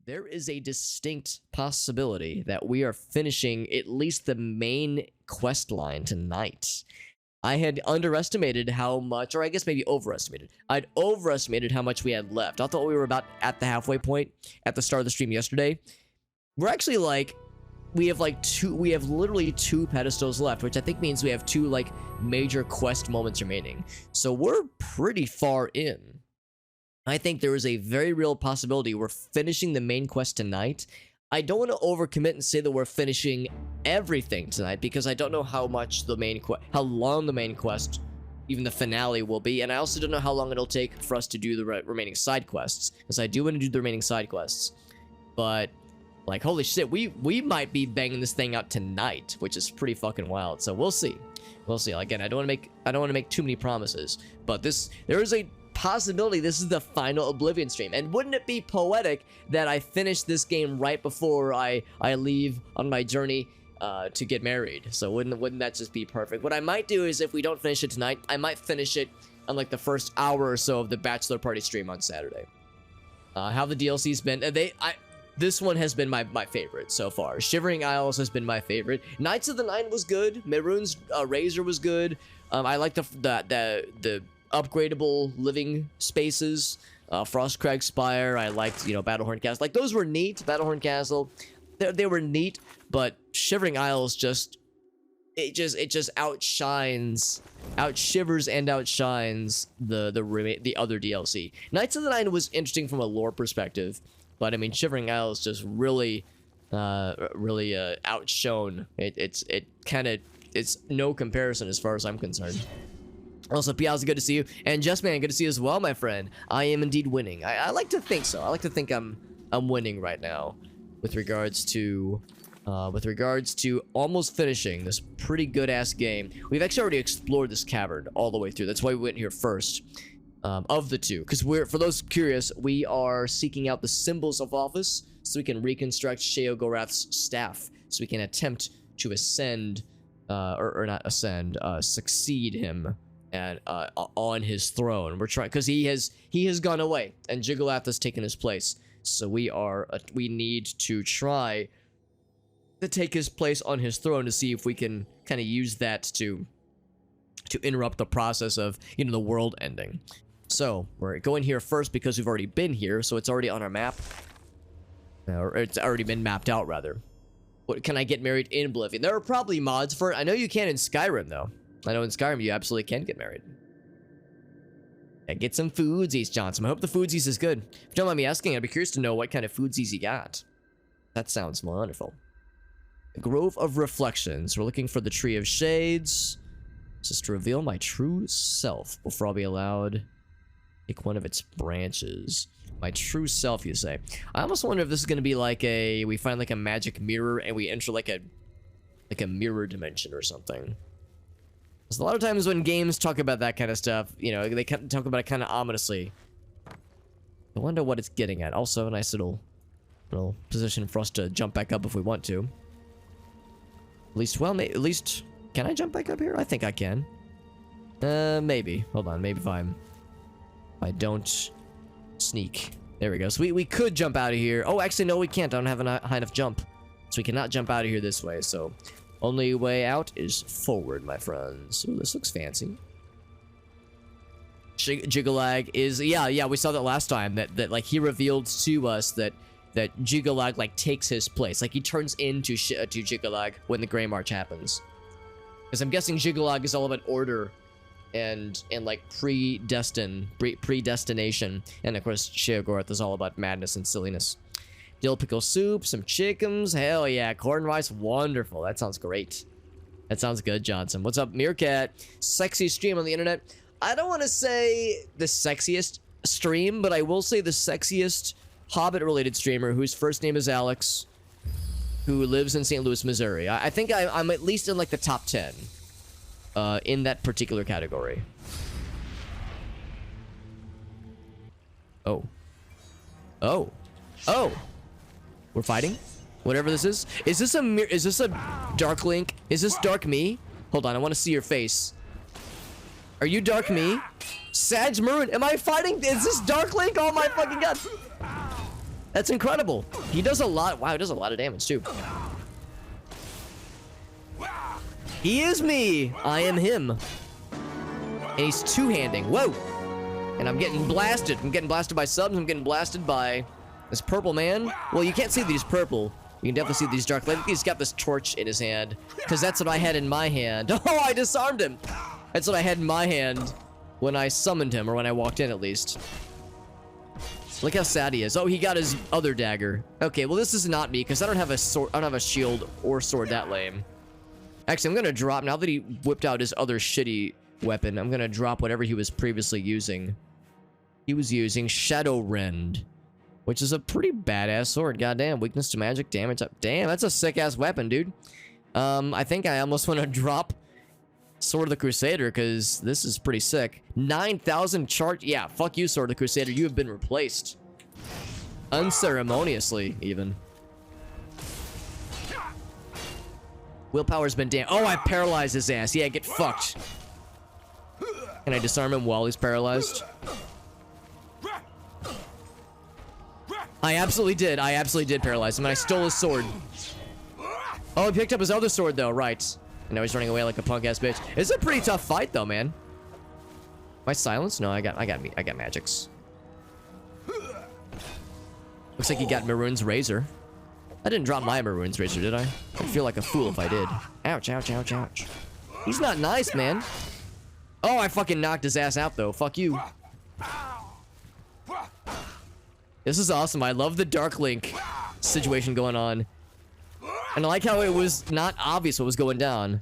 there is a distinct possibility that we are finishing at least the main quest line tonight. I had underestimated how much, or I guess maybe overestimated. I'd overestimated how much we had left. I thought we were about at the halfway point at the start of the stream yesterday. We're actually like, we have literally 2 pedestals left, which I think means we have 2 like major quest moments remaining. So we're pretty far in. I think there is a very real possibility we're finishing the main quest tonight. I don't want to overcommit and say that we're finishing everything tonight because I don't know how much the main how long the main quest, even the finale, will be, and I also don't know how long it'll take for us to do the remaining side quests, because I do want to do the remaining side quests. But like, holy shit, we might be banging this thing out tonight, which is pretty fucking wild. So we'll see. We'll see. Again, I don't want to make too many promises, but there is a possibility this is the final Oblivion stream. And wouldn't it be poetic that I finish this game right before I leave on my journey to get married? So wouldn't that just be perfect? What I might do is, if we don't finish it tonight, I might finish it on like the first hour or so of the bachelor party stream on Saturday. How the DLC's been, this one has been my favorite so far. Shivering Isles has been my favorite. Knights of the Nine was good. Maroon's Razor was good. I like the upgradable living spaces. Frostcrag Spire. I liked, Battlehorn Castle. Like, those were neat. Battlehorn Castle, they were neat. But Shivering Isles outshivers and outshines the other DLC. Knights of the Nine was interesting from a lore perspective. But I mean, Shivering Isles just really outshone. It's no comparison as far as I'm concerned. Also, Piazza, good to see you, and Justman, good to see you as well, my friend. I am indeed winning. I like to think so. I like to think I'm winning right now, with regards to almost finishing this pretty good ass game. We've actually already explored this cavern all the way through. That's why we went here first. Of the 2, because for those curious, we are seeking out the symbols of office so we can reconstruct Sheogorath's staff, so we can attempt to ascend, or not ascend, succeed him and on his throne. We're trying, because he has gone away and Jyggalag has taken his place. So we need to try to take his place on his throne to see if we can kind of use that to interrupt the process of the world ending. So we're going here first because we've already been here, so it's already on our map. Or it's already been mapped out, rather. What, can I get married in Oblivion? There are probably mods for it. I know you can in Skyrim, though. I know in Skyrim you absolutely can get married. Yeah, get some foodsies, Johnson. I hope the foodsies is good. If you don't mind me asking, I'd be curious to know what kind of foodsies you got. That sounds wonderful. Grove of Reflections. We're looking for the Tree of Shades. This is to reveal my true self before I'll be allowed to take one of its branches. My true self, you say? I almost wonder if this is going to be like we find like a magic mirror and we enter like a mirror dimension or something. Because a lot of times when games talk about that kind of stuff, they talk about it kind of ominously. I wonder what it's getting at. Also, a nice little position for us to jump back up if we want to. At least, can I jump back up here? I think I can. Maybe. Hold on. Maybe if I don't sneak. There we go. So we could jump out of here. Oh, actually, no, we can't. I don't have a high enough jump. So we cannot jump out of here this way. So only way out is forward, my friends. Oh, this looks fancy. Jyggalag is... Yeah, we saw that last time. That like, he revealed to us that Jyggalag, like, takes his place. Like, he turns into Jyggalag when the Greymarch happens. Because I'm guessing Jyggalag is all about order and like predestination. And of course, Sheogorath is all about madness and silliness. Dill pickle soup, some chickens. Hell yeah, corn rice. Wonderful. That sounds great. That sounds good, Johnson. What's up, Meerkat? Sexiest stream on the internet. I don't want to say the sexiest stream, but I will say the sexiest Hobbit-related streamer whose first name is Alex, who lives in St. Louis, Missouri. I think I'm at least in like the top 10 in that particular category. Oh. We're fighting? Whatever this is. Is this a Dark Link? Is this Dark Me? Hold on, I want to see your face. Are you Dark Me? Sadge Maroon, am I fighting? Is this Dark Link? Oh my fucking god. That's incredible. He does a lot. Wow, he does a lot of damage too. He is me. I am him. And he's two-handing. Whoa. And I'm getting blasted. I'm getting blasted by subs. I'm getting blasted by this purple man. Well, you can't see that he's purple. You can definitely see that he's dark. I think he's got this torch in his hand. Because that's what I had in my hand. Oh, I disarmed him. That's what I had in my hand when I summoned him. Or when I walked in, at least. Look how sad he is. Oh, he got his other dagger. Okay, well, this is not me. Because I don't have a sword. I don't have a shield or sword that lame. Actually, I'm going to drop. Now that he whipped out his other shitty weapon, I'm going to drop whatever he was previously using. He was using Shadow Rend, which is a pretty badass sword. Goddamn, weakness to magic, damage up. Damn, that's a sick-ass weapon, dude. I think I almost want to drop Sword of the Crusader, because this is pretty sick. 9,000 charge. Yeah, fuck you, Sword of the Crusader. You have been replaced. Unceremoniously, even. Willpower's been damn. Oh, I paralyzed his ass. Yeah, get fucked. Can I disarm him while he's paralyzed? I absolutely did. I absolutely did paralyze him, and I stole his sword. Oh, he picked up his other sword, though. Right. And now he's running away like a punk-ass bitch. It's a pretty tough fight, though, man. Am I silenced? No, I got magics. Looks like he got Maroon's razor. I didn't drop my Maroon's razor, did I? I'd feel like a fool if I did. Ouch, ouch, ouch, ouch. He's not nice, man. Oh, I fucking knocked his ass out, though. Fuck you. This is awesome. I love the Dark Link situation going on. And I like how it was not obvious what was going down.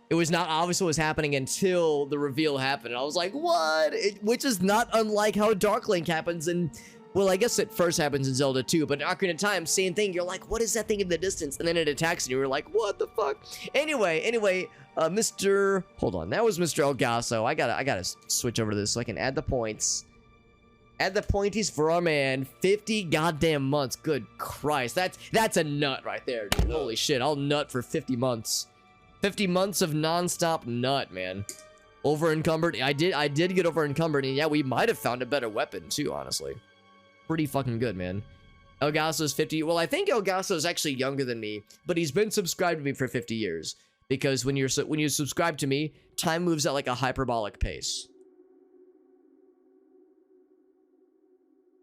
It was not obvious what was happening until the reveal happened. And I was like, what? Which is not unlike how Dark Link happens in... Well, I guess it first happens in Zelda 2, but in Ocarina of Time, same thing. You're like, what is that thing in the distance? And then it attacks and you're like, what the fuck? Anyway, Mr... Hold on, that was Mr. Elgaso. I gotta switch over to this so I can add the points. Add the pointies for our man. 50 goddamn months. Good Christ. That's a nut right there, dude. Holy shit, I'll nut for 50 months. 50 months of non-stop nut, man. Over encumbered. I did get over encumbered, and yeah, we might have found a better weapon too, honestly. Pretty fucking good, man. Elgaso's 50. Well, I think Elgaso's actually younger than me, but he's been subscribed to me for 50 years. Because when you subscribe to me, time moves at like a hyperbolic pace.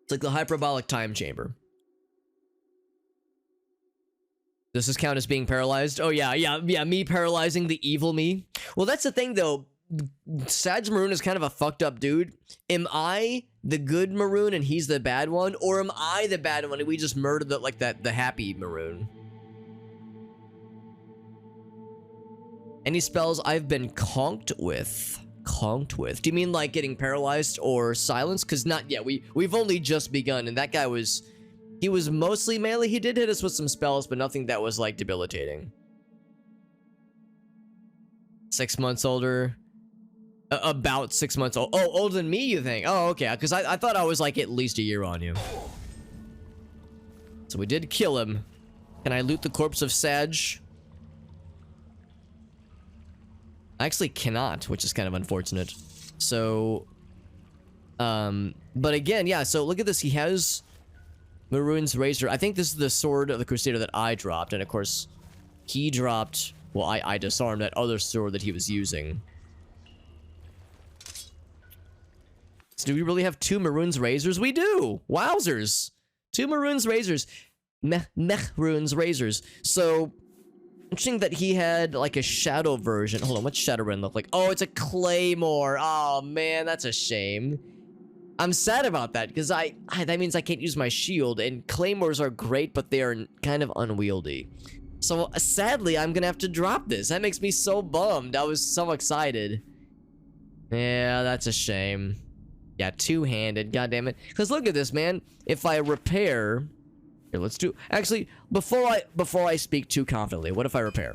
It's like the hyperbolic time chamber. Does this count as being paralyzed? Oh, yeah, me paralyzing the evil me. Well, that's the thing, though. Sadge Maroon is kind of a fucked up dude. Am I the good Maroon and he's the bad one? Or am I the bad one and we just murdered the happy Maroon? Any spells I've been conked with? Conked with? Do you mean like getting paralyzed or silenced? Because not yet. We've only just begun, and that guy was... He was mostly melee. He did hit us with some spells, but nothing that was like debilitating. 6 months older. About 6 months old. Oh, older than me, you think? Oh, okay. Because I thought I was like at least a year on you. So we did kill him. Can I loot the corpse of Sadge? I actually cannot, which is kind of unfortunate. So, but again, yeah, so look at this. He has Maroon's razor. I think this is the Sword of the Crusader that I dropped. And of course, he dropped, well, I disarmed that other sword that he was using. So do we really have 2 Maroon's razors? We do! Wowzers! 2 Maroon's razors. Maroon's razors. So... Interesting that he had like a shadow version. Hold on, what's Shadowrun look like? Oh, it's a claymore. Oh man, that's a shame. I'm sad about that because that means I can't use my shield, and claymores are great, but they are kind of unwieldy. So sadly, I'm gonna have to drop this. That makes me so bummed. I was so excited. Yeah, that's a shame. Yeah, two-handed. God damn it. Because look at this, man. If I repair. Here, let's do... Actually, before I speak too confidently, what if I repair?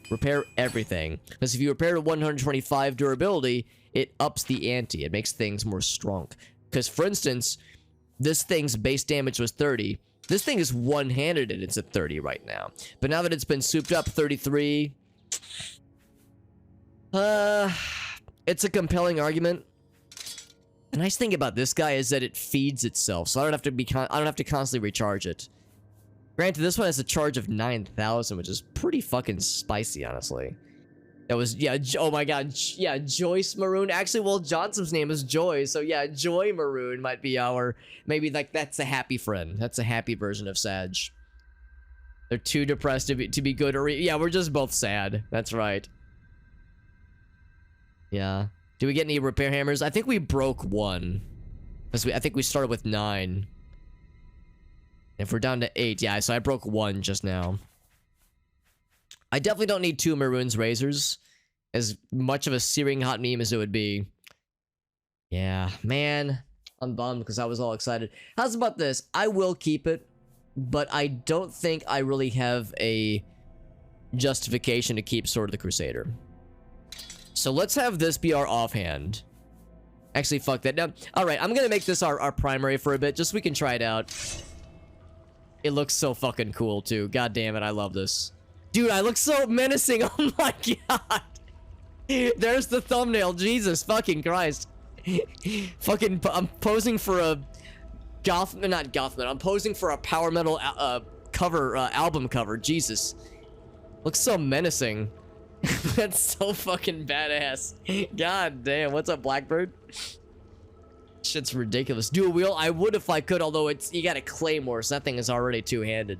Repair everything. Because if you repair to 125 durability, it ups the ante. It makes things more strong. Because, for instance, this thing's base damage was 30. This thing is one-handed and it's at 30 right now. But now that it's been souped up, 33... it's a compelling argument. The nice thing about this guy is that it feeds itself, so I don't have to I don't have to constantly recharge it. Granted, this one has a charge of 9,000, which is pretty fucking spicy, honestly. That was, yeah, oh my god, yeah, Joyce Maroon. Actually, well, Johnson's name is Joy, so yeah, Joy Maroon might be our, maybe like that's a happy friend. That's a happy version of Sadge. They're too depressed to be good, or yeah, we're just both sad. That's right. Yeah. Do we get any repair hammers? I think we broke one. Because I think we started with 9. If we're down to 8, yeah, so I broke 1 just now. I definitely don't need 2 Maroon's razors. As much of a searing hot meme as it would be. Yeah, man. I'm bummed because I was all excited. How's about this? I will keep it, but I don't think I really have a justification to keep Sword of the Crusader. So let's have this be our offhand. Actually, fuck that. No, alright, I'm gonna make this our primary for a bit, just so we can try it out. It looks so fucking cool, too. God damn it, I love this. Dude, I look so menacing. Oh my god. There's the thumbnail. Jesus fucking Christ. Fucking, I'm posing for a not Gothman. I'm posing for a power metal cover, album cover. Jesus. Looks so menacing. That's so fucking badass. God damn. What's up, Blackbird? Shit's ridiculous. Dual wheel? I would if I could, although you got a claymore, so that thing is already two-handed.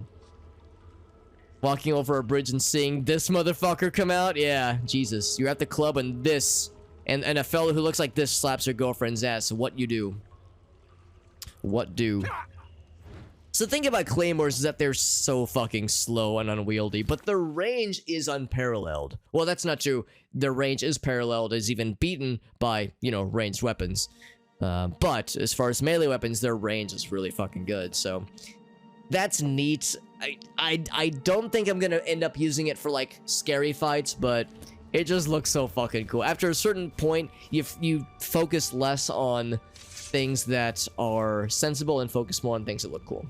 Walking over a bridge and seeing this motherfucker come out? Yeah, Jesus. You're at the club and this, and a fellow who looks like this slaps your girlfriend's ass. What you do? What do? So the thing about claymores is that they're so fucking slow and unwieldy, but their range is unparalleled. Well, that's not true. Their range is paralleled, is even beaten by, you know, ranged weapons. But as far as melee weapons, their range is really fucking good, so that's neat. I don't think I'm gonna end up using it for like scary fights, but it just looks so fucking cool. After a certain point, you focus less on things that are sensible and focus more on things that look cool.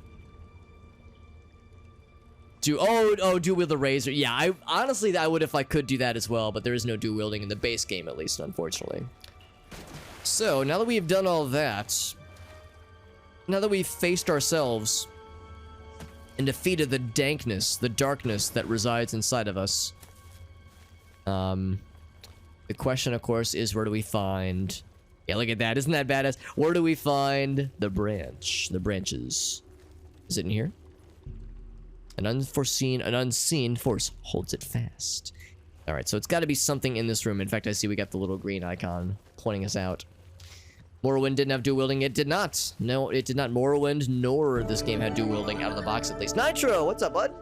Dual wield the razor. Yeah, I honestly I would if I could do that as well, but there is no dual wielding in the base game, at least, unfortunately. So now that we've done all that, now that we've faced ourselves and defeated the dankness, the darkness that resides inside of us, the question, of course, is where do we find? Yeah, look at that. Isn't that badass? Where do we find the branch? The branches. Is it in here? An unseen force holds it fast. Alright, so it's got to be something in this room. In fact, I see we got the little green icon pointing us out. Morrowind didn't have dual wielding. It did not. No, it did not. Morrowind nor this game had dual wielding out of the box, at least. Nitro, what's up, bud?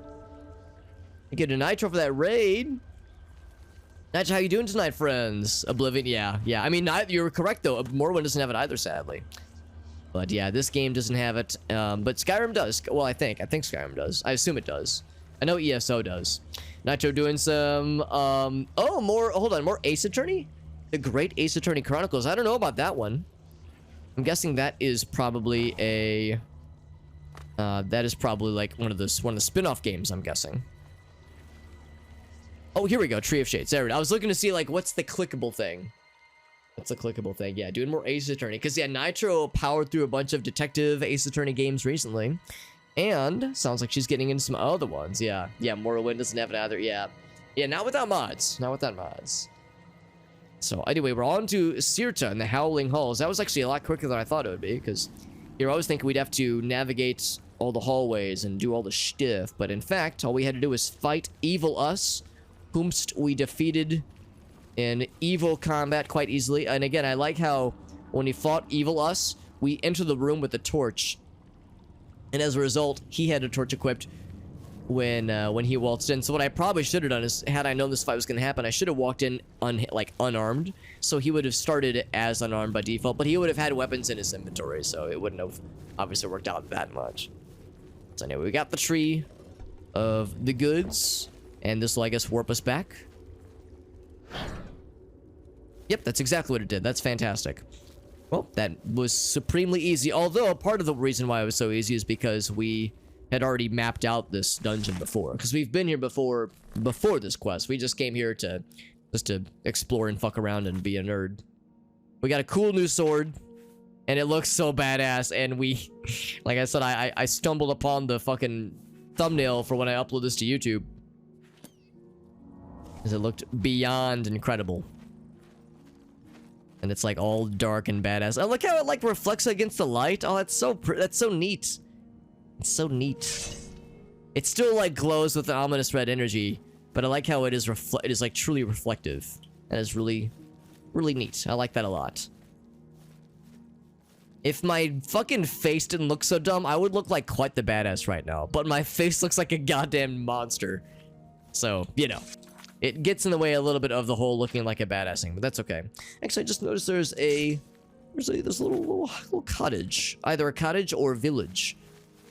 You get a Nitro for that raid. Nitro, how you doing tonight, friends? Oblivion, yeah. I mean, you're correct, though. Morrowind doesn't have it either, sadly. But yeah, this game doesn't have it. But Skyrim does. Well, I think Skyrim does. I assume it does. I know ESO does. Nitro doing some, more Ace Attorney? The Great Ace Attorney Chronicles. I don't know about that one. I'm guessing that is probably a, like one of the spin-off games, I'm guessing. Oh, here we go. Tree of Shades. There it is. I was looking to see, like, what's the clickable thing? What's the clickable thing? Yeah, doing more Ace Attorney. Because, yeah, Nitro powered through a bunch of detective Ace Attorney games recently. And sounds like she's getting into some other ones. Yeah, Morrowind doesn't have it either. Yeah, not without mods. So, anyway, we're on to Sirta and the Howling Halls. That was actually a lot quicker than I thought it would be. Because you're always thinking we'd have to navigate all the hallways and do all the shtiff. But, in fact, all we had to do was fight Evil Us, whomst we defeated in evil combat quite easily. And again, I like how when he fought Evil Us, we entered the room with a torch, and as a result, he had a torch equipped when he waltzed in. So what I probably should have done is, had I known this fight was going to happen, I should have walked in unarmed. So he would have started as unarmed by default, but he would have had weapons in his inventory, so it wouldn't have obviously worked out that much. So anyway, we got the tree of the goods, and this will, I guess, warp us back. Yep, that's exactly what it did. That's fantastic. Well, that was supremely easy. Although, part of the reason why it was so easy is because we had already mapped out this dungeon before. Because we've been here before this quest. We just came here just to explore and fuck around and be a nerd. We got a cool new sword. And it looks so badass, and we... Like I said, I stumbled upon the fucking thumbnail for when I upload this to YouTube. Because it looked beyond incredible. And it's like all dark and badass. Oh, look how it like reflects against the light. Oh, that's so neat. It's so neat. It still like glows with an ominous red energy, but I like how it is like truly reflective. That is really, really neat. I like that a lot. If my fucking face didn't look so dumb, I would look like quite the badass right now. But my face looks like a goddamn monster. So, you know. It gets in the way a little bit of the whole looking like a badass thing, but that's okay. Actually, I just noticed there's a little cottage. Either a cottage or a village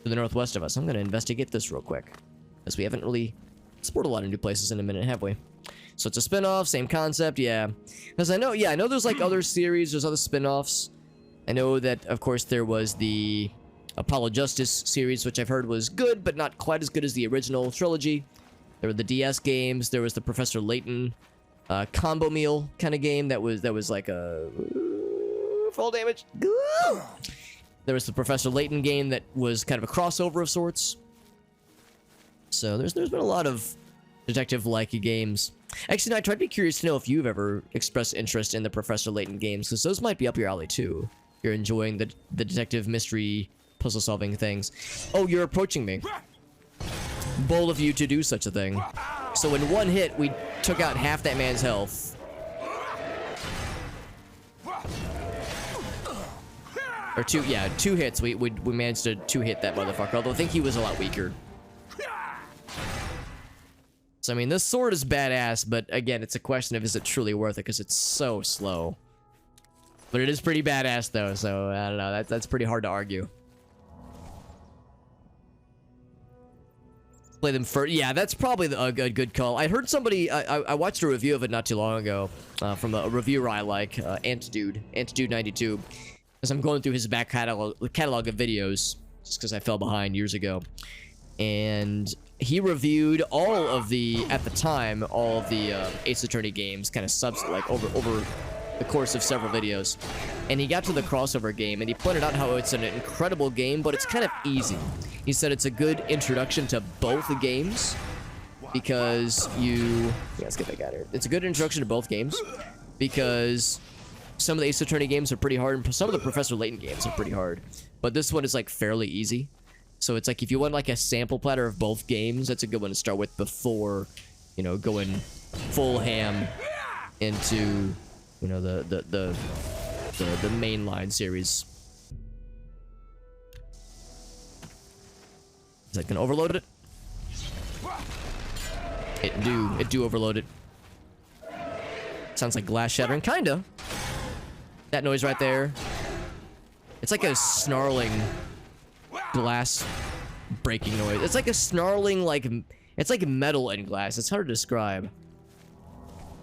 to the northwest of us. I'm going to investigate this real quick. Because we haven't really explored a lot of new places in a minute, have we? So it's a spin-off, same concept, yeah. Because I know there's like other series, there's other spin-offs. I know that, of course, there was the Apollo Justice series, which I've heard was good, but not quite as good as the original trilogy. There were the DS games. There was the Professor Layton combo meal kind of game that was like a fall damage. There was the Professor Layton game that was kind of a crossover of sorts. So there's been a lot of detective-like games. Actually, no, I tried to be curious to know if you've ever expressed interest in the Professor Layton games, because those might be up your alley too. If you're enjoying the detective mystery puzzle-solving things. Oh, you're approaching me. Bold of you to do such a thing. So in one hit, we took out half that man's health. Or two hits. We managed to two-hit that motherfucker, although I think he was a lot weaker. So I mean, this sword is badass, but again, it's a question of is it truly worth it, because it's so slow. But it is pretty badass though, so I don't know, that's pretty hard to argue. Play them first. Yeah, that's probably a good call. I heard somebody, I watched a review of it not too long ago, from a reviewer I like, Antdude92, because I'm going through his back catalog of videos, just because I fell behind years ago. And he reviewed all of the, at the time, all of the Ace Attorney games, kind of like over the course of several videos. And he got to the crossover game, and he pointed out how it's an incredible game, but it's kind of easy. He said it's a good introduction to both games, because yeah, let's get that guy here. It's a good introduction to both games, because some of the Ace Attorney games are pretty hard, and some of the Professor Layton games are pretty hard. But this one is like fairly easy. So it's like if you want like a sample platter of both games, that's a good one to start with before, you know, going full ham into, you know, the mainline series. Is that gonna overload it? It do overload it. Sounds like glass shattering, kinda. That noise right there. It's like a snarling glass breaking noise. It's like a snarling, like, it's like metal and glass. It's hard to describe.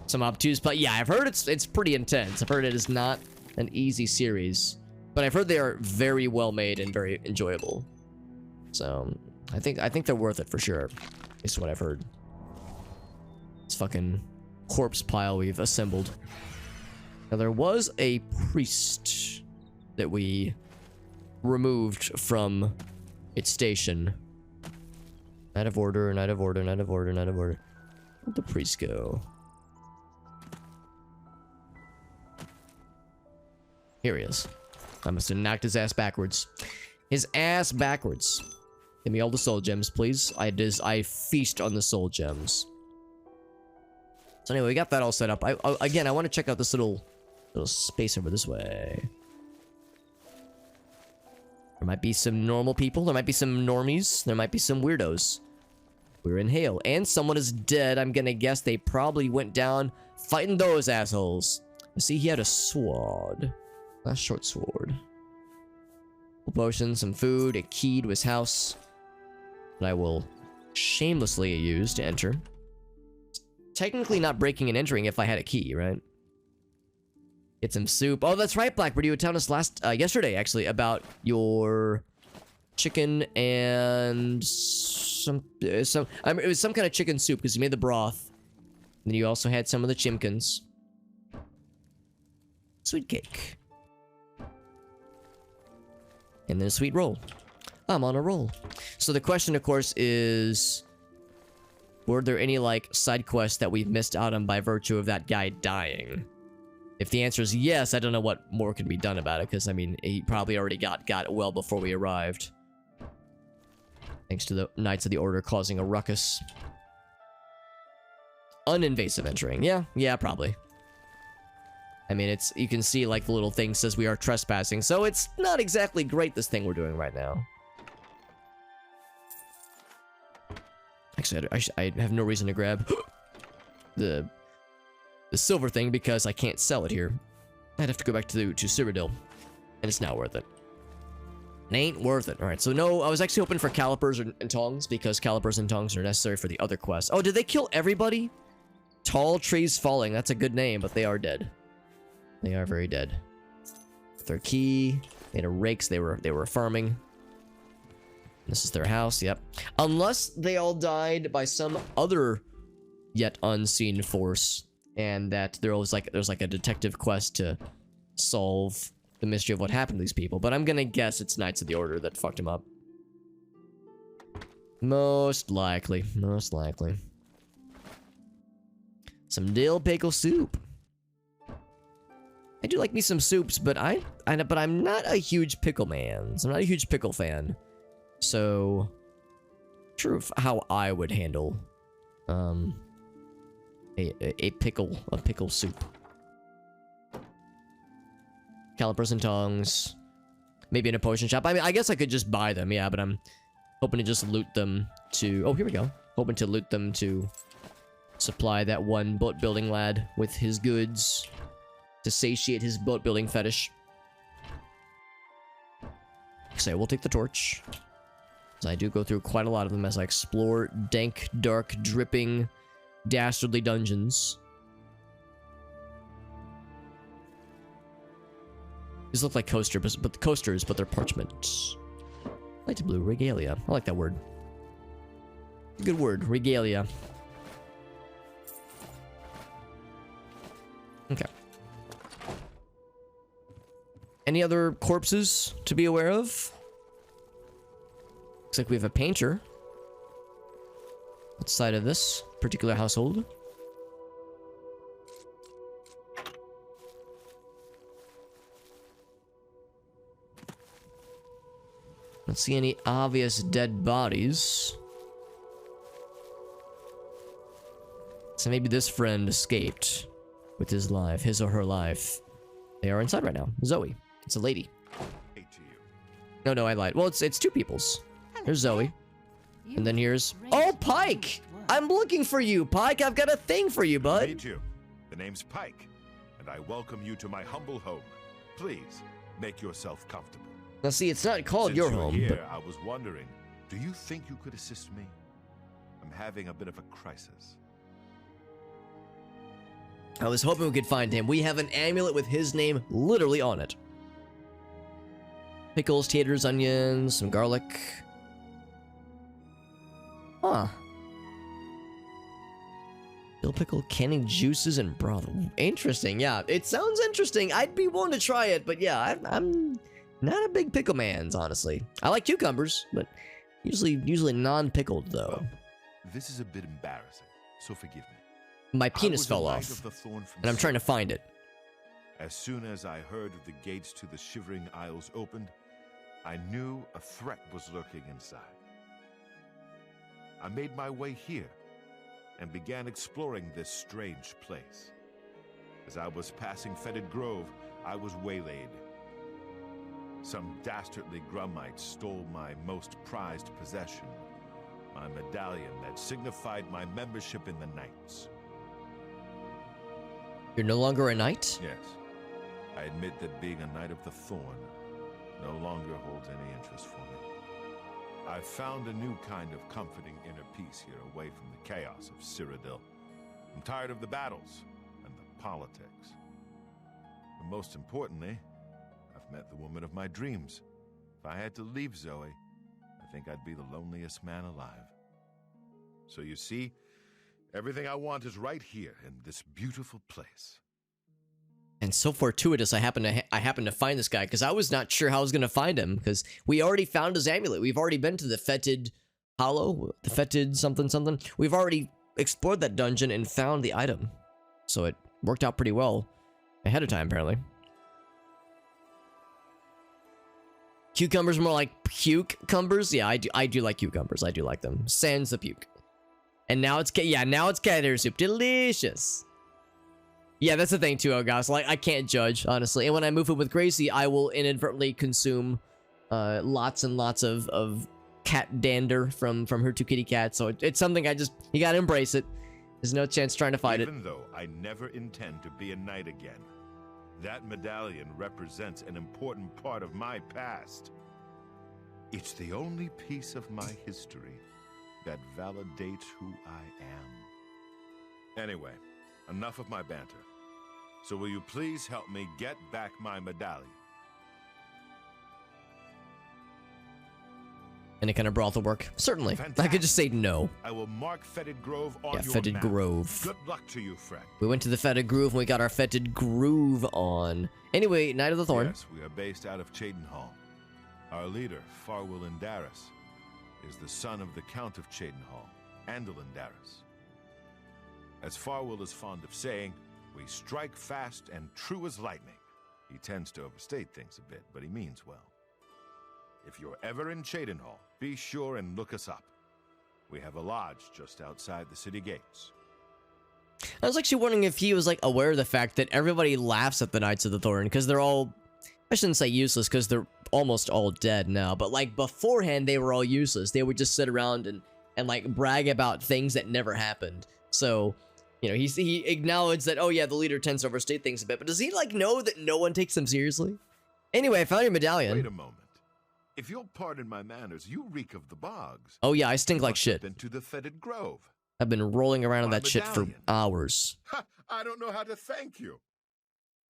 Some obtuse, but yeah, I've heard it's pretty intense. I've heard it is not an easy series, but I've heard they are very well made and very enjoyable. So I think they're worth it for sure. Is what I've heard. This fucking corpse pile we've assembled. Now there was a priest that we removed from its station. Knight of Order, Knight of Order, Knight of Order, Knight of Order. Where'd the priest go? Here he is. I must have knocked his ass backwards. His ass backwards. Give me all the soul gems, please. I feast on the soul gems. So anyway, we got that all set up. Again, I want to check out this little space over this way. There might be some normal people. There might be some normies. There might be some weirdos. We're in Hale. And someone is dead. I'm gonna guess they probably went down fighting those assholes. I see he had a sword. A short sword. Potion, some food, a key to his house that I will shamelessly use to enter. Technically not breaking and entering if I had a key, right? Get some soup. Oh, that's right, Blackbird. You were telling us yesterday, actually, about your chicken and it was some kind of chicken soup because you made the broth. And then you also had some of the chimkins. Sweet cake. And then a sweet roll. I'm on a roll. So the question, of course, is... were there any, like, side quests that we've missed out on by virtue of that guy dying? If the answer is yes, I don't know what more can be done about it, because, I mean, he probably already got it well before we arrived. Thanks to the Knights of the Order causing a ruckus. Uninvasive entering. Yeah, probably. I mean, it's, you can see, like, the little thing says we are trespassing, so it's not exactly great, this thing we're doing right now. Actually, I have no reason to grab the silver thing because I can't sell it here. I'd have to go back to Cyrodiil, and it's not worth it. It ain't worth it. All right, so no, I was actually hoping for calipers and tongs because calipers and tongs are necessary for the other quests. Oh, did they kill everybody? Tall trees falling. That's a good name, but they are dead. They are very dead. Their key. They had rakes. They were farming. This is their house. Yep. Unless they all died by some other yet unseen force, and that there's like a detective quest to solve the mystery of what happened to these people. But I'm gonna guess it's Knights of the Order that fucked him up. Most likely. Most likely. Some dill pickle soup. I do like me some soups, but I'm not a huge pickle man. So I'm not a huge pickle fan. So, sure of how I would handle a pickle soup. Calipers and tongs. Maybe in a potion shop. I mean, I guess I could just buy them, yeah, but I'm hoping to just loot them to... oh, here we go. Hoping to loot them to supply that one boat building lad with his goods. To satiate his boat building fetish. So we'll take the torch. I do go through quite a lot of them as I explore dank, dark, dripping, dastardly dungeons. These look like coasters, but they're parchment. Light blue, regalia. I like that word. Good word, regalia. Okay. Any other corpses to be aware of? Looks like we have a painter outside of this particular household. Don't see any obvious dead bodies. So maybe this friend escaped with his life, his or her life. They are inside right now. Zoe. It's a lady. No, I lied. Well, it's two peoples. Here's Zoe. And then here's... oh, Pike! I'm looking for you, Pike! I've got a thing for you, bud! Me too. The name's Pike, and I welcome you to my humble home. Please, make yourself comfortable. Now see, it's not called your home, here, but... I was wondering, do you think you could assist me? I'm having a bit of a crisis. I was hoping we could find him. We have an amulet with his name literally on it. Pickles, taters, onions, some garlic... huh. Dill pickle, canning juices, and broth. Interesting, yeah. It sounds interesting. I'd be willing to try it, but yeah, I'm not a big pickle man, honestly. I like cucumbers, but usually non-pickled, though. Well, this is a bit embarrassing, so forgive me. My penis fell off, and I'm trying to find it. As soon as I heard the gates to the Shivering Isles opened, I knew a threat was lurking inside. I made my way here and began exploring this strange place. As I was passing Fetid Grove, I was waylaid. Some dastardly Grummites stole my most prized possession, my medallion that signified my membership in the Knights. You're no longer a knight? Yes. I admit that being a Knight of the Thorn no longer holds any interest for me. I've found a new kind of comforting inner peace here away from the chaos of Cyrodiil. I'm tired of the battles and the politics. But most importantly, I've met the woman of my dreams. If I had to leave Zoe, I think I'd be the loneliest man alive. So you see, everything I want is right here in this beautiful place. And so fortuitous I happen to find this guy, because I was not sure how I was going to find him, because we already found his amulet. We've already been to the fetid hollow, the fetid something something. We've already explored that dungeon and found the item. So it worked out pretty well ahead of time, apparently. Cucumbers more like puke-cumbers? Yeah, I do like cucumbers. I do like them. Sans the puke. And now it's cat hair soup. Delicious. Yeah, that's the thing too, oh gosh. Like, I can't judge, honestly. And when I move in with Gracie, I will inadvertently consume lots and lots of cat dander from her two kitty cats. So it's something you gotta embrace it. There's no chance trying to fight it. Even though I never intend to be a knight again, that medallion represents an important part of my past. It's the only piece of my history that validates who I am. Anyway, enough of my banter. So will you please help me get back my medallion? Any kind of brothel work? Certainly. Fantastic. I could just say no. I will mark Fetid Grove on your Fetid map. Grove. Good luck to you, friend. We went to the Fetid Grove and we got our Fetid Groove on. Anyway, Knight of the Thorn. Yes, we are based out of Cheydinhal. Our leader, Farwell Indaris, is the son of the Count of Cheydinhal, Andal Indaris. As Farwell is fond of saying, we strike fast and true as lightning. He tends to overstate things a bit, but he means well. If you're ever in Cheydinhal, be sure and look us up. We have a lodge just outside the city gates. I was actually wondering if he was like aware of the fact that everybody laughs at the Knights of the Thorn, because they're all, I shouldn't say useless, because they're almost all dead now, but like beforehand they were all useless. They would just sit around and like brag about things that never happened. So, you know, he acknowledged that, oh yeah, the leader tends to overstate things a bit, but does he like know that no one takes him seriously? Anyway, I found your medallion. Wait a moment. If you'll pardon my manners, you reek of the bogs. Oh yeah, I stink like shit. Been to the Fetid Grove. I've been rolling around in that shit for hours. Ha, I don't know how to thank you.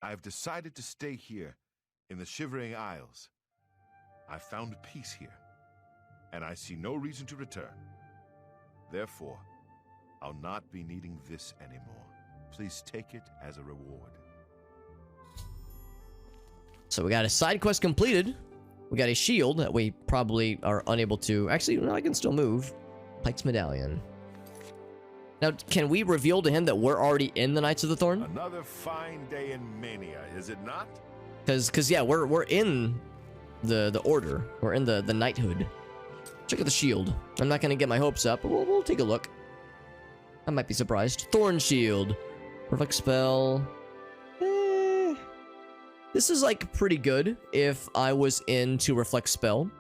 I've decided to stay here in the Shivering Isles. I found peace here, and I see no reason to return. Therefore, I'll not be needing this anymore. Please take it as a reward. So we got a side quest completed. We got a shield that we probably are unable to... Actually, no, I can still move. Pike's Medallion. Now, can we reveal to him that we're already in the Knights of the Thorn? Another fine day in Mania, is it not? Because yeah, we're in the order. We're in the knighthood. Check out the shield. I'm not going to get my hopes up, but we'll take a look. I might be surprised. Thorn Shield. Perfect spell. This is like pretty good if I was into Reflect Spell.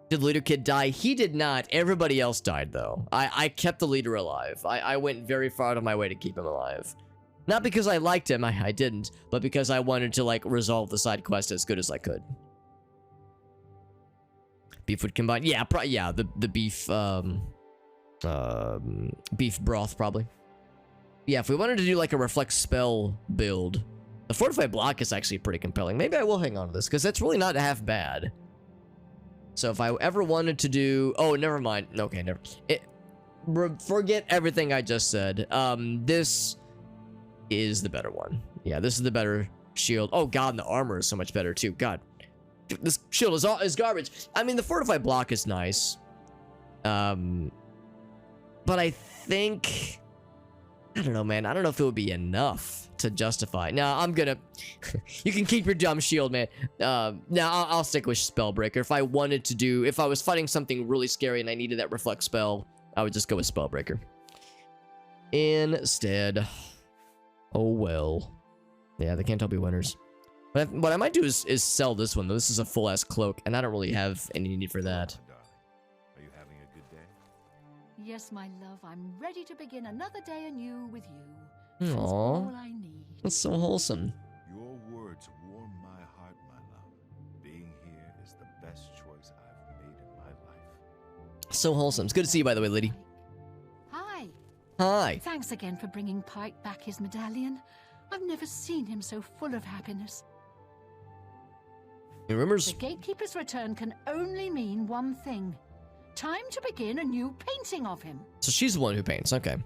Did the leader kid die? He did not. Everybody else died though. I kept the leader alive. I went very far out of my way to keep him alive. Not because I liked him, I didn't, but because I wanted to like resolve the side quest as good as I could. Beef would combine. Yeah, yeah, the beef beef broth probably. Yeah, if we wanted to do like a Reflect Spell build, the Fortified Block is actually pretty compelling. Maybe I will hang on to this, because that's really not half bad. So if I ever wanted to do... Oh, never mind. Okay, never... Forget everything I just said. This is the better one. Yeah, this is the better shield. Oh, God, and the armor is so much better, too. God. This shield is garbage. I mean, the Fortified Block is nice. But I think... I don't know, man. I don't know if it would be enough to justify. Now I'm gonna... You can keep your dumb shield, man. Now I'll stick with Spellbreaker. If I wanted to do... If I was fighting something really scary and I needed that Reflect spell, I would just go with Spellbreaker. Instead... Oh, well. Yeah, they can't all be winners. But what I might do is sell this one, though. This is a full-ass cloak, and I don't really have any need for that. Are you having a good day? Yes, my love, I'm ready to begin another day anew with you. Aww. That's all I need. That's so wholesome. Your words warm my heart, my love. Being here is the best choice I've made in my life. So wholesome. It's good to see you, by the way, lady. Hi. Hi. Thanks again for bringing Pike back his medallion. I've never seen him so full of happiness. Rumors? The Gatekeeper's return can only mean one thing. Time to begin a new painting of him. So she's the one who paints. Okay.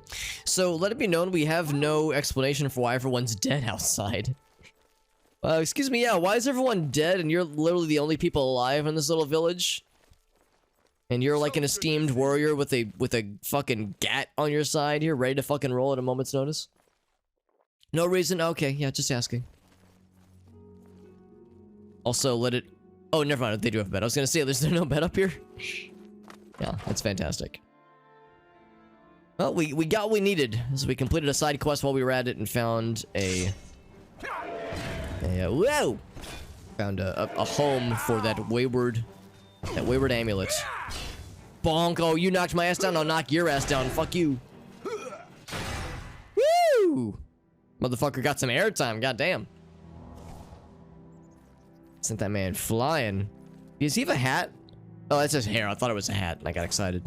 So let it be known we have no explanation for why everyone's dead outside. Excuse me, yeah, why is everyone dead and you're literally the only people alive in this little village? And you're like an esteemed warrior with a fucking gat on your side here, ready to fucking roll at a moment's notice? No reason? Okay, yeah, just asking. Also, let it... Oh, never mind, they do have a bed. I was gonna say, there's no bed up here? Yeah, that's fantastic. Well, we got what we needed. So we completed a side quest while we were at it and found a whoa! Found a home for that wayward amulet. Bonk! Oh, you knocked my ass down, I'll knock your ass down. Fuck you. Woo! Motherfucker got some airtime, goddamn. Sent that man flying. Does he have a hat? Oh, that's his hair. I thought it was a hat, and I got excited.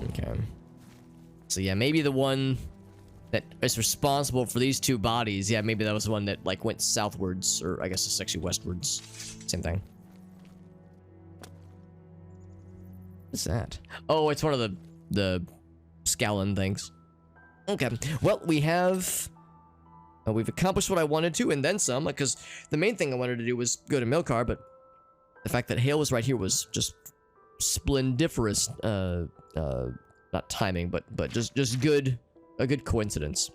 Okay. So yeah, maybe the one that is responsible for these two bodies, yeah, maybe that was the one that, like, went southwards, or I guess it's actually westwards. Same thing. What's that? Oh, it's one of the scowling things. Okay, well, we've accomplished what I wanted to, and then some, because the main thing I wanted to do was go to Milkar, but the fact that Hale was right here was just splendiferous, not timing, but just good, a good coincidence.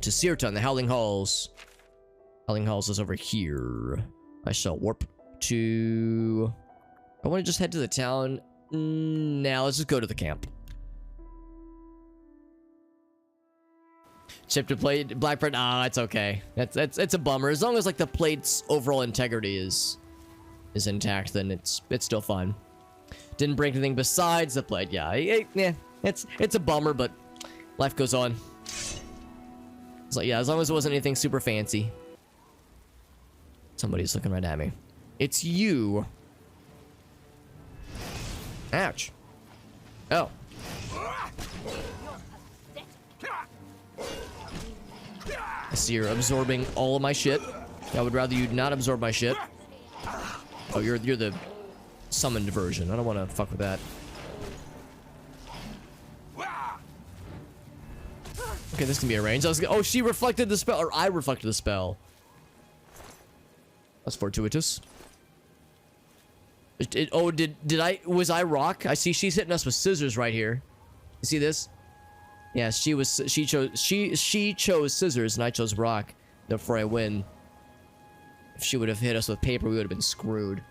To Sirton, the Howling Halls. Howling Halls is over here. I shall warp to... I want to just head to the town. Now, let's just go to the camp. Chip to plate, Blackbird. Ah, it's okay. It's a bummer. As long as like the plate's overall integrity is intact, then it's still fine. Didn't break anything besides the plate. Yeah, yeah. It's a bummer, but life goes on. So yeah, as long as it wasn't anything super fancy. Somebody's looking right at me. It's you. Ouch. Oh. I see you're absorbing all of my shit. I would rather you not absorb my shit. Oh, you're the summoned version. I don't want to fuck with that. Okay, this can be arranged. Oh, she reflected the spell, or I reflected the spell. That's fortuitous. Was I rock? I see she's hitting us with scissors right here. You see this? Yeah, she chose scissors and I chose rock. Therefore I win. If she would have hit us with paper, we would have been screwed.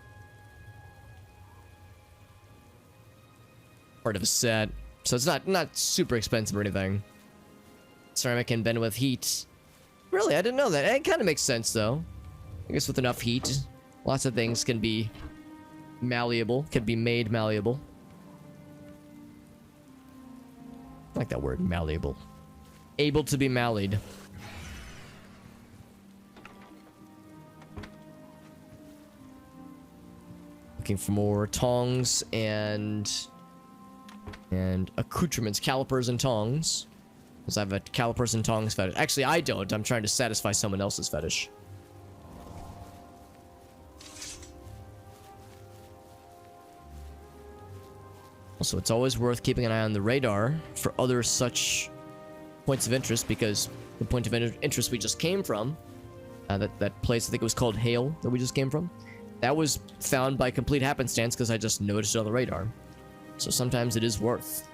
Part of a set. So it's not super expensive or anything. Ceramic can bend with heat. Really, I didn't know that. It kind of makes sense though. I guess with enough heat, lots of things can be malleable, can be made malleable. I like that word, malleable. Able to be mallied. Looking for more tongs and accoutrements, calipers and tongs. Because I have a calipers and tongs fetish. Actually, I don't. I'm trying to satisfy someone else's fetish. Also, it's always worth keeping an eye on the radar for other such points of interest, because the point of interest we just came from, that place, I think it was called Hale, that we just came from, that was found by complete happenstance because I just noticed it on the radar. So sometimes it is worth.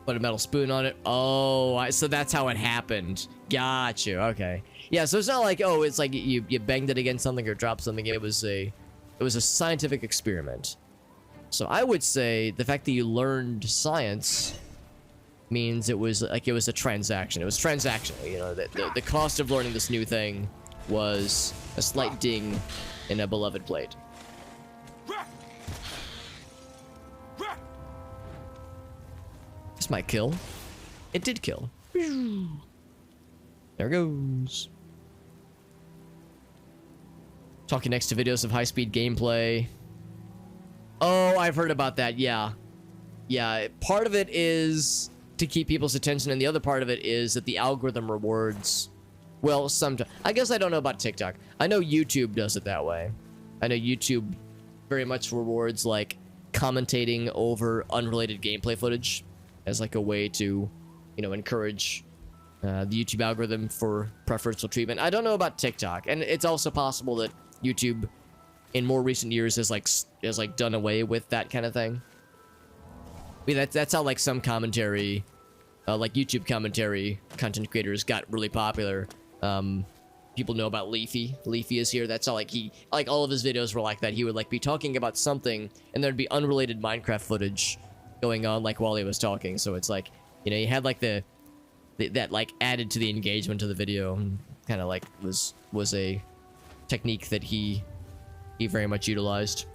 Put a metal spoon on it. Oh, so that's how it happened. Gotcha. Okay. Yeah, so it's not like, oh, it's like you banged it against something or dropped something. It was a scientific experiment. So I would say the fact that you learned science means it was a transaction. It was transactional, you know, the cost of learning this new thing was a slight ding in a beloved plate. This might kill. It did kill. There goes. Talking next to videos of high-speed gameplay. Oh, I've heard about that. Yeah. Yeah, part of it is to keep people's attention, and the other part of it is that the algorithm rewards Well, sometimes. I guess I don't know about TikTok. I know YouTube does it that way. I know YouTube very much rewards like commentating over unrelated gameplay footage as like a way to, you know, encourage the YouTube algorithm for preferential treatment. I don't know about TikTok, and it's also possible that YouTube in more recent years has done away with that kind of thing. I mean, that's how like some commentary, like YouTube commentary content creators got really popular. People know about Leafy. Leafy is here. That's how like all of his videos were like that. He would like be talking about something, and there'd be unrelated Minecraft footage going on like while he was talking. So it's like, you know, you had like that like added to the engagement of the video. Kind of like was a technique that he very much utilized.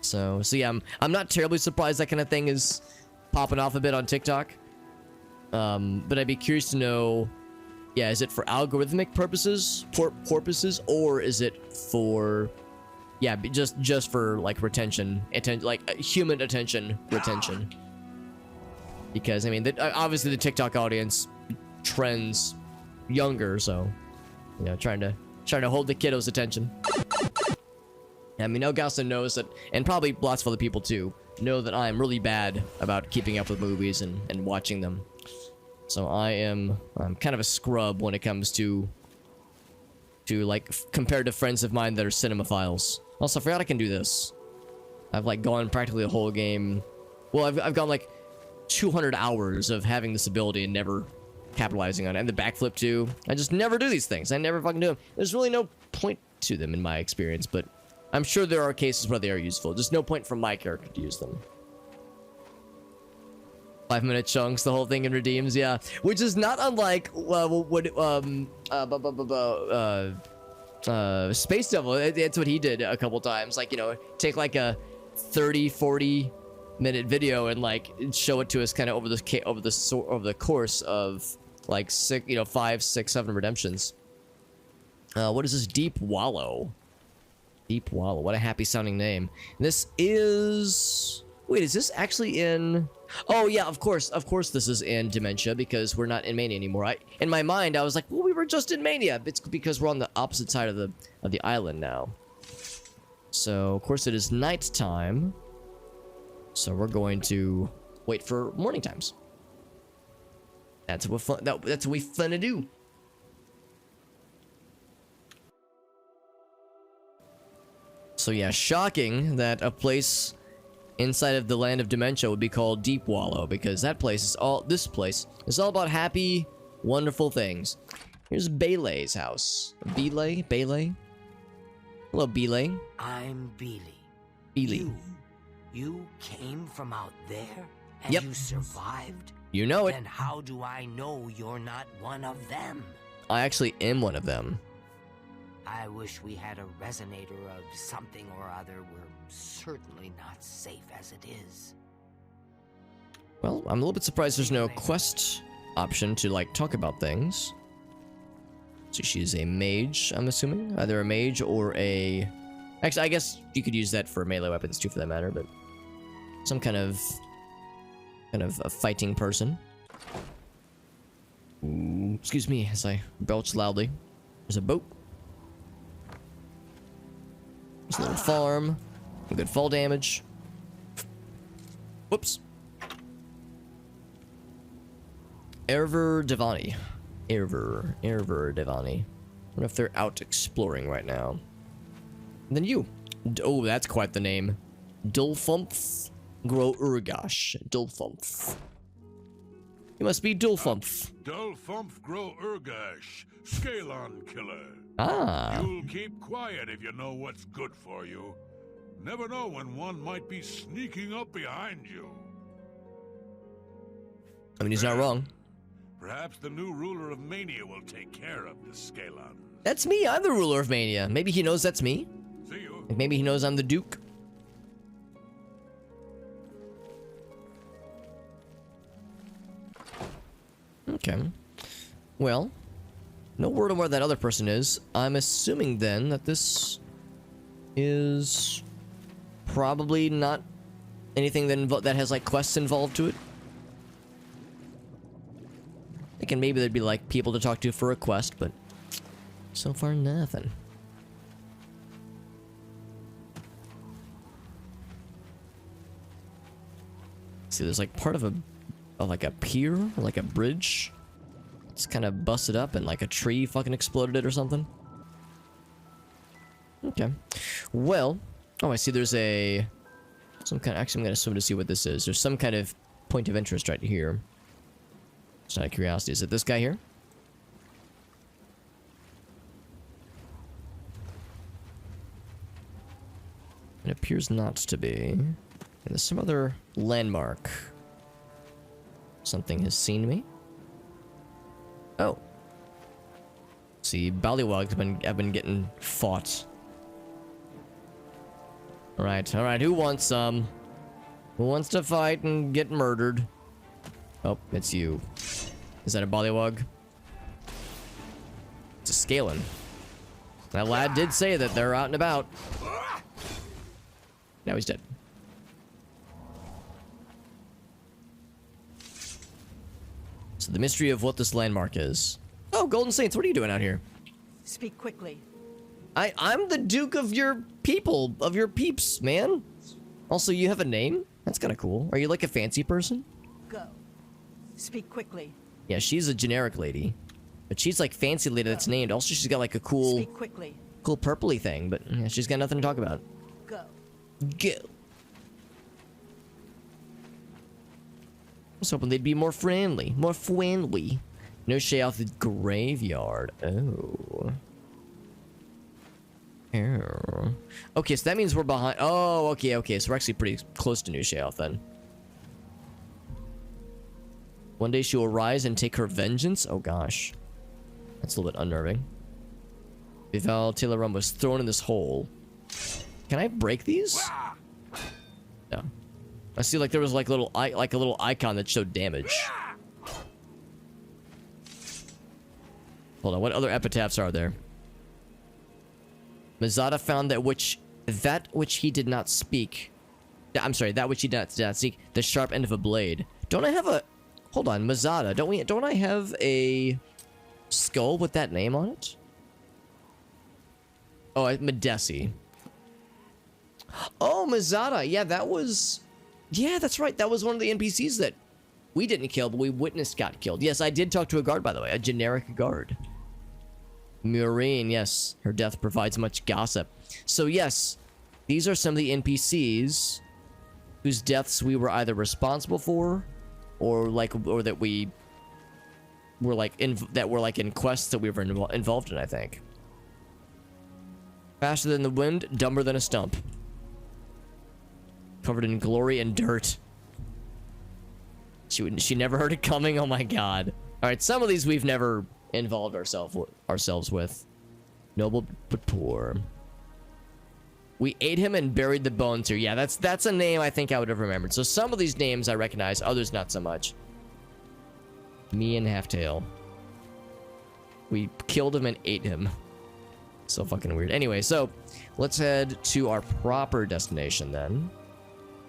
So yeah, I'm not terribly surprised that kind of thing is popping off a bit on TikTok. But I'd be curious to know, yeah, is it for algorithmic purposes, or is it for, yeah, just for like retention, like human attention retention? Because I mean, obviously the TikTok audience trends younger, so you know, trying to hold the kiddos' attention. I mean, Elgasa knows that, and probably lots of other people too, know that I am really bad about keeping up with movies and watching them. So I'm kind of a scrub when it comes to like compared to friends of mine that are cinemaphiles. Also, I forgot I can do this. I've like gone practically the whole game. Well, I've gone like 200 hours of having this ability and never capitalizing on it. And the backflip too. I just never do these things. I never fucking do them. There's really no point to them in my experience, but I'm sure there are cases where they are useful. Just no point from my character to use them. 5-minute chunks, the whole thing in redeems, yeah. Which is not unlike Space Devil. It's what he did a couple times. Like, you know, take like a 30-40 minute video and like show it to us kind of over the course of like 5, 6, 7 redemptions. What is this? Deep Wallow. Deep Wallow. What a happy sounding name. This is... Wait, is this actually in... Oh, yeah, of course this is in Dementia, because we're not in Mania anymore. In my mind, I was like, well, we were just in Mania. It's because we're on the opposite side of the island now. So, of course, it is nighttime. So we're going to wait for morning times. That's what we fun to do. So yeah, shocking that a place inside of the land of Dementia would be called Deep Wallow, because this place is all about happy, wonderful things. Here's Bele's house. Bele? Hello, Bele. I'm Bele. Bele. You came from out there? And Yep. you survived? You know it. Then how do I know you're not one of them? I actually am one of them. I wish we had a resonator of something or other. We're certainly not safe as it is. Well, I'm a little bit surprised there's no quest option to, like, talk about things. So she's a mage, I'm assuming? Either a mage or a... Actually, I guess you could use that for melee weapons, too, for that matter, but... Some kind of a fighting person. Ooh, excuse me as I belch loudly. There's a boat. There's a little farm. Good fall damage. Whoops. Erver Devani. Erver Devani. I wonder if they're out exploring right now. And then you. Oh, that's quite the name. Dulfumph Grow Urgash. Dulfumph. You must be Dulfumph. Dulfumph Grow Urgash, Scalon Killer. Ah. You'll keep quiet if you know what's good for you. Never know when one might be sneaking up behind you. I mean, he's not wrong. Perhaps the new ruler of Mania will take care of the Scalon. That's me. I'm the ruler of Mania. Maybe he knows that's me. See you. Like maybe he knows I'm the Duke. Okay. Well, no word on where that other person is. I'm assuming then that this is probably not anything that has like quests involved to it. Thinking maybe there'd be like people to talk to for a quest, but so far nothing. See, there's like part of like a pier, or like a bridge. It's kind of busted up and like a tree fucking exploded it or something. Okay. Well, oh, I see there's some kind of, actually I'm gonna assume to see what this is. There's some kind of point of interest right here. Just out of curiosity, is it this guy here? It appears not to be. And there's some other landmark. Something has seen me. Oh. See, Ballywogs have been getting fought. Alright, who wants some? Who wants to fight and get murdered? Oh, it's you. Is that a Ballywog? It's a Scalen. That lad did say that they're out and about. Now he's dead. So the mystery of what this landmark is. Oh, Golden Saints, what are you doing out here? Speak quickly. I'm the Duke of your people, of your peeps, man. Also, you have a name? That's kind of cool. Are you like a fancy person? Go. Speak quickly. Yeah, she's a generic lady. But she's like fancy lady that's named. Also, she's got like a cool... Speak quickly. Cool purpley thing, but yeah, she's got nothing to talk about. Go. Go. I was hoping they'd be more friendly. More friendly. No Sheogorath graveyard. Oh. Oh. Okay, so that means we're behind. Oh, okay. So we're actually pretty close to New Sheogorath then. One day she will rise and take her vengeance. Oh gosh. That's a little bit unnerving. Vival Tilarum was thrown in this hole. Can I break these? No. I see like there was like a little icon that showed damage. Hold on, what other epitaphs are there? Mazada found that which he did not speak. I'm sorry, that which he did not seek, the sharp end of a blade. Don't I have a... Hold on, Mazada, don't I have a skull with that name on it? Oh, Medesi. Oh, Mazada, yeah, that was... Yeah, that's right, that was one of the NPCs that we didn't kill, but we witnessed got killed. Yes, I did talk to a guard, by the way, a generic guard. Maureen, yes, her death provides much gossip. So yes, these are some of the NPCs whose deaths we were either responsible for, or that we were like in quests that we were involved in. I think. Faster than the wind, dumber than a stump. Covered in glory and dirt. She never heard it coming. Oh my god. All right, some of these we've never involved ourselves with. Noble but poor. We ate him and buried the bones here. Yeah, that's a name I think I would have remembered. So some of these names I recognize, others not so much. Me and Halftail. We killed him and ate him. So fucking weird. Anyway, so let's head to our proper destination then.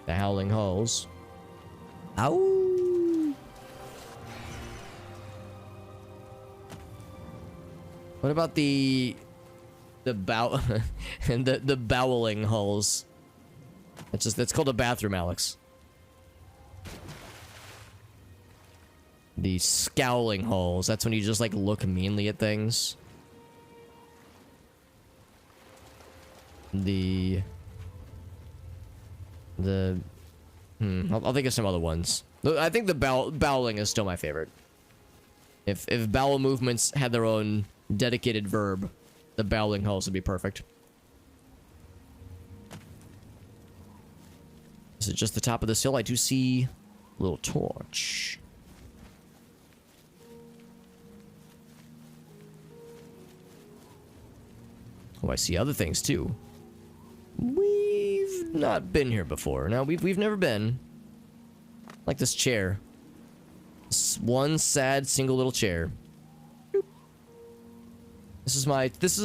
The Howling Halls. Ow! What about the bowling halls? That's called a bathroom, Alex. The scowling halls. That's when you just like look meanly at things. I'll think of some other ones. I think the bowling is still my favorite. If bowel movements had their own dedicated verb, the bowling halls would be perfect. Is it just the top of this hill? I do see a little torch. Oh, I see other things too. We've not been here before. No, we've never been. Like this chair. This one sad single little chair. This is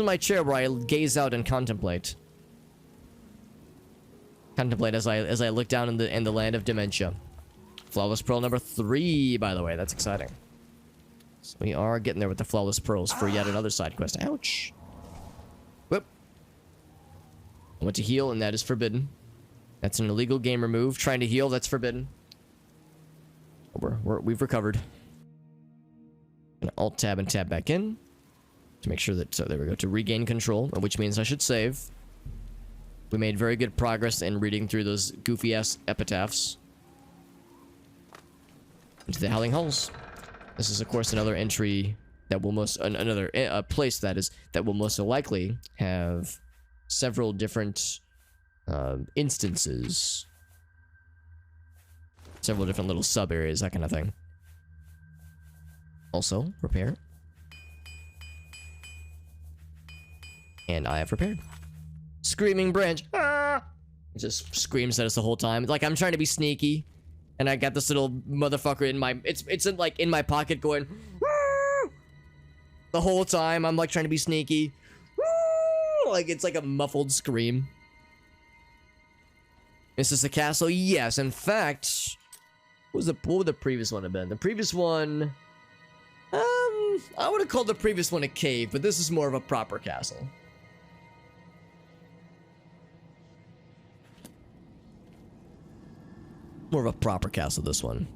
my chair where I gaze out and contemplate. Contemplate as I look down in the land of dementia. Flawless Pearl number 3, by the way. That's exciting. So we are getting there with the flawless pearls for yet another side quest. Ouch. Whoop. I went to heal, and that is forbidden. That's an illegal gamer move. Trying to heal, that's forbidden. We've recovered. Gonna alt tab and tab back in to make sure that, so there we go, to regain control, which means I should save. We made very good progress in reading through those goofy ass epitaphs. Into the Howling Halls. This is of course another entry that will another place that will most likely have several different instances, several different little sub areas, that kind of thing. Also, repair. And I have repaired. Screaming branch. Ah! It just screams at us the whole time. Like I'm trying to be sneaky, and I got this little motherfucker in my. It's like in my pocket going. Woo! The whole time I'm like trying to be sneaky. Woo! Like it's like a muffled scream. Is this the castle? Yes. In fact, what would the previous one have been? The previous one. I would have called the previous one a cave, but this is more of a proper castle. More of a proper castle, this one.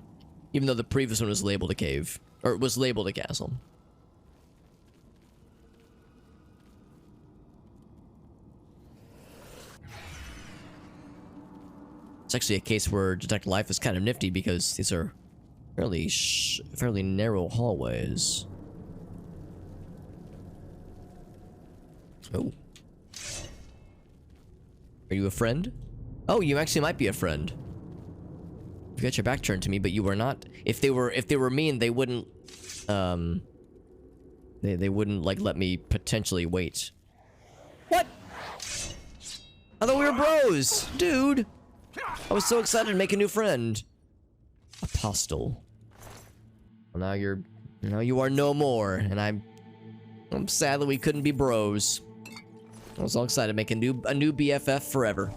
Even though the previous one was labeled a cave. Or it was labeled a castle. It's actually a case where Detect Life is kind of nifty because these are fairly narrow hallways. Oh. Are you a friend? Oh, you actually might be a friend. You got your back turned to me, but you were not. If they were mean, they wouldn't they wouldn't like let me potentially wait. What? I thought we were bros, dude. I was so excited to make a new friend. Apostle. Well, now you are no more, and I'm sad that we couldn't be bros. I was all excited to make a new BFF forever.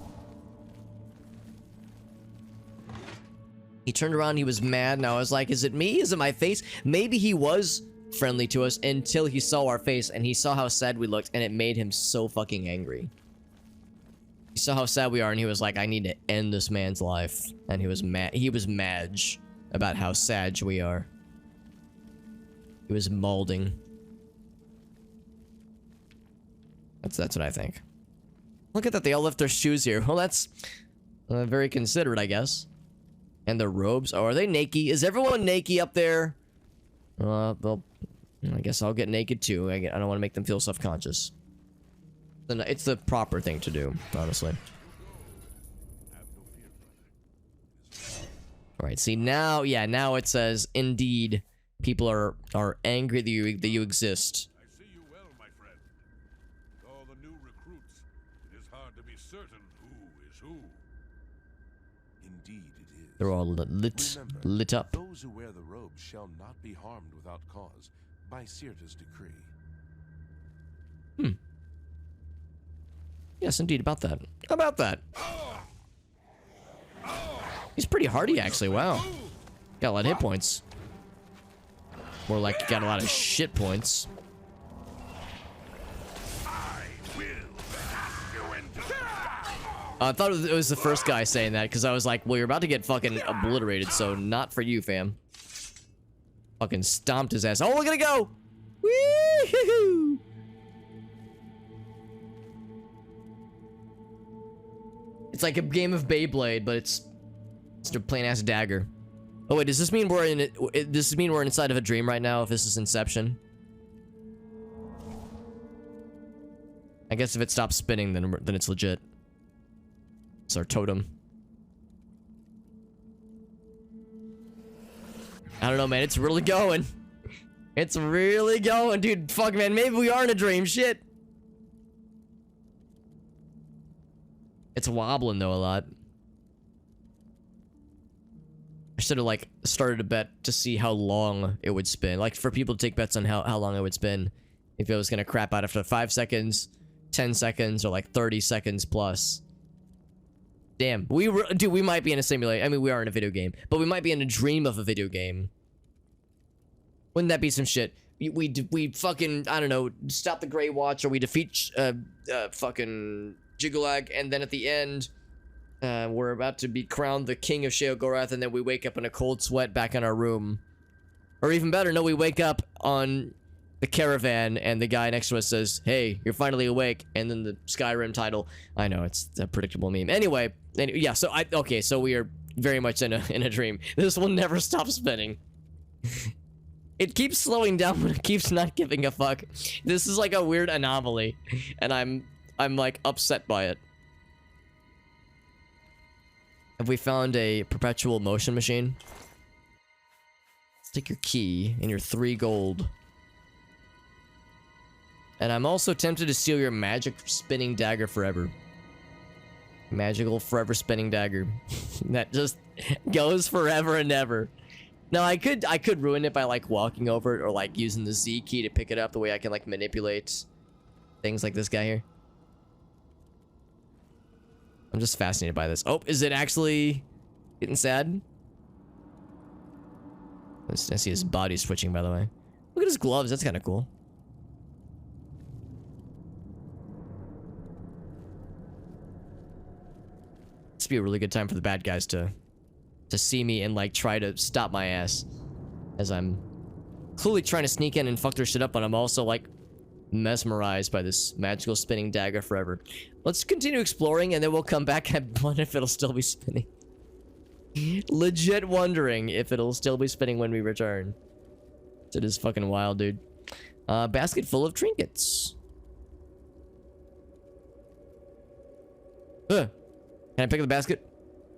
He turned around, he was mad, and I was like, is it me? Is it my face? Maybe he was friendly to us until he saw our face, and he saw how sad we looked, and it made him so fucking angry. He saw how sad we are, and he was like, I need to end this man's life. And he was mad. He was Madge about how sad we are. He was molding. That's what I think. Look at that, they all left their shoes here. Well, that's very considerate, I guess. And their robes. Oh, are they naked? Is everyone naked up there? Well, I guess I'll get naked too. I don't want to make them feel self-conscious. It's the proper thing to do, honestly. Alright, see now, yeah, now it says, indeed, people are angry that you exist. I see you well, my friend. With all the new recruits, it is hard to be certain who is who. Indeed it is. They're all lit up. Those who wear the robes shall not be harmed without cause by Sirta's decree. Yes, indeed, about that. About that. He's pretty hardy, actually. Wow. Got a lot of hit points. More like got a lot of shit points. I thought it was the first guy saying that because I was like, well, you're about to get fucking obliterated, so not for you, fam. Fucking stomped his ass. Oh, look at it go! Woo-hoo-hoo! It's like a game of Beyblade, but it's a plain ass dagger. Oh wait, does this mean we're in it? Does this mean we're inside of a dream right now? If this is Inception, I guess if it stops spinning, then it's legit. It's our totem. I don't know, man. It's really going. It's really going, dude. Fuck, man. Maybe we are in a dream. Shit. It's wobbling though a lot. I should have like started a bet to see how long it would spin. Like for people to take bets on how long it would spin. If it was gonna crap out after 5 seconds, 10 seconds, or like 30 seconds plus. Damn, dude, we might be in a simulation. I mean, we are in a video game, but we might be in a dream of a video game. Wouldn't that be some shit? We fucking, I don't know, stop the Grey Watch, or we defeat fucking Jyggalag, and then at the end, we're about to be crowned the king of Sheogorath, and then we wake up in a cold sweat back in our room. Or even better, no, we wake up on the caravan, and the guy next to us says, "Hey, you're finally awake," and then the Skyrim title. I know, it's a predictable meme. Anyway, yeah, so okay, so we are very much in a dream. This will never stop spinning. It keeps slowing down, but it keeps not giving a fuck. This is like a weird anomaly, and I'm like upset by it. Have we found a perpetual motion machine? Let's take your key and your 3 gold. And I'm also tempted to steal your magic spinning dagger forever. Magical forever spinning dagger. That just goes forever and ever. No, I could ruin it by like walking over it, or like using the Z key to pick it up, the way I can like manipulate things like this guy here. I'm just fascinated by this. Oh, is it actually getting sad? I see his body switching, by the way. Look at his gloves, that's kind of cool. This would be a really good time for the bad guys to see me and like try to stop my ass, as I'm clearly trying to sneak in and fuck their shit up, but I'm also like mesmerized by this magical spinning dagger forever. Let's continue exploring, and then we'll come back. I wonder if it'll still be spinning. Legit wondering if it'll still be spinning when we return. It is fucking wild, dude. Basket full of trinkets. Can I pick up the basket?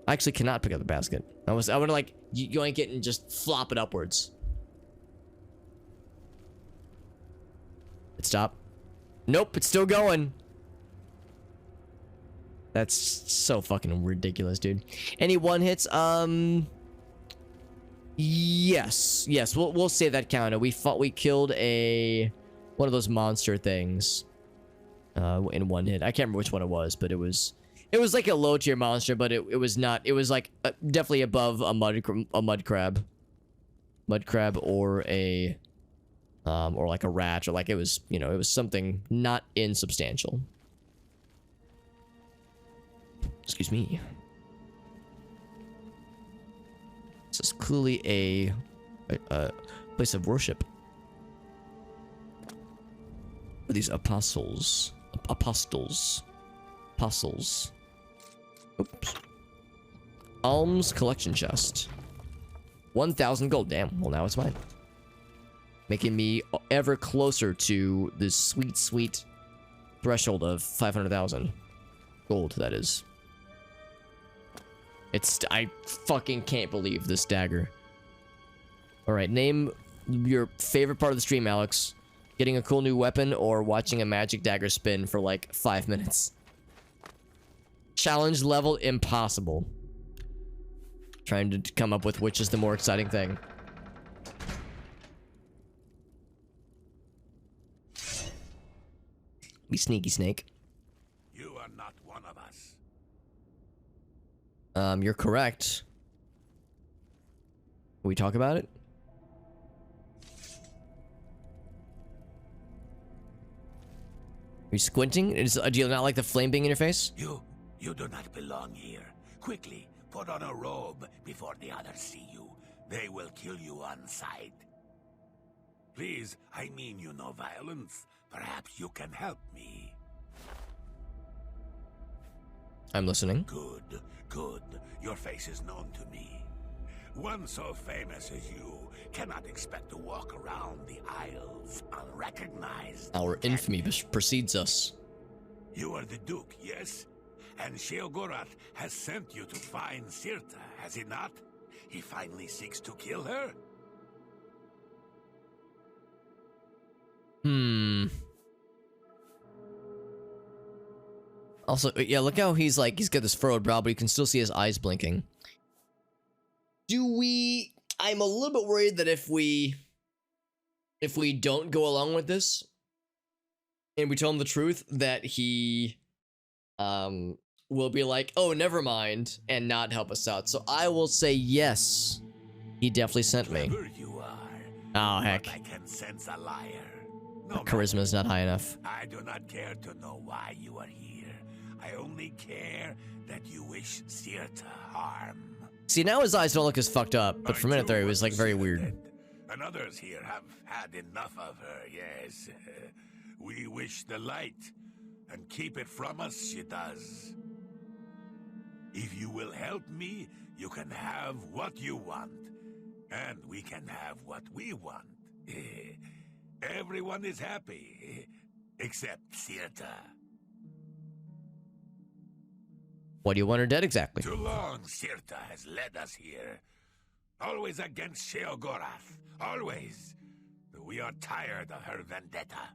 I actually cannot pick up the basket. I would like yoink it and just flop it upwards. It stopped. Nope, it's still going. That's so fucking ridiculous, dude. Any one hits? Yes. We'll say that counted. We killed one of those monster things in one hit. I can't remember which one it was, but it was like a low tier monster, but it was not. It was like definitely above a mud crab, or a or like a rat, or like it was, you know, it was something not insubstantial. Excuse me. This is clearly a place of worship for these apostles. Oops. Alms collection chest. 1,000 gold. Damn. Well, now it's mine. Making me ever closer to this sweet, sweet threshold of 500,000 gold, that is. I fucking can't believe this dagger. Alright, name your favorite part of the stream, Alex. Getting a cool new weapon, or watching a magic dagger spin for like 5 minutes. Challenge level impossible. Trying to come up with which is the more exciting thing. Be sneaky snake. You are not one of us. You're correct. Can we talk about it? Are you squinting? Do you not like the flame being in your face? You do not belong here. Quickly, put on a robe before the others see you. They will kill you on sight. Please, I mean you no violence. Perhaps you can help me. I'm listening. Good. Your face is known to me. One so famous as you cannot expect to walk around the Isles unrecognized. Our infamy precedes us. You are the Duke, yes? And Sheogorath has sent you to find Sirta, has he not? He finally seeks to kill her? Also, yeah, look how he's got this furrowed brow, but you can still see his eyes blinking. I'm a little bit worried that if we don't go along with this, and we tell him the truth, that he, will be like, oh, never mind, and not help us out. So I will say yes, he definitely sent me. Clever you are. Oh, heck. But I can sense a liar. No Charisma is matter. not high enough. I do not care to know why you are here. I only care that you wish Sirta harm. See, now his eyes don't look as fucked up, but for a minute there, he was like very weird. And others here have had enough of her, yes. We wish the light, and keep it from us, she does. If you will help me, you can have what you want. And we can have what we want. Everyone is happy, except Sirta. What do you want her dead exactly? Too long Sirta has led us here. Always against Sheogorath. Always. We are tired of her vendetta.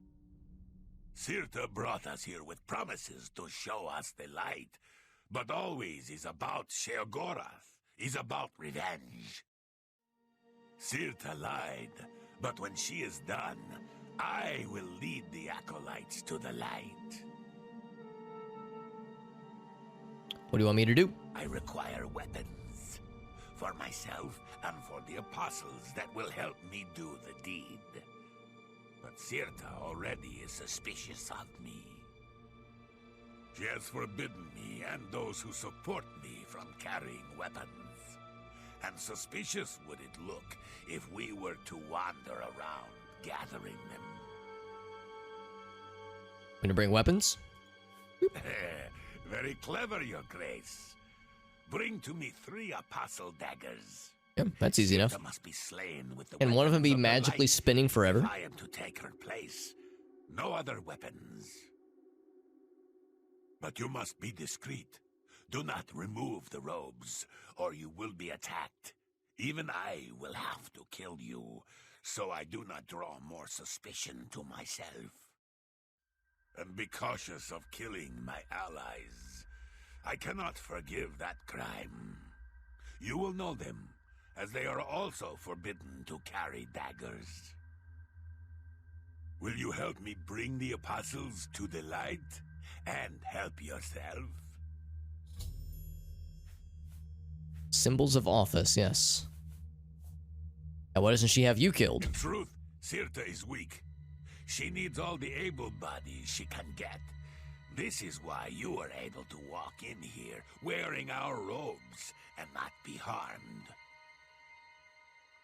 Sirta brought us here with promises to show us the light. But always is about Sheogorath. Is about revenge. Sirta lied. But when she is done, I will lead the acolytes to the light. What do you want me to do? I require weapons. For myself and for the apostles that will help me do the deed. But Sirta already is suspicious of me. She has forbidden me and those who support me from carrying weapons. And suspicious would it look if we were to wander around gathering them. Gonna bring weapons? Very clever, Your Grace. Bring to me 3 apostle daggers. Yep, that's easy enough. Sirta must be slain with the And one of them be weapons the magically light spinning forever. if I am to take her place. No other weapons. But you must be discreet. Do not remove the robes, or you will be attacked. Even I will have to kill you, so I do not draw more suspicion to myself. And be cautious of killing my allies. I cannot forgive that crime. You will know them, as they are also forbidden to carry daggers. Will you help me bring the apostles to the light, and help yourself? Symbols of office, yes. And why doesn't she have you killed? In truth, Sirta is weak. She needs all the able bodies she can get. This is why you are able to walk in here wearing our robes and not be harmed.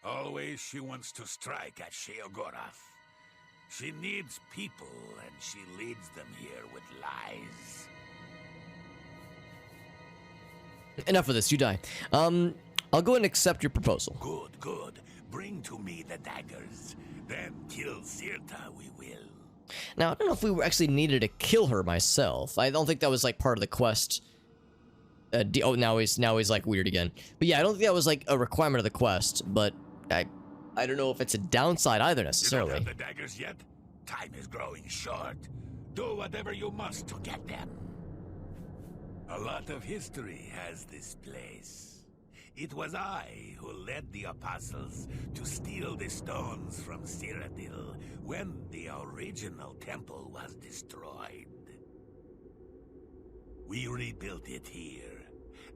Always she wants to strike at Sheogorath. She needs people, and she leads them here with lies. Enough of this, you die. I'll go and accept your proposal. Good, good. Bring to me the daggers. Then kill Sirta we will. Now, I don't know if we actually needed to kill her myself. I don't think that was like part of the quest. Oh, now he's like weird again. But yeah, I don't think that was like a requirement of the quest, but I don't know if it's a downside either necessarily. You don't have the daggers yet? Time is growing short. Do whatever you must to get them. A lot of history has this place. It was I who led the apostles to steal the stones from Cyrodiil when the original temple was destroyed. We rebuilt it here,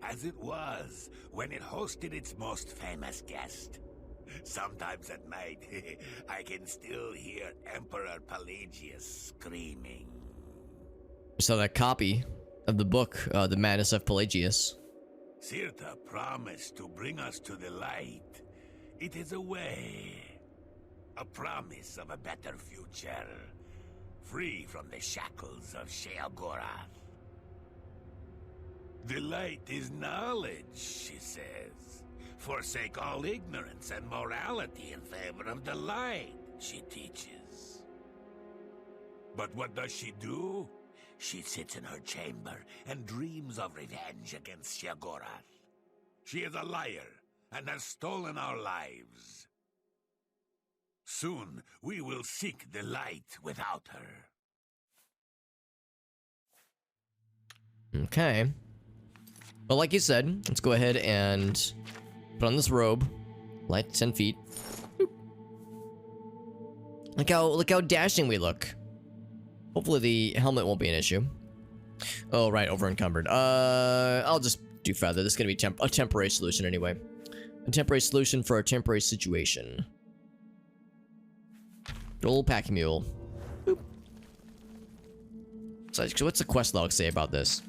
as it was when it hosted its most famous guest. Sometimes at night, I can still hear Emperor Pelagius screaming. So that copy of the book, The Madness of Pelagius. Sirta promised to bring us to the light. It is a way. A promise of a better future. Free from the shackles of Sheogorath. The light is knowledge, she says. Forsake all ignorance and morality in favor of the light, she teaches. But what does she do? She sits in her chamber and dreams of revenge against Sheogorath. She is a liar and has stolen our lives. Soon we will seek the light without her. Okay. Well, like you said, let's go ahead and put on this robe. Light 10 feet. Boop. Look how dashing we look. Hopefully the helmet won't be an issue. Oh, right, over encumbered. I'll just do feather. This is gonna be a temporary solution anyway. A temporary solution for a temporary situation. Good old pack mule. Boop. So what's the quest log say about this?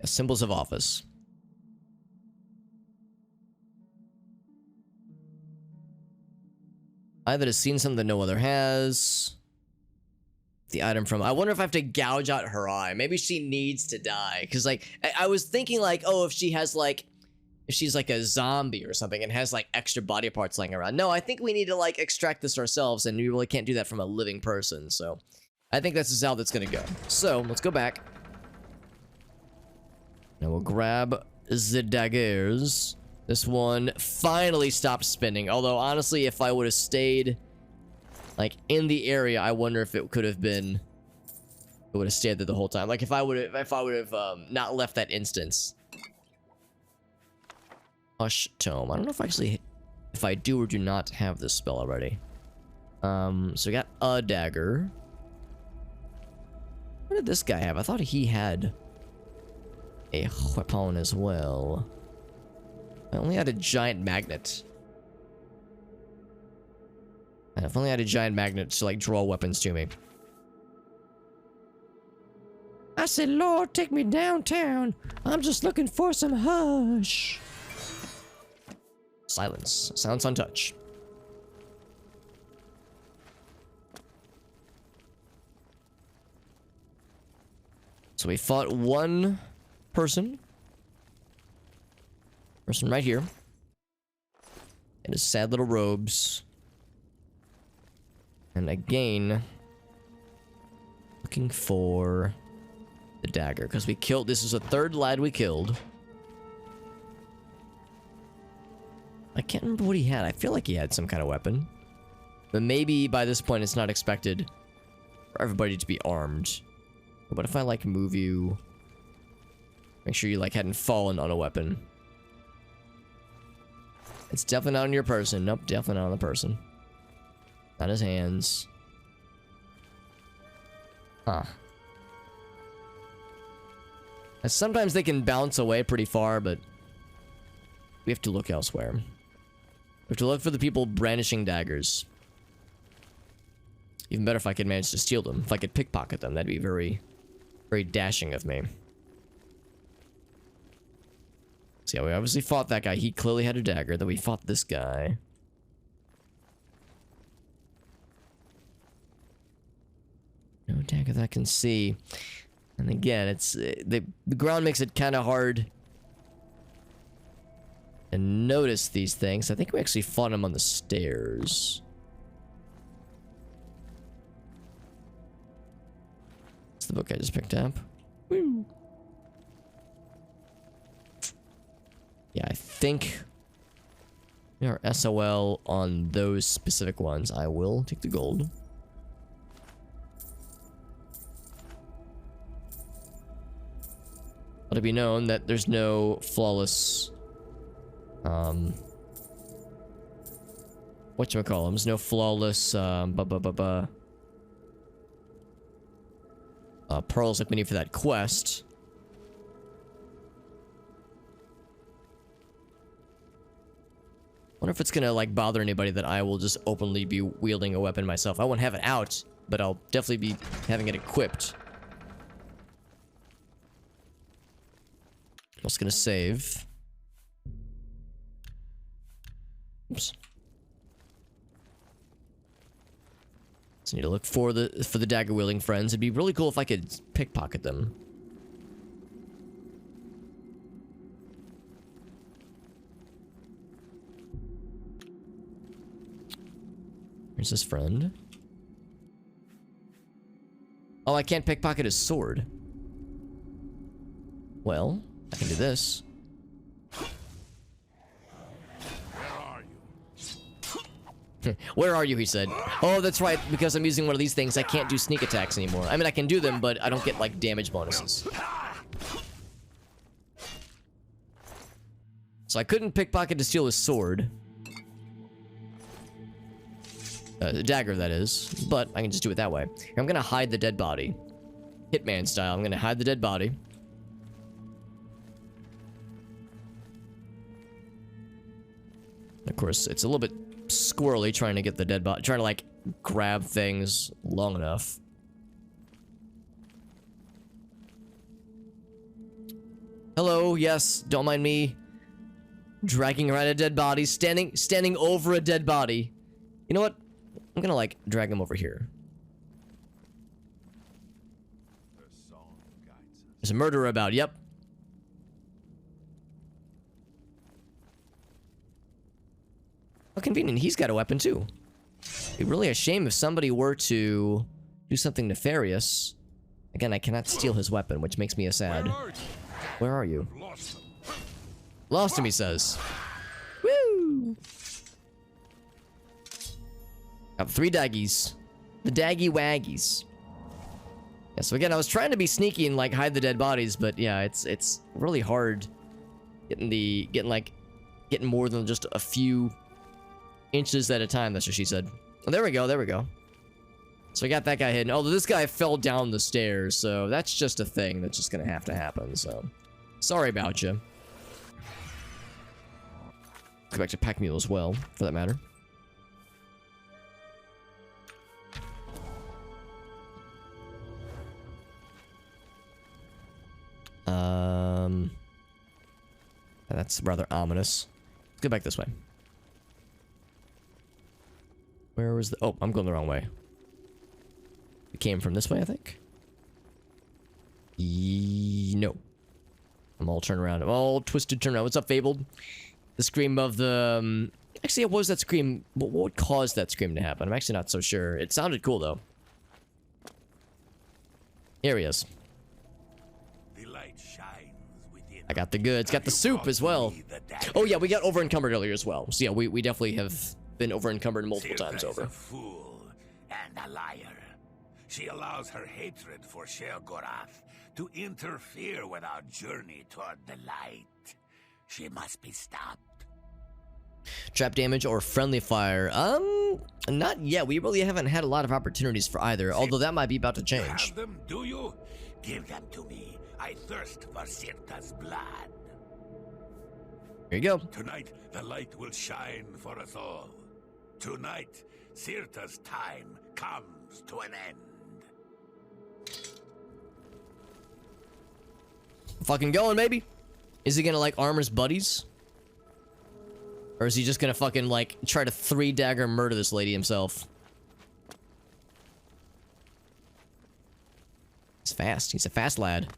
Symbols of office. Either has seen something no other has. The item from... I wonder if I have to gouge out her eye. Maybe she needs to die. Because, like, I was thinking, like, oh, if she has, like... If she's, like, a zombie or something and has, like, extra body parts laying around. No, I think we need to, like, extract this ourselves. And we really can't do that from a living person. So, I think that's just how that's going to go. So, let's go back. Now we'll grab the daggers. This one finally stopped spinning. Although, honestly, if I would have stayed, like, in the area, I wonder if it could have been... It would have stayed there the whole time. Like, if I would have not left that instance. Hush Tome. I don't know if actually... If I do or do not have this spell already. So we got a dagger. What did this guy have? I thought he had... a weapon as well. I only had a giant magnet. I've only had a giant magnet to, like, draw weapons to me. I said, Lord, take me downtown. I'm just looking for some hush. Silence. Silence on touch. So we fought one person right here in his sad little robes, and again looking for the dagger because we killed... This is the third lad we killed. I can't remember what he had. I feel like he had some kind of weapon, but maybe by this point it's not expected for everybody to be armed. What if I, like, move you? Make sure you, like, hadn't fallen on a weapon. It's definitely not on your person. Nope, definitely not on the person. Not his hands. Huh. And sometimes they can bounce away pretty far, but we have to look elsewhere. We have to look for the people brandishing daggers. Even better if I could manage to steal them. If I could pickpocket them, that'd be very, very dashing of me. So yeah, we obviously fought that guy. He clearly had a dagger. Then we fought this guy. No dagger that I can see. And again, it's the ground makes it kind of hard to notice these things. I think we actually fought him on the stairs. That's the book I just picked up. Woo. Yeah, I think we are SOL on those specific ones. I will take the gold. Let it be known that there's no flawless, whatchamacallums, no flawless, pearls like we need for that quest. Wonder if it's gonna, like, bother anybody that I will just openly be wielding a weapon myself. I won't have it out, but I'll definitely be having it equipped. I'm just gonna save. Oops. So I need to look for the dagger wielding friends. It'd be really cool if I could pickpocket them. Here's his friend. Oh, I can't pickpocket his sword. Well, I can do this. Where are you, he said. Oh, that's right, because I'm using one of these things, I can't do sneak attacks anymore. I mean, I can do them, but I don't get, like, damage bonuses. So I couldn't pickpocket to steal his sword. The dagger, that is. But I can just do it that way. I'm gonna hide the dead body. Hitman style, I'm gonna hide the dead body. Of course, it's a little bit squirrely trying to get the dead body, trying to like grab things long enough. Hello, yes, don't mind me dragging around a dead body, standing over a dead body. You know what? I'm gonna like drag him over here. There's a murderer about, yep. How convenient, he's got a weapon too. It'd be really a shame if somebody were to do something nefarious. Again, I cannot steal his weapon, which makes me a sad. Where are you? Lost him, he says. Woo! Got 3 daggies. The daggy waggies. Yeah, so again, I was trying to be sneaky and like hide the dead bodies, but yeah, it's really hard getting more than just a few inches at a time. That's what she said. Oh, there we go, there we go. So I got that guy hidden. Although this guy fell down the stairs, so that's just a thing that's just gonna have to happen, so sorry about you. Go back to pack mule as well, for that matter. That's rather ominous. Let's go back this way. Where was the... Oh, I'm going the wrong way. We came from this way, I think. No. I'm all turned around. I'm all twisted, turned around. What's up, Fabled? The scream of the... Actually, what was that scream? What would cause that scream to happen? I'm actually not so sure. It sounded cool, though. Here he is. I got the goods. Got the soup as well. Oh, yeah, we got over-encumbered earlier as well. So, yeah, we definitely have been over-encumbered multiple times over. A fool and a liar. She allows her hatred for Sheogorath to interfere with our journey toward the light. She must be stopped. Trap damage or friendly fire? Not yet. We really haven't had a lot of opportunities for either, although that might be about to change. You have them, do you? Give them to me. I thirst for Sirta's blood. Here you go. Tonight, the light will shine for us all. Tonight, Sirta's time comes to an end. Fucking going, baby. Is he gonna, like, arm his buddies? Or is he just gonna fucking, like, try to 3-dagger murder this lady himself? He's fast. He's a fast lad.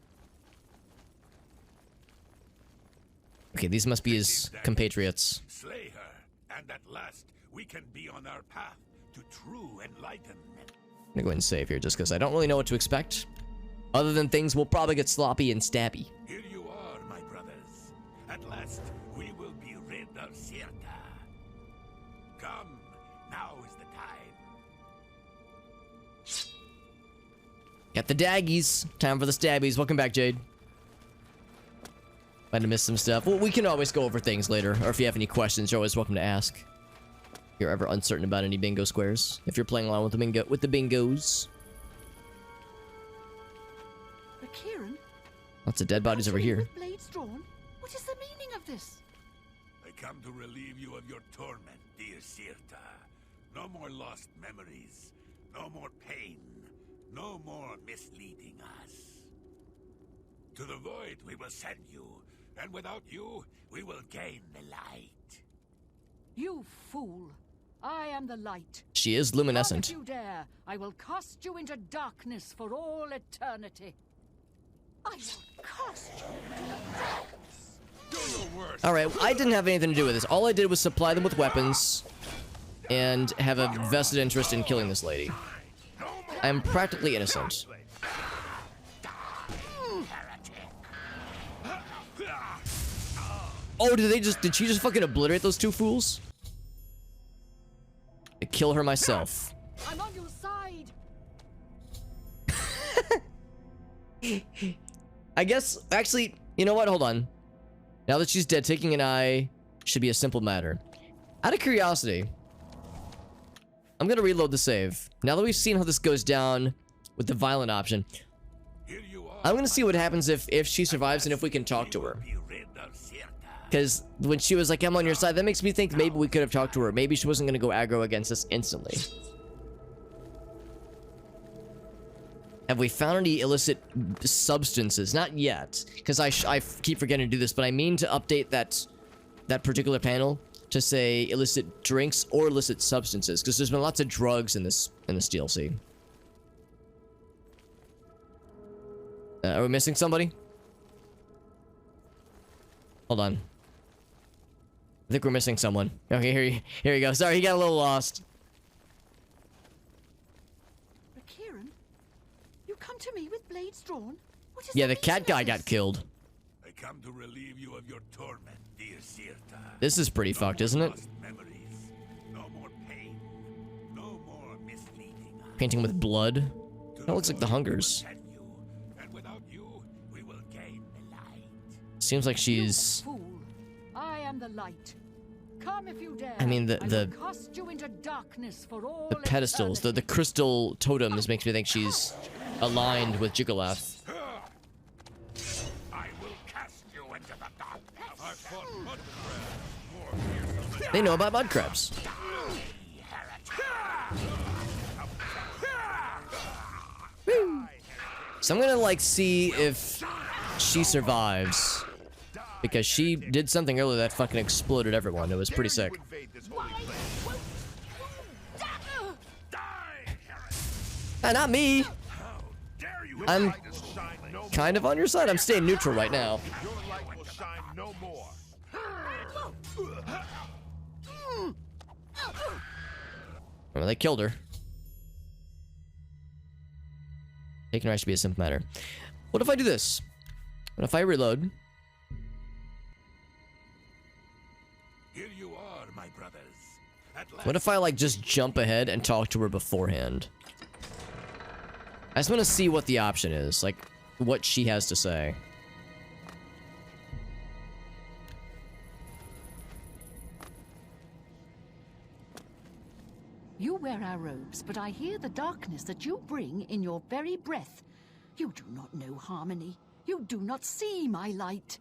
Okay, these must be his compatriots. Slay her, and at last we can be on our path to true enlightenment. I'm gonna go ahead and save here just because I don't really know what to expect. Other than things will probably get sloppy and stabby. Here you are, my brothers. At last we will be rid of Sirta. Come, now is the time. Got the daggies. Time for the stabbies. Welcome back, Jade. Might have missed some stuff. Well, we can always go over things later. Or if you have any questions, you're always welcome to ask. If you're ever uncertain about any bingo squares. If you're playing along with the bingos. But Kieran, Lots of dead bodies over here. with blades drawn? What is the meaning of this? I come to relieve you of your torment, dear Sirta. No more lost memories. No more pain. No more misleading us. To the void we will send you, and without you, we will gain the light. You fool! I am the light. She is luminescent. If you dare, I will cast you into darkness for all eternity. I will cast you into darkness. Do your worst. Alright, I didn't have anything to do with this. All I did was supply them with weapons and have a vested interest in killing this lady. I am practically innocent. Oh, did she just fucking obliterate those two fools? I kill her myself. I'm on your side. I guess, actually, you know what? Hold on. Now that she's dead, taking an eye should be a simple matter. Out of curiosity, I'm gonna reload the save. Now that we've seen how this goes down with the violent option, I'm gonna see what happens if she survives and if we can talk to her. Because when she was like, I'm on your side, that makes me think maybe we could have talked to her. Maybe she wasn't going to go aggro against us instantly. Have we found any illicit substances? Not yet. Because I keep forgetting to do this, but I mean to update that particular panel to say illicit drinks or illicit substances. Because there's been lots of drugs in this DLC. Are we missing somebody? Hold on. I think we're missing someone. Okay, here you go. Sorry, he got a little lost. Kieran, you come to me with blades drawn? What is Yeah, the the cat reason guy of got this? killed. I come to relieve you of your torment, dear Sirta. This is pretty fucked, isn't it? Lost memories, no more pain, no more misleading us. Painting with blood. That looks like the Hungers. And without you, we will gain the light. Seems like she's... Fool, I am the light. Come if you dare. I mean, I will cast you into darkness for all the pedestals, the crystal totems makes me think she's aligned with Jyggalag. I will cast you into the darkness. I fought mud crabs more fearsome They know about mud crabs. Woo. So I'm gonna like see if she survives. Because she did something earlier that fucking exploded everyone. It was pretty sick. Not me. I'm kind of on your side. I'm staying neutral right now. Your light will shine no more. Well, they killed her. Taking her should be a simple matter. What if I do this? What if I reload? Here you are, my brothers. At last. What if I like just jump ahead and talk to her beforehand? I just want to see what the option is, like what she has to say. You wear our robes, but I hear the darkness that you bring in your very breath. You do not know harmony. You do not see my light.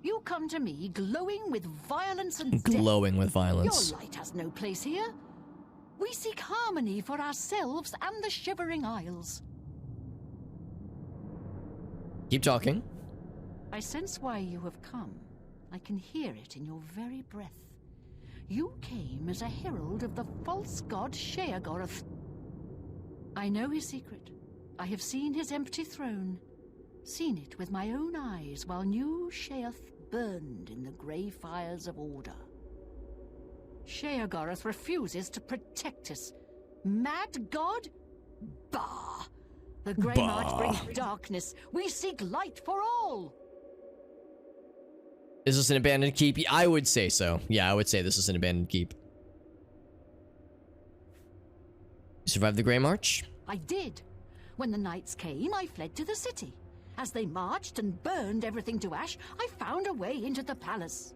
You come to me glowing with violence and death. Glowing with violence. Your light has no place here. We seek harmony for ourselves and the Shivering Isles. Keep talking. I sense why you have come. I can hear it in your very breath. You came as a herald of the false god Sheogorath. I know his secret. I have seen his empty throne. Seen it with my own eyes while new Sheoth burned in the grey fires of order. Sheogorath refuses to protect us. Mad god? Bah! The Greymarch brings darkness. We seek light for all. Is this an abandoned keep? I would say so. Yeah, I would say this is an abandoned keep. You survived the Greymarch? I did. When the knights came, I fled to the city. As they marched and burned everything to ash, I found a way into the palace.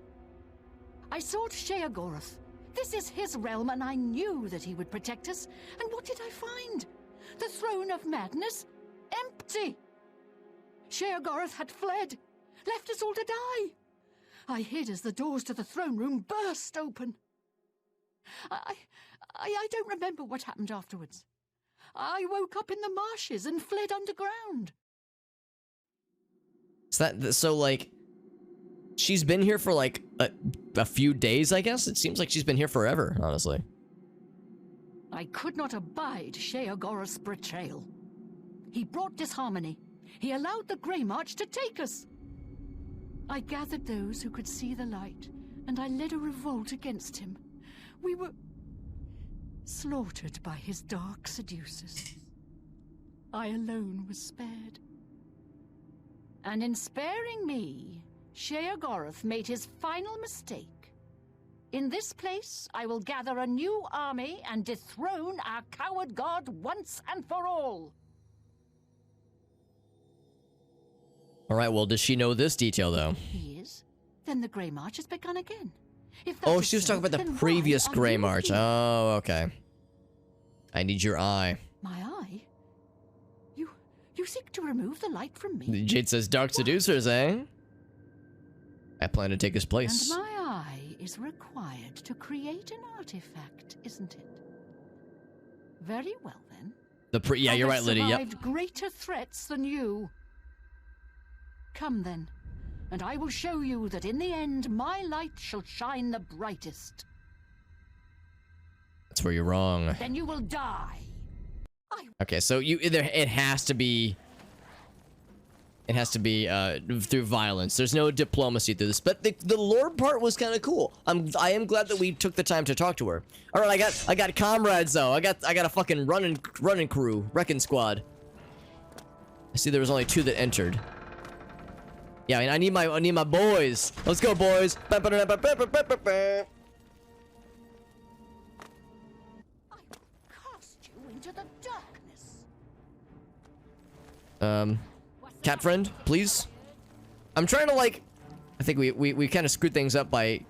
I sought Sheogorath. This is his realm, and I knew that he would protect us. And what did I find? The throne of madness? Empty! Sheogorath had fled, left us all to die. I hid as the doors to the throne room burst open. I don't remember what happened afterwards. I woke up in the marshes and fled underground. So like, she's been here for like a few days, I guess? It seems like she's been here forever, honestly. I could not abide Sheogorath's betrayal. He brought disharmony. He allowed the Greymarch to take us. I gathered those who could see the light, and I led a revolt against him. We were slaughtered by his dark seducers. I alone was spared. And in sparing me, Sheogorath made his final mistake. In this place, I will gather a new army and dethrone our coward god once and for all. Alright, well, does she know this detail, though? He is? Then the Greymarch has begun again. If that Oh, is she was so, talking about then the why previous are you Greymarch. here? Oh, okay. I need your eye. My eye? You seek to remove the light from me? Jade says dark seducers, eh? I plan to take his place. And my eye is required to create an artifact, isn't it? Very well, then. Yeah, you're right, Lydia. Yep. Survived greater threats than you. Come, then, and I will show you that in the end, my light shall shine the brightest. That's where you're wrong. Then you will die. Okay, so it has to be through violence. There's no diplomacy through this. But the Lord part was kind of cool. I am glad that we took the time to talk to her. All right, I got comrades though. I got a fucking running crew, wrecking squad. I see there was only 2 that entered. Yeah, I mean, I need my boys. Let's go, boys. I will cast you into the darkness. Cat friend, please. I'm trying to like, I think we kind of screwed things up by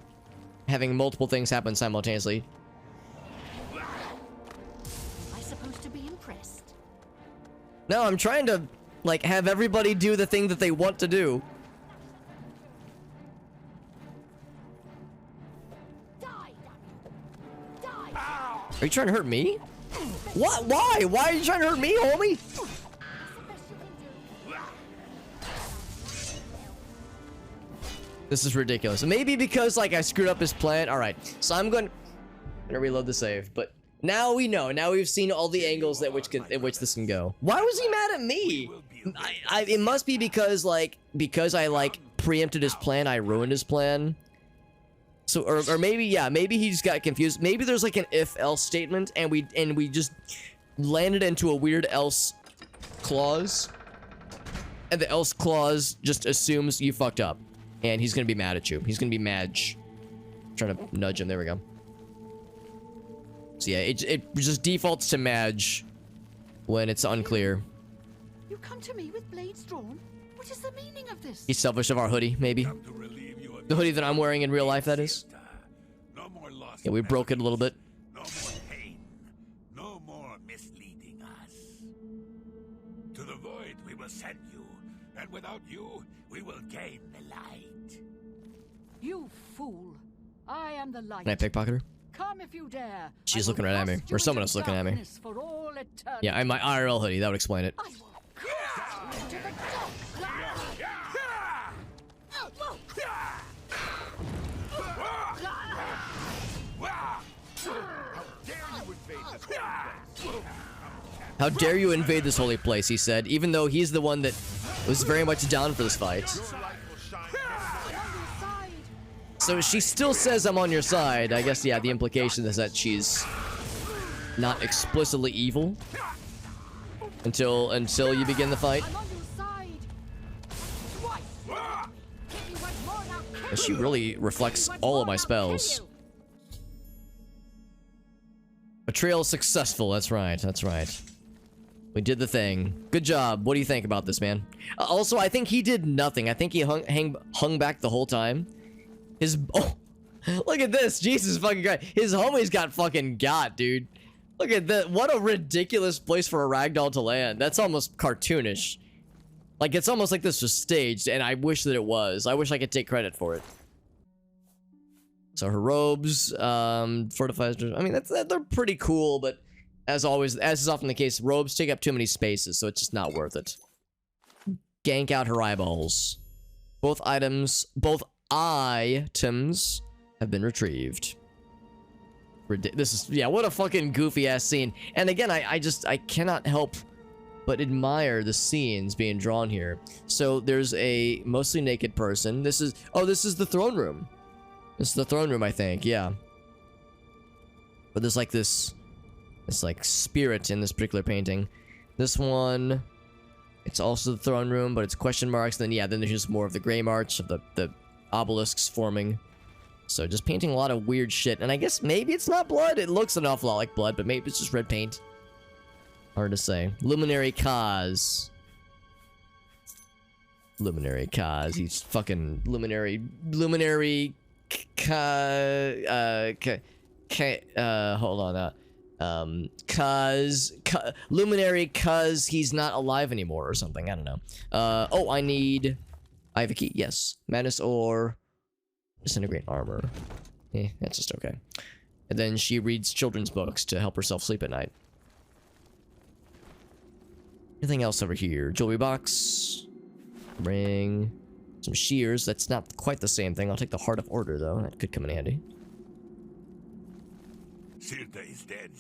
having multiple things happen simultaneously. Am I supposed to be impressed? No, I'm trying to like have everybody do the thing that they want to do. Die, die. Are you trying to hurt me? What? Why? Why are you trying to hurt me, homie? This is ridiculous. Maybe because like I screwed up his plan. All right, so I'm gonna reload the save. But now we know. Now we've seen all the angles in which this can go. Why was he mad at me? It must be because I like preempted his plan. I ruined his plan. So or maybe yeah, maybe he just got confused. Maybe there's like an if-else statement, and we just landed into a weird else clause, and the else clause just assumes you fucked up. And he's gonna be mad at you. He's gonna be Madge. Trying to nudge him. There we go. So yeah, it just defaults to Madge when it's unclear. You come to me with blades drawn? What is the meaning of this? He's selfish of our hoodie, maybe. The hoodie that I'm wearing in real life, that is. Yeah, we broke it a little bit. No more pain. No more misleading us. To the void we will send you, and without you, we will gain the light. You fool. I am the light. Can I pickpocket her? Come if you dare. She's looking right at me. Or someone else looking at me. Yeah, I'm my IRL hoodie. That would explain it. I will cast you into the How dare you invade this holy place, he said, even though he's the one that was very much down for this fight. So she still says I'm on your side. I guess, yeah, the implication is that she's not explicitly evil until you begin the fight. And she really reflects all of my spells. Betrayal successful. That's right. That's right. We did the thing. Good job. What do you think about this, man? Also, I think he did nothing. I think he hung back the whole time. Oh, look at this. Jesus fucking Christ. His homies got fucking got, dude. Look at that. What a ridiculous place for a ragdoll to land. That's almost cartoonish. Like, it's almost like this was staged, and I wish that it was. I wish I could take credit for it. So her robes, fortifies. I mean, they're pretty cool, but as always, as is often the case, robes take up too many spaces, so it's just not worth it. Gank out her eyeballs. Both items have been retrieved. This is, yeah, what a fucking goofy ass scene. And again, I cannot help but admire the scenes being drawn here. So there's a mostly naked person. This is the throne room. This is the throne room, I think, yeah. But there's like this like spirit in this particular painting. This one, it's also the throne room, but it's question marks. Then yeah, then there's just more of the Greymarch of the obelisks forming. So just painting a lot of weird shit. And I guess maybe it's not blood. It looks an awful lot like blood, but maybe it's just red paint. Hard to say. Luminary Kaz. Luminary Kaz. He's fucking Luminary hold on. Luminary cuz he's not alive anymore or something. I don't know. Oh, I have a key. Yes. Madness ore. Disintegrate armor. That's just okay. And then she reads children's books to help herself sleep at night. Anything else over here? Jewelry box. Ring. Some shears. That's not quite the same thing. I'll take the Heart of Order, though. That could come in handy. Sirta is dead,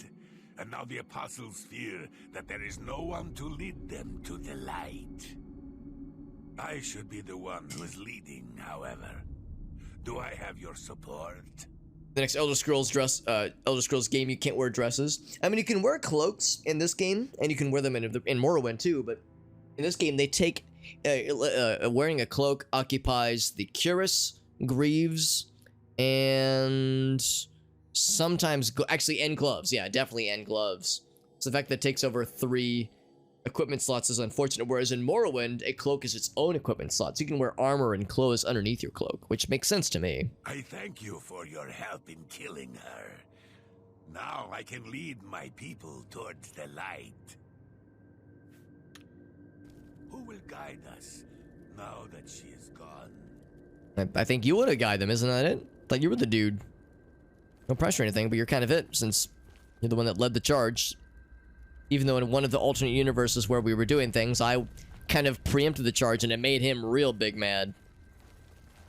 and now the apostles fear that there is no one to lead them to the light. I should be the one who is leading, however. Do I have your support? The next Elder Scrolls game, you can't wear dresses. I mean, you can wear cloaks in this game, and you can wear them in Morrowind too, but in this game, they take... wearing a cloak occupies the cuirass, greaves, and sometimes... actually, and gloves. Yeah, definitely and gloves. So the fact that it takes over 3 equipment slots is unfortunate, whereas in Morrowind, a cloak is its own equipment slot, so you can wear armor and clothes underneath your cloak, which makes sense to me. I thank you for your help in killing her. Now I can lead my people towards the light. Who will guide us now that she is gone? I think you would have guided them, isn't that it? Like you were the dude. No pressure or anything, but you're kind of it, since you're the one that led the charge. Even though in one of the alternate universes where we were doing things, I kind of preempted the charge and it made him real big mad.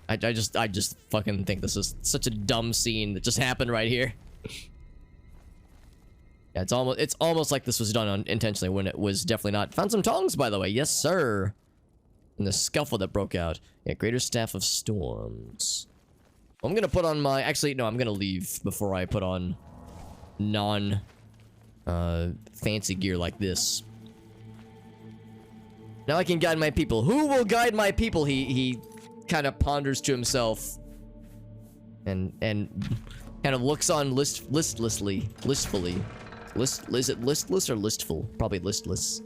I just fucking think this is such a dumb scene that just happened right here. Yeah, it's almost like this was done intentionally when it was definitely not. Found some tongs, by the way. Yes, sir. In the scuffle that broke out. Yeah, Greater Staff of Storms. I'm gonna put on my... Actually, no, I'm gonna leave before I put on fancy gear like this. Now I can guide my people. Who will guide my people? He kind of ponders to himself. And kind of looks on listfully. Is it listless or listful? Probably listless.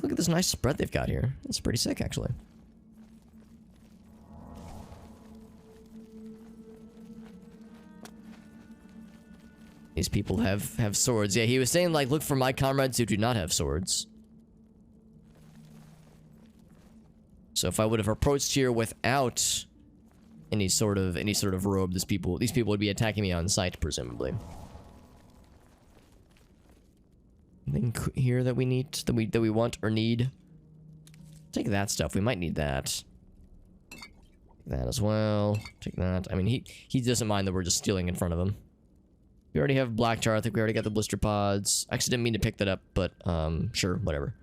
Look at this nice spread they've got here. It's pretty sick, actually. These people have swords. Yeah, he was saying, like, look for my comrades who do not have swords. So if I would have approached here without any sort of robe, these people would be attacking me on sight, presumably. Anything here that we need, that we want or need? Take that stuff. We might need that. Take that as well. Take that. I mean, he doesn't mind that we're just stealing in front of him. We already have black tar. I think we already got the blister pods. I actually didn't mean to pick that up, but sure, whatever.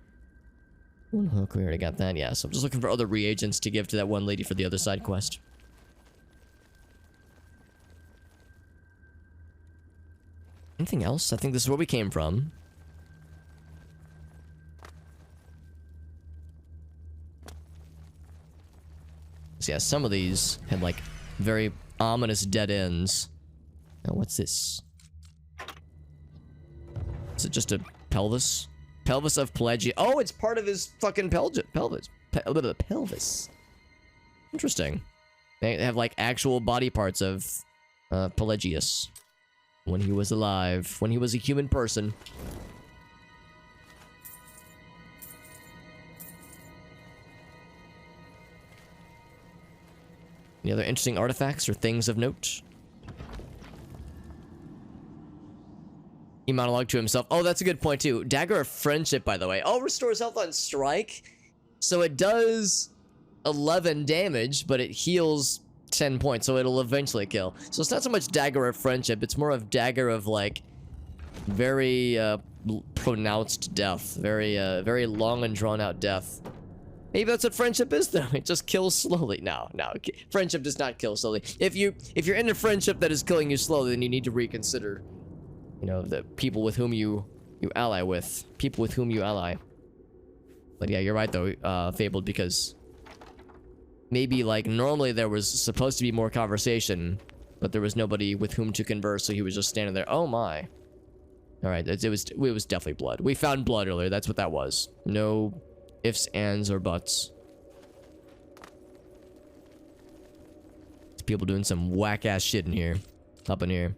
One hook, we already got that. Yeah, so I'm just looking for other reagents to give to that one lady for the other side quest. Anything else? I think this is where we came from. So yeah, some of these had like very ominous dead ends. Now what's this? Is it just a pelvis? Pelvis of Pelagia. Oh, it's part of his fucking pelvis. Pelvis. Interesting. They have like actual body parts of Pelagius. When he was alive. When he was a human person. Any other interesting artifacts or things of note? He monologued to himself. Oh, that's a good point too. Dagger of Friendship, by the way. Oh, restores health on strike. So it does 11 damage, but it heals 10 points, so it'll eventually kill. So it's not so much Dagger of Friendship, it's more of Dagger of, like, very pronounced death. Very long and drawn out death. Maybe that's what friendship is, though. It just kills slowly. No. Friendship does not kill slowly. If you're in a friendship that is killing you slowly, then you need to reconsider, you know, the people with whom you ally with. People with whom you ally. But yeah, you're right, though, Fabled, because maybe, like, normally there was supposed to be more conversation, but there was nobody with whom to converse, so he was just standing there. Oh, my. Alright, it was definitely blood. We found blood earlier, that's what that was. No ifs, ands, or buts. There's people doing some whack-ass shit in here. Up in here.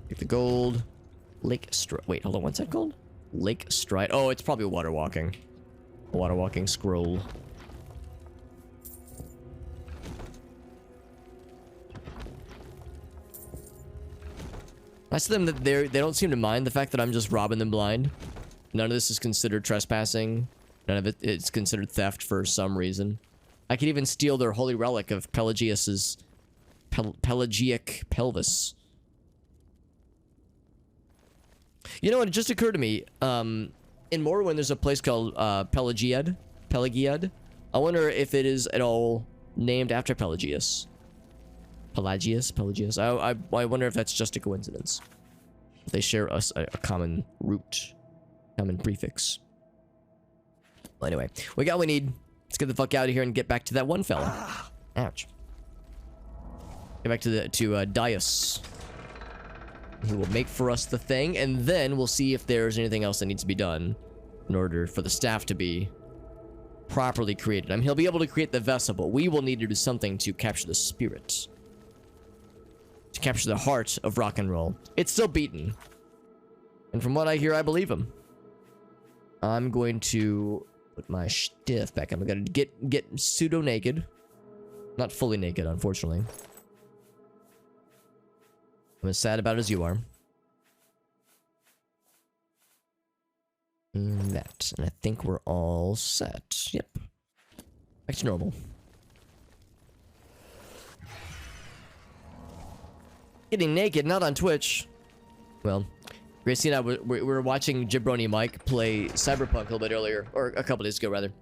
Take the gold. Lake Stride. Wait, hold on, what's that called? Lake Stride. Oh, it's probably water walking. Water walking scroll. Nice to them that they don't seem to mind the fact that I'm just robbing them blind. None of this is considered trespassing. None of it is considered theft for some reason. I could even steal their holy relic of Pelagius's pelagic pelvis. You know what? It just occurred to me. In Morrowind, there's a place called Pelagiad. Pelagiad. I wonder if it is at all named after Pelagius. Pelagius. I wonder if that's just a coincidence. They share us a common root, common prefix. Well, anyway, we got what we need. Let's get the fuck out of here and get back to that one fella. Ouch. Get back to Dias. He will make for us the thing, and then we'll see if there's anything else that needs to be done in order for the staff to be properly created. I mean, he'll be able to create the vessel, but we will need to do something to capture the spirit. To capture the heart of rock and roll. It's still beaten. And from what I hear, I believe him. I'm going to put my stiff back. I'm going to get pseudo-naked. Not fully naked, unfortunately. I'm as sad about it as you are. And that. And I think we're all set. Yep. Back to normal. Getting naked, not on Twitch. Well, Gracie and I we were watching Jabroni Mike play Cyberpunk a little bit earlier, or a couple days ago rather.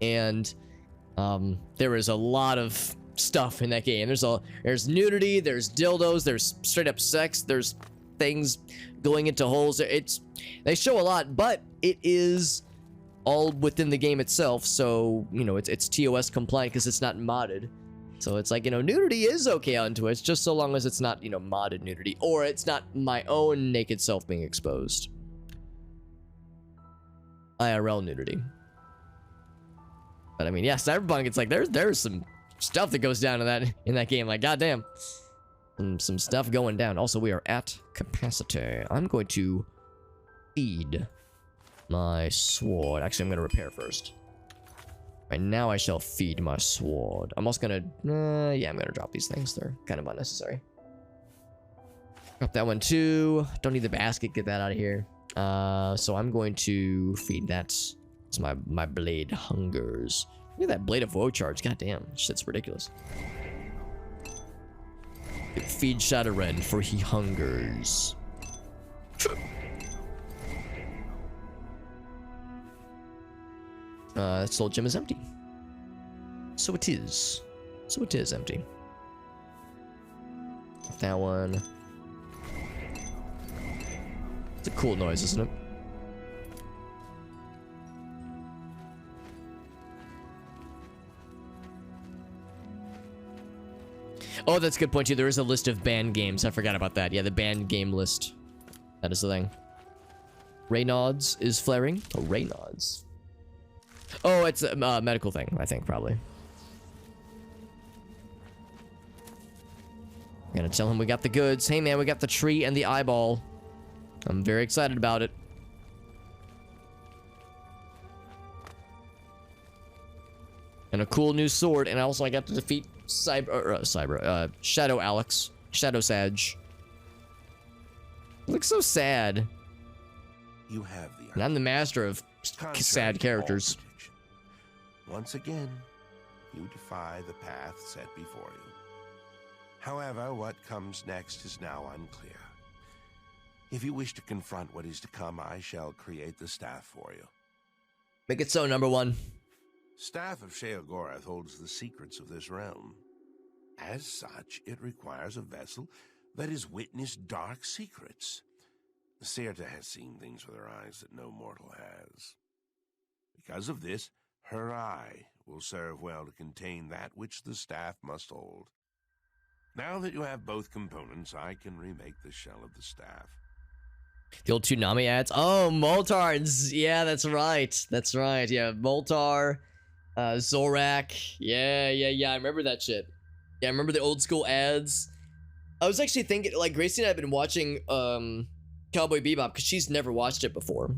And there was a lot of stuff in that game. There's nudity, there's dildos, there's straight up sex, there's things going into holes. They show a lot, but it is all within the game itself. So you know it's TOS compliant because it's not modded. So it's like, you know, nudity is okay on Twitch, just so long as it's not, you know, modded nudity. Or it's not my own naked self being exposed. IRL nudity. But I mean, yeah, Cyberpunk, it's like, there's some stuff that goes down in that game. Like, goddamn. Some stuff going down. Also, we are at capacity. I'm going to feed my sword. Actually, I'm going to repair first. Right now I shall feed my sword. I'm also gonna, yeah, I'm gonna drop these things. They're kind of unnecessary. Drop that one too. Don't need the basket, get that out of here. So I'm going to feed that. It's my blade hungers. Look at that blade of woe charge, goddamn, shit's ridiculous. Feed Shadowren, for he hungers. That soul gem is empty. So it is. So it is empty. That one. It's a cool noise, isn't it? Oh, that's a good point too. There is a list of banned games. I forgot about that. Yeah, the banned game list. That is the thing. Reynauds is flaring. Oh, Reynauds. Oh, it's a medical thing, I think, probably. I'm gonna tell him we got the goods. Hey, man, we got the tree and the eyeball. I'm very excited about it. And a cool new sword, and also I got to defeat Shadow Alex. Shadow Sadge. Looks so sad. You have the and I'm the master of sad characters. Once again, you defy the path set before you. However, what comes next is now unclear. If you wish to confront what is to come, I shall create the staff for you. Make it so, number one. Staff of Sheogorath holds the secrets of this realm. As such, it requires a vessel that has witnessed dark secrets. Sirta has seen things with her eyes that no mortal has. Because of this, her eye will serve well to contain that which the staff must hold. Now that you have both components, I can remake the shell of the staff. The old Toonami ads? Oh, Moltar's! Yeah, that's right. That's right. Yeah, Moltar, Zorak. Yeah. I remember that shit. Yeah, I remember the old school ads. I was actually thinking, like, Gracie and I have been watching, Cowboy Bebop, because she's never watched it before.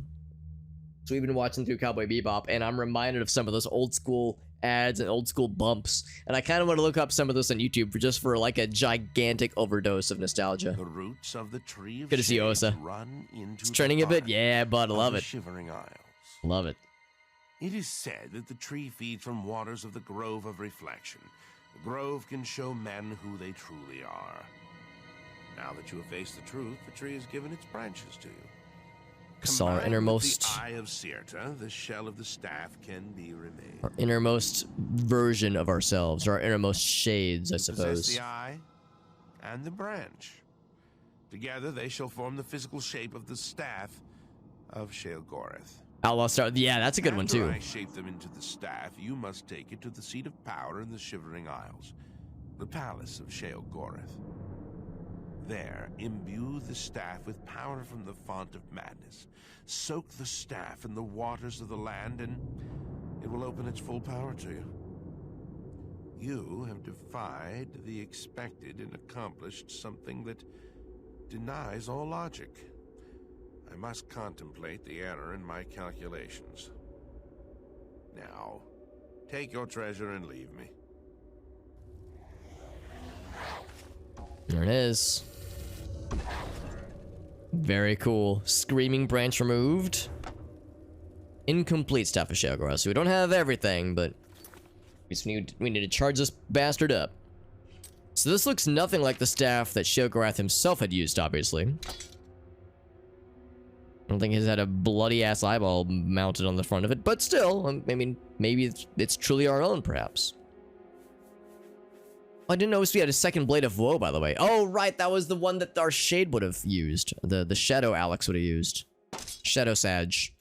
So we've been watching through Cowboy Bebop, and I'm reminded of some of those old school ads and old school bumps. And I kind of want to look up some of those on YouTube for like a gigantic overdose of nostalgia. The roots of the tree of Good to see you, shades Osa. run into It's trending a bit? the Yeah, bud, I of love the it. Shivering Isles. Love it. It is said that the tree feeds from waters of the Grove of Reflection. The Grove can show men who they truly are. Now that you have faced the truth, the tree has given its branches to you. So our Combined with innermost, the Eye of Sirta, the shell of the staff can be remade. our innermost version of ourselves, or our innermost shades, I You possess suppose. the eye and the branch. Together they shall form the physical shape of the staff of Sheogorath. Outlaw Star, yeah, that's a good one After too. I shape them into the staff, you must take it to the seat of power in the Shivering Isles, the palace of Sheogorath. There, imbue the staff with power from the font of madness. Soak the staff in the waters of the land, and it will open its full power to you. You have defied the expected and accomplished something that denies all logic. I must contemplate the error in my calculations. Now, take your treasure and leave me. There it is. Very cool. Screaming branch removed. Incomplete Staff of Sheogorath. So we don't have everything, but we need to charge this bastard up. So this looks nothing like the staff that Sheogorath himself had used, obviously. I don't think he's had a bloody ass eyeball mounted on the front of it, but still, I mean, maybe it's truly our own, perhaps. I didn't notice we had a second Blade of Woe, by the way. Oh, right, that was the one that our Shade would have used. The Shadow Alex would have used. Shadow Sadge.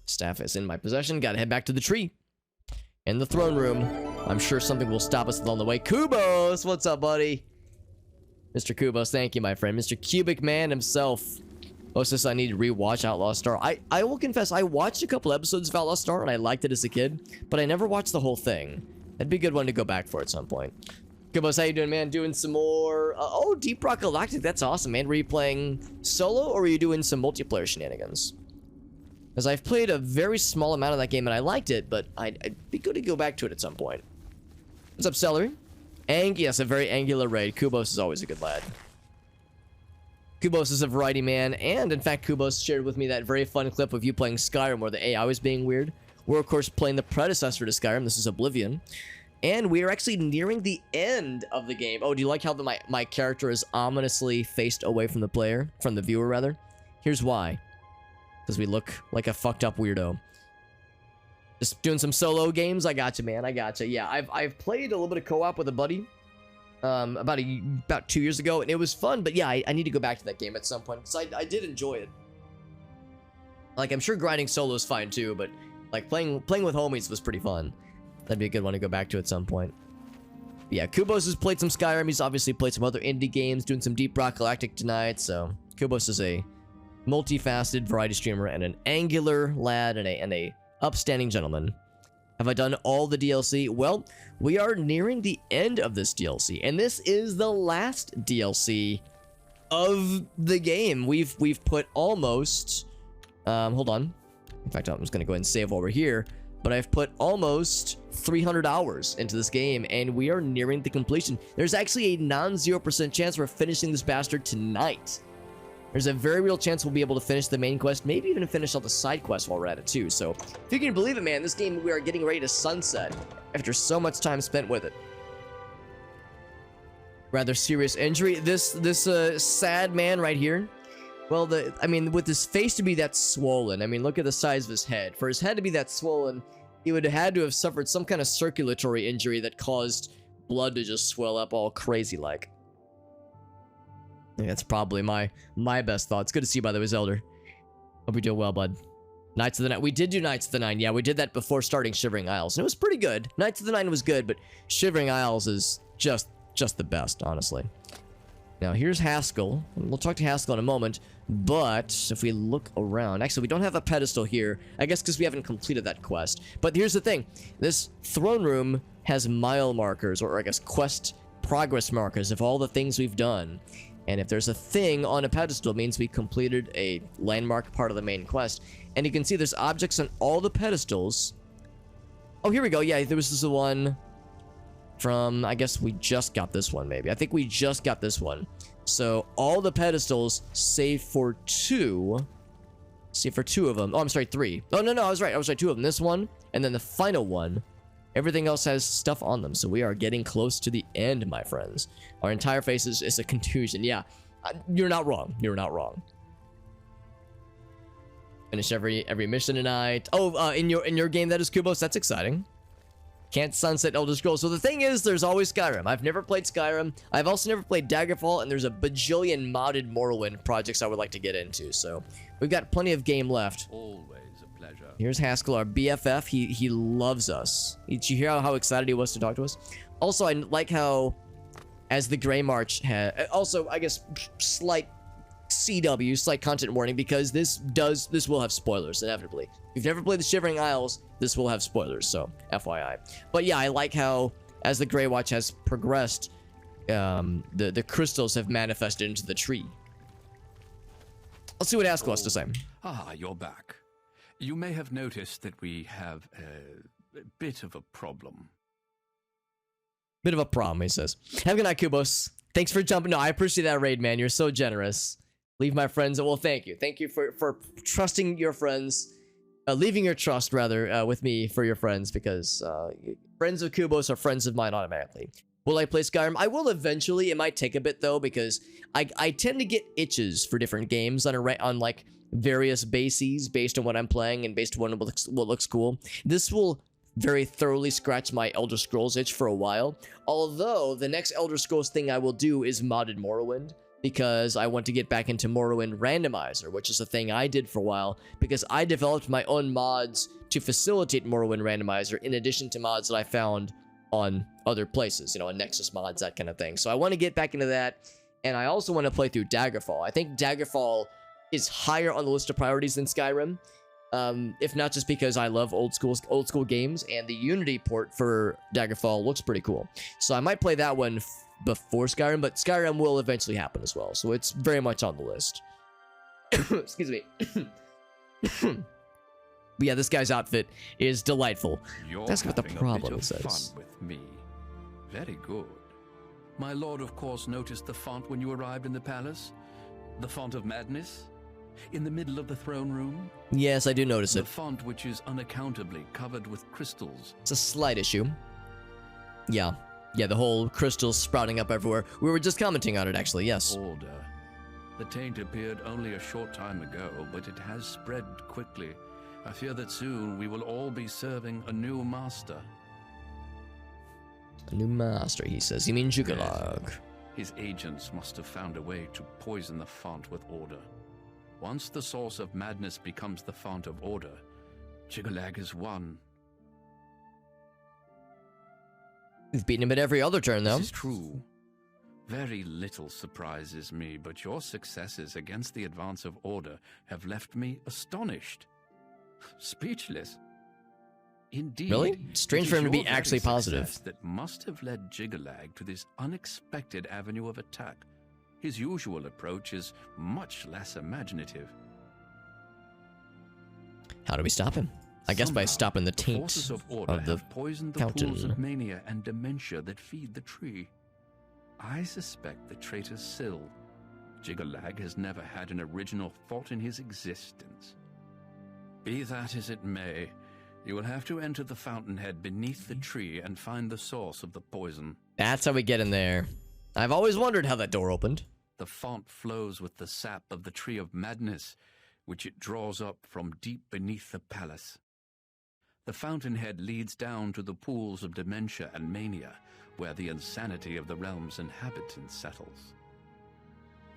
Staff is in my possession. Gotta head back to the tree. In the throne room. I'm sure something will stop us along the way. Kubos! What's up, buddy? Mr. Kubos, thank you, my friend. Mr. Cubic Man himself. Oh, since I need to rewatch Outlaw Star. I will confess, I watched a couple episodes of Outlaw Star, and I liked it as a kid, but I never watched the whole thing. That'd be a good one to go back for at some point. Kubos, how you doing, man? Doing some more... oh, Deep Rock Galactic. That's awesome, man. Were you playing solo, or were you doing some multiplayer shenanigans? Because I've played a very small amount of that game, and I liked it, but I'd be good to go back to it at some point. What's up, Celery? Yes, a very angular raid. Kubos is always a good lad. Kubos is a variety man, and in fact, Kubos shared with me that very fun clip of you playing Skyrim where the AI was being weird. We're, of course, playing the predecessor to Skyrim. This is Oblivion. And we are actually nearing the end of the game. Oh, do you like how my character is ominously faced away from the player? From the viewer, rather? Here's why. Because we look like a fucked up weirdo. Just doing some solo games? I gotcha, man. I gotcha. Yeah, I've played a little bit of co-op with a buddy. About 2 years ago, and it was fun, but yeah, I need to go back to that game at some point, because I did enjoy it. Like, I'm sure grinding solo is fine too, but like playing with homies was pretty fun. That'd be a good one to go back to at some point. But yeah, Kubos has played some Skyrim. He's obviously played some other indie games, doing some Deep Rock Galactic tonight, so Kubos is a multifaceted variety streamer and an angular lad and a upstanding gentleman. Have I done all the DLC? Well, we are nearing the end of this DLC, and this is the last DLC of the game. We've put almost, hold on. In fact, I'm just gonna go ahead and save while we're here, but I've put almost 300 hours into this game, and we are nearing the completion. There's actually a non-0% chance we're finishing this bastard tonight. There's a very real chance we'll be able to finish the main quest, maybe even finish all the side quests while we're at it too. So, if you can believe it, man, this game, we are getting ready to sunset after so much time spent with it. Rather serious injury. This sad man right here. Well, I mean, with his face to be that swollen, I mean, look at the size of his head. For his head to be that swollen, he would have had to have suffered some kind of circulatory injury that caused blood to just swell up all crazy like. I think that's probably my best thoughts. Good to see you, by the way, Zelda. Hope you're doing well, bud. Knights of the Nine. We did do Knights of the Nine. Yeah, we did that before starting Shivering Isles. And it was pretty good. Knights of the Nine was good, but Shivering Isles is just the best, honestly. Now, here's Haskell. We'll talk to Haskell in a moment. But if we look around... Actually, we don't have a pedestal here. I guess because we haven't completed that quest. But here's the thing. This throne room has mile markers, or I guess quest progress markers of all the things we've done. And if there's a thing on a pedestal, it means we completed a landmark part of the main quest. And you can see there's objects on all the pedestals. Oh, here we go. Yeah, there was this one from, I guess we just got this one, maybe. I think we just got this one. So all the pedestals, save for two of them. Oh, I'm sorry, 3. Oh, no, I was right. 2 of them. This one, and then the final one. Everything else has stuff on them, so we are getting close to the end, my friends. Our entire face is a contusion. Yeah, you're not wrong. You're not wrong. Finish every mission tonight. Oh, in your game, that is Kubos. That's exciting. Can't sunset Elder Scrolls. So the thing is, there's always Skyrim. I've never played Skyrim. I've also never played Daggerfall, and there's a bajillion modded Morrowind projects I would like to get into. So we've got plenty of game left. Always a pleasure. Here's Haskell, our BFF. He loves us. Did you hear how excited he was to talk to us? Also, I like how, as the Greymarch had, also I guess slight CW, slight content warning, because this will have spoilers inevitably. If you've never played the Shivering Isles, this will have spoilers, so FYI. But yeah, I like how as the Greywatch has progressed, the crystals have manifested into the tree. Let's see what Haskell has to say. Ah, you're back. You may have noticed that we have a bit of a problem. Bit of a problem, he says. Have a good night, Kubos. Thanks for jumping. No, I appreciate that raid, man. You're so generous. Leave my friends. Well, thank you. Thank you for trusting your friends. Leaving your trust, rather, with me for your friends, because friends of Kubos are friends of mine automatically. Will I play Skyrim? I will eventually. It might take a bit, though, because I tend to get itches for different games on like various bases based on what I'm playing and based on what looks cool. This will very thoroughly scratch my Elder Scrolls itch for a while. Although, the next Elder Scrolls thing I will do is modded Morrowind, because I want to get back into Morrowind Randomizer, which is a thing I did for a while, because I developed my own mods to facilitate Morrowind Randomizer, in addition to mods that I found on other places, on Nexus mods, that kind of thing. So I want to get back into that, and I also want to play through Daggerfall. I think Daggerfall is higher on the list of priorities than Skyrim, if not just because I love old school games, and the Unity port for Daggerfall looks pretty cool. So I might play that one before Skyrim, but Skyrim will eventually happen as well, so it's very much on the list. Excuse me. But yeah, this guy's outfit is delightful. Ask about the problem, he says. Fun with me. Very good. My lord, of course, noticed the font when you arrived in the palace? The font of madness? In the middle of the throne room? Yes, I do notice it. The font which is unaccountably covered with crystals. It's a slight issue. Yeah, the whole crystals sprouting up everywhere. We were just commenting on it, actually, yes. Order. The taint appeared only a short time ago, but it has spread quickly. I fear that soon we will all be serving a new master. A new master, he says. You mean Jyggalag? Yes. His agents must have found a way to poison the font with order. Once the source of madness becomes the font of order, Jyggalag is won. We've beaten him at every other turn, though. This is true. Very little surprises me, but your successes against the advance of order have left me astonished. Speechless. Indeed. Really? Strange for him to be actually positive. That must have led Jyggalag to this unexpected avenue of attack. His usual approach is much less imaginative. How do we stop him? I guess by stopping the taint forces of order of the have poisoned the fountain. pools of mania and dementia that feed the tree. I suspect the traitor Syl. Jyggalag has never had an original thought in his existence. Be that as it may, you will have to enter the fountainhead beneath the tree and find the source of the poison. That's how we get in there. I've always wondered how that door opened. The font flows with the sap of the tree of madness, which it draws up from deep beneath the palace. The fountainhead leads down to the pools of dementia and mania, where the insanity of the realm's inhabitants settles.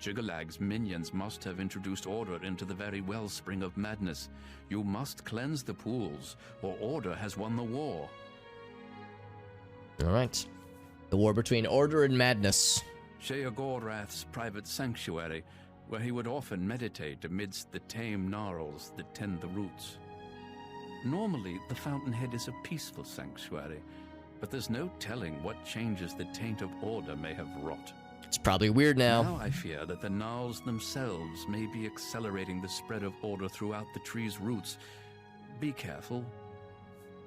Jyggalag's minions must have introduced order into the very wellspring of madness. You must cleanse the pools, or order has won the war. All right. The war between order and madness. Sheogorath's private sanctuary, where he would often meditate amidst the tame gnarls that tend the roots. Normally, the fountainhead is a peaceful sanctuary, but there's no telling what changes the taint of order may have wrought. It's probably weird now. Now I fear that the gnarls themselves may be accelerating the spread of order throughout the tree's roots. Be careful.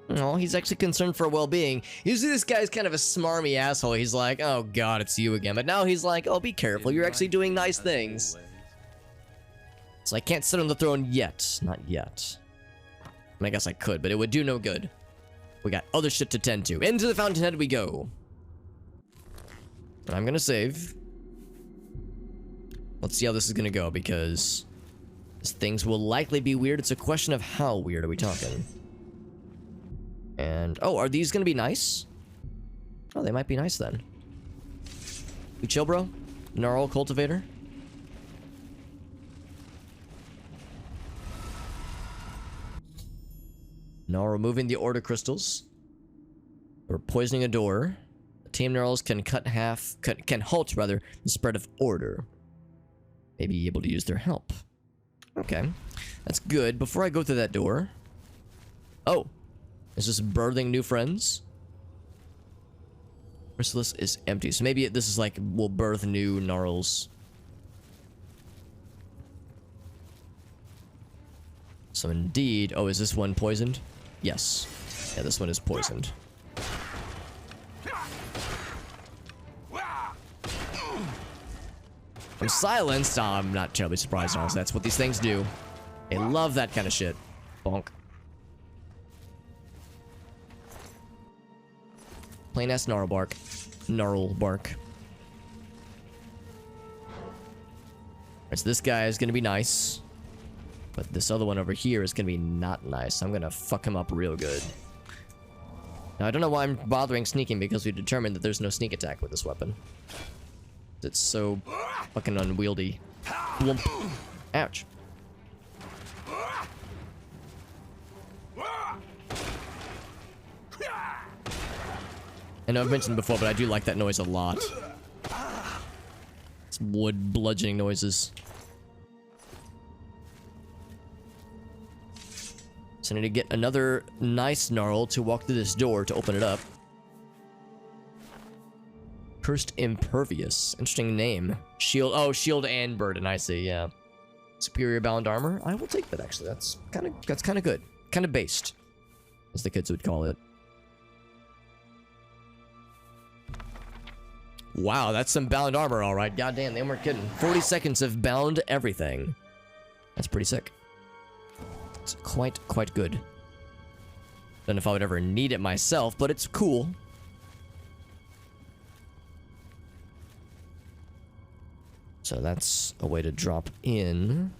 Oh, he's actually concerned for well-being. Usually this guy's kind of a smarmy asshole. He's like, oh god, it's you again. But now he's like, oh, be careful. You're actually doing nice things. So I can't sit on the throne yet. Not yet. I guess I could, but it would do no good. We got other shit to tend to. Into the fountainhead we go. I'm gonna save. Let's see how this is gonna go, because things will likely be weird. It's a question of how weird are we talking. And, oh, are these gonna be nice? Oh, they might be nice then. You chill, bro? Gnarl cultivator? Now removing the order crystals. We're poisoning a door. Team Gnarls can can halt rather the spread of order. Maybe able to use their help. Okay, that's good. Before I go through that door, oh, is this birthing new friends? Chrysalis is empty, so maybe this is like we'll birth new Gnarls. So indeed, oh, is this one poisoned? Yes. Yeah, this one is poisoned. I'm silenced. Oh, I'm not terribly surprised, honestly. That's what these things do. They love that kind of shit. Bonk. Plain ass gnarl bark. Gnarl bark. Alright, so this guy is gonna be nice. But this other one over here is gonna be not nice. I'm gonna fuck him up real good. Now, I don't know why I'm bothering sneaking, because we determined that there's no sneak attack with this weapon. It's so fucking unwieldy. Blump. Ouch. I know I've mentioned before, but I do like that noise a lot. It's wood bludgeoning noises. So I need to get another nice gnarl to walk through this door to open it up. Cursed Impervious. Interesting name. Shield. Oh, shield and burden. I see. Yeah. Superior bound armor. I will take that. Actually, that's kind of good. Kind of based, as the kids would call it. Wow, that's some bound armor, all right. Goddamn, they weren't kidding. 40 seconds of bound everything. That's pretty sick. It's quite good. Don't know if I would ever need it myself, but it's cool. So that's a way to drop in.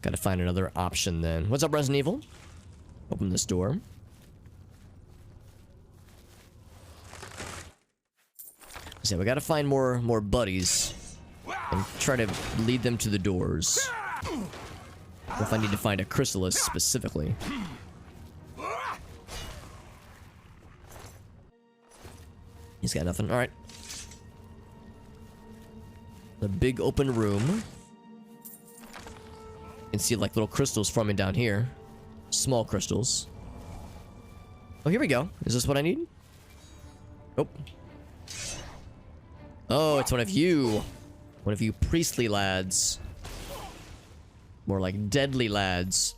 Gotta find another option then. What's up, Resident Evil? Open this door. So we gotta find more buddies and try to lead them to the doors. Or if I need to find a chrysalis specifically. He's got nothing. Alright. The big open room. You can see like little crystals forming down here. Small crystals. Oh, here we go. Is this what I need? Nope. Oh, it's one of you. One of you priestly lads. More like deadly lads.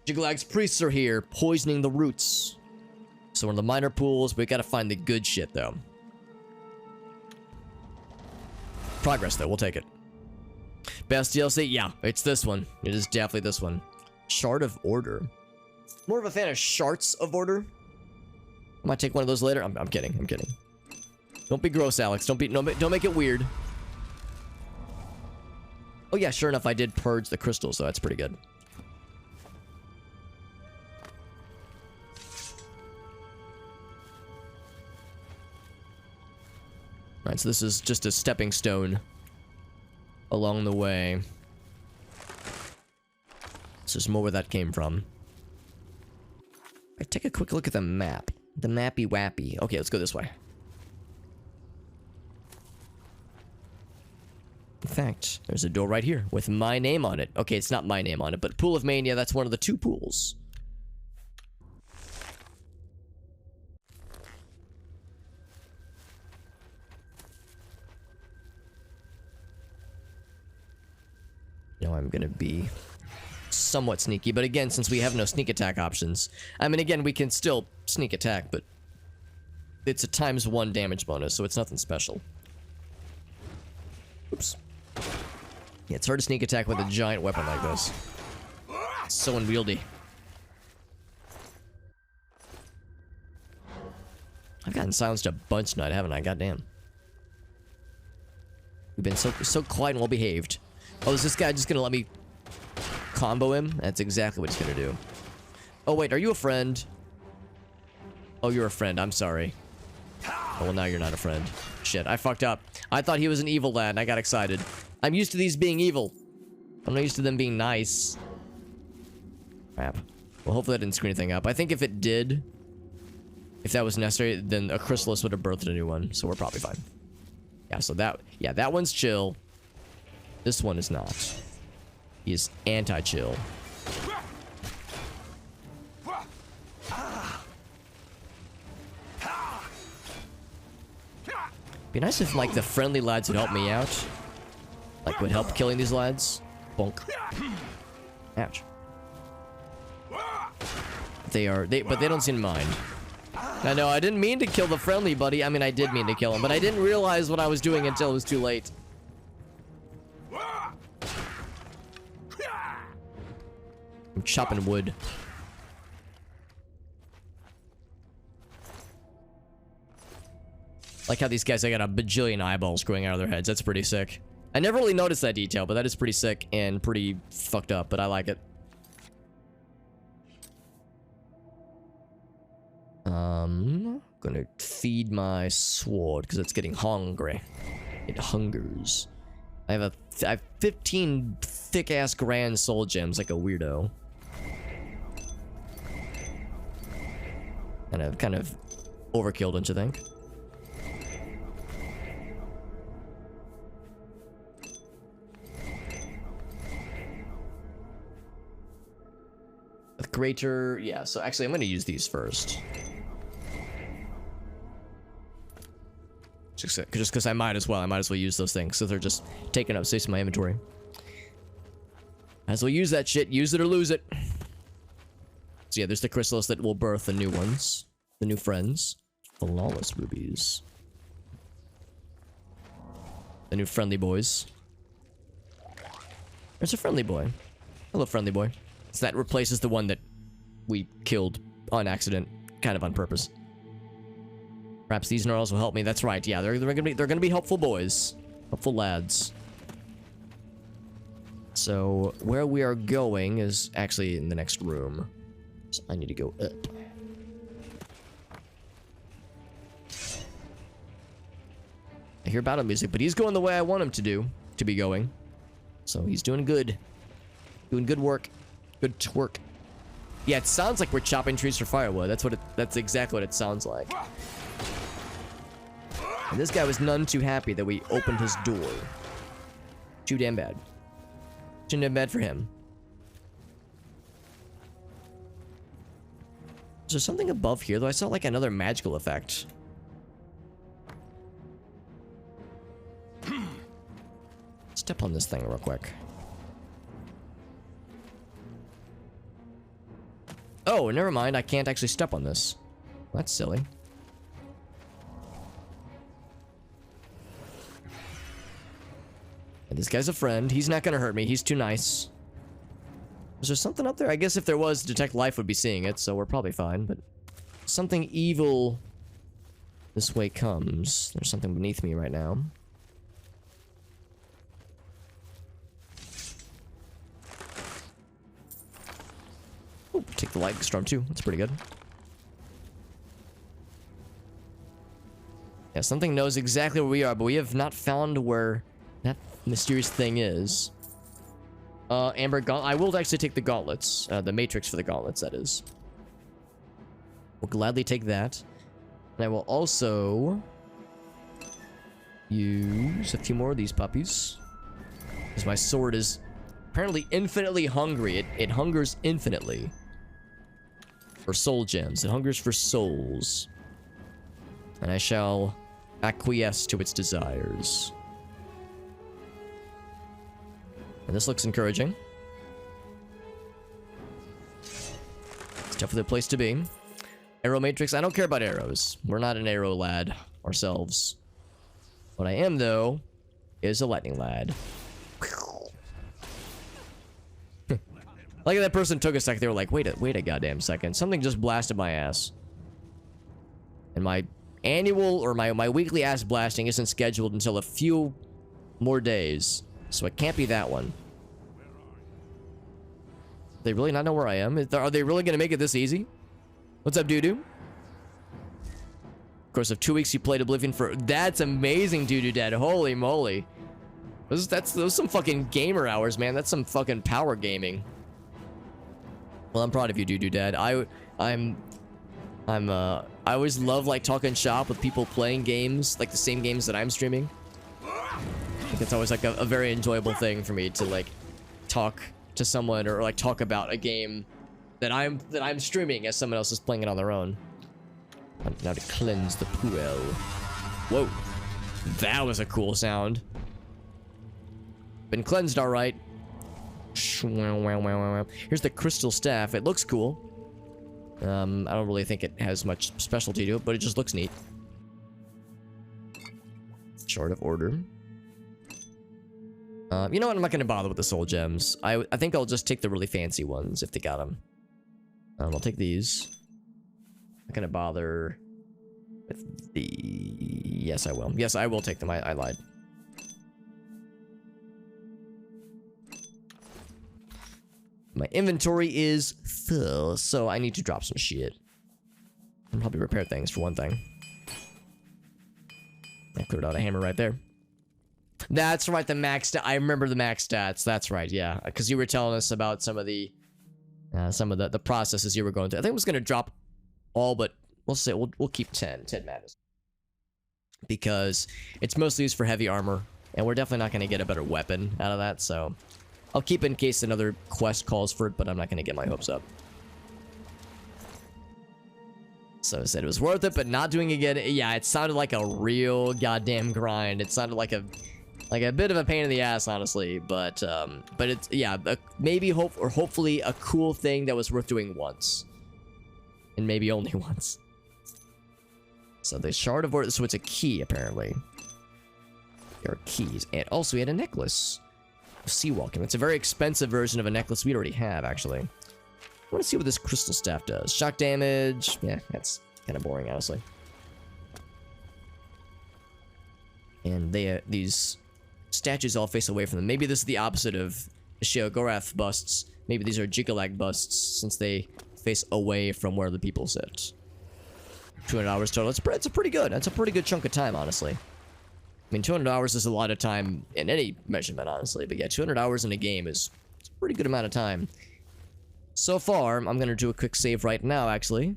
Jyggalag's priests are here, poisoning the roots. So we're in the minor pools, we gotta find the good shit, though. Progress, though, we'll take it. Best DLC? Yeah, it's this one. It is definitely this one. Shard of Order. More of a fan of Shards of Order. I might take one of those later. I'm kidding, I'm kidding. Don't be gross, Alex. Don't make it weird. Oh yeah, sure enough, I did purge the crystals, so that's pretty good. Alright, so this is just a stepping stone along the way. So there's more where that came from. I take a quick look at the map. The mappy wappy. Okay, let's go this way. fact, there's a door right here with my name on it. Okay, it's not my name on it, but Pool of Mania, that's one of the 2 pools. Now I'm gonna be somewhat sneaky, but again, since we have no sneak attack options, I mean, again, we can still sneak attack, but it's a ×1 damage bonus, so it's nothing special. Oops. Yeah, it's hard to sneak attack with a giant weapon like this. It's so unwieldy. I've gotten silenced a bunch tonight, haven't I? Goddamn. We've been so quiet and well behaved. Oh, is this guy just gonna let me combo him? That's exactly what he's gonna do. Oh wait, are you a friend? Oh, you're a friend. I'm sorry. Oh, well, now you're not a friend. Shit, I fucked up. I thought he was an evil lad, and I got excited. I'm used to these being evil. I'm not used to them being nice. Crap. Well, hopefully that didn't screw anything up. I think if it did, if that was necessary, then a chrysalis would have birthed a new one, so we're probably fine. Yeah, so that one's chill. This one is not. He is anti-chill. Be nice if, like, the friendly lads would help me out. Like, would help killing these lads. Bonk. Ouch. But they don't seem to mind. I know, I didn't mean to kill the friendly buddy. I mean, I did mean to kill him, but I didn't realize what I was doing until it was too late. I'm chopping wood. Like how these guys, they got a bajillion eyeballs growing out of their heads. That's pretty sick. I never really noticed that detail, but that is pretty sick and pretty fucked up, but I like it. Gonna feed my sword because it's getting hungry. It hungers. I have 15 thick-ass grand soul gems like a weirdo. Kind of overkill, don't you think? Greater, yeah, so actually I'm gonna use these first. Just because I might as well use those things, so they're just taking up space in my inventory. Might as well use that shit, use it or lose it. So yeah, there's the chrysalis that will birth the new ones, the new friends. Flawless rubies. The new friendly boys. There's a friendly boy. Hello, friendly boy. So that replaces the one that we killed on accident, kind of on purpose. Perhaps these gnarls will help me. That's right. Yeah, they're gonna be helpful boys, helpful lads. So where we are going is actually in the next room. So I need to go up. I hear battle music, but he's going the way I want him to be going. So he's doing good. Doing good work. Good twerk. Yeah, it sounds like we're chopping trees for firewood. That's exactly what it sounds like. And this guy was none too happy that we opened his door. Too damn bad. Too damn bad for him. Is there something above here, though? I saw like another magical effect. Step on this thing real quick. Oh, never mind. I can't actually step on this. That's silly. And this guy's a friend. He's not gonna hurt me. He's too nice. Is there something up there? I guess if there was, Detect Life would be seeing it, so we're probably fine, but something evil this way comes. There's something beneath me right now. Ooh, take the lightning storm too. That's pretty good. Yeah, something knows exactly where we are, but we have not found where that mysterious thing is. Amber Gauntlet. I will actually take the gauntlets. The matrix for the gauntlets, that is. We'll gladly take that. And I will also use a few more of these puppies. Because my sword is apparently infinitely hungry. It hungers infinitely. For soul gems. It hungers for souls. And I shall acquiesce to its desires. And this looks encouraging. It's definitely the place to be. Arrow matrix. I don't care about arrows. We're not an arrow lad ourselves. What I am, though, is a lightning lad. Like that person took a second. They were like, wait a goddamn second. Something just blasted my ass. And my annual or my weekly ass blasting isn't scheduled until a few more days. So it can't be that one. They really not know where I am? Are they really going to make it this easy? What's up, doo-doo? Of course, of 2 weeks you played Oblivion for... That's amazing, doo-doo dad. Holy moly. Those some fucking gamer hours, man. That's some fucking power gaming. Well, I'm proud of you, doo-doo dad. I always love, like, talking shop with people playing games, like the same games that I'm streaming. I think it's always, like, a very enjoyable thing for me to, like, talk to someone or, like, talk about a game that I'm streaming as someone else is playing it on their own. Now to cleanse the pool. Whoa. That was a cool sound. Been cleansed, all right. Here's the crystal staff. It looks cool. I don't really think it has much specialty to it, but it just looks neat. Short of order. You know what? I'm not gonna bother with the soul gems. I think I'll just take the really fancy ones if they got them. I'll take these. Not gonna bother with the... Yes, I will. Yes, I will take them. I lied. My inventory is full, so I need to drop some shit. And probably repair things for one thing. I cleared out a hammer right there. That's right, the max stat. I remember the max stats. That's right, yeah. Because you were telling us about some of the processes you were going through. I think I was going to drop all, but we'll say we'll keep 10 madness. Because it's mostly used for heavy armor, and we're definitely not going to get a better weapon out of that, so... I'll keep it in case another quest calls for it, but I'm not going to get my hopes up. So I said it was worth it, but not doing it again. Yeah, it sounded like a real goddamn grind. It sounded like a bit of a pain in the ass, honestly. But it's, yeah, maybe hopefully a cool thing that was worth doing once. And maybe only once. So the shard of order, so it's a key, apparently. There are keys. And also we had a necklace. Sea walking. It's a very expensive version of a necklace we already have, actually. I want to see what this crystal staff does. Shock damage. Yeah, that's kind of boring, honestly. And these statues all face away from them. Maybe this is the opposite of the Sheogorath busts. Maybe these are Jyggalag busts, since they face away from where the people sit. 200 hours total. It's pretty good. That's a pretty good chunk of time, honestly. I mean, 200 hours is a lot of time in any measurement, honestly. But yeah, 200 hours in a game is a pretty good amount of time. So far, I'm going to do a quick save right now, actually.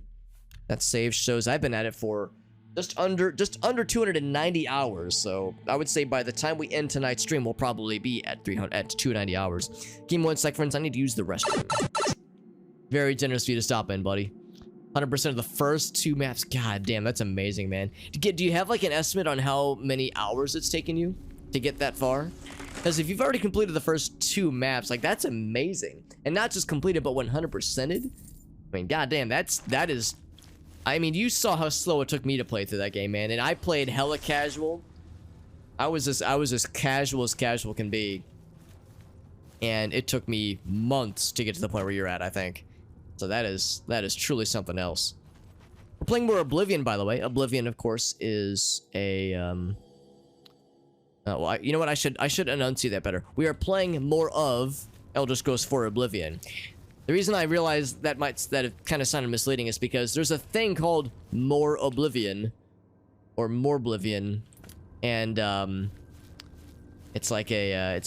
That save shows I've been at it for just under 290 hours. So I would say by the time we end tonight's stream, we'll probably be at 290 hours. Give me 1 sec, friends. I need to use the restroom. Very generous of you to stop in, buddy. 100% of the first 2 maps. God damn, that's amazing, man. Do you have like an estimate on how many hours it's taken you to get that far? Because if you've already completed the first 2 maps, like that's amazing. And not just completed, but 100%ed. I mean, goddamn, that is. I mean, you saw how slow it took me to play through that game, man. And I played hella casual. I was as casual can be. And it took me months to get to the point where you're at, I think. So that is truly something else. We're playing more Oblivion, by the way. Oblivion, of course, is a well, you know what? I should enunciate that better. We are playing more of Elder Scrolls 4 Oblivion. The reason I realized that it kind of sounded misleading is because there's a thing called More Oblivion, or Morblivion, and it's like a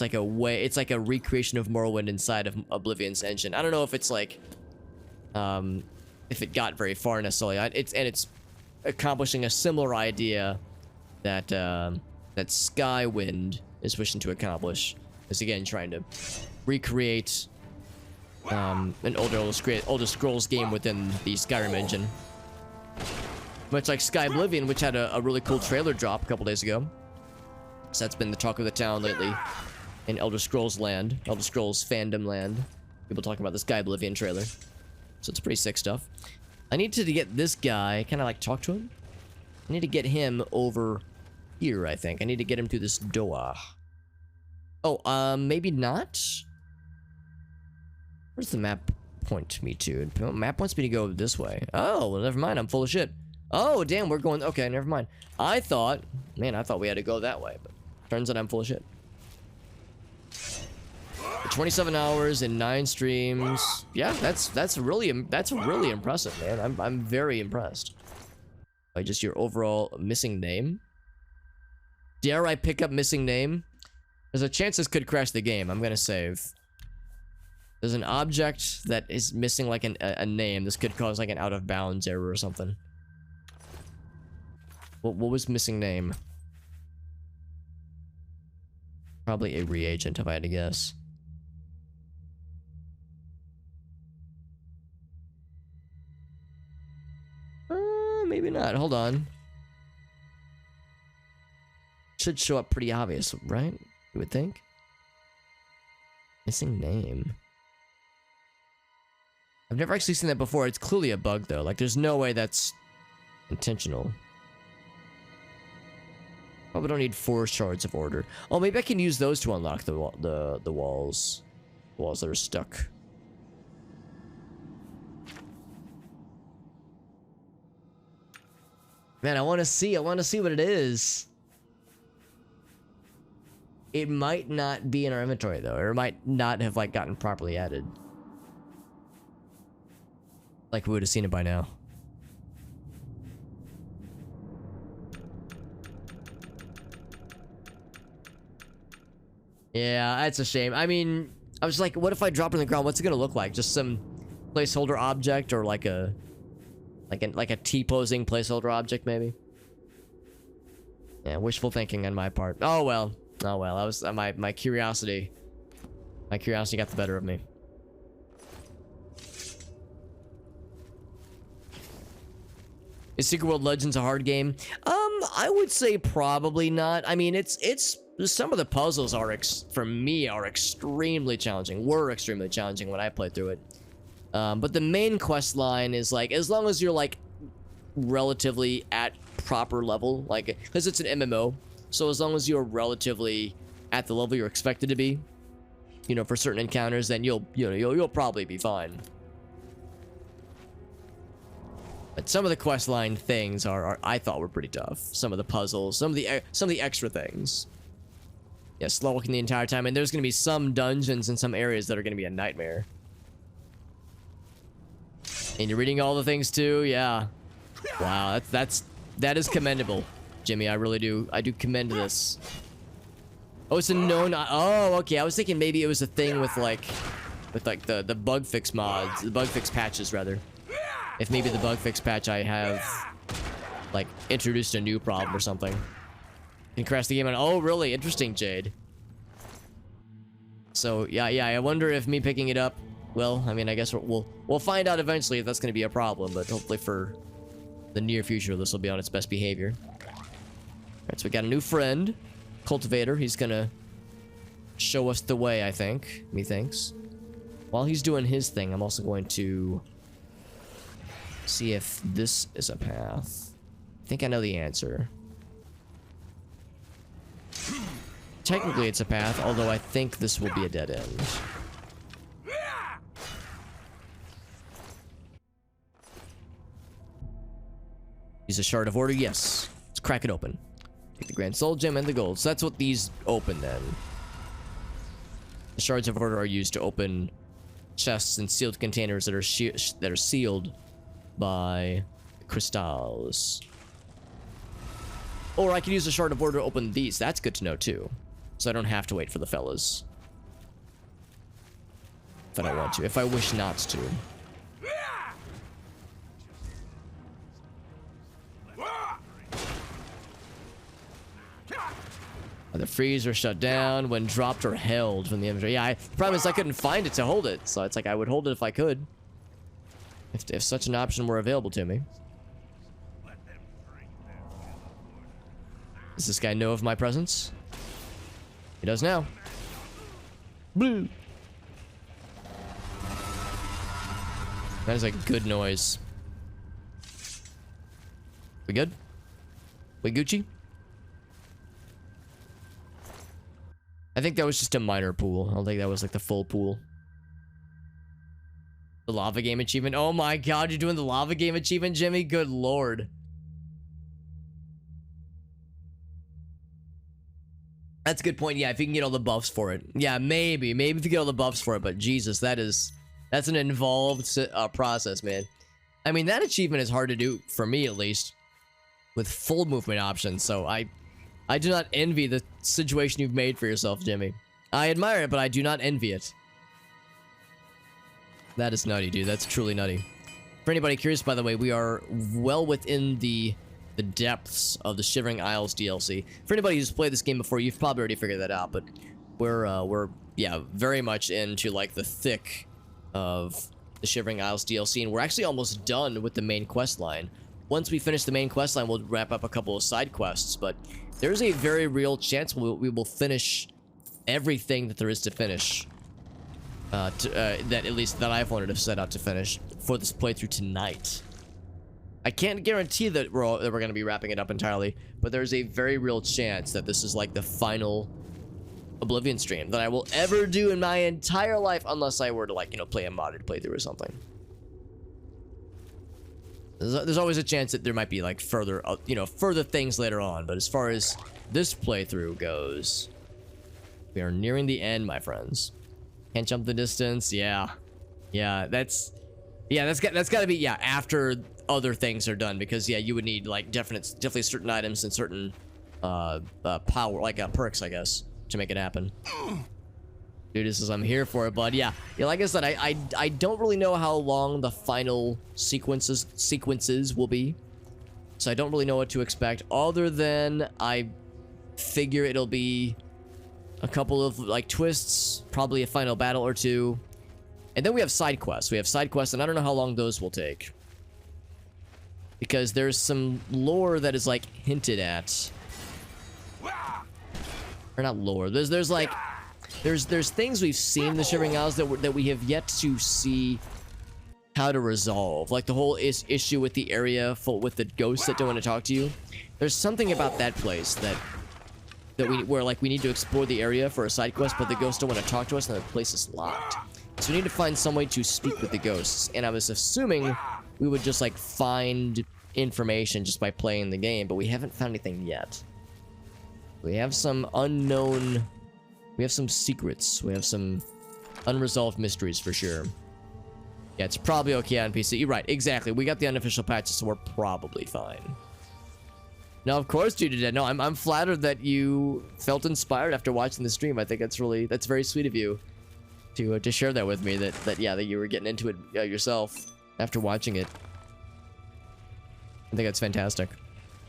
recreation of Morrowind inside of Oblivion's engine. I don't know if it's like if it got very far necessarily. It's accomplishing a similar idea that that Skywind is wishing to accomplish. Is again trying to recreate an older Scrolls game within the Skyrim engine. Much like Sky Oblivion, which had a really cool trailer drop a couple days ago. So that's been the talk of the town lately in Elder Scrolls land, Elder Scrolls fandom land. People talking about the Sky Oblivion trailer. So it's pretty sick stuff. I need to get this guy, kind of like talk to him. I need to get him over here, I think. I need to get him through this door. Oh, maybe not? Where's the map point me to? The map wants me to go this way. Oh, well, never mind. I'm full of shit. Oh, damn, we're going... Okay, never mind. I thought we had to go that way, but turns out I'm full of shit. 27 hours and 9 streams. Yeah, that's really impressive, man. I'm very impressed by just your overall missing name. Dare I pick up missing name? There's a chance this could crash the game. I'm gonna save. There's an object that is missing like a name. This could cause like an out of bounds error or something. What was missing name? Probably a reagent, if I had to guess. Maybe not. Hold on. Should show up pretty obvious, right? You would think. Missing name. I've never actually seen that before. It's clearly a bug, though. Like, there's no way that's intentional. Probably don't need 4 shards of order. Oh, maybe I can use those to unlock the walls. Walls that are stuck. Man, I want to see what it is. It might not be in our inventory, though. Or it might not have, like, gotten properly added. Like, we would have seen it by now. Yeah, that's a shame. I mean, I was like, what if I drop it on the ground? What's it gonna look like? Just some placeholder object, or like a T-posing placeholder object, maybe? Yeah, wishful thinking on my part. Oh well. Oh well. I was my curiosity. My curiosity got the better of me. Is Secret World Legends a hard game? I would say probably not. I mean, it's some of the puzzles are for me are extremely challenging. Were extremely challenging when I played through it. But the main quest line is like, as long as you're like relatively at proper level, like, because it's an MMO, so as long as you're relatively at the level you're expected to be, you know, for certain encounters, then you'll probably be fine. But some of the questline things I thought were pretty tough. Some of the puzzles, some of the extra things. Yeah, slow walking the entire time, and there's gonna be some dungeons in some areas that are gonna be a nightmare. And you're reading all the things too, yeah. Wow, that is commendable, Jimmy. I really do. I do commend this. Oh, it's a known. Oh, okay. I was thinking maybe it was a thing with like the bug fix mods, the bug fix patches rather. If maybe the bug fix patch I have like introduced a new problem or something. And crash the game on. Oh, really? Interesting, Jade. So yeah. I wonder if me picking it up. Well, I mean, I guess we'll find out eventually if that's going to be a problem, but hopefully for the near future, this will be on its best behavior. Alright, so we got a new friend, Cultivator. He's going to show us the way, I think. Methinks. While he's doing his thing, I'm also going to see if this is a path. I think I know the answer. Technically, it's a path, although I think this will be a dead end. Use a shard of order, yes. Let's crack it open. Take the grand soul gem and the gold. So that's what these open then. The shards of order are used to open chests and sealed containers that are sealed by crystals. Or I can use a shard of order to open these. That's good to know too. So I don't have to wait for the fellas. If I don't want to. If I wish not to. The freezer shut down when dropped or held from the inventory. Yeah, the problem is I couldn't find it to hold it, so it's like I would hold it if I could. If such an option were available to me. Does this guy know of my presence? He does now. Blue. That is a good noise. We good? We Gucci? I think that was just a minor pool. I don't think that was like the full pool. The lava game achievement. Oh my god, you're doing the lava game achievement, Jimmy? Good lord. That's a good point. Yeah, if you can get all the buffs for it. Yeah, maybe if you get all the buffs for it, but Jesus, that's an involved process, man. I mean, that achievement is hard to do, for me at least, with full movement options, so I do not envy the situation you've made for yourself, Jimmy. I admire it, but I do not envy it. That is nutty, dude. That's truly nutty. For anybody curious, by the way, we are well within the depths of the Shivering Isles DLC. For anybody who's played this game before, you've probably already figured that out, but we're yeah, very much into like the thick of the Shivering Isles DLC, and we're actually almost done with the main quest line. Once we finish the main quest line, we'll wrap up a couple of side quests, but there's a very real chance we will finish everything that there is to finish. That at least that I've wanted to set out to finish for this playthrough tonight. I can't guarantee that we're going to be wrapping it up entirely, but there's a very real chance that this is like the final Oblivion stream that I will ever do in my entire life, unless I were to, like, you know, play a modded playthrough or something. There's always a chance that there might be like further, you know, further things later on, but as far as this playthrough goes, we are nearing the end, my friends. Can't jump the distance. Yeah, that's got to be, yeah, after other things are done, because yeah, you would need like definitely certain items and certain power, like perks, I guess, to make it happen. Dude, this is, I'm here for it, bud. Yeah, like I said, I don't really know how long the final sequences will be, so I don't really know what to expect, other than I figure it'll be a couple of like twists, probably a final battle or two, and then we have side quests. And I don't know how long those will take, because there's some lore that is like hinted at, or not lore. There's like there's things we've seen in the Shivering Isles that we have yet to see how to resolve, like the whole issue with the area full with the ghosts that don't want to talk to you. There's something about that place where like we need to explore the area for a side quest, but the ghosts don't want to talk to us and the place is locked. So we need to find some way to speak with the ghosts, and I was assuming we would just like find information just by playing the game, but we haven't found anything yet. We have some unknown, we have some secrets, we have some unresolved mysteries for sure. Yeah, it's probably okay on PC. You're right, exactly. We got the unofficial patches, so we're probably fine. No, of course, dude. No, I'm flattered that you felt inspired after watching the stream. I think that's very sweet of you to share that with me. That you were getting into it yourself after watching it. I think that's fantastic.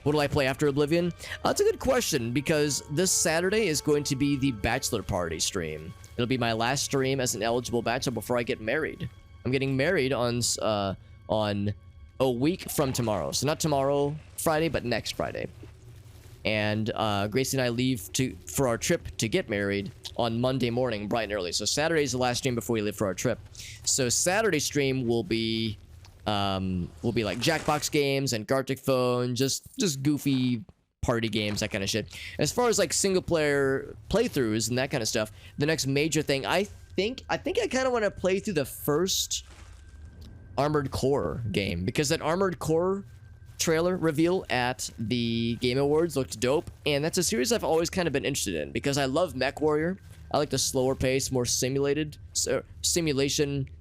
What will I play after Oblivion? That's a good question, because this Saturday is going to be the bachelor party stream. It'll be my last stream as an eligible bachelor before I get married. I'm getting married on a week from tomorrow. So not tomorrow, Friday, but next Friday. And Gracie and I leave for our trip to get married on Monday morning, bright and early. So Saturday is the last stream before we leave for our trip. So Saturday stream will be like Jackbox games and Gartic Phone, just goofy party games, that kind of shit. As far as like single player playthroughs and that kind of stuff, the next major thing, I think I kind of want to play through the first Armored Core game, because that Armored Core trailer reveal at the Game Awards looked dope, and that's a series I've always kind of been interested in, because I love Mech Warrior. I like the slower pace, more simulation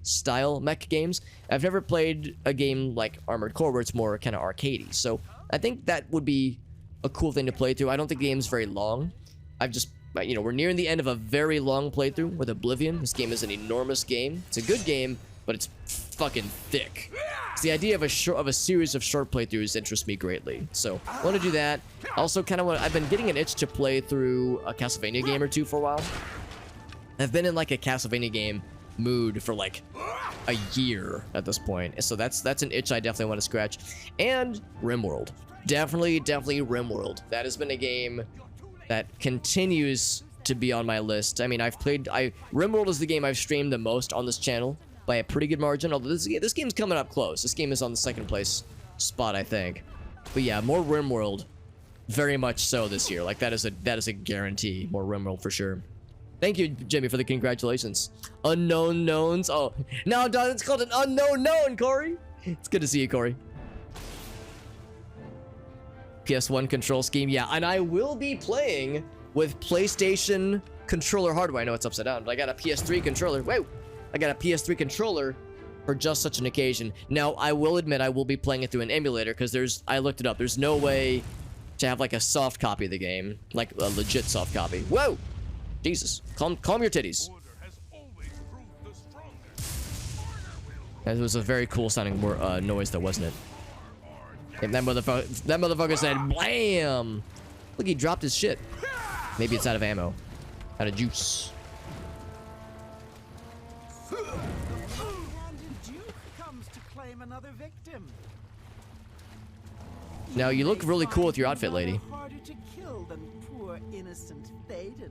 style mech games. I've never played a game like Armored Core where it's more kind of arcadey, so I think that would be a cool thing to play through. I don't think the game's very long. We're nearing the end of a very long playthrough with Oblivion. This game is an enormous game. It's a good game, but it's fucking thick. It's the idea of a series of short playthroughs interests me greatly. So I want to do that. Also, kind of I've been getting an itch to play through a Castlevania game or two for a while. I've been in like a Castlevania game mood for like a year at this point, so that's an itch I definitely want to scratch. And RimWorld, definitely RimWorld. That has been a game that continues to be on my list. I mean, RimWorld is the game I've streamed the most on this channel by a pretty good margin, although this game's coming up close. This game is on the second place spot, I think. But yeah, more RimWorld, very much so this year. Like that is a guarantee. More RimWorld for sure. Thank you, Jimmy, for the congratulations. Unknown knowns. Oh, now it's called an unknown known, Corey. It's good to see you, Corey. PS1 control scheme. Yeah, and I will be playing with PlayStation controller hardware. I know it's upside down, but I got a PS3 controller. Whoa! I got a PS3 controller for just such an occasion. Now, I will admit I will be playing it through an emulator because I looked it up. There's no way to have like a soft copy of the game, like a legit soft copy. Whoa! Jesus, calm your titties. That was a very cool sounding noise, though, wasn't it? And that motherfucker said, "Blam!" Look, he dropped his shit. Maybe it's out of ammo, out of juice. Now you look really cool with your outfit, lady. Harder to kill than poor innocent Thaden.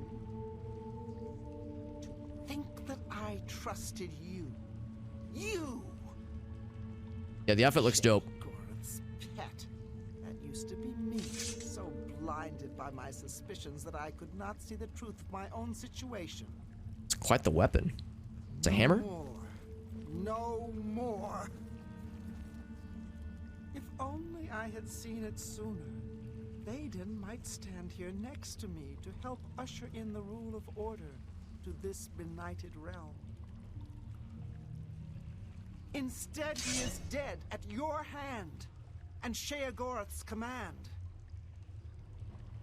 To think that I trusted you. You! Yeah, the outfit looks dope. Shiogorath's pet. That used to be me, so blinded by my suspicions that I could not see the truth of my own situation. It's quite the weapon. It's a hammer? No more. If only I had seen it sooner, Thaden might stand here next to me to help usher in the rule of order to this benighted realm. Instead, he is dead at your hand and Sheogorath's command.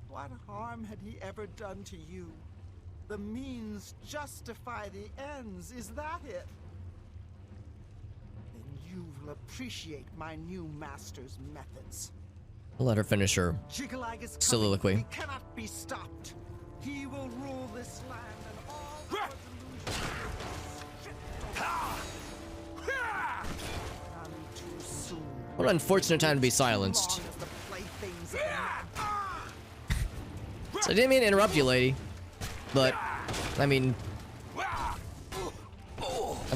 What harm had he ever done to you? The means justify the ends, is that it? Then you will appreciate my new master's methods. I'll let her finish her Jyggalag is coming. soliloquy. He cannot be stopped. He will rule this land and all the illusions. None too soon. What an unfortunate time to be silenced. So I didn't mean to interrupt you, lady. But, I mean, I've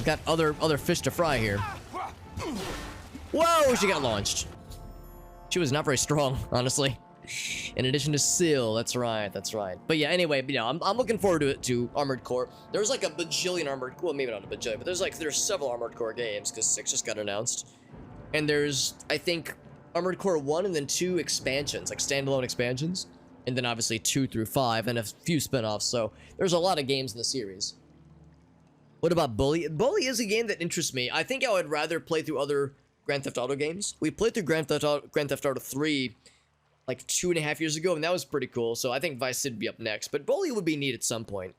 got other fish to fry here. Whoa, she got launched. She was not very strong, honestly. In addition to Syl, that's right. But yeah, anyway, you know, I'm looking forward to Armored Core. There's like a bajillion well, maybe not a bajillion, but there's several Armored Core games because 6 just got announced. And there's, I think, Armored Core 1 and then 2 expansions, like standalone expansions. And then obviously 2 through 5 and a few spin-offs, so there's a lot of games in the series. What about Bully? Bully is a game that interests me. I think I would rather play through other Grand Theft Auto games. We played through Grand Theft Auto 3 like 2.5 years ago, and that was pretty cool, so I think Vice City would be up next. But Bully would be neat at some point.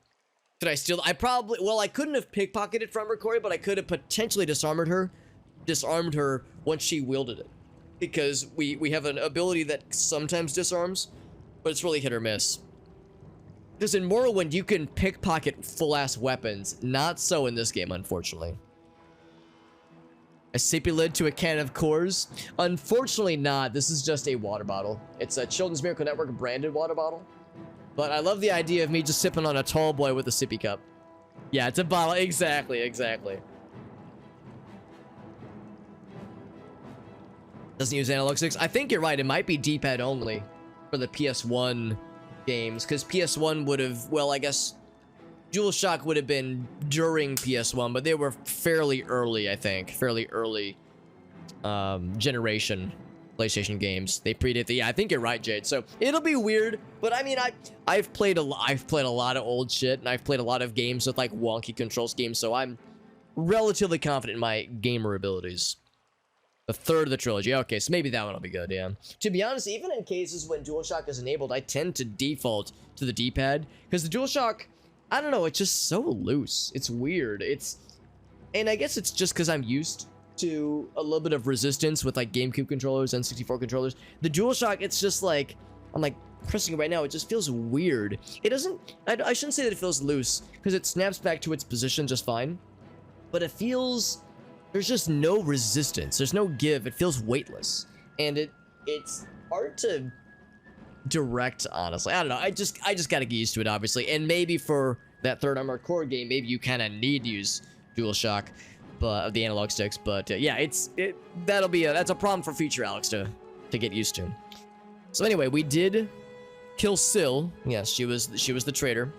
Could I steal? I couldn't have pickpocketed from her, Corey, but I could have potentially disarmed her once she wielded it. Because we have an ability that sometimes disarms, but it's really hit or miss. Because in Morrowind, you can pickpocket full-ass weapons. Not so in this game, unfortunately. A sippy lid to a can of Coors? Unfortunately not. This is just a water bottle. It's a Children's Miracle Network branded water bottle. But I love the idea of me just sipping on a tall boy with a sippy cup. Yeah, it's a bottle. Exactly. Doesn't use analog sticks. I think you're right. It might be D-pad only for the PS1 games, because PS1 would have, well, I guess DualShock would have been during PS1, but they were fairly early, I think. Fairly early generation PlayStation games. They predate the, yeah, I think you're right, Jade. So it'll be weird, but I mean, I've played a lot of old shit, and I've played a lot of games with like wonky control schemes, so I'm relatively confident in my gamer abilities. The third of the trilogy. Okay, so maybe that one will be good, yeah. To be honest, even in cases when DualShock is enabled, I tend to default to the D-pad, because the DualShock, I don't know, it's just so loose. It's weird. And I guess it's just because I'm used to a little bit of resistance with like GameCube controllers and 64 controllers. The DualShock, it's just like, I'm like pressing it right now, it just feels weird. It doesn't, I shouldn't say that it feels loose, because it snaps back to its position just fine. But it feels, there's just no resistance, there's no give, it feels weightless. And it's hard to direct, honestly. I don't know, I just gotta get used to it, obviously. And maybe for that third Armored Core game, maybe you kind of need to use DualShock, but the analog sticks. But yeah, that's a problem for future Alex to get used to. So anyway, we did kill Syl. Yes, she was the traitor.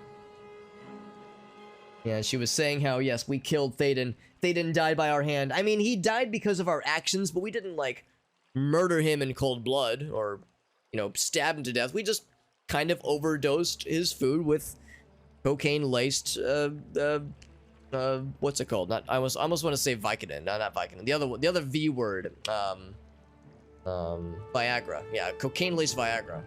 Yeah, she was saying how, yes, we killed Théoden. Théoden died by our hand. I mean, he died because of our actions, but we didn't like murder him in cold blood or, you know, stab him to death. We just kind of overdosed his food with cocaine-laced, what's it called? I almost want to say Vicodin. No, not Vicodin. The other V word. Viagra. Yeah, cocaine-laced Viagra.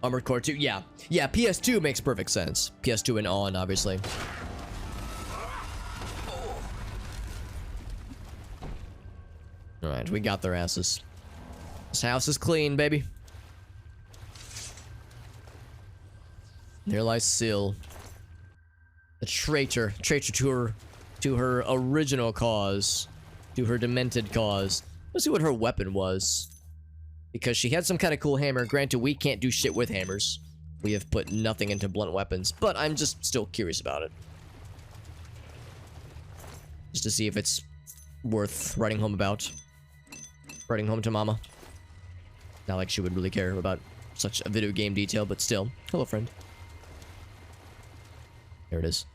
Armored Core 2. Yeah, PS2 makes perfect sense. PS2 and on, obviously. Alright, we got their asses. This house is clean, baby. There lies Syl. The traitor to her original cause. To her demented cause. Let's see what her weapon was. Because she had some kind of cool hammer. Granted, we can't do shit with hammers. We have put nothing into blunt weapons. But I'm just still curious about it. Just to see if it's worth writing home about. Writing home to mama. Not like she would really care about such a video game detail, but still. Hello, friend. There it is.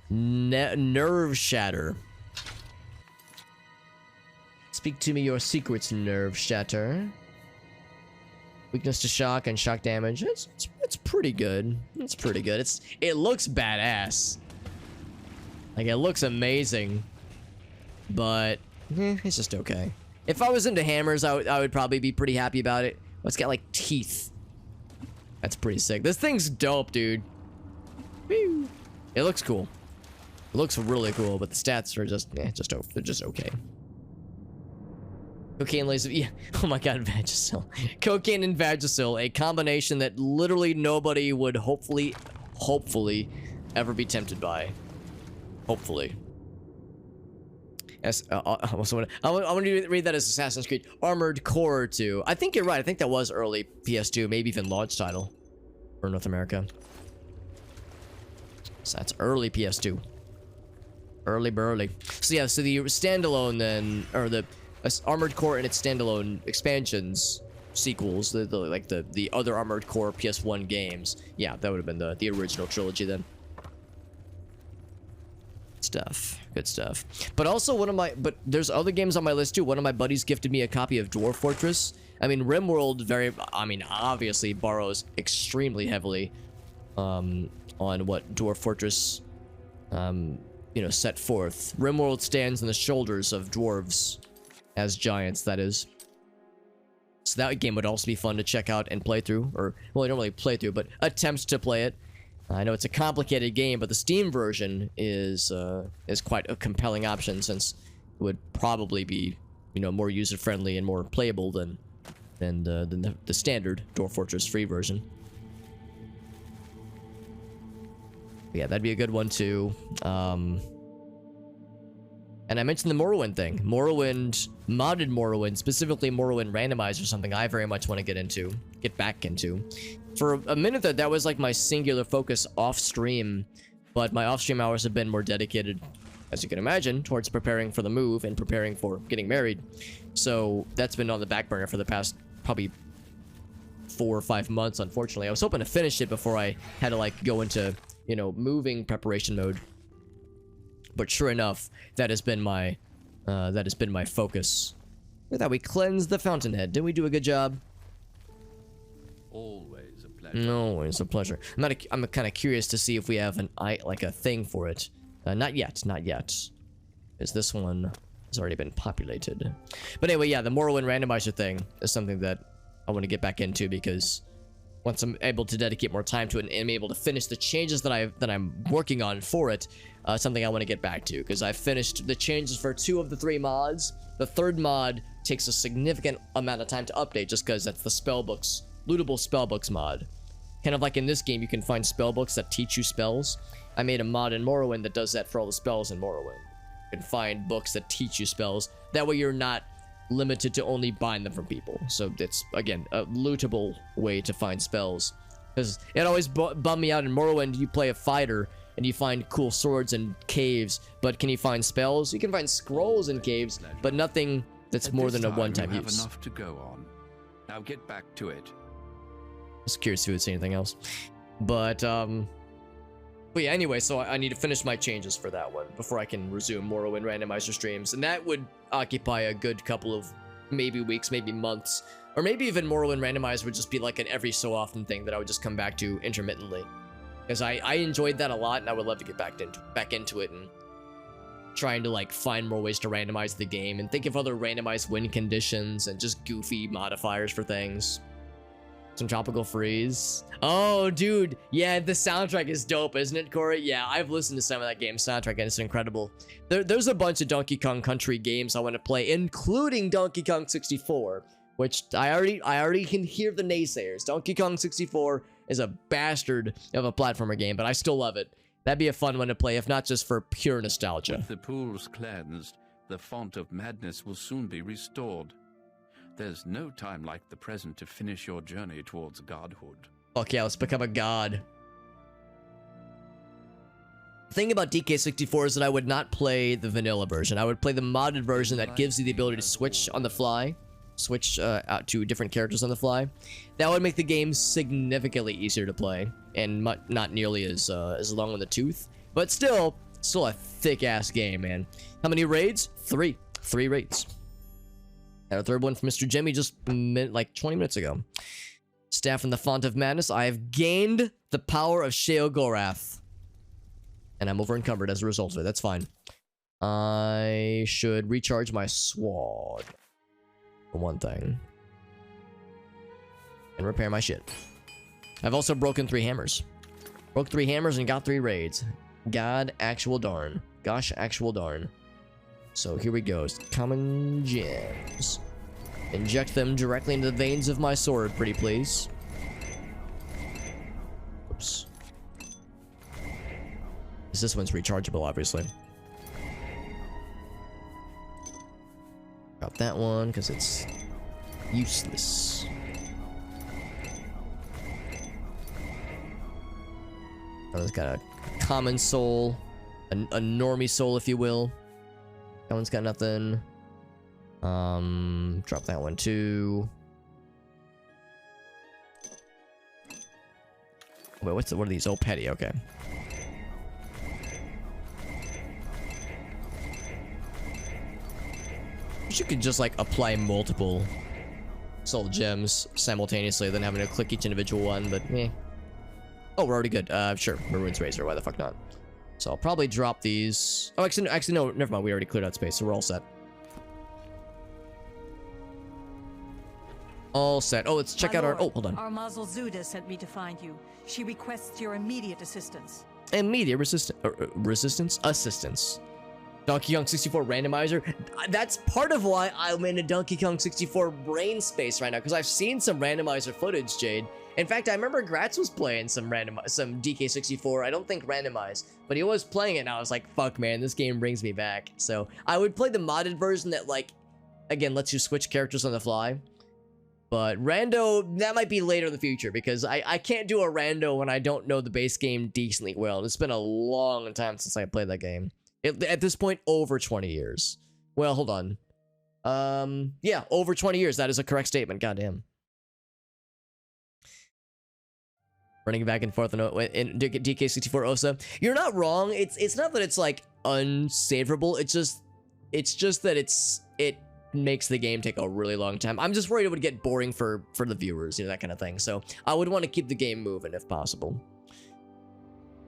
Nerve Shatter. Speak to me your secrets, Nerve Shatter. Weakness to shock and shock damage. It's pretty good. It's pretty good. It looks badass. Like, it looks amazing. But it's just okay. If I was into hammers, I would probably be pretty happy about it. Oh, it's got like teeth. That's pretty sick. This thing's dope, dude. Woo. It looks cool. It looks really cool, but the stats are just, they're just okay. Cocaine laser, yeah. Oh my god, Vagisil. Cocaine and Vagisil, a combination that literally nobody would hopefully ever be tempted by. Hopefully. As, I want to read that as Assassin's Creed. Armored Core 2. I think you're right. I think that was early PS2, maybe even launch title for North America. So that's early PS2. Early burly. So yeah, so the standalone then, or the Armored Core and its standalone expansions, sequels, the other Armored Core PS1 games. Yeah, that would have been the original trilogy then. Good stuff. But also but there's other games on my list too. One of my buddies gifted me a copy of Dwarf Fortress. I mean, RimWorld obviously borrows extremely heavily on what Dwarf Fortress set forth. RimWorld stands on the shoulders of dwarves as giants, that is. So that game would also be fun to check out and play through, or well, I don't really play through, but attempt to play it. I know it's a complicated game, but the Steam version is quite a compelling option, since it would probably be, more user-friendly and more playable than the standard Dwarf Fortress free version. Yeah, that'd be a good one too. And I mentioned the Morrowind thing. Modded Morrowind, specifically Morrowind Randomizer, something I very much want to get back into. For a minute that was like my singular focus off stream, but my off stream hours have been more dedicated, as you can imagine, towards preparing for the move and preparing for getting married. So that's been on the back burner for the past probably 4 or 5 months, unfortunately. I was hoping to finish it before I had to like go into, moving preparation mode. But sure enough, that has been my focus. Look at that, we cleansed the fountainhead. Didn't we do a good job? Always a pleasure. Always a pleasure. I'm kind of curious to see if we have a thing for it. Not yet. Because this one has already been populated. But anyway, yeah, the Morrowind Randomizer thing is something that I want to get back into, because once I'm able to dedicate more time to it and am able to finish the changes that I'm working on for it, something I want to get back to, because I finished the changes for 2 of the 3 mods. The 3rd mod takes a significant amount of time to update just because that's the spellbooks, lootable spellbooks mod. Kind of like in this game, you can find spellbooks that teach you spells. I made a mod in Morrowind that does that for all the spells in Morrowind. You can find books that teach you spells. That way you're not limited to only buying them from people. So it's, again, a lootable way to find spells. Because it always bummed me out in Morrowind. You play a fighter and you find cool swords in caves, but can you find spells? You can find scrolls in caves, but nothing that's more than a one-time use. Enough to go on. Now get back to it. I was curious if you would say anything else. But yeah, anyway, so I need to finish my changes for that one before I can resume Morrowind randomizer streams. And that would occupy a good couple of maybe weeks, maybe months. Or maybe even Morrowind randomizer would just be like an every so often thing that I would just come back to intermittently. Because I enjoyed that a lot, and I would love to get back into it and trying to like find more ways to randomize the game and think of other randomized win conditions and just goofy modifiers for things. Some tropical freeze. Oh, dude. Yeah, the soundtrack is dope, isn't it, Corey? Yeah, I've listened to some of that game's soundtrack, and it's incredible. There's a bunch of Donkey Kong Country games I want to play, including Donkey Kong 64, which I already can hear the naysayers. Donkey Kong 64 is a bastard of a platformer game, but I still love it. That'd be a fun one to play, if not just for pure nostalgia. With the pools cleansed, the font of madness will soon be restored. There's no time like the present to finish your journey towards godhood. Fuck yeah, let's become a god. The thing about DK64 is that I would not play the vanilla version. I would play the modded version that gives you the ability to switch on the fly. Switch out to different characters on the fly. That would make the game significantly easier to play. And not nearly as long in the tooth. But still a thick-ass game, man. How many raids? 3. 3 raids. Got a 3rd one from Mr. Jimmy just like 20 minutes ago. Staff in the Font of Madness. I have gained the power of Sheogorath. And I'm over encumbered as a result of it. That's fine. I should recharge my sword. For one thing. And repair my shit. I've also broken 3 hammers. Broke 3 hammers and got 3 raids. God actual darn. Gosh actual darn. So here we go. Common gems. Inject them directly into the veins of my sword, pretty please. Oops. This one's rechargeable, obviously. Got that one because it's useless. Oh, it's got a common soul, a normie soul, if you will. That one's got nothing. Drop that one too. Wait, what are these? Oh, petty. Okay. You could just like apply multiple soul gems simultaneously, then having to click each individual one, but eh. Oh, we're already good. Sure. Maroon's Razor. Why the fuck not? So I'll probably drop these. Oh, actually, no. Never mind. We already cleared out space, so we're all set. All set. Oh, let's check out our... Oh, hold on. Our Mazel Zuda sent me to find you. She requests your immediate assistance. Immediate resistance? Assistance. Donkey Kong 64 randomizer. That's part of why I'm in a Donkey Kong 64 brain space right now, because I've seen some randomizer footage, Jade. In fact, I remember Gratz was playing some DK64. I don't think randomized, but he was playing it, and I was like, fuck, man, this game brings me back. So I would play the modded version that, like, again, lets you switch characters on the fly. But rando, that might be later in the future, because I can't do a rando when I don't know the base game decently well. It's been a long time since I played that game. At this point, over 20 years. Well, hold on. Yeah, over 20 years. That is a correct statement. Goddamn. Running back and forth in DK64 Osa. You're not wrong. It's not that it's like unsavourable. It's just that it makes the game take a really long time. I'm just worried it would get boring for the viewers, you know, that kind of thing. So I would want to keep the game moving if possible.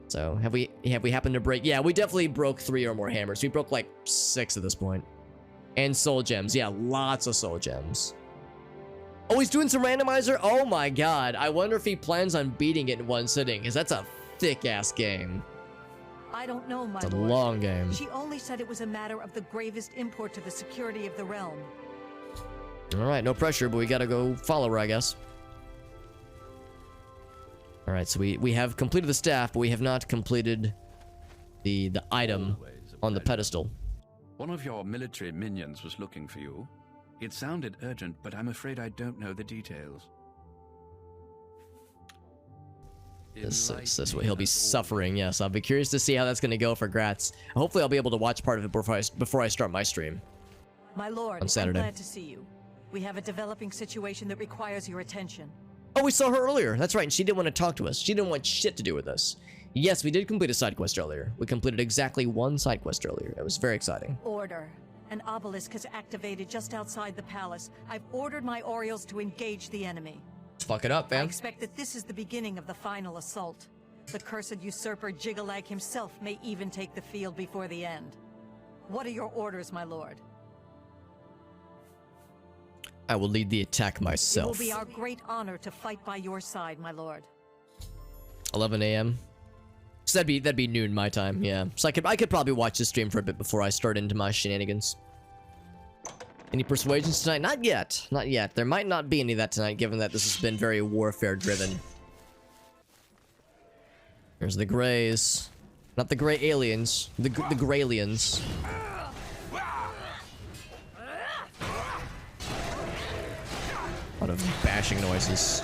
So have we happened to break? Yeah, we definitely broke 3 or more hammers. We broke like 6 at this point. And soul gems. Yeah, lots of soul gems. Oh, he's doing some randomizer? Oh my god. I wonder if he plans on beating it in one sitting, because that's a thick-ass game. I don't know, my It's a lord. long game. She only said it was a matter of the gravest import to the security of the realm. Alright, no pressure, but we gotta go follow her, I guess. Alright, so we have completed the staff, but we have not completed the item on the pedestal. One of your military minions was looking for you. It sounded urgent, but I'm afraid I don't know the details. This way he'll be suffering, yes. I'll be curious to see how that's going to go for Gratz. Hopefully I'll be able to watch part of it before I start my stream. My lord, on Saturday. I'm glad to see you. We have a developing situation that requires your attention. Oh, we saw her earlier. That's right, and she didn't want to talk to us. She didn't want shit to do with us. Yes, we did complete a side quest earlier. We completed exactly one side quest earlier. It was very exciting. Order. An obelisk has activated just outside the palace. I've ordered my Orioles to engage the enemy. Let's fuck it up, I fam. expect that this is the beginning of the final assault. The cursed usurper Jyggalag himself may even take the field before the end. What are your orders, my lord? I will lead the attack It myself. will be our great honor to fight by your side, my lord. 11 a.m. So that'd be noon my time, yeah. So I could probably watch the stream for a bit before I start into my shenanigans. Any persuasions tonight? Not yet. Not yet. There might not be any of that tonight, given that this has been very warfare-driven. Here's the Greys. Not the Grey Aliens. The Greylians. A lot of bashing noises.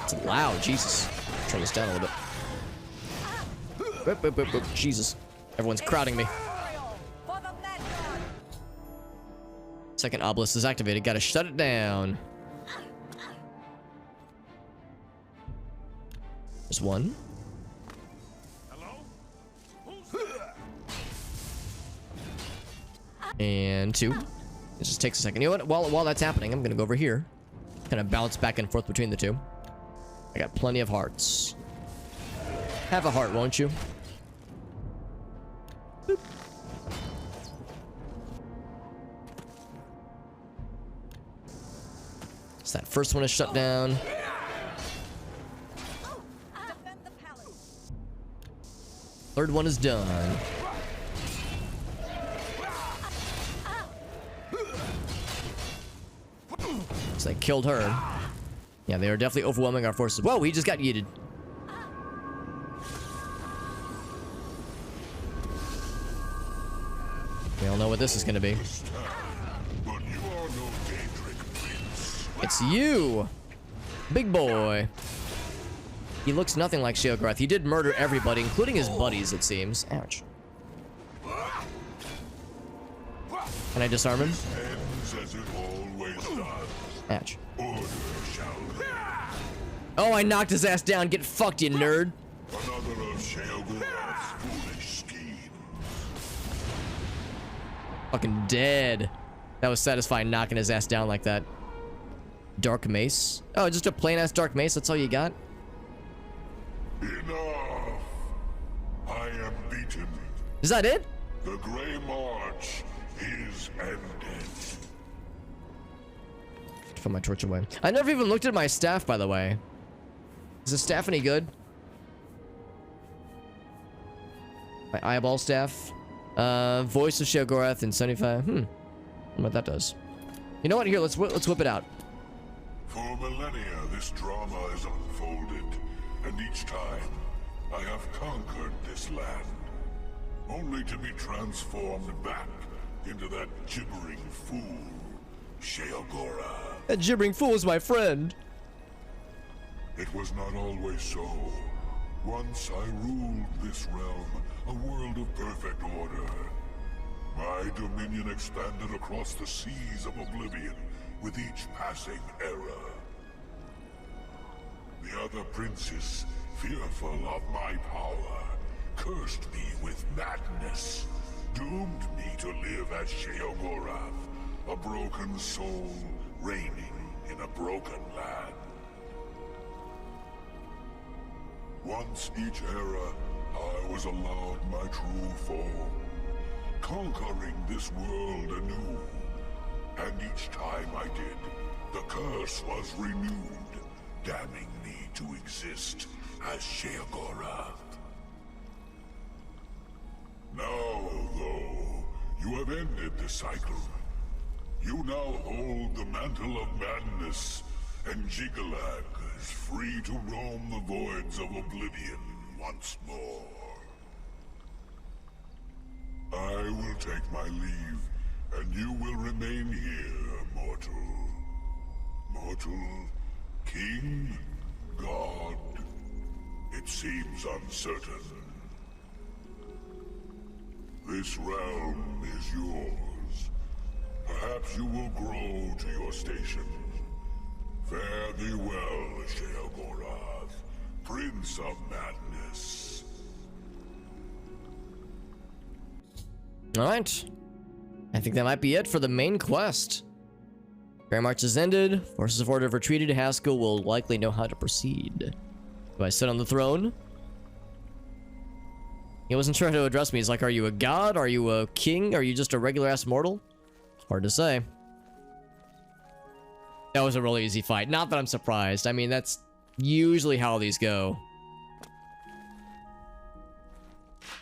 It's loud, Jesus. Turn this down a little bit. Boop, boop, boop, boop. Jesus. Everyone's crowding me. Second obelisk is activated. Gotta shut it down. There's one. And two. It just takes a second. You know what? While that's happening, I'm gonna go over here. Kind of bounce back and forth between the two. I got plenty of hearts. Have a heart, won't you? Boop. So that first one is shut down. Third one is done. So they killed her. Yeah, they are definitely overwhelming our forces. Whoa, he just got yeeted. We all know what this is going to be. It's you! Big boy. He looks nothing like Sheogorath. He did murder everybody, including his buddies, it seems. Ouch. Can I disarm him? Ouch. Oh, I knocked his ass down. Get fucked, you nerd. Another of Sheogorath's foolish schemes. Fucking dead. That was satisfying, knocking his ass down like that. Dark mace? Oh, just a plain ass dark mace? That's all you got? Enough. I am beaten. Is that it? The Greymarch is ended. Put my torch away. I never even looked at my staff, by the way. Is the staff any good? My eyeball staff. Voice of Sheogorath in 75. Wonder what that does. You know what? Here, let's whip it out. For millennia, this drama is unfolded, and each time, I have conquered this land, only to be transformed back into that gibbering fool, Sheogorath. That gibbering fool is my friend. It was not always so. Once I ruled this realm, a world of perfect order. My dominion expanded across the seas of Oblivion with each passing era. The other princes, fearful of my power, cursed me with madness, doomed me to live as Sheogorath, a broken soul reigning in a broken land. Once each era, I was allowed my true form, conquering this world anew. and each time I did, the curse was renewed, damning me to exist as Sheogorath. Now, though, you have ended the cycle. You now hold the mantle of madness, and Jyggalag is free to roam the voids of Oblivion once more. I will take my leave, and you will remain here, mortal. Mortal, king, god, it seems uncertain. This realm is yours. Perhaps you will grow to your station. Fare thee well, Sheogorath, Prince of Madness. Alright. I think that might be it for the main quest. Greymarch has ended. Forces of Order have retreated. Haskell will likely know how to proceed. Do I sit on the throne? He wasn't sure how to address me. He's like, are you a god? Are you a king? Are you just a regular-ass mortal? Hard to say. That was a really easy fight. Not that I'm surprised. I mean, that's usually how these go.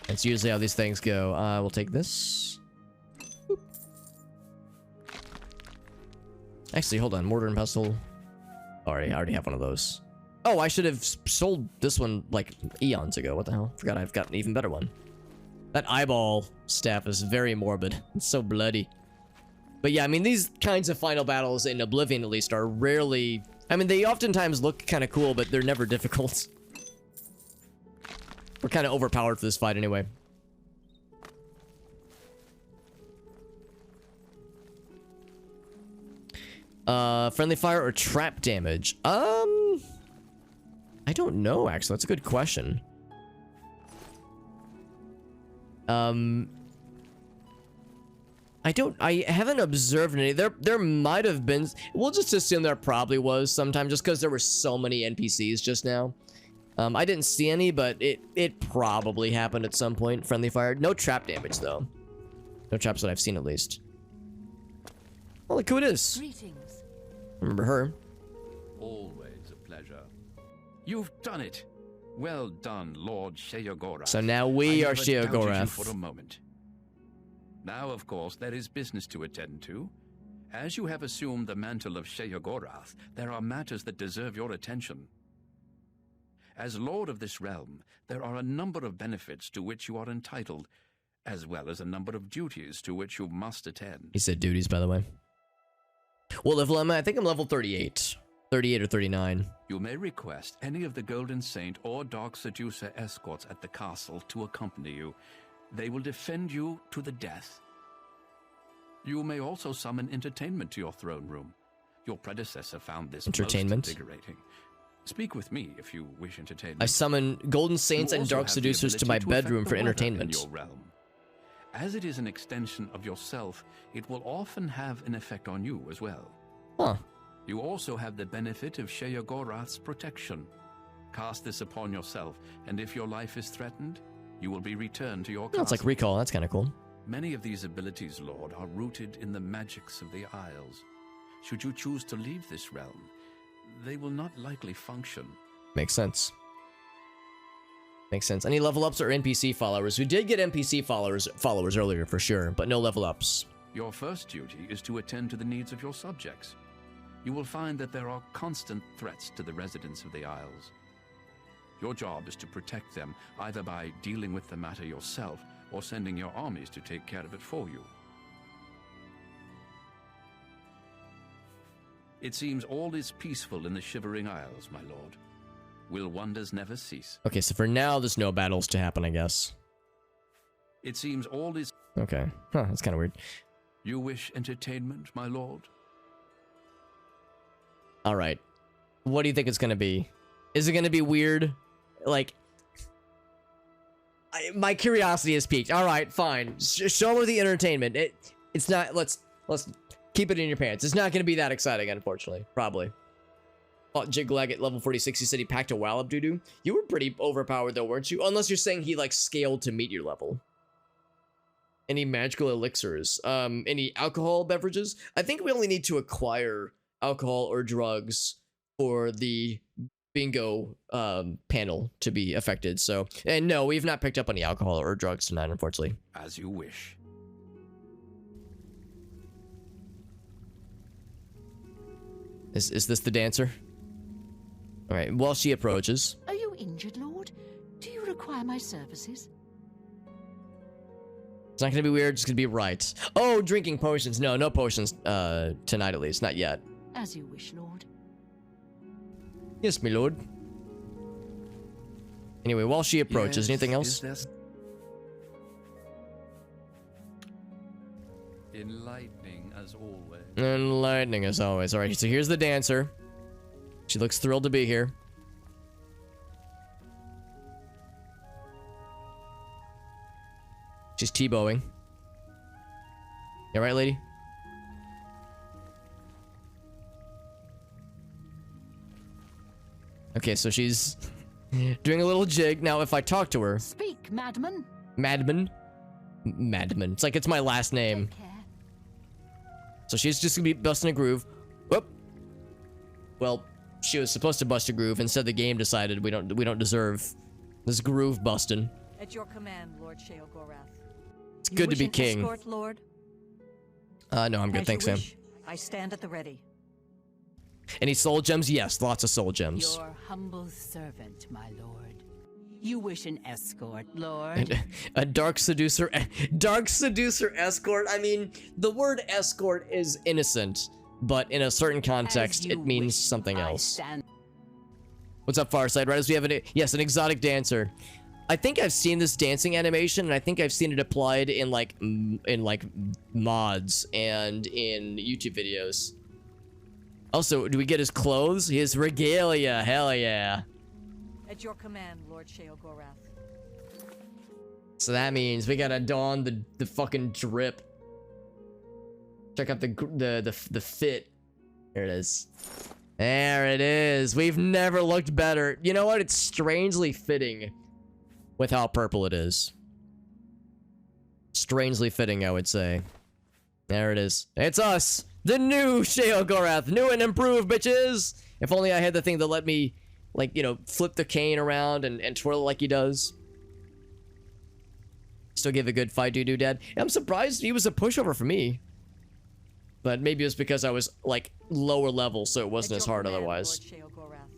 That's usually how these things go. We'll take this. Boop. Actually, hold on. Mortar and pestle. I already have one of those. Oh, I should have sold this one like eons ago. What the hell? Forgot I've got an even better one. That eyeball staff is very morbid. It's so bloody. But yeah, I mean, these kinds of final battles in Oblivion, at least, are rarely... I mean, they oftentimes look kind of cool, but they're never difficult. We're kind of overpowered for this fight anyway. Friendly fire or trap damage? I don't know, actually. That's a good question. I haven't observed any. There might have been. We'll just assume there probably was sometime, just because there were so many NPCs just now. I didn't see any, but it probably happened at some point. Friendly fire. No trap damage, though. No traps that I've seen, at least. Well, look who it is. Greetings. Remember her. Always a pleasure. You've done it. Well done, Lord Sheogorath. So now we are Sheogorath. For a moment. Now, of course, there is business to attend to. As you have assumed the mantle of Sheogorath, there are matters that deserve your attention. As Lord of this realm, there are a number of benefits to which you are entitled, as well as a number of duties to which you must attend. He said duties, by the way. What level am I? I think I'm level 38. 38 or 39. You may request any of the Golden Saint or Dark Seducer escorts at the castle to accompany you. They will defend you to the death. You may also summon entertainment to your throne room. Your predecessor found this entertainment most invigorating. Speak with me if you wish entertainment. I summon Golden Saints and Dark Seducers to my bedroom for entertainment. In your realm. As it is an extension of yourself, it will often have an effect on you as well. Huh. You also have the benefit of Sheogorath's protection. Cast this upon yourself, and if your life is threatened, you will be returned to your castle. That's like recall. That's kind of cool. Many of these abilities, Lord, are rooted in the magics of the Isles. Should you choose to leave this realm, they will not likely function. Makes sense. Makes sense. Any level ups or NPC followers? We did get NPC followers earlier for sure, but no level ups. Your first duty is to attend to the needs of your subjects. You will find that there are constant threats to the residents of the Isles. Your job is to protect them, either by dealing with the matter yourself or sending your armies to take care of it for you. It seems all is peaceful in the Shivering Isles, my lord. Will wonders never cease? Okay, so for now, there's no battles to happen, I guess. It seems all is... Okay. Huh, that's kind of weird. You wish entertainment, my lord? Alright. What do you think it's gonna be? Is it gonna be weird? Like... my curiosity is piqued. Alright, fine. Show me the entertainment. It's not... Let's keep it in your pants. It's not gonna be that exciting, unfortunately. Probably. Fought Jyggalag at level 46. He said he packed a Wallop doo-doo. You were pretty overpowered though, weren't you? Unless you're saying he like scaled to meet your level. Any magical elixirs? Any alcohol beverages? I think we only need to acquire alcohol or drugs for the bingo panel to be affected. So, and no, we've not picked up any alcohol or drugs tonight, unfortunately. As you wish. Is this the dancer? All right, while she approaches. Are you injured, Lord? Do you require my services? It's not gonna be weird, it's gonna be right. Oh, drinking potions. No, no potions tonight at least, not yet. As you wish, Lord. Yes, my lord. Anyway, while she approaches, Yes, anything else? is there... Enlightening as always. Enlightening as always. All right, so here's the dancer. She looks thrilled to be here. She's T-bowing. You all right, lady? Okay, so she's doing a little jig. Now, if I talk to her... Speak, madman. Madman? Madman. It's like it's my last name. Take care. So she's just gonna be busting a groove. Whoop. Well, she was supposed to bust a groove. Instead, the game decided we don't deserve this groove busting. At your command, Lord Sheogorath. It's good to be king. Escort, Lord? No, I'm good. As Thanks, you Sam. wish. I stand at the ready. Any soul gems? Yes, lots of soul gems. Your humble servant, my lord. You wish an escort, Lord? A dark seducer escort. I mean, the word escort is innocent, but in a certain context, it means something else. What's up, Farside? Right as we have an exotic dancer. I think I've seen this dancing animation, and I think I've seen it applied in like mods and in YouTube videos. Also, do we get his clothes? His regalia, hell yeah. At your command, Lord Sheogorath. So that means we gotta don the fucking drip. Check out the fit. There it is. There it is. We've never looked better. You know what? It's strangely fitting with how purple it is. Strangely fitting, I would say. There it is. It's us. The new Sheogorath. New and improved, bitches. If only I had the thing that let me, like, you know, flip the cane around and twirl it like he does. Still give a good fight, dad. I'm surprised he was a pushover for me. But maybe it was because I was, like, lower level, so it wasn't as hard otherwise.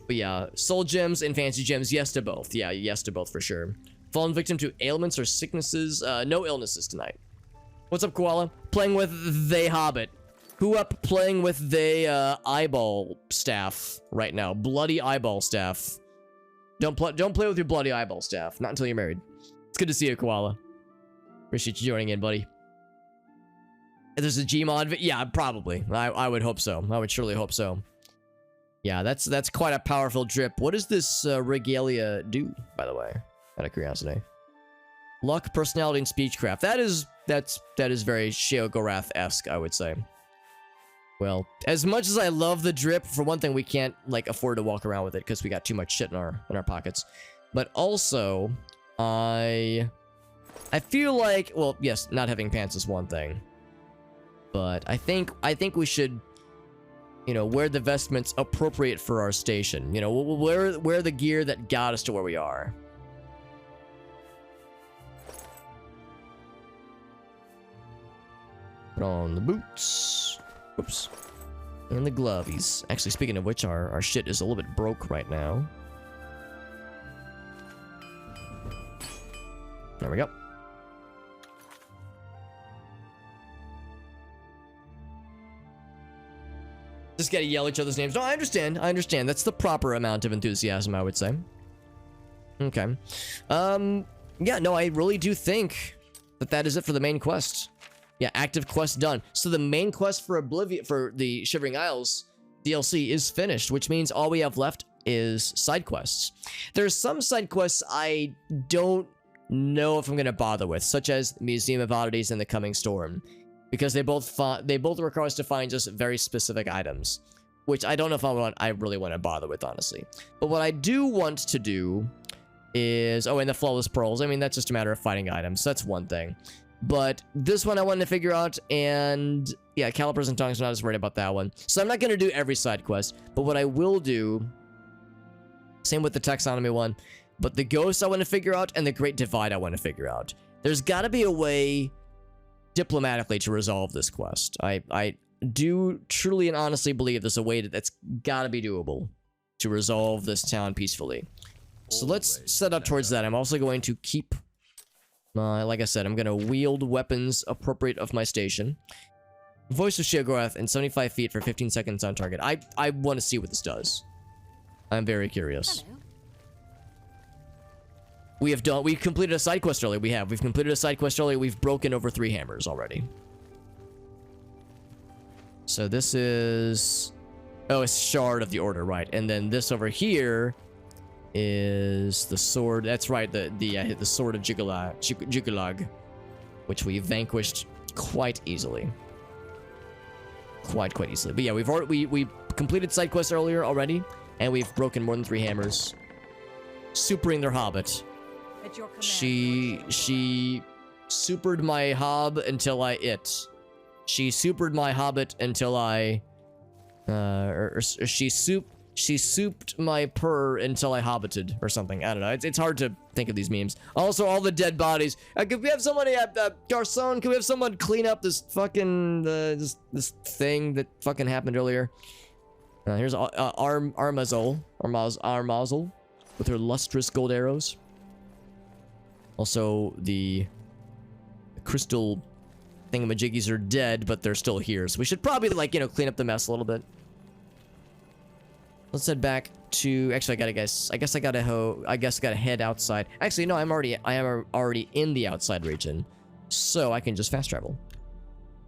But yeah, soul gems and fancy gems, yes to both. Yeah, yes to both for sure. Fallen victim to ailments or sicknesses. No illnesses tonight. What's up, Koala? Playing with the Hobbit. Who up playing with the eyeball staff right now? Bloody eyeball staff. Don't play with your bloody eyeball staff. Not until you're married. It's good to see you, Koala. Appreciate you joining in, buddy. If there's a Gmod, yeah, probably. I would hope so. I would surely hope so. Yeah, that's quite a powerful drip. What does this regalia do, by the way? Out of curiosity. Luck, personality, and speechcraft. That is very Sheogorath-esque, I would say. Well, as much as I love the drip, for one thing, we can't like afford to walk around with it because we got too much shit in our pockets. But also, I feel like, well, yes, not having pants is one thing. But I think we should, you know, wear the vestments appropriate for our station. You know, we'll wear the gear that got us to where we are. Put on the boots. Whoops. And the glovies. Actually, speaking of which, our shit is a little bit broke right now. There we go. Just gotta yell each other's names. No, I understand. That's the proper amount of enthusiasm, I would say. Okay. Yeah, no, I really do think that is it for the main quest. Yeah, active quest done. So the main quest for Oblivion, for the Shivering Isles DLC is finished, which means all we have left is side quests. There's some side quests I don't know if I'm gonna bother with, such as Museum of Oddities and the Coming Storm, because they both require us to find just very specific items, which I don't know if I really want to bother with, honestly. But what I do want to do is, oh, and the Flawless Pearls. I mean, that's just a matter of finding items. So that's one thing. But this one I wanted to figure out, and yeah, calipers and tongues, I'm not as worried about that one. So I'm not going to do every side quest, but what I will do, same with the taxonomy one, but the ghosts I want to figure out and the Great Divide I want to figure out. There's got to be a way diplomatically to resolve this quest. I do truly and honestly believe there's a way that's got to be doable to resolve this town peacefully. So let's set up towards that. I'm also going to keep, like I said, I'm going to wield weapons appropriate of my station. Voice of Sheogorath and 75 feet for 15 seconds on target. I want to see what this does. I'm very curious. Hello. We've completed a side quest earlier. We've completed a side quest earlier. We've broken over 3 hammers already. So this is, oh, it's Shard of the Order, right? And then this over here is the sword. That's right, the sword of Jyggalag, which we vanquished quite easily. Quite easily. But yeah, we completed side quests earlier already, and we've broken more than 3 hammers, supering their hobbit. At your command, She supered my hob until she supered my hobbit until she souped my purr until I hobbited or something. I don't know. It's hard to think of these memes. Also, all the dead bodies. Could we have somebody Garcon? Can we have someone clean up this fucking this thing that fucking happened earlier? Here's Armazel with her lustrous gold arrows. Also, the crystal thingamajiggies are dead, but they're still here. So we should probably, like, you know, clean up the mess a little bit. Let's head back to... Actually, I guess I gotta head outside. Actually, no, I am already in the outside region. So I can just fast travel.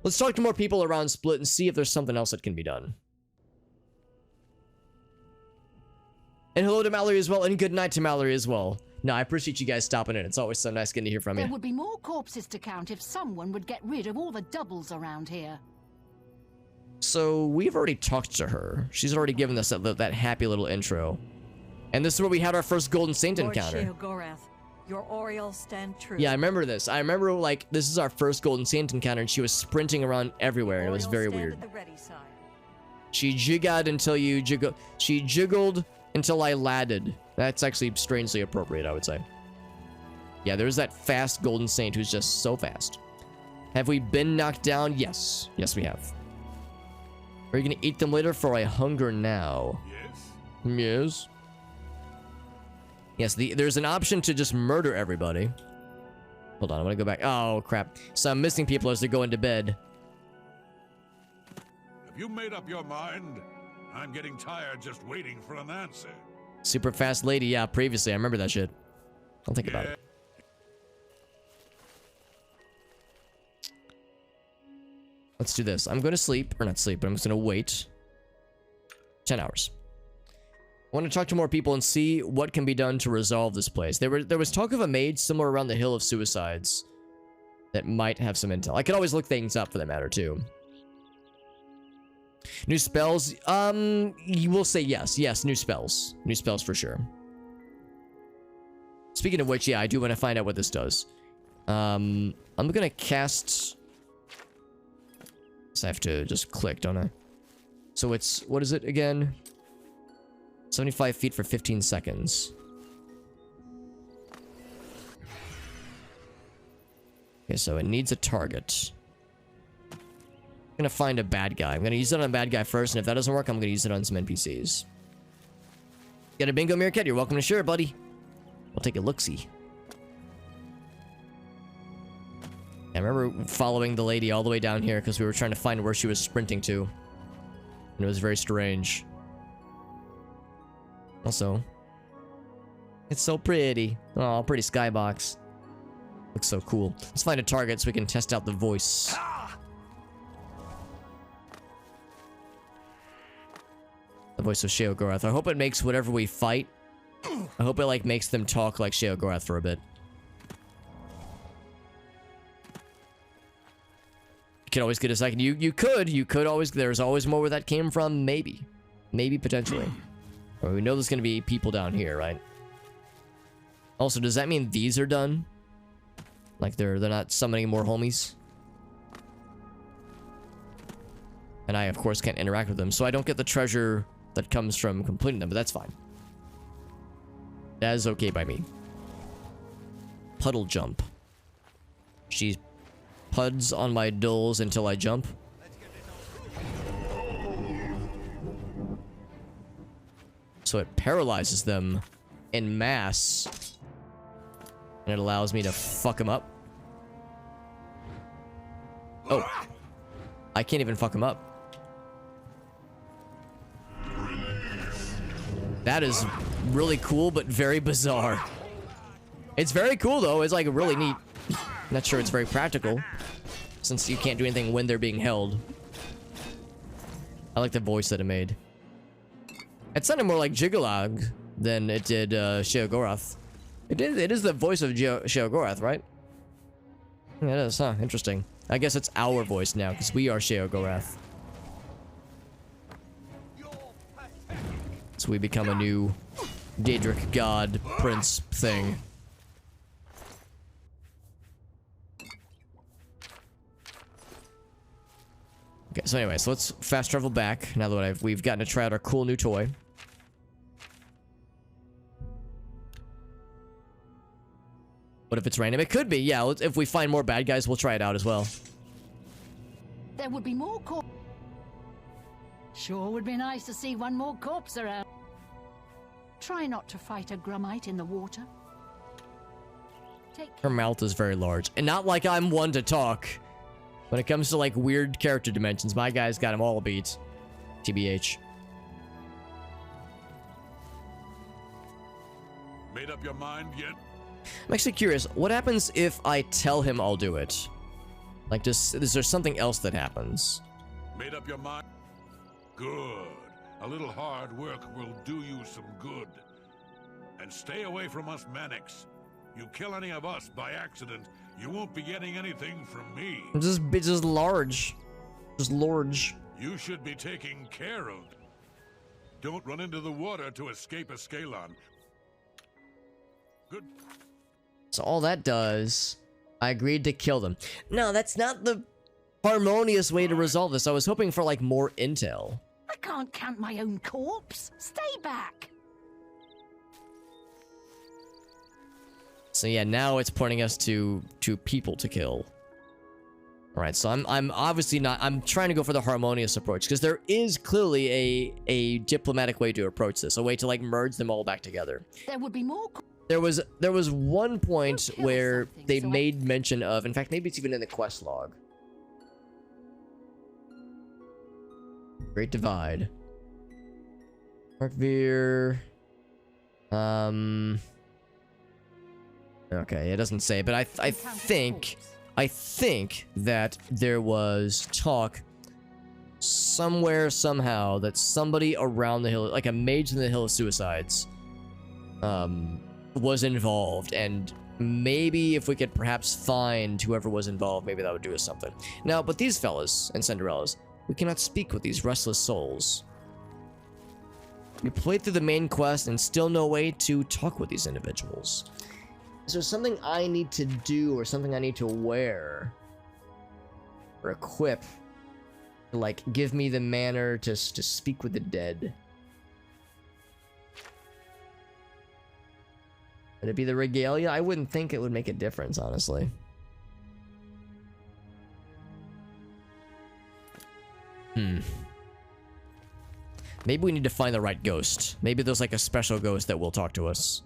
Let's talk to more people around Split and see if there's something else that can be done. And hello to Mallory as well, and good night to Mallory as well. No, I appreciate you guys stopping in. It's always so nice getting to hear from you. There would be more corpses to count if someone would get rid of all the doubles around here. So, we've already talked to her. She's already given us that happy little intro. And this is where we had our first Golden Saint encounter. Lord Sheogorath, your Oriole stand true. Yeah, I remember this. I remember, like, this is our first Golden Saint encounter, and she was sprinting around everywhere, and it was very weird. At the ready, sire. She jiggled until you jiggled. She jiggled until I ladded. That's actually strangely appropriate, I would say. Yeah, there's that fast Golden Saint who's just so fast. Have we been knocked down? Yes. Yes, we have. Are you gonna eat them later, for I hunger now? Yes. Yes. There's an option to just murder everybody. Hold on, I'm gonna go back. Oh, crap. So I'm missing people as they're going to bed. Have you made up your mind? I'm getting tired just waiting for an answer. Super fast lady, yeah, previously. I remember that shit. I'll think about it. Let's do this. I'm going to sleep. Or not sleep, but I'm just going to wait. 10 hours. I want to talk to more people and see what can be done to resolve this place. There was talk of a maid somewhere around the Hill of Suicides that might have some intel. I could always look things up for that matter, too. New spells? You will say yes. Yes, new spells. New spells for sure. Speaking of which, yeah, I do want to find out what this does. I'm gonna cast... So I have to just click, don't I? So it's... What is it again? 75 feet for 15 seconds. Okay, so it needs a target. I'm gonna find a bad guy. I'm gonna use it on a bad guy first, and if that doesn't work, I'm gonna use it on some NPCs. Got a bingo meerkat? You're welcome to share, buddy. We'll take a look-see. I remember following the lady all the way down here because we were trying to find where she was sprinting to. And it was very strange. Also, it's so pretty. Oh, pretty skybox. Looks so cool. Let's find a target so we can test out the voice. The voice of Sheogorath. I hope it makes whatever we fight. I hope it like makes them talk like Sheogorath for a bit. You could always get a second. You could always. There's always more where that came from. Maybe, potentially. Well, we know there's gonna be people down here, right? Also, does that mean these are done? Like they're not summoning more homies. And I, of course, can't interact with them, so I don't get the treasure that comes from completing them, but that's fine. That is okay by me. Puddle jump. She puds on my dulls until I jump. So it paralyzes them en masse. And it allows me to fuck them up. Oh. I can't even fuck them up. That is really cool, but very bizarre. It's very cool, though. It's, like, really neat. Not sure it's very practical, since you can't do anything when they're being held. I like the voice that it made. It sounded more like Jyggalag than it did Sheogorath. It is the voice of Sheogorath, right? Yeah, it is, huh? Interesting. I guess it's our voice now, because we are Sheogorath. So we become a new Daedric god prince thing. Okay, so anyway, so let's fast travel back now that we've gotten to try out our cool new toy. What if it's random? It could be, yeah. If we find more bad guys, we'll try it out as well. There would be more corpses. Sure would be nice to see one more corpse around. Try not to fight a Grummite in the water. Her mouth is very large. And not like I'm one to talk. When it comes to, like, weird character dimensions, my guy's got them all beat. TBH. Made up your mind yet? I'm actually curious, what happens if I tell him I'll do it? Like, is there something else that happens? Made up your mind? Good. A little hard work will do you some good. And stay away from us Manics. You kill any of us by accident, you won't be getting anything from me. Just large. Just large. You should be taken care of. Don't run into the water to escape a Scalon. Good. So all that does, I agreed to kill them. No, that's not the harmonious way to resolve this. I was hoping for, like, more intel. I can't count my own corpse. Stay back. So yeah, now it's pointing us to people to kill. All right, so I'm obviously not. I'm trying to go for the harmonious approach because there is clearly a diplomatic way to approach this, a way to, like, merge them all back together. There would be more. There was one point where they made mention of. In fact, maybe it's even in the quest log. Great Divide. Markveer. Okay, it doesn't say, but I think that there was talk somewhere, somehow, that somebody around the hill, like a mage in the Hill of Suicides, was involved, and maybe if we could perhaps find whoever was involved, maybe that would do us something. Now, but these fellas and Cinderellas, we cannot speak with these restless souls. We played through the main quest and still no way to talk with these individuals. Is there something I need to do or something I need to wear or equip to, like, give me the manner to speak with the dead? Would it be the regalia? I wouldn't think it would make a difference, honestly. Maybe we need to find the right ghost. Maybe there's, like, a special ghost that will talk to us.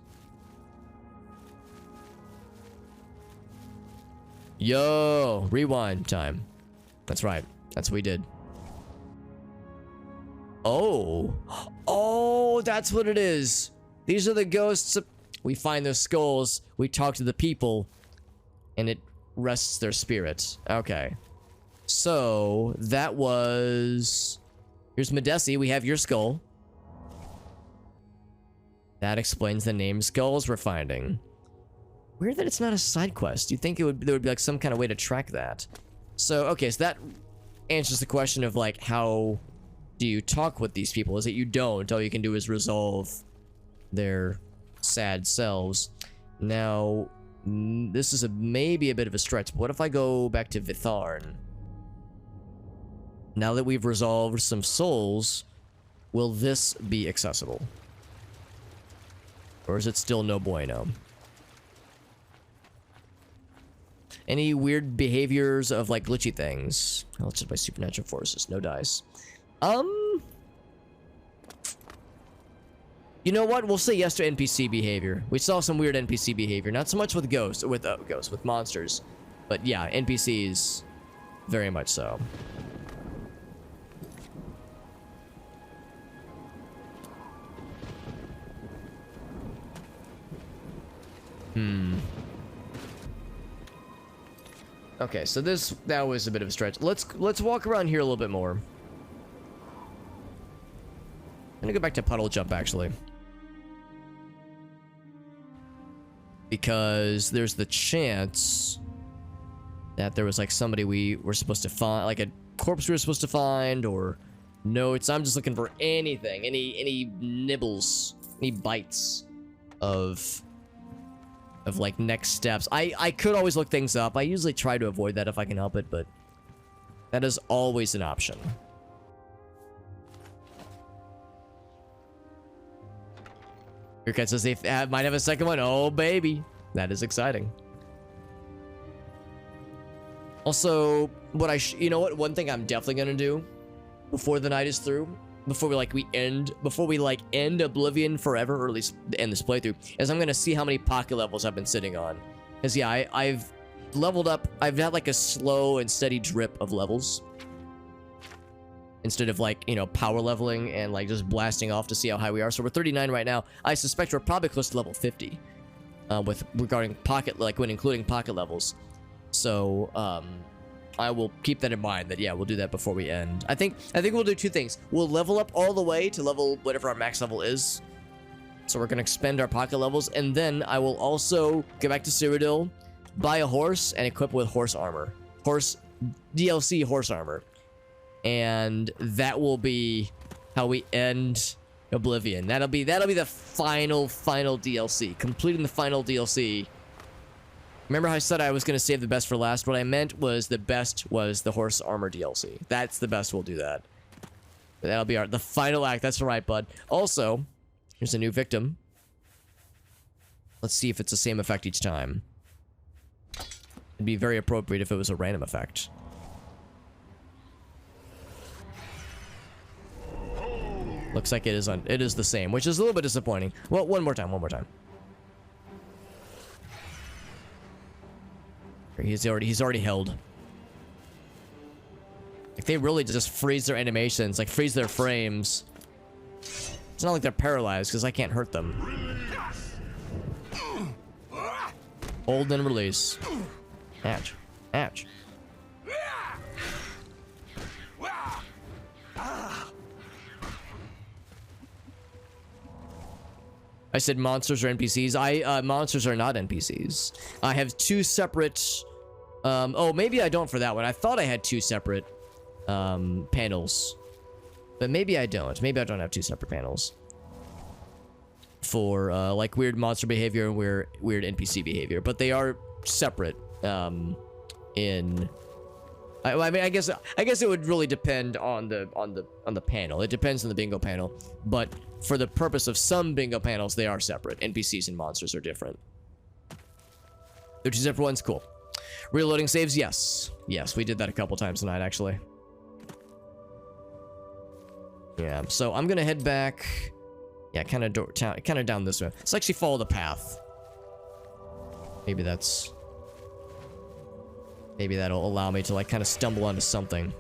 Yo, rewind time. That's right. That's what we did. Oh. Oh, that's what it is. These are the ghosts. We find their skulls. We talk to the people. And it rests their spirit. Okay. So, that was... Here's Medesi. We have your skull. That explains the name skulls we're finding. Weird that it's not a side quest. You'd think there would be, like, some kind of way to track that. So, okay, so that answers the question of, like, how do you talk with these people? Is it you don't? All you can do is resolve their sad selves. Now, This is maybe a bit of a stretch, but what if I go back to Vitharn? Now that we've resolved some souls, will this be accessible? Or is it still no bueno? Any weird behaviors of, like, glitchy things? Oh, it's just by supernatural forces. No dice. You know what? We'll say yes to NPC behavior. We saw some weird NPC behavior. Not so much with ghosts, with monsters. But yeah, NPCs, very much so. Okay, so that was a bit of a stretch. Let's walk around here a little bit more. I'm gonna go back to puddle jump actually, because there's the chance that there was like somebody we were supposed to find, like a corpse we were supposed to find, or notes. I'm just looking for anything, any nibbles, any bites of like next steps. I could always look things up. I usually try to avoid that if I can help it, but that is always an option. Your cat says they might have a second one. Oh, baby. That is exciting. Also, you know what? One thing I'm definitely going to do before the night is through, before we end Oblivion forever, or at least end this playthrough, is I'm going to see how many pocket levels I've been sitting on. Because, yeah, I've leveled up. I've had like a slow and steady drip of levels, instead of like, you know, power leveling and like just blasting off to see how high we are. So we're 39 right now. I suspect we're probably close to level 50 regarding pocket, like when including pocket levels. So I will keep that in mind, that yeah, we'll do that before we end. I think we'll do two things. We'll level up all the way to level whatever our max level is. So we're gonna expend our pocket levels, and then I will also go back to Cyrodiil, buy a horse, and equip with horse armor. DLC horse armor. And that will be how we end Oblivion. That'll be the final DLC. Completing the final DLC. Remember how I said I was going to save the best for last? What I meant was the best was the horse armor DLC. That's the best. We'll do that. That'll be the final act. That's right, bud. Also, here's a new victim. Let's see if it's the same effect each time. It'd be very appropriate if it was a random effect. Looks like it is the same, which is a little bit disappointing. Well, one more time. He's already held. Like, they really just freeze their animations, like freeze their frames. It's not like they're paralyzed, because I can't hurt them. Hold and release. Ouch. Ouch. I said monsters are NPCs. Monsters are not NPCs. I have two separate... oh, maybe I don't for that one. I thought I had two separate panels. But maybe I don't. Maybe I don't have two separate panels. For, like, weird monster behavior and weird NPC behavior. But they are separate, in... I mean, I guess it would really depend on the panel. It depends on the bingo panel, but for the purpose of some bingo panels, they are separate. NPCs and monsters are different. They're two separate ones. Cool. Reloading saves. Yes, we did that a couple times tonight, actually. Yeah. So I'm gonna head back. Yeah, kind of down this way. Let's actually follow the path. Maybe that'll allow me to, like, kind of stumble onto something.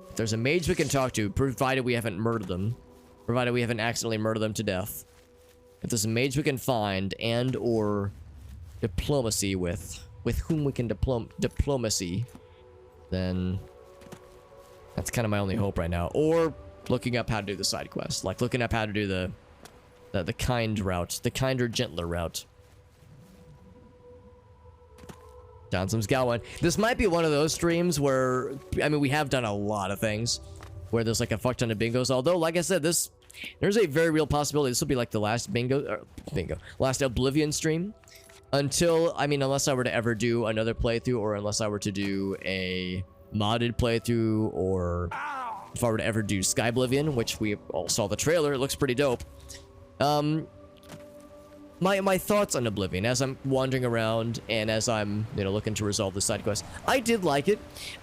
If there's a mage we can talk to, provided we haven't murdered them. Provided we haven't accidentally murdered them to death. If there's a mage we can find and or diplomacy with whom we can diplomacy, then that's kind of my only hope right now. Or looking up how to do the side quest. Like, looking up how to do the kind route. The kinder, gentler route. Down some Galwan. This might be one of those streams where, I mean, we have done a lot of things where there's like a fuck ton of bingos. Although, like I said, there's a very real possibility this will be like the last last Oblivion stream. Until, I mean, unless I were to ever do another playthrough, or unless I were to do a modded playthrough, or if I were to ever do Sky Oblivion, which we all saw the trailer, it looks pretty dope. My thoughts on Oblivion as I'm wandering around and as I'm, you know, looking to resolve the side quest. I did like it.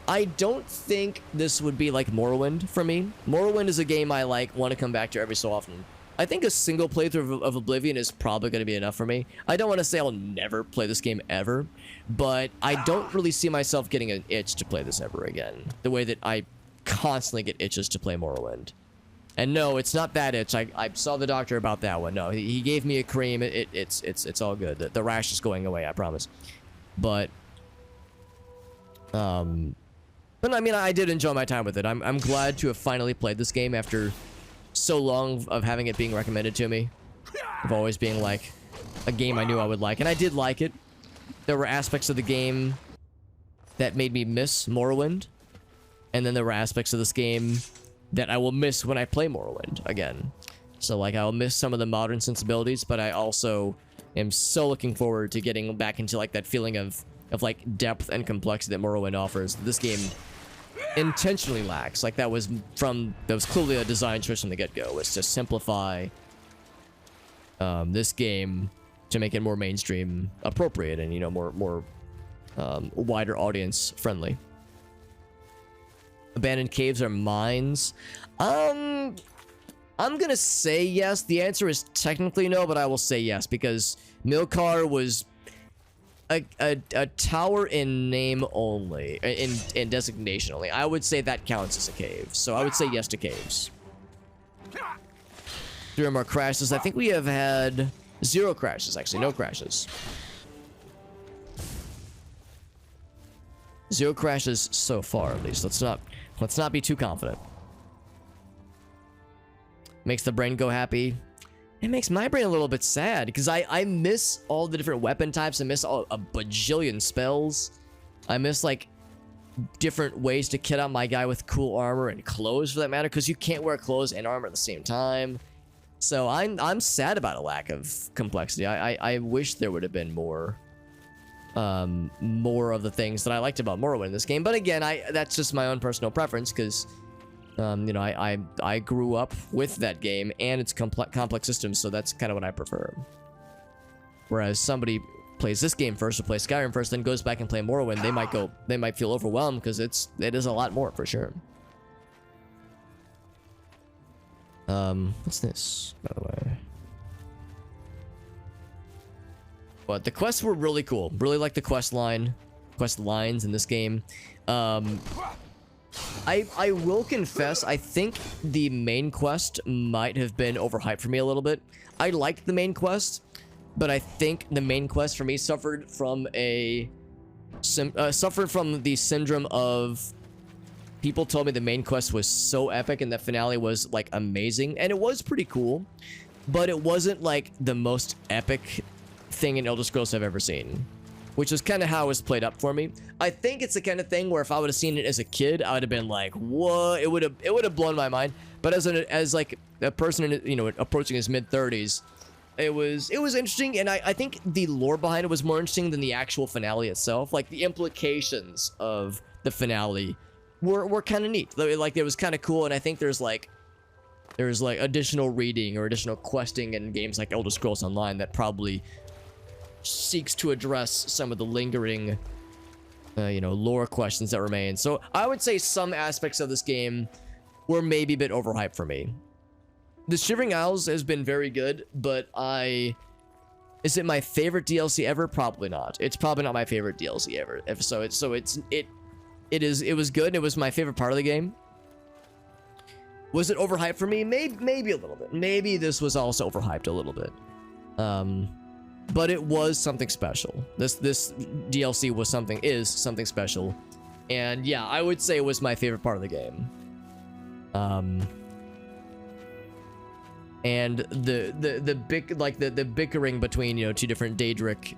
I don't think this would be like Morrowind for me. Morrowind is a game I want to come back to every so often. I think a single playthrough of Oblivion is probably going to be enough for me. I don't want to say I'll never play this game ever, but I don't really see myself getting an itch to play this ever again. The way that I constantly get itches to play Morrowind. And no, it's not that itch. I saw the doctor about that one. No, he gave me a cream. It's all good. The rash is going away, I promise. But I mean, I did enjoy my time with it. I'm glad to have finally played this game after so long of having it being recommended to me. Of always being like a game I knew I would like, and I did like it. There were aspects of the game that made me miss Morrowind, and then there were aspects of this game that I will miss when I play Morrowind again. So I'll miss some of the modern sensibilities, but I also am so looking forward to getting back into that feeling of depth and complexity that Morrowind offers. This game intentionally lacks. That was clearly a design choice from the get-go, was to simplify this game to make it more mainstream appropriate and, you know, more wider audience friendly. Abandoned caves are mines. I'm gonna say yes. The answer is technically no, but I will say yes because Milkar was a tower in name only, in designation only. I would say that counts as a cave, so I would say yes to caves. 3 more crashes. I think we have had 0 crashes, actually. No crashes. 0 crashes so far, at least. Let's not be too confident. Makes the brain go happy. It makes my brain a little bit sad because I miss all the different weapon types. I miss a bajillion spells. I miss different ways to kit out my guy with cool armor and clothes for that matter, because you can't wear clothes and armor at the same time. So I'm sad about a lack of complexity. I wish there would have been more of the things that I liked about Morrowind in this game. But again, that's just my own personal preference because, you know, I grew up with that game and its complex systems, so that's kind of what I prefer. Whereas somebody plays this game first or plays Skyrim first, then goes back and play Morrowind, they might feel overwhelmed because it is a lot more for sure. What's this, by the way? But the quests were really cool. Really like the quest lines in this game. I will confess, I think the main quest might have been overhyped for me a little bit. I liked the main quest, but I think the main quest for me suffered from the syndrome of people told me the main quest was so epic and the finale was amazing, and it was pretty cool, but it wasn't the most epic thing in Elder Scrolls I've ever seen, which is kind of how it was played up for me. I think it's the kind of thing where if I would have seen it as a kid, I would have been like, "What?" It would have blown my mind. But as a person in, you know, approaching his mid-30s, it was interesting, and I think the lore behind it was more interesting than the actual finale itself. The implications of the finale were kind of neat. It was kind of cool, and I think there's additional reading or additional questing in games like Elder Scrolls Online that probably seeks to address some of the lingering, you know, lore questions that remain. So I would say some aspects of this game were maybe a bit overhyped for me. The Shivering Isles has been very good, but is it my favorite DLC ever? Probably not. It's probably not my favorite DLC ever. It was good. It was my favorite part of the game. Was it overhyped for me? Maybe a little bit. Maybe this was also overhyped a little bit. But it was something special. This DLC is something special. And yeah, I would say it was my favorite part of the game. And the bickering between, you know, 2 different Daedric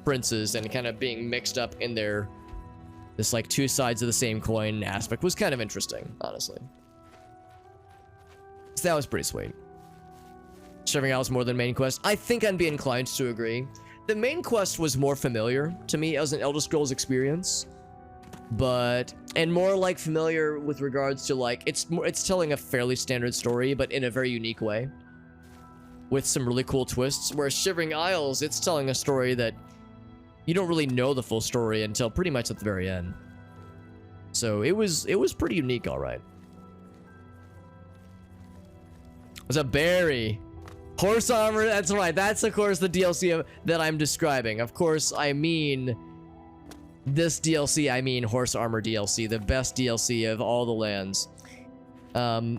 princes and kind of being mixed up in this 2 sides of the same coin aspect was kind of interesting, honestly. So that was pretty sweet. Shivering Isles more than main quest. I think I'd be inclined to agree. the main quest was more familiar to me as an Elder Scrolls experience, and more like familiar with regards to like it's telling a fairly standard story, but in a very unique way, with some really cool twists. Whereas Shivering Isles, it's telling a story that you don't really know the full story until pretty much at the very end. So it was pretty unique, all right. It was a berry. Horse armor, that's right. That's, of course, the DLC that I'm describing. Of course, I mean this DLC. I mean Horse Armor DLC, the best DLC of all the lands.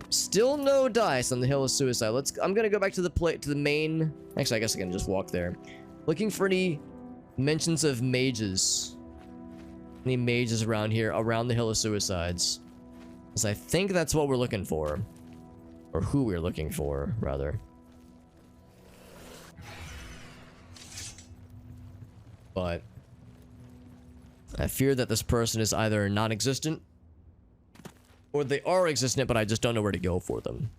Still no dice on the Hill of Suicide. I'm gonna go back to the main. Actually, I guess I can just walk there. Looking for any mentions of mages. Any mages around here, around the Hill of Suicides. Because I think that's what we're looking for. Or who we're looking for, rather. But I fear that this person is either non-existent or they are existent, but I just don't know where to go for them.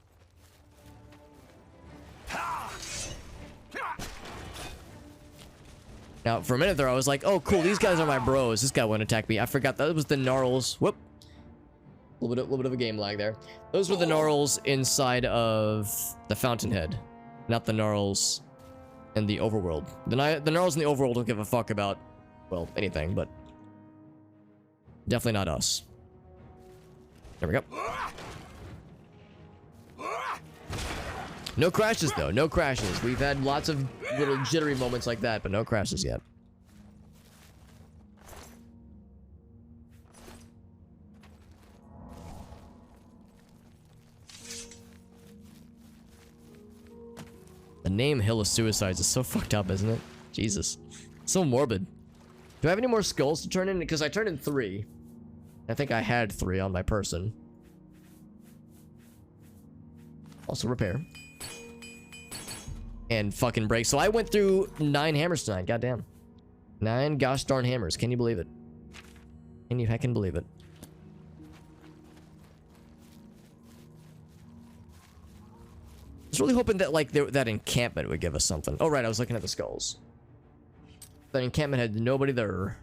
Now, for a minute there, I was like, oh, cool, these guys are my bros. This guy won't attack me. I forgot that was the Gnarls. Whoop. A little bit of a game lag there. Those were the Gnarls inside of the Fountainhead, not the Gnarls in the overworld. The Gnarls in the overworld don't give a fuck about, well, anything, but definitely not us. There we go. No crashes, though. No crashes. We've had lots of little jittery moments like that, but no crashes yet. The name Hill of Suicides is so fucked up, isn't it? Jesus. So morbid. Do I have any more skulls to turn in? Because I turned in 3. I think I had 3 on my person. Also repair. And fucking break. So I went through 9 hammers tonight. Goddamn. 9 gosh darn hammers. Can you believe it? Can you heckin' believe it? I was really hoping that, like, that encampment would give us something. Oh, right, I was looking at the skulls. That encampment had nobody there.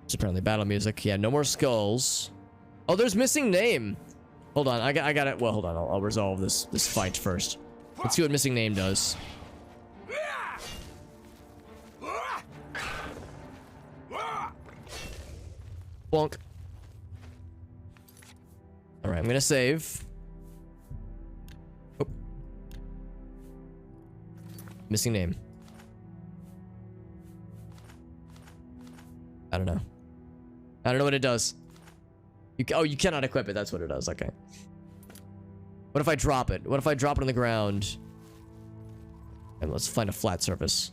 It's apparently battle music. Yeah, no more skulls. Oh, there's missing name. Hold on, I got it. Well, hold on, I'll resolve this fight first. Let's see what missing name does. Bonk. Alright, I'm gonna save. Oh. Missing name. I don't know. I don't know what it does. Oh, you cannot equip it. That's what it does. Okay. What if I drop it? What if I drop it on the ground? And let's find a flat surface.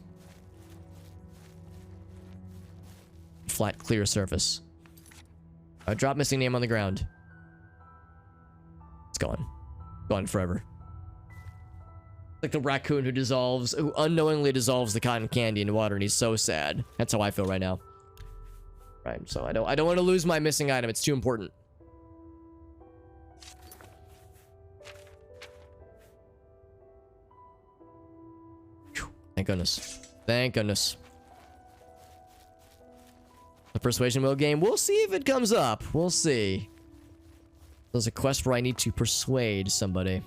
Flat, clear surface. I drop missing name on the ground. It's gone. Gone forever. Like the raccoon who unknowingly dissolves the cotton candy in water, and he's so sad. That's how I feel right now. Right, so I don't want to lose my missing item. It's too important. Whew, thank goodness. Thank goodness. The persuasion wheel game. We'll see if it comes up. We'll see. There's a quest where I need to persuade somebody.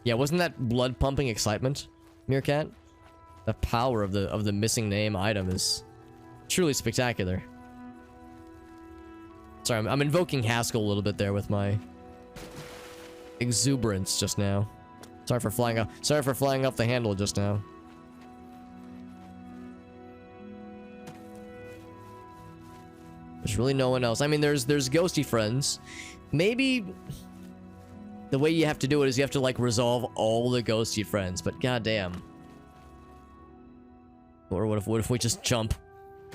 Yeah, wasn't that blood pumping excitement, Meerkat? The power of the missing name item is truly spectacular. Sorry, I'm invoking Haskell a little bit there with my exuberance just now. Sorry for flying off the handle just now. There's really no one else. I mean, there's ghosty friends. Maybe the way you have to do it is you have to like resolve all the ghosty friends, but goddamn. Or what if we just jump?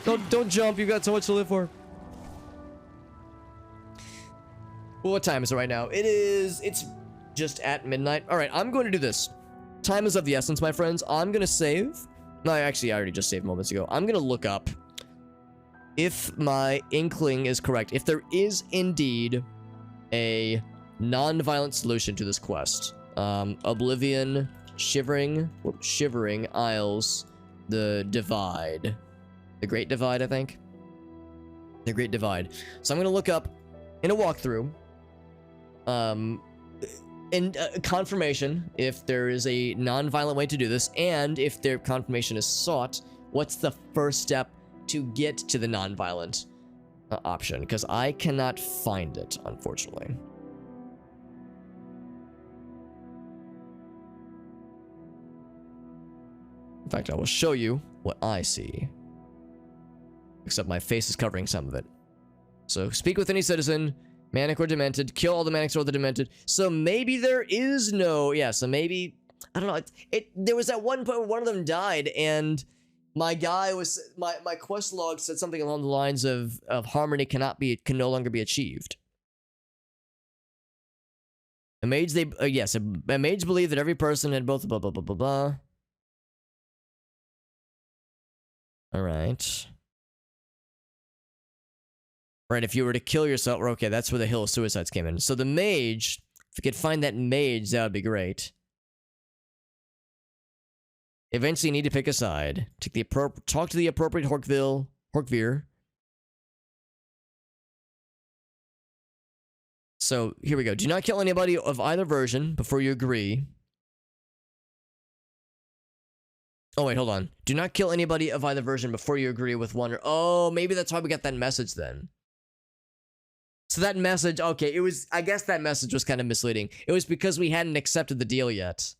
Don't jump. You've got so much to live for. Well, what time is it right now? It's just at midnight. All right, I'm going to do this. Time is of the essence, my friends. I'm going to save. No, actually, I already just saved moments ago. I'm going to look up if my inkling is correct. If there is indeed a non-violent solution to this quest. Oblivion, Shivering Isles, the Divide. The Great Divide, I think. The Great Divide. So I'm gonna look up in a walkthrough, and confirmation if there is a non-violent way to do this, and if their confirmation is sought, what's the first step to get to the non-violent option? Because I cannot find it, unfortunately. In fact, I will show you what I see. Except my face is covering some of it. So, speak with any citizen, manic or demented, kill all the manics or the demented. So maybe there is no, yeah, so maybe, I don't know, there was that one point where one of them died, and my guy was, my quest log said something along the lines of harmony can no longer be achieved. A mage, yes, a mage believed that every person had both blah blah blah blah blah. Alright. Right, if you were to kill yourself, okay, that's where the Hill of Suicides came in. So the mage, if we could find that mage, that would be great. Eventually you need to pick a side. Talk to the appropriate Horkveer. So, here we go. Do not kill anybody of either version before you agree. Oh, wait, hold on. Do not kill anybody of either version before you agree with one or... Oh, maybe that's why we got that message then. So that message, okay, it was... I guess that message was kind of misleading. It was because we hadn't accepted the deal yet.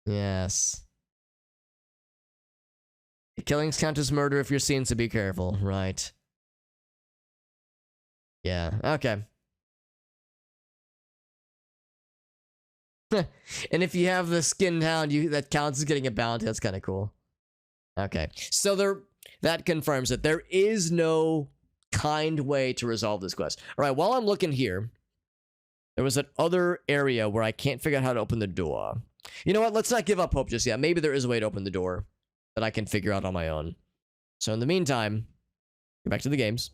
Yes. Killings count as murder if you're seen, so be careful. Right. Yeah, okay. And if you have the skinned hound, that counts as getting a bounty. That's kind of cool. Okay, so that confirms that there is no kind way to resolve this quest. All right, while I'm looking here, there was that other area where I can't figure out how to open the door. You know what? Let's not give up hope just yet. Maybe there is a way to open the door that I can figure out on my own. So in the meantime, go back to the games.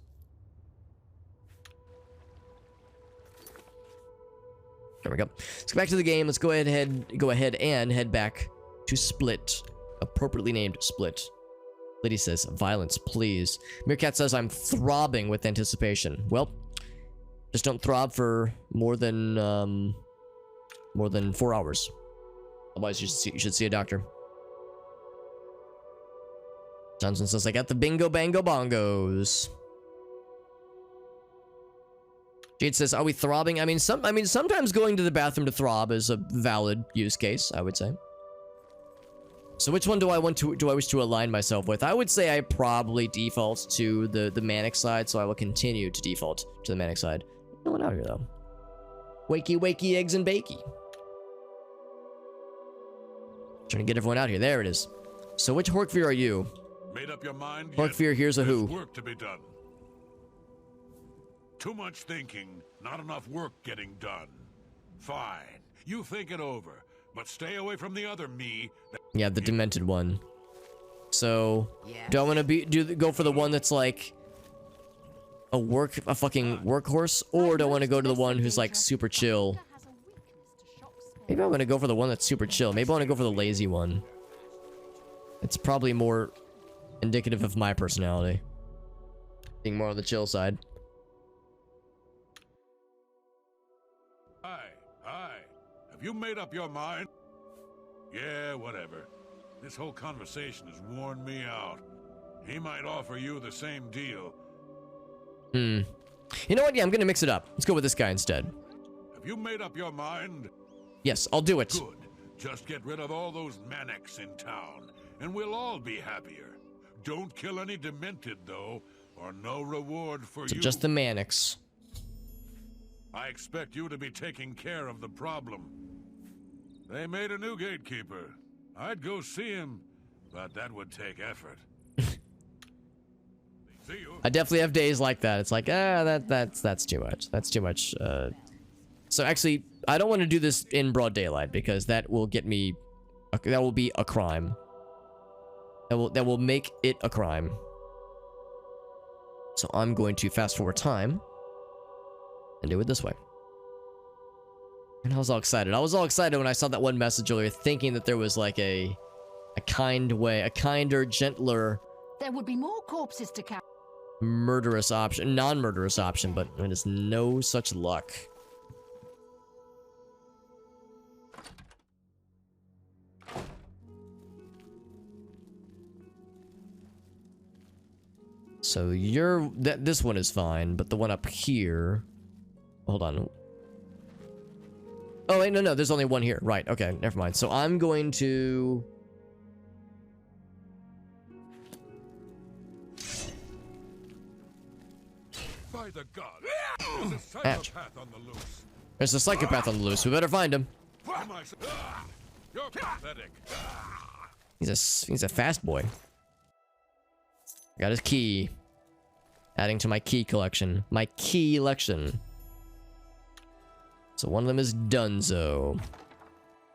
There we go. Let's go back to the game. Let's go ahead and head back to Split. Appropriately named Split. Lady says, violence, please. Meerkat says, I'm throbbing with anticipation. Well, just don't throb for more than 4 hours. Otherwise, you should see a doctor. Johnson says, I got the bingo bango bongos. Jade says, are we throbbing? I mean, sometimes going to the bathroom to throb is a valid use case, I would say. So which one do I wish to align myself with? I would say I probably default to the manic side, so I will continue to default to the manic side. No one out here, though. Wakey, wakey, eggs and bakey. Trying to get everyone out here. There it is. So which Horkveer are you? Made up your mind? Horkveer, here's a who. Work to be done. Too much thinking, not enough work getting done. Fine, you think it over, but stay away from the other me. Yeah, the demented one. So, do I want to go for the one that's like a fucking workhorse, or do I want to go to the one who's like super chill? Maybe I'm gonna go for the one that's super chill. Maybe I want to go for the lazy one. It's probably more indicative of my personality, being more on the chill side. Hi. Have you made up your mind? Yeah, whatever. This whole conversation has worn me out. He might offer you the same deal. You know what? Yeah, I'm gonna mix it up. Let's go with this guy instead. Have you made up your mind? Yes, I'll do it. Good. Just get rid of all those manics in town, and we'll all be happier. Don't kill any demented, though, or no reward for you. Just the manics. I expect you to be taking care of the problem. They made a new gatekeeper. I'd go see him, but that would take effort. See you. I definitely have days like that. It's like, that's too much. That's too much. So actually, I don't want to do this in broad daylight because that will get me. That will be a crime. That will make it a crime. So I'm going to fast forward time and do it this way. And I was all excited. I was all excited when I saw that one message earlier, thinking that there was like a kind way, a kinder, gentler, There would be more corpses to carry. murderous option, non-murderous option, but it is no such luck. So this one is fine, but the one up here, hold on. Oh wait, no, there's only one here. Right, okay, never mind. So I'm going to By the gods, there's a psychopath on the loose. There's a psychopath on the loose. We better find him. You're pathetic. He's a fast boy. Got his key. Adding to my key collection. My key election. So one of them is Dunzo.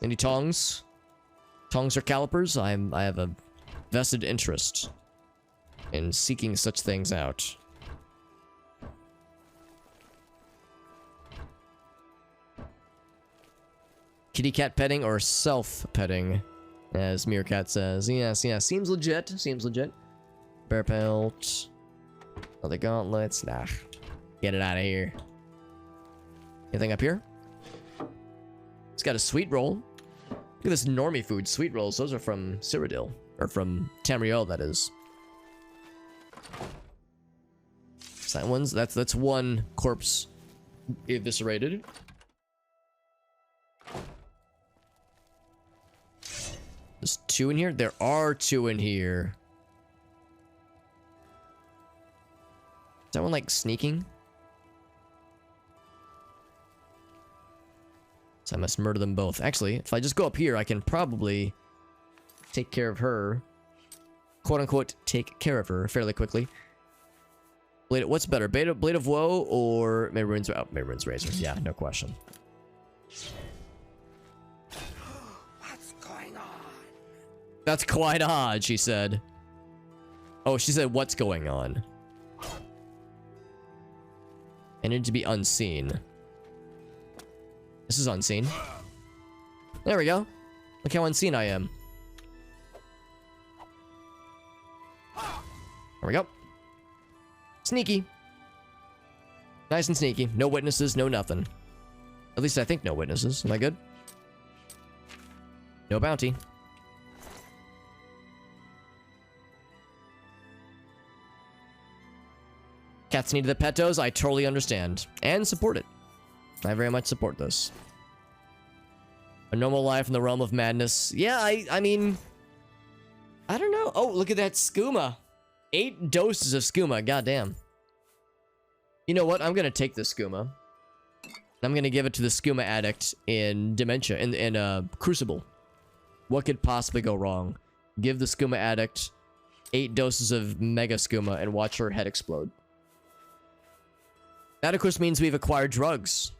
Any tongs? Tongs or calipers? I have a vested interest in seeking such things out. Kitty cat petting or self-petting, as Meerkat says. Yes, seems legit. Seems legit. Bear pelt. Other gauntlets. Nah. Get it out of here. Anything up here? It's got a sweet roll. Look at this normie food. Sweet rolls. Those are from Cyrodiil. Or from Tamriel, that is. So that one's, that's one corpse eviscerated. There's two in here? There are two in here. Is that one like sneaking? So I must murder them both. Actually, if I just go up here, I can probably take care of her. Quote unquote, take care of her fairly quickly. What's better? Blade of Woe or Maroon's Razor? Yeah, no question. What's going on? That's quite odd, she said. Oh, she said, what's going on? I need to be unseen. This is unseen. There we go. Look how unseen I am. There we go. Sneaky. Nice and sneaky. No witnesses, no nothing. At least I think no witnesses. Am I good? No bounty. Cats needed the petos. I totally understand. And support it. I very much support this. A normal life in the realm of madness. Yeah, I mean... I don't know. Oh, look at that skooma. 8 doses of skooma. Goddamn. You know what? I'm gonna take this skooma. I'm gonna give it to the skooma addict in Dementia, in Crucible. What could possibly go wrong? Give the skooma addict 8 doses of mega skooma and watch her head explode. That, of course, means we've acquired drugs,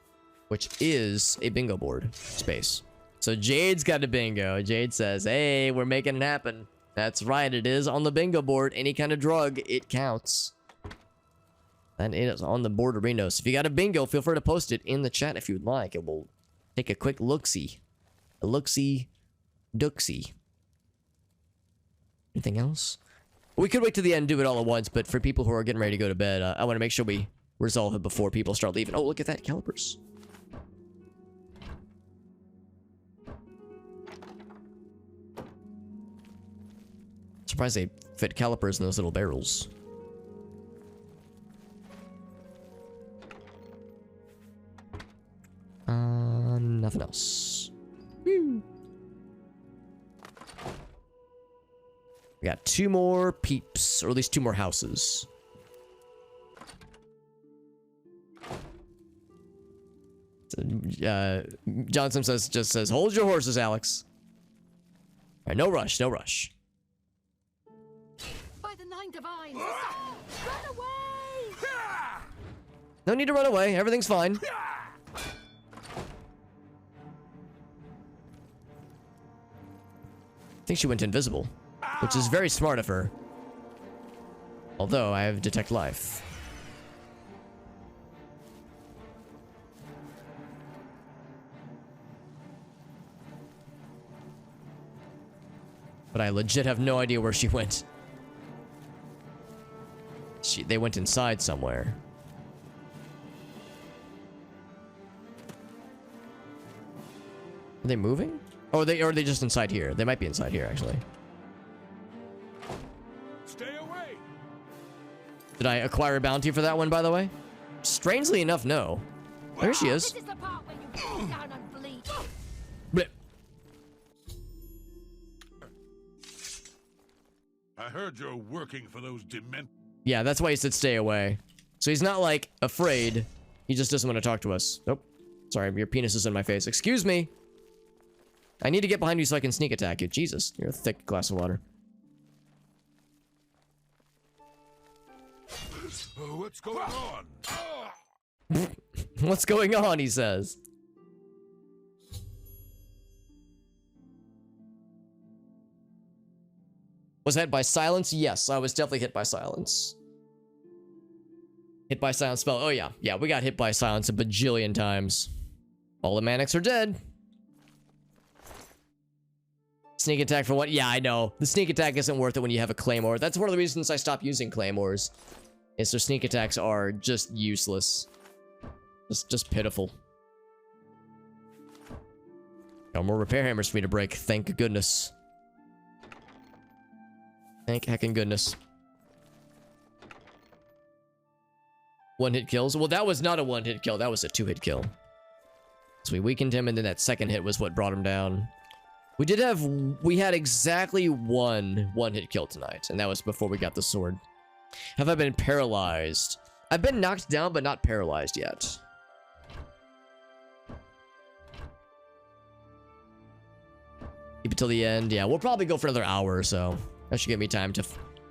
which is a bingo board space. So Jade's got a bingo. Jade says, hey, we're making it happen. That's right, it is on the bingo board. Any kind of drug, it counts. That is on the boarderinos. So if you got a bingo, feel free to post it in the chat if you'd like. It will take a quick look-see. A look-see, duck-see. Anything else? We could wait to the end and do it all at once, but for people who are getting ready to go to bed, I want to make sure we resolve it before people start leaving. Oh, look at that, calipers. Surprised they fit calipers in those little barrels. Nothing else. Woo. We got 2 more peeps, or at least 2 more houses. Johnson just says, hold your horses, Alex. All right, no rush, no rush. By the Nine Divines! Run away! No need to run away. Everything's fine. I think she went invisible, which is very smart of her. Although I have detect life. But I legit have no idea where she went. They went inside somewhere. Are they moving? Oh, or are they just inside here? They might be inside here, actually. Stay away. Did I acquire a bounty for that one, by the way? Strangely enough, no. There she is. This is the part where you fall down and bleed. Blip. I heard you're working for those dement. Yeah, that's why he said stay away. So he's not, like, afraid. He just doesn't want to talk to us. Nope. Sorry, your penis is in my face. Excuse me. I need to get behind you so I can sneak attack you. Jesus, you're a thick glass of water. What's going on? What's going on, he says. Was I hit by silence? Yes, I was definitely hit by silence. Hit by silence spell. Oh, yeah. Yeah, we got hit by silence a bajillion times. All the manics are dead. Sneak attack for what? Yeah, I know. The sneak attack isn't worth it when you have a claymore. That's one of the reasons I stopped using claymores. Is their sneak attacks are just useless. Just pitiful. Got more repair hammers for me to break. Thank goodness. Thank heckin' goodness. One-hit kills? Well, that was not a one-hit kill. That was a two-hit kill. So we weakened him, and then that second hit was what brought him down. We had exactly one-hit kill tonight, and that was before we got the sword. Have I been paralyzed? I've been knocked down, but not paralyzed yet. Keep it till the end. Yeah, we'll probably go for another hour or so. That should give me time to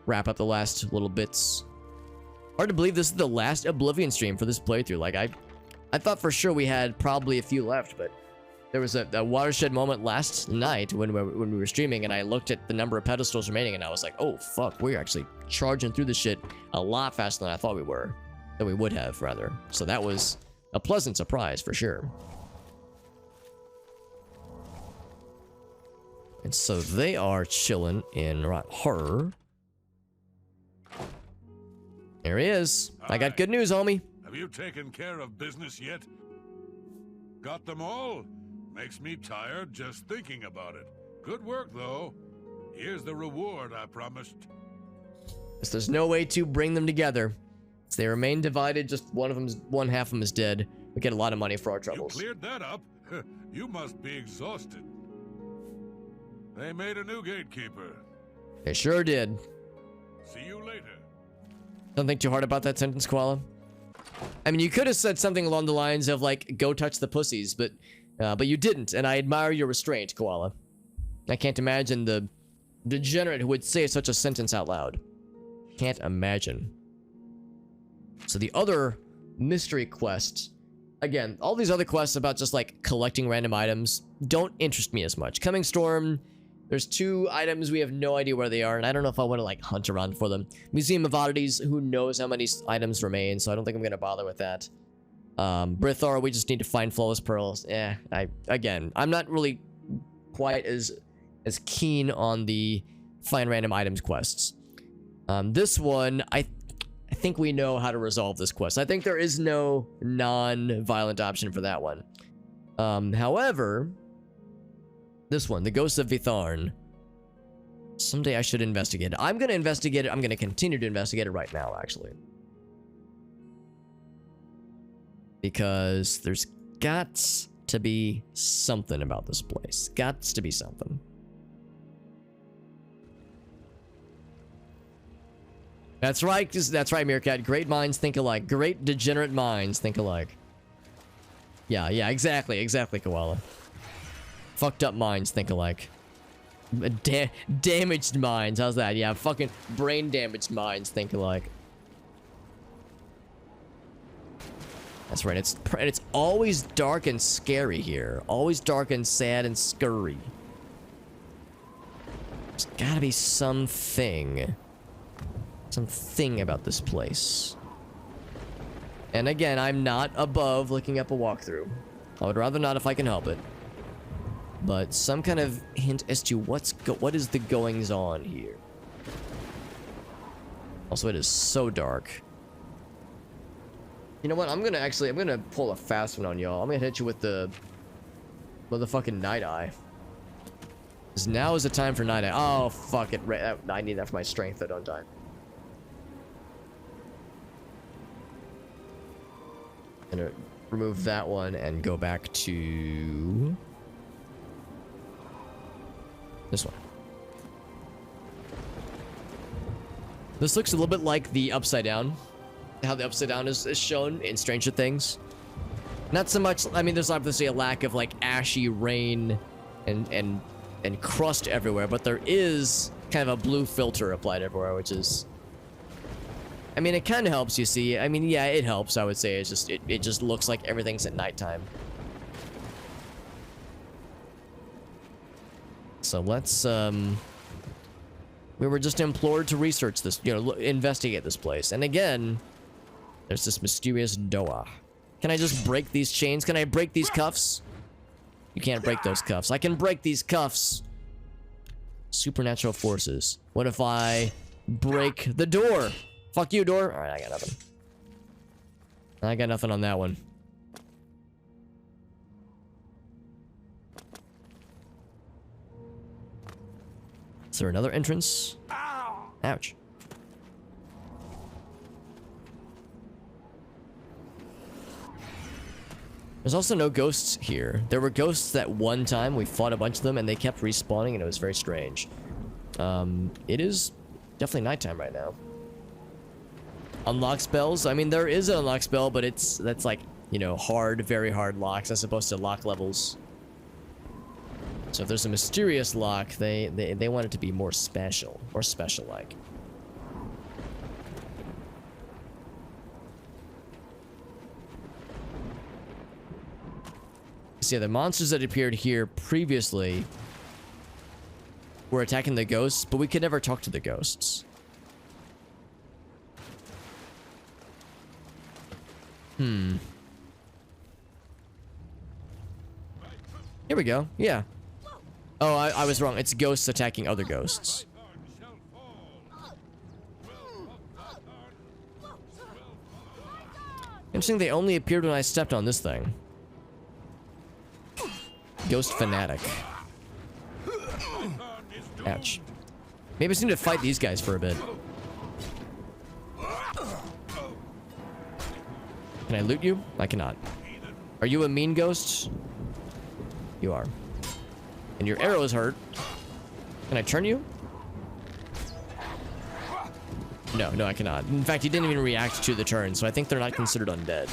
wrap up the last little bits. Hard to believe this is the last Oblivion stream for this playthrough. Like, I thought for sure we had probably a few left, but there was a watershed moment last night when we were streaming, and I looked at the number of pedestals remaining, and I was like, oh, fuck, we're actually charging through this shit a lot faster than I thought we were. Than we would have, rather. So that was a pleasant surprise, for sure. And so they are chilling in horror. There he is. I got good news, homie. Have you taken care of business yet? Got them all? Makes me tired just thinking about it. Good work, though. Here's the reward I promised. Guess there's no way to bring them together. If they remain divided, just one half of them is dead. We get a lot of money for our troubles. You cleared that up? You must be exhausted. They made a new gatekeeper. They sure did. See you later. Don't think too hard about that sentence, Koala. I mean, you could have said something along the lines of, like, go touch the pussies, but you didn't, and I admire your restraint, Koala. I can't imagine the degenerate who would say such a sentence out loud. Can't imagine. So the other mystery quest, again, all these other quests about just, like, collecting random items don't interest me as much. Coming Storm, there's 2 items, we have no idea where they are, and I don't know if I want to, like, hunt around for them. Museum of Oddities, who knows how many items remain, so I don't think I'm going to bother with that. Brithar, we just need to find Flawless Pearls. Again, I'm not really quite as keen on the find random items quests. This one, I think we know how to resolve this quest. I think there is no non-violent option for that one. However, this one, the Ghost of Vitharn. Someday I should investigate it. I'm going to investigate it. I'm going to continue to investigate it right now, actually. Because there's got to be something about this place. Got to be something. That's right, Meerkat. Great minds think alike. Great degenerate minds think alike. Yeah, exactly, Koala. Fucked up minds think alike. Damaged minds, how's that? Yeah, fucking brain damaged minds think alike. That's right, it's always dark and scary here. Always dark and sad and scurry. There's gotta be something about this place. And again, I'm not above looking up a walkthrough. I would rather not if I can help it. but some kind of hint as to what is the goings on here. Also, it is so dark. You know what? I'm gonna pull a fast one on y'all. I'm gonna hit you with the motherfucking night eye. Because now is the time for night eye. Oh, fuck it. I need that for my strength, though, don't I? Gonna remove that one and go back to this one. This looks a little bit like the Upside Down. How the Upside Down is shown in Stranger Things. Not so much, I mean, there's obviously a lack of like ashy rain and crust everywhere, but there is kind of a blue filter applied everywhere, which is, I mean, it kind of helps, you see. I mean, yeah, it helps, I would say. It's just, it just looks like everything's at nighttime. So let's, we were just implored to research this, you know, investigate this place. And again, there's this mysterious Doa. Can I just break these chains? Can I break these cuffs? You can't break those cuffs. I can break these cuffs. Supernatural forces. What if I break the door? Fuck you, door. Alright, I got nothing. I got nothing on that one. Is there another entrance? Ouch. There's also no ghosts here. There were ghosts that one time. We fought a bunch of them and they kept respawning and it was very strange. It is definitely nighttime right now. Unlock spells. I mean, there is an unlock spell, but that's like, you know, hard, very hard locks as opposed to lock levels. So if there's a mysterious lock, they want it to be more special, or special-like. So yeah, the monsters that appeared here previously were attacking the ghosts, but we could never talk to the ghosts. Here we go. Yeah. Oh, I was wrong. It's ghosts attacking other ghosts. Interesting, they only appeared when I stepped on this thing. Ghost fanatic. Ouch. Maybe I just need to fight these guys for a bit. Can I loot you? I cannot. Are you a mean ghost? You are. And your arrow is hurt. Can I turn you? No, I cannot. In fact, he didn't even react to the turn, so I think they're not considered undead.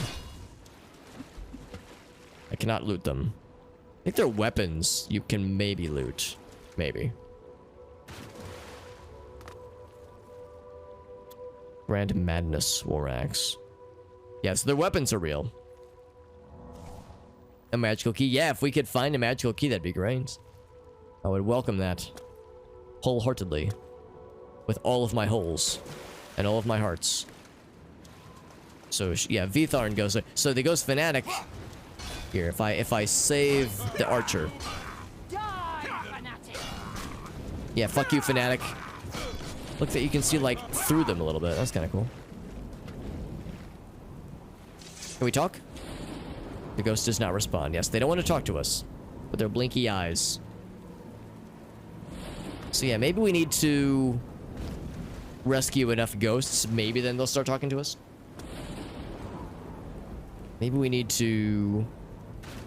I cannot loot them. I think they're weapons you can maybe loot. Maybe. Grand Madness War Axe. Yeah, so their weapons are real. A magical key. Yeah, if we could find a magical key, that'd be great. I would welcome that. Wholeheartedly. With all of my holes. And all of my hearts. So, yeah, Vitharn goes... So the Ghost Fanatic... Here, if I save the Archer. Yeah, fuck you, Fanatic. Look that you can see, like, through them a little bit. That's kind of cool. Can we talk? The ghost does not respond. Yes, they don't want to talk to us. With their blinky eyes. So yeah, maybe we need to... rescue enough ghosts. Maybe then they'll start talking to us. Maybe we need to...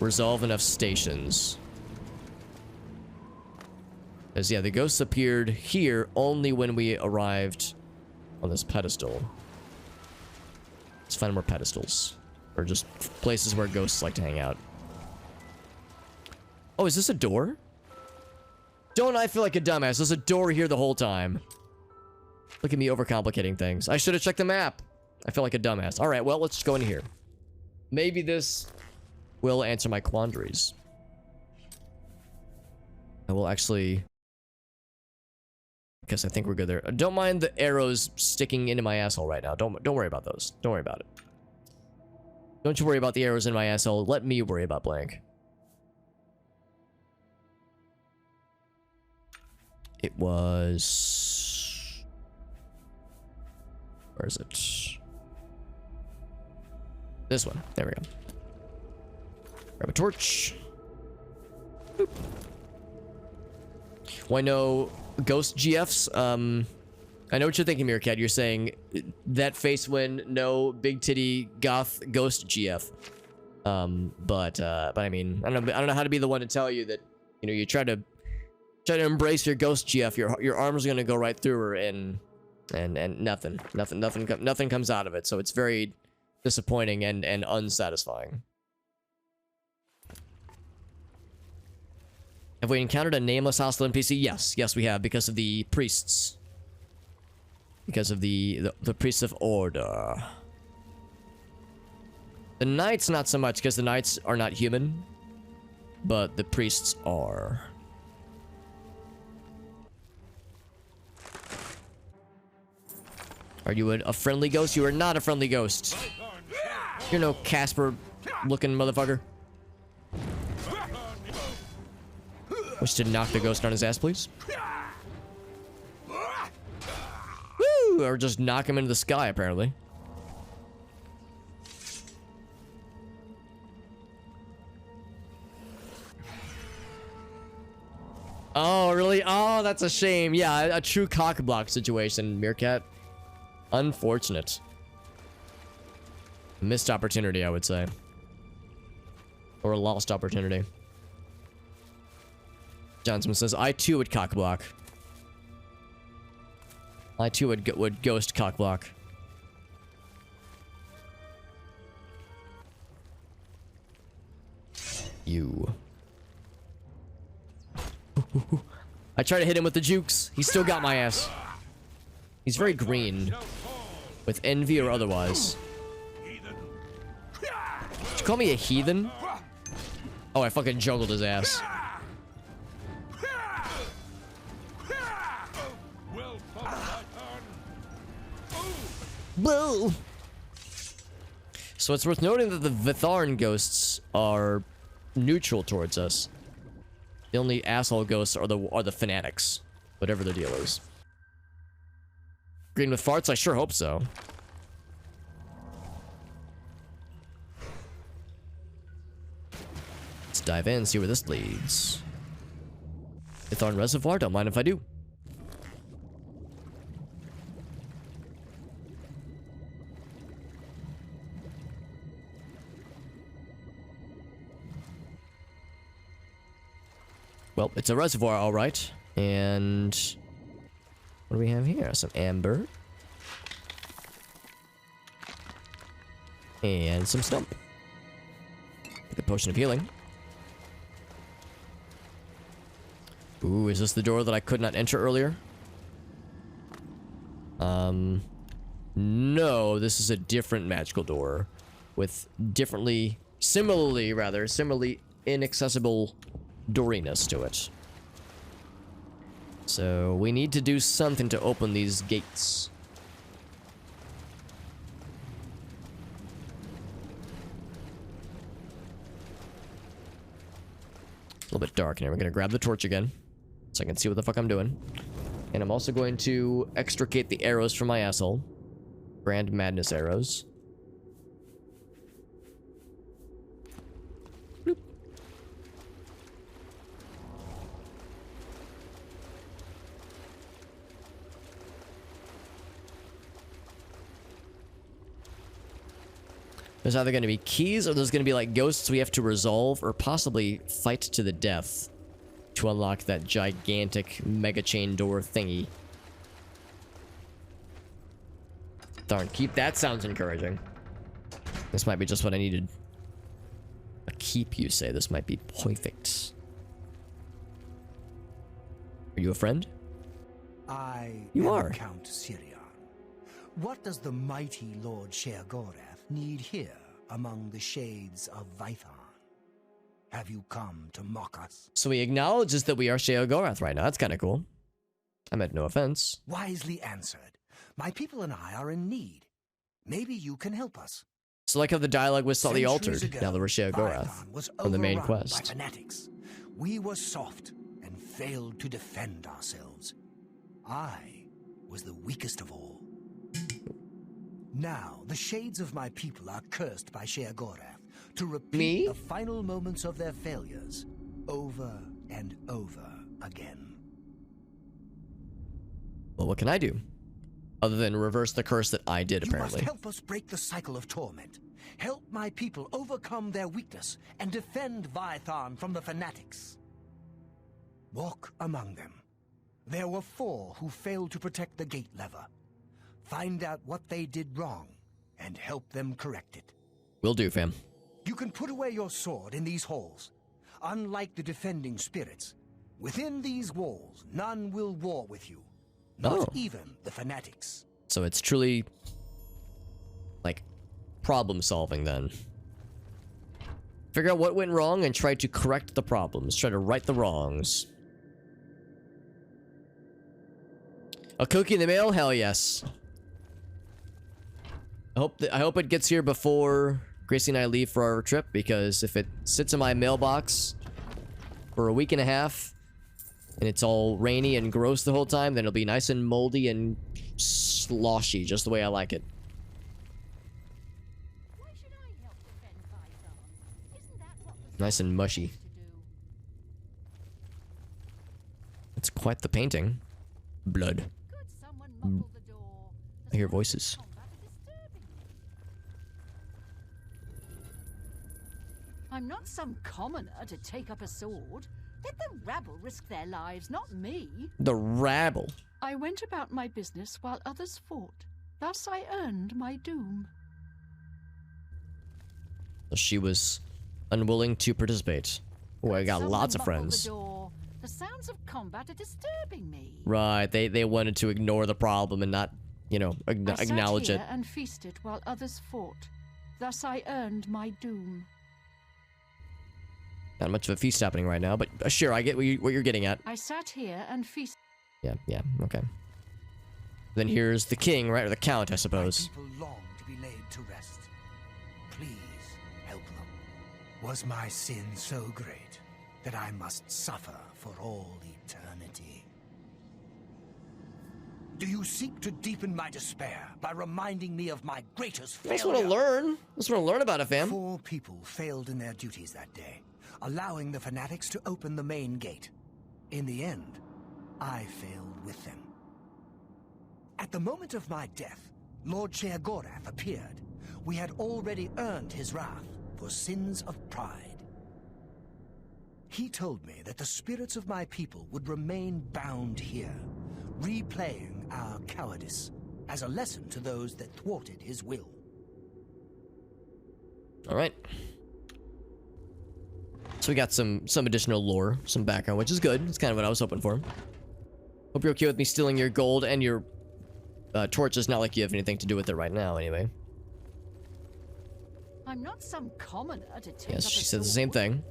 resolve enough stations. Because, yeah, the ghosts appeared here only when we arrived on this pedestal. Let's find more pedestals. Or just places where ghosts like to hang out. Oh, is this a door? Don't I feel like a dumbass? There's a door here the whole time. Look at me overcomplicating things. I should have checked the map. I feel like a dumbass. Alright, well, let's just go in here. Maybe this will answer my quandaries. I will actually... because I think we're good there. Don't mind the arrows sticking into my asshole right now. Don't worry about those. Don't worry about it. Don't you worry about the arrows in my asshole. Let me worry about blank. It was... Where is it? This one. There we go. Grab a torch. Boop. Well, I know ghost GFs. I know what you're thinking, Meerkat. You're saying that face when no big titty goth ghost GF. But I mean, I don't know how to be the one to tell you that, you know, you try to embrace your ghost GF. Your arm's gonna go right through her, and nothing comes out of it. So it's very disappointing and unsatisfying. Have we encountered a nameless hostile NPC? Yes, we have, because of the priests. Because of the priests of order. The knights, not so much, because the knights are not human. But the priests are. Are you a friendly ghost? You are not a friendly ghost. You're no Casper-looking motherfucker. Wish to knock the ghost on his ass, please. Woo! Or just knock him into the sky, apparently. Oh, really? Oh, that's a shame. Yeah, a true cock-block situation, Meerkat. Unfortunate. Missed opportunity, I would say. Or a lost opportunity. Johnson says, I too would cockblock. I too would ghost cockblock. You. I tried to hit him with the jukes. He still got my ass. He's very green. With envy or otherwise. Did you call me a heathen? Oh, I fucking juggled his ass. Boo! So it's worth noting that the Vitharn ghosts are neutral towards us. The only asshole ghosts are the fanatics, whatever their deal is. Green with farts? I sure hope so. Let's dive in, see where this leads. Vitharn Reservoir? Don't mind if I do. Well, it's a reservoir, all right. And what do we have here? Some amber. And some stump. The potion of healing. Ooh, is this the door that I could not enter earlier? No, this is a different magical door with similarly inaccessible dooriness to it. So we need to do something to open these gates. A little bit dark in here. We're gonna grab the torch again so I can see what the fuck I'm doing. And I'm also going to extricate the arrows from my asshole. Grand Madness arrows. Bloop. There's either going to be keys or there's going to be like ghosts we have to resolve or possibly fight to the death to unlock that gigantic mega chain door thingy. Darn, keep. That sounds encouraging. This might be just what I needed. A keep, you say? This might be perfect. Are you a friend? You are Count Sirion. What does the mighty Lord Sheogorath need here among the shades of Vitharn? Have you come to mock us? So he acknowledges that we are Sheogorath right now. That's kind of cool. I meant no offense. Wisely answered. My people and I are in need. Maybe you can help us. So like how the dialogue was slightly Centuries altered ago, now that we're Sheogorath Vitharn was from the main overrun quest. by fanatics. We were soft and failed to defend ourselves. I was the weakest of all. Now, the shades of my people are cursed by Sheogorath to repeat the final moments of their failures over and over again. Well, what can I do? Other than reverse the curse that I did, apparently. You must help us break the cycle of torment. Help my people overcome their weakness and defend Vythan from the fanatics. Walk among them. There were 4 who failed to protect the gate lever. Find out what they did wrong and help them correct it. Will do, fam. You can put away your sword in these halls. Unlike the defending spirits, within these walls, none will war with you. Not even the fanatics. So it's truly, like, problem solving then. Figure out what went wrong and try to correct the problems. Try to right the wrongs. A cookie in the mail? Hell yes. I hope it gets here before Gracie and I leave for our trip, because if it sits in my mailbox for a week and a half and it's all rainy and gross the whole time, then it'll be nice and moldy and sloshy, just the way I like it. Nice and mushy. It's quite the painting. Blood. I hear voices. I'm not some commoner to take up a sword. Let the rabble risk their lives, not me. The rabble? I went about my business while others fought. Thus I earned my doom. So she was unwilling to participate. Oh, I got lots of friends. The sounds of combat are disturbing me. Right, they wanted to ignore the problem and not, you know, acknowledge it. I sat here and feasted while others fought. Thus I earned my doom. Not much of a feast happening right now, but sure, I get what you're getting at. I sat here and feasted. Yeah, okay. Then here's the king, right? Or the count, I suppose. My people long to be laid to rest. Please help them. Was my sin so great that I must suffer for all eternity? Do you seek to deepen my despair by reminding me of my greatest failure? I just want to learn. I just want to learn about it, fam. 4 people failed in their duties that day, allowing the fanatics to open the main gate. In the end, I failed with them. At the moment of my death, Lord Sheogorath appeared. We had already earned his wrath for sins of pride. He told me that the spirits of my people would remain bound here, replaying our cowardice as a lesson to those that thwarted his will. All right. So we got some additional lore, some background, which is good. It's kind of what I was hoping for. Hope you're okay with me stealing your gold and your torches. Not like you have anything to do with it right now, anyway. I'm not some commoner to take Yes, up she a said the sword. same thing.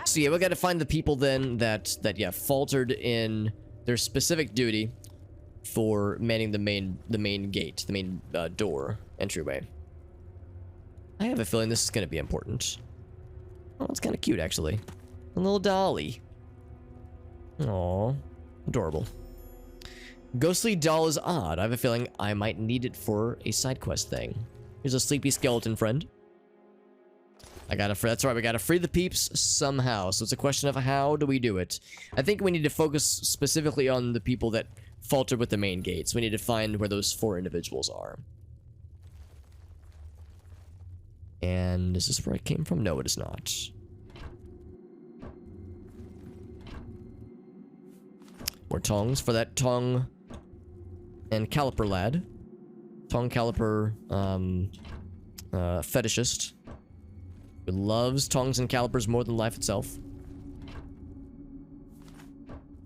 So yeah, we got to find the people then that faltered in their specific duty for manning the main gate, the main door entryway. I have a feeling this is going to be important. Oh, it's kind of cute, actually. A little dolly. Aww. Adorable. Ghostly doll is odd. I have a feeling I might need it for a side quest thing. Here's a sleepy skeleton friend. That's right, we gotta free the peeps somehow. So it's a question of how do we do it? I think we need to focus specifically on the people that faltered with the main gates. We need to find where those 4 individuals are. And is this where it came from? No, it is not. More tongs for that tongue and caliper lad. Tongue caliper fetishist. Who loves tongs and calipers more than life itself.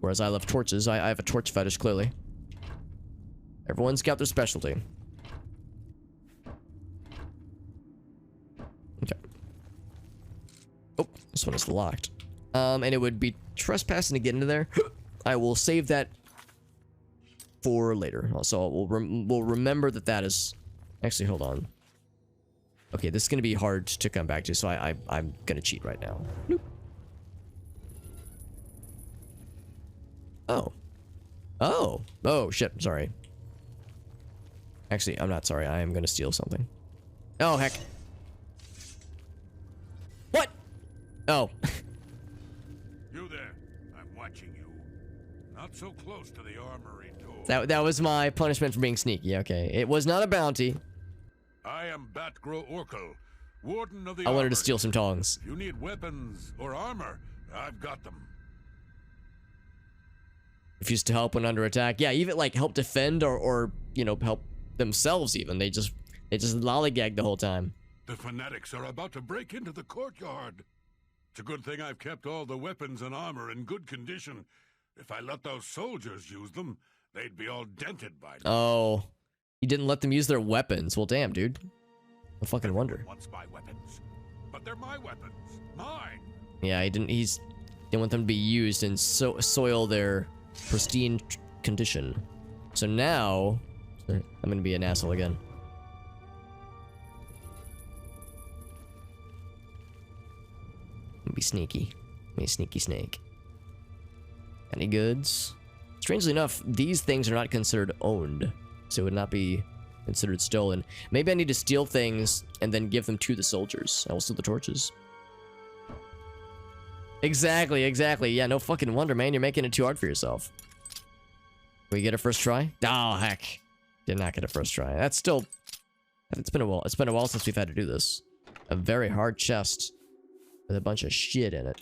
Whereas I love torches. I have a torch fetish, clearly. Everyone's got their specialty. Okay. Oh, this one is locked. And it would be trespassing to get into there. I will save that for later. Also, we'll remember that is... Actually, hold on. Okay, this is going to be hard to come back to, so I'm going to cheat right now. Nope. Oh. Oh. Oh, shit. Sorry. Actually, I'm not sorry. I am gonna steal something. Oh, heck. What? Oh. You there. I'm watching you. Not so close to the armory door. That was my punishment for being sneaky. Okay. It was not a bounty. I am Batgro Orkel, warden of the I wanted to armory. steal some tongs. If you need weapons or armor, I've got them. Refuse to help when under attack. Yeah, even like help defend or you know, help themselves even. They just lollygag the whole time. The fanatics are about to break into the courtyard. It's a good thing I've kept all the weapons and armor in good condition. If I let those soldiers use them, they'd be all dented by now. Oh. You didn't let them use their weapons. Well, damn, dude. No fucking wonder. Wants my weapons, but they're my weapons. Mine. Yeah, he didn't want them to be used and soil their pristine condition. So now, I'm gonna be an asshole again. I'm gonna be sneaky. Be a sneaky snake. Any goods? Strangely enough, these things are not considered owned, so it would not be considered stolen. Maybe I need to steal things and then give them to the soldiers. I will steal the torches. Exactly. Yeah, no fucking wonder, man. You're making it too hard for yourself. Will you get a first try? Oh, heck. Did not get a first try. That's still... It's been a while. It's been a while since we've had to do this. A very hard chest with a bunch of shit in it.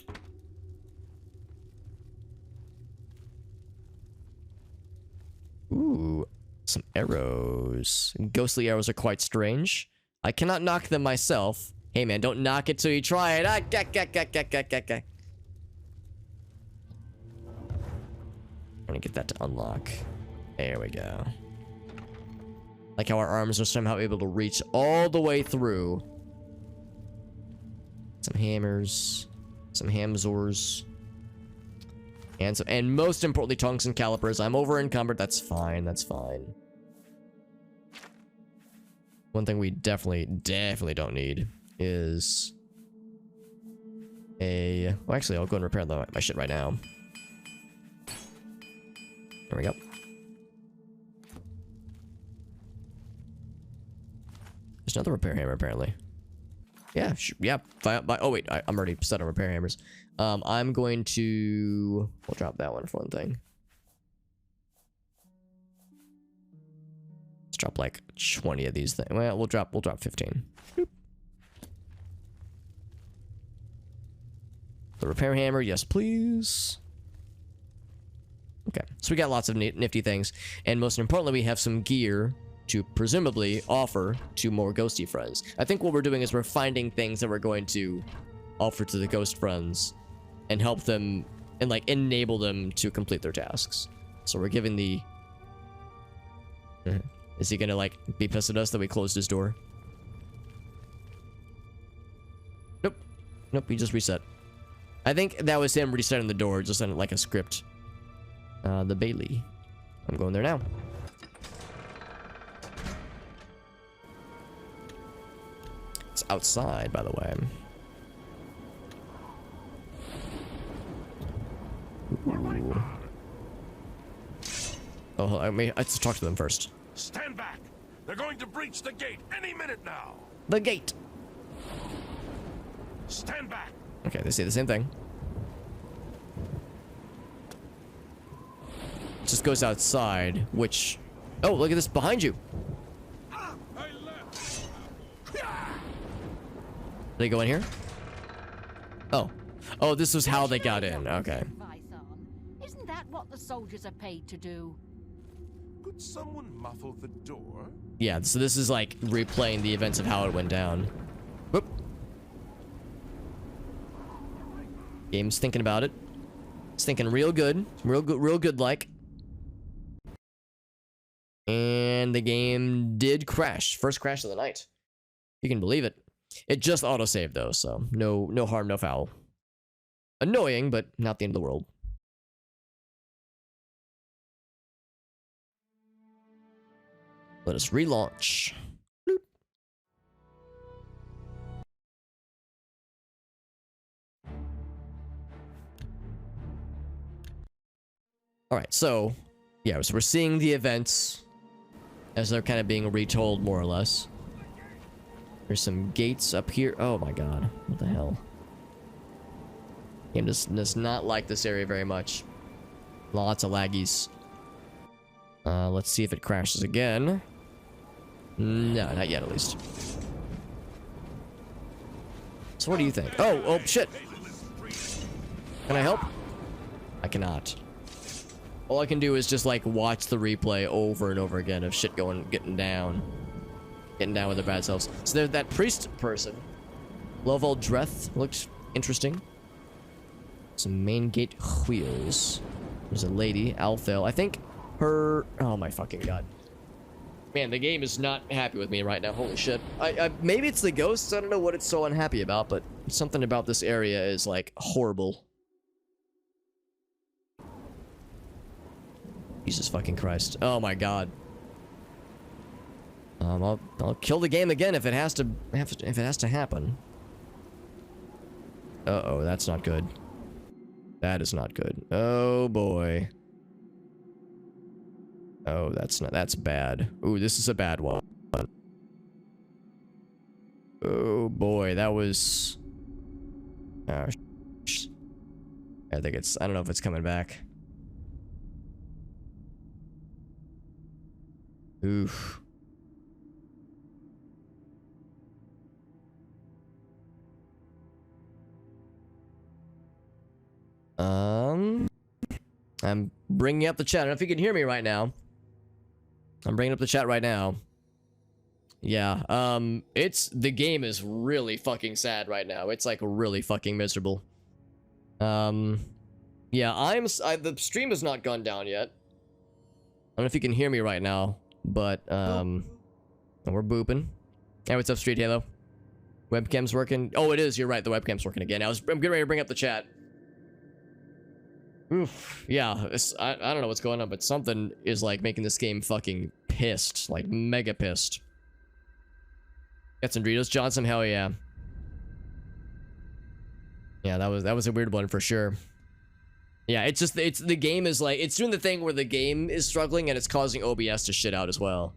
Ooh, some arrows. Ghostly arrows are quite strange. I cannot knock them myself. Hey, man, don't knock it till you try it. Trying to get that to unlock. There we go. Like how our arms are somehow able to reach all the way through. Some hammers. Some hamzors. And most importantly, tongs and calipers. I'm over encumbered. That's fine. That's fine. One thing we definitely don't need is a... Well, actually, I'll go and repair my shit right now. There we go. There's another repair hammer, apparently. Yeah, yeah. Oh, wait. I'm already set on repair hammers. I'm going to... We'll drop that one for one thing. Let's drop like 20 of these things. Well, we'll drop 15. Boop. The repair hammer, yes, please. Okay, so we got lots of nifty things. And most importantly, we have some gear to presumably offer to more ghosty friends. I think what we're doing is we're finding things that we're going to offer to the ghost friends and help them and like enable them to complete their tasks. So we're giving the... Is he gonna like be pissed at us that we closed his door? Nope. Nope, he just reset. I think that was him resetting the door, just in like a script. The Bailey. I'm going there now. It's outside, by the way. Ooh. Oh, I mean, let's talk to them first. Stand back! They're going to breach the gate any minute now! The gate! Stand back! Okay, they say the same thing. It just goes outside, which... Oh, look at this behind you! Did they go in here? Oh. Oh, this was how they got in. Okay. Isn't that what the soldiers are paid to do? Could someone muffle the door? Yeah, so this is like replaying the events of how it went down. Whoop. Game's thinking about it. It's thinking real good. Real good like. And the game did crash. First crash of the night. You can believe it. It just autosaved though, so no harm, no foul. Annoying, but not the end of the world. Let us relaunch. Bloop. Alright, so... Yeah, so we're seeing the events as they're kind of being retold, more or less. There's some gates up here. Oh my god. What the hell? Game does not like this area very much. Lots of laggies. Let's see if it crashes again. No, not yet, at least. So what do you think? Oh, shit. Can I help? I cannot. All I can do is just, like, watch the replay over and over again of shit getting down. Getting down with their bad selves. So there's that priest person. Lovell Dreth looks interesting. Some main gate wheels. There's a lady, Althel. I think her... Oh my fucking god. Man, the game is not happy with me right now. Holy shit. Maybe it's the ghosts. I don't know what it's so unhappy about, but something about this area is, like, horrible. Jesus fucking Christ. Oh my god. I'll kill the game again if it has to happen. Uh-oh, that's not good. That is not good. Oh boy. Oh, that's bad. Ooh, this is a bad one. Oh boy, that was... Oh, I think it's... I don't know if it's coming back. Oof. I'm bringing up the chat. I don't know if you can hear me right now. I'm bringing up the chat right now. Yeah, the game is really fucking sad right now. It's like really fucking miserable. Yeah, the stream has not gone down yet. I don't know if you can hear me right now, but, we're booping. Hey, what's up, Street Halo? Webcam's working? Oh, it is, you're right, the webcam's working again. I'm getting ready to bring up the chat. Oof, yeah, I don't know what's going on, but something is, like, making this game fucking pissed. Like, mega pissed. Got some Doritos, Johnson, hell yeah. Yeah, that was a weird one for sure. Yeah, the game is like, it's doing the thing where the game is struggling and it's causing OBS to shit out as well.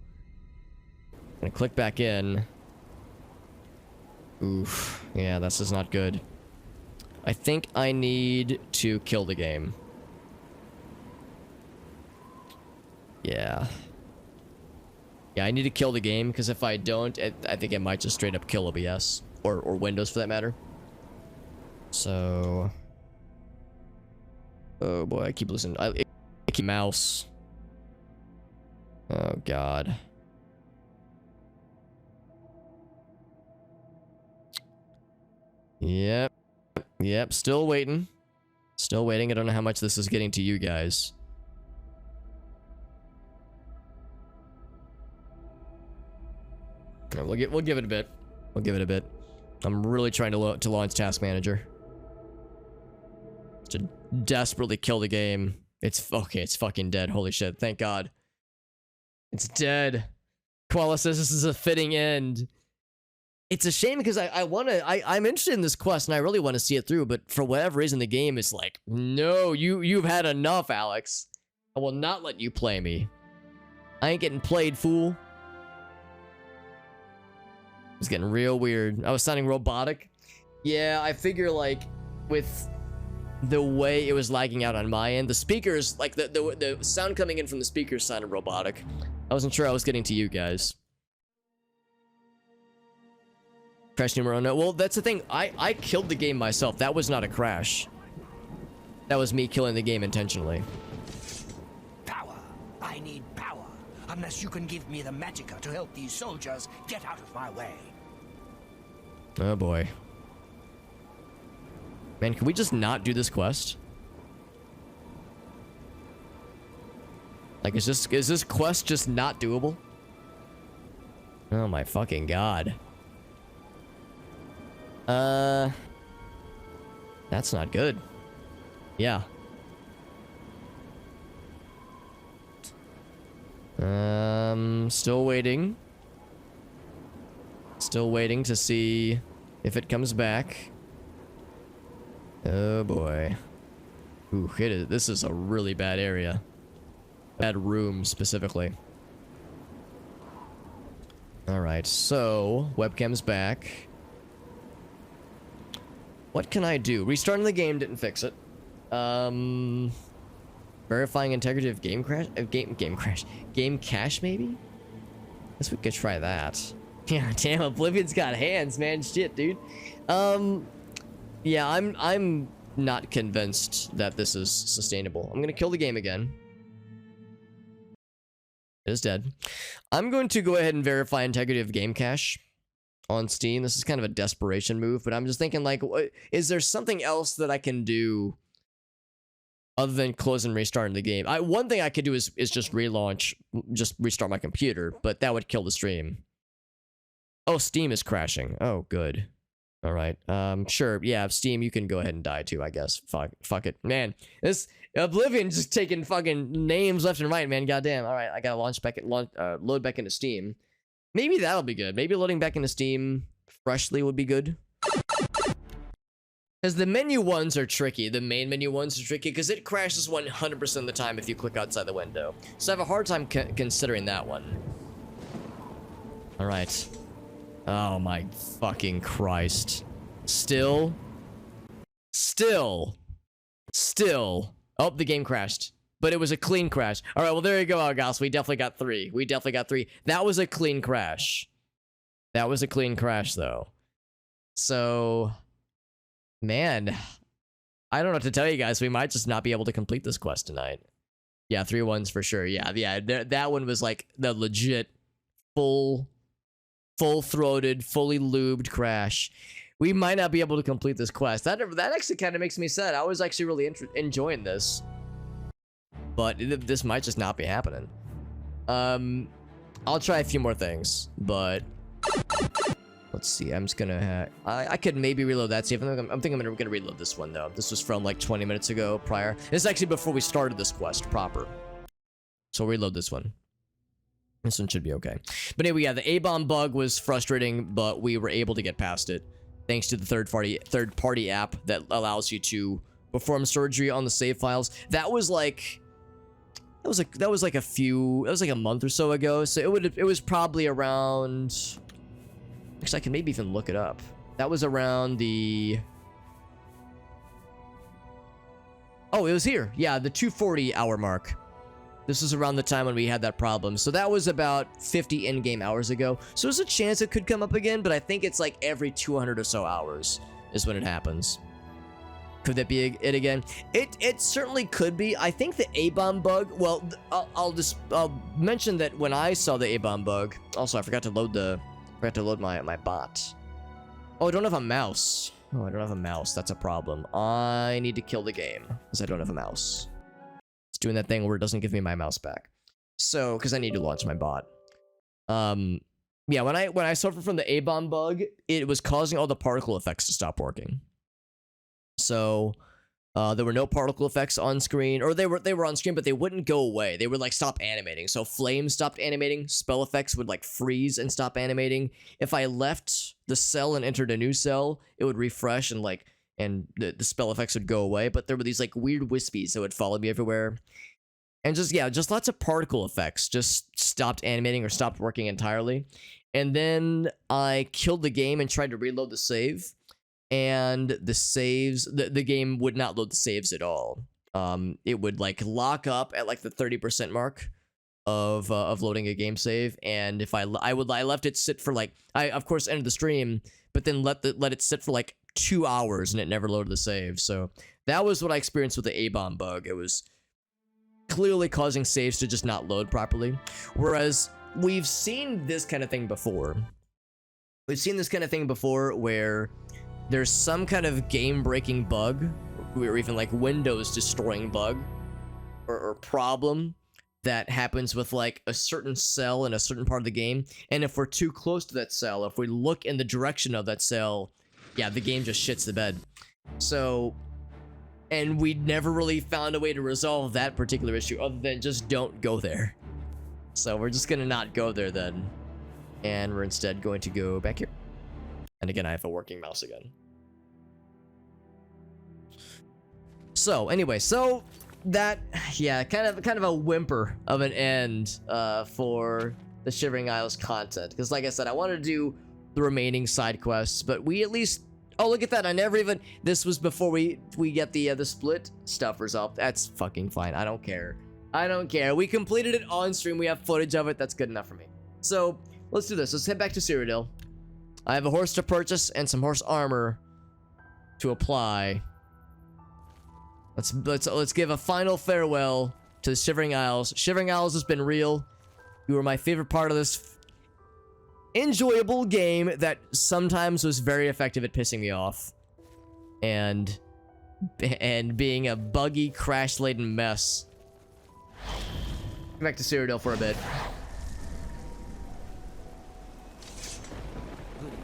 I'm gonna click back in. Oof, yeah, this is not good. I think I need to kill the game. Yeah. Yeah, I need to kill the game, because if I don't, I think it might just straight up kill OBS. Or Windows, for that matter. So... Oh boy, I keep listening. I keep mouse. Oh god. Yep. Yep, still waiting. Still waiting. I don't know how much this is getting to you guys. We'll give it a bit. We'll give it a bit. I'm really trying to launch Task Manager. To desperately kill the game. It's okay, it's fucking dead. Holy shit, thank god. It's dead. Koala says this is a fitting end. It's a shame because I'm interested in this quest and I really want to see it through, but for whatever reason the game is like, no, you've had enough, Alex. I will not let you play me. I ain't getting played, fool. It's getting real weird. I was sounding robotic. Yeah, I figure like with the way it was lagging out on my end, the speakers, like the sound coming in from the speakers sounded robotic. I wasn't sure I was getting to you guys. Crash numero no. Well, that's the thing. I killed the game myself. That was not a crash. That was me killing the game intentionally. Power. I need power. Unless you can give me the magicka to help these soldiers get out of my way. Oh boy. Man, can we just not do this quest? Like, is this quest just not doable? Oh my fucking god. That's not good. Yeah. Still waiting. Still waiting to see if it comes back. Oh boy. Ooh, this is a really bad area. Bad room, specifically. Alright, so... webcam's back. What can I do? Restarting the game didn't fix it. Verifying integrity of game crash? Game cache, maybe? Guess we could try that. Yeah, damn, Oblivion's got hands, man. Shit, dude. Yeah, I'm not convinced that this is sustainable. I'm gonna kill the game again. It is dead. I'm going to go ahead and verify integrity of game cache on Steam. This is kind of a desperation move, but I'm just thinking, like, is there something else that I can do other than close and restarting the game? One thing I could do is just relaunch, just restart my computer, but that would kill the stream. Oh, Steam is crashing. Oh, good. All right. Sure. Yeah, Steam, you can go ahead and die too, I guess. Fuck it. Man, this Oblivion just taking fucking names left and right, man. Goddamn. All right, I gotta load back into Steam. Maybe that'll be good. Maybe loading back into Steam freshly would be good. Because the menu ones are tricky. The main menu ones are tricky because it crashes 100% of the time if you click outside the window. So I have a hard time considering that one. All right. Oh my fucking Christ. Still. Oh, the game crashed. But it was a clean crash. All right, well, there you go, Algos. We definitely got 3. That was a clean crash. Though. So, man, I don't know what to tell you guys. We might just not be able to complete this quest tonight. Yeah, 3 1s for sure. Yeah, that one was like the legit full-throated, fully lubed crash. We might not be able to complete this quest. That actually kind of makes me sad. I was actually really enjoying this. But this might just not be happening. I'll try a few more things, but let's see. I'm just gonna I could maybe reload that. See if I'm thinking I'm gonna reload this one though. This was from like 20 minutes ago prior. This is actually before we started this quest proper. So we'll reload this one. This one should be okay. But anyway, yeah, the A-bomb bug was frustrating, but we were able to get past it thanks to the third-party app that allows you to perform surgery on the save files. That was like a month or so ago. So it was probably around. Actually, I can maybe even look it up. That was around the. Oh, it was here. Yeah, the 240 hour mark. This is around the time when we had that problem. So that was about 50 in-game hours ago. So there's a chance it could come up again, but I think it's like every 200 or so hours is when it happens. Could that be it again? It certainly could be. I think the A-bomb bug, well, I'll mention that when I saw the A-bomb bug, also I forgot to load my bot. Oh, I don't have a mouse. Oh, I don't have a mouse. That's a problem. I need to kill the game because I don't have a mouse. It's doing that thing where it doesn't give me my mouse back. So, because I need to launch my bot. Yeah, when I suffered from the A-bomb bug, it was causing all the particle effects to stop working. So, there were no particle effects on screen, or they were on screen, but they wouldn't go away. They would like stop animating. So flames stopped animating. Spell effects would like freeze and stop animating. If I left the cell and entered a new cell, it would refresh and the spell effects would go away. But there were these like weird wispies that would follow me everywhere. And just lots of particle effects just stopped animating or stopped working entirely. And then I killed the game and tried to reload the save. And the saves, the game would not load the saves at all. It would like lock up at like the 30% mark of loading a game save. And if I left it sit for like, I of course ended the stream, but then let it sit for like 2 hours and it never loaded the save. So that was what I experienced with the A-bomb bug. It was clearly causing saves to just not load properly. Whereas we've seen this kind of thing before. We've seen this kind of thing before where there's some kind of game-breaking bug, or even like Windows destroying bug, or problem that happens with like a certain cell in a certain part of the game. And if we're too close to that cell, if we look in the direction of that cell, yeah, the game just shits the bed. So, and we never really found a way to resolve that particular issue other than just don't go there. So we're just gonna not go there then. And we're instead going to go back here. And again, I have a working mouse again. So anyway, so that, yeah, kind of a whimper of an end for the Shivering Isles content, because like I said, I wanted to do the remaining side quests, but we at least, oh look at that, I never even, this was before we get the split stuff resolved. That's fucking fine, I don't care. We completed it on stream, we have footage of it, that's good enough for me. So let's do this, let's head back to Cyrodiil. I have a horse to purchase and some horse armor to apply. Let's give a final farewell to the Shivering Isles. Shivering Isles has been real. You were my favorite part of this enjoyable game that sometimes was very effective at pissing me off. And being a buggy, crash-laden mess. Back to Cyrodiil for a bit.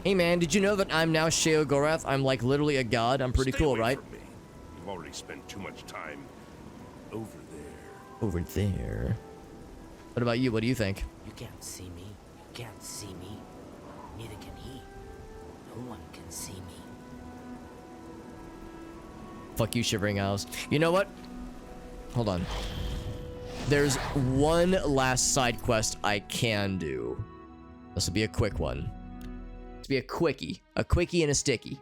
Hey man, did you know that I'm now Sheogorath? I'm like literally a god. I'm pretty cool, right? You've already spent too much time over there. Over there. What about you? What do you think? You can't see me. You can't see me. Neither can he. No one can see me. Fuck you, Shivering Isles. You know what? Hold on. There's one last side quest I can do. This will be a quick one. This will be a quickie. A quickie and a sticky.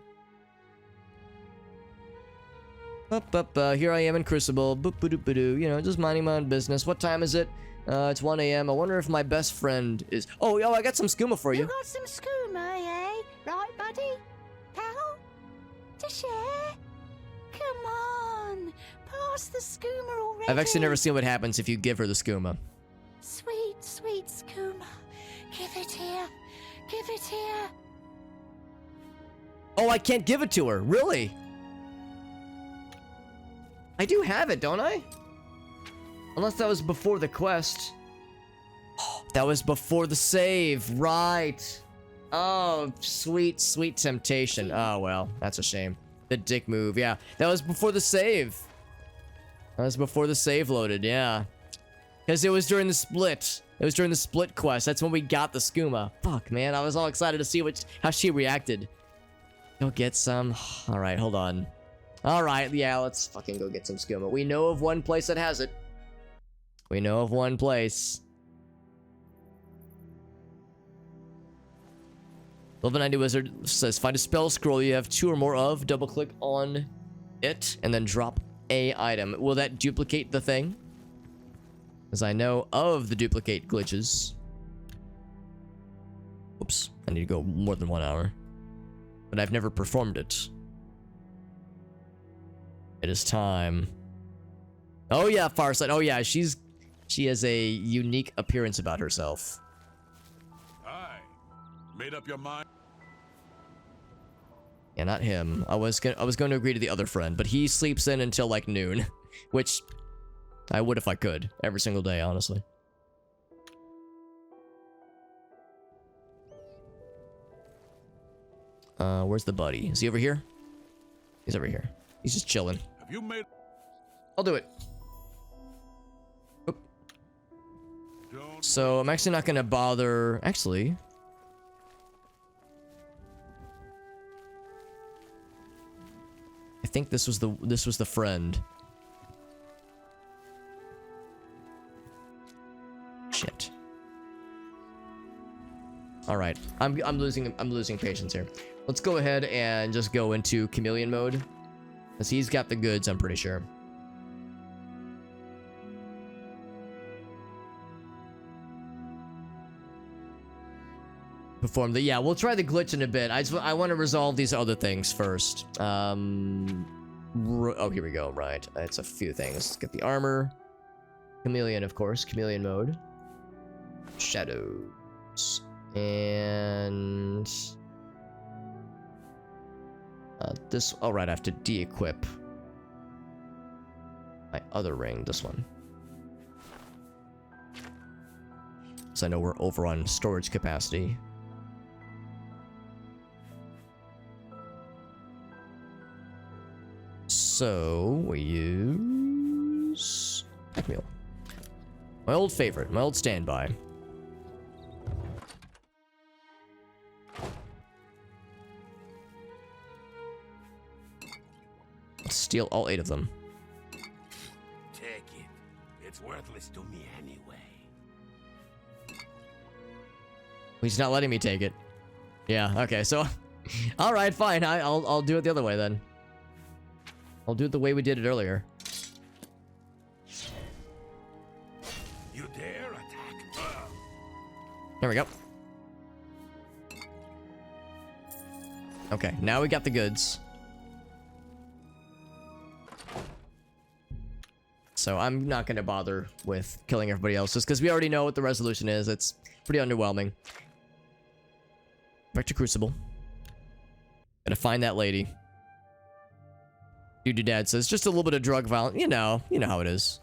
Here I am in Crucible. You know, just minding my own business. What time is it? It's 1 a.m. I wonder if my best friend is... Oh, I got some skooma for you. You got some skooma, eh? Right, buddy? Pal? To share? Come on. Pass the skooma already. I've actually never seen what happens if you give her the skooma. Sweet, sweet skooma. Give it here. Give it here. Oh, I can't give it to her. Really? I do have it, don't I? Unless that was before the quest. Oh, that was before the save, right. Oh, sweet, sweet temptation. Oh, well, that's a shame. The dick move, yeah. That was before the save. That was before the save loaded, yeah. Because it was during the split. It was during the split quest. That's when we got the skooma. Fuck, man. I was all excited to see how she reacted. Go get some. Alright, hold on. Alright, yeah, let's fucking go get some skooma. We know of one place that has it. We know of one place. Level 90 Wizard says, find a spell scroll you have 2 or more of, double click on it, and then drop a item. Will that duplicate the thing? Because I know of the duplicate glitches. Oops, I need to go more than 1 hour. But I've never performed it. It is time. Oh yeah, Farsight. Oh yeah, she has a unique appearance about herself. Aye. Made up your mind? Yeah, not him. I was going to agree to the other friend, but he sleeps in until like noon, which I would if I could every single day, honestly. Where's the buddy? Is he over here? He's over here. He's just chilling. Have you made... I'll do it. Oop. So I'm actually not gonna bother. Actually, I think this was the friend. Shit. All right, I'm losing patience here. Let's go ahead and just go into chameleon mode, because he's got the goods, I'm pretty sure. Perform the, yeah, we'll try the glitch in a bit. I want to resolve these other things first. Oh, here we go. Right, it's a few things. Let's get the armor, chameleon, of course, chameleon mode, shadows, and this. All right, I have to de-equip my other ring. This one, so I know we're over on storage capacity. So we use pack mule. My old favorite, my old standby. Let's steal all 8 of them. worthless to me anyway. He's not letting me take it. Yeah, okay, so... Alright, fine. I'll do it the other way, then. I'll do it the way we did it earlier. You dare attack? There we go. Okay, now we got the goods. So I'm not going to bother with killing everybody else just because we already know what the resolution is. It's pretty underwhelming. Back to Crucible. Gotta find that lady. Dude, your dad says just a little bit of drug violence. You know how it is.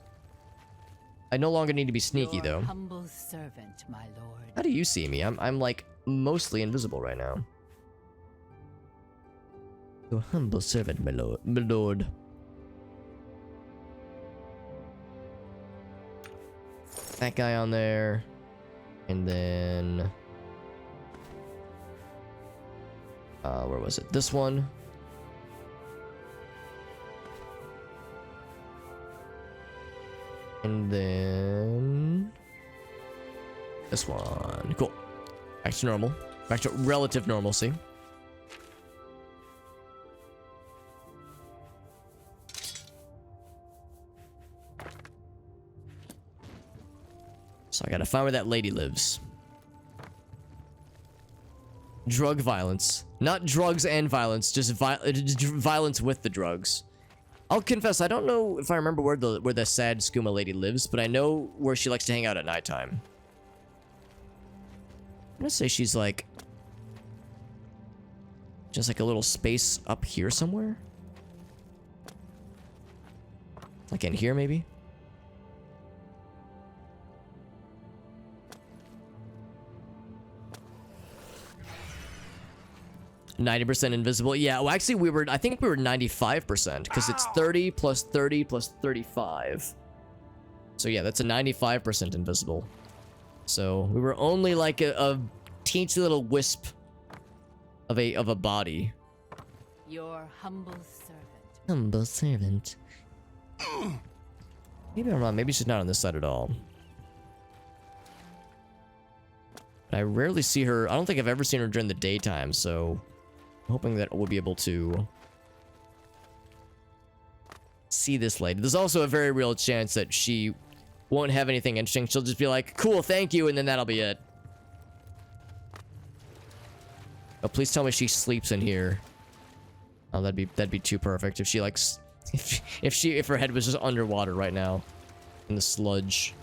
I no longer need to be sneaky, though. Humble servant, my lord. How do you see me? I'm like mostly invisible right now. Your humble servant, my lord. My lord. That guy on there. And then... where was it? This one. And then... this one. Cool. Back to normal. Back to relative normalcy. So I gotta find where that lady lives. Drug violence. Not drugs and violence, just violence with the drugs. I'll confess, I don't know if I remember where the sad skooma lady lives, but I know where she likes to hang out at nighttime. I'm gonna say she's like... just like a little space up here somewhere? Like in here, maybe? 90% invisible. Yeah, well, actually, I think we were 95% because it's 30 plus 30 plus 35. So yeah, that's a 95% invisible. So we were only like a teensy little wisp of a body. Your humble servant. Humble servant. Maybe I'm wrong. Maybe she's not on this side at all. But I rarely see her. I don't think I've ever seen her during the daytime, so I'm hoping that we'll be able to see this lady. There's also a very real chance that she won't have anything interesting. She'll just be like, cool, thank you, and then that'll be it. Oh, please tell me she sleeps in here. Oh, that'd be too perfect if she likes if her head was just underwater right now in the sludge.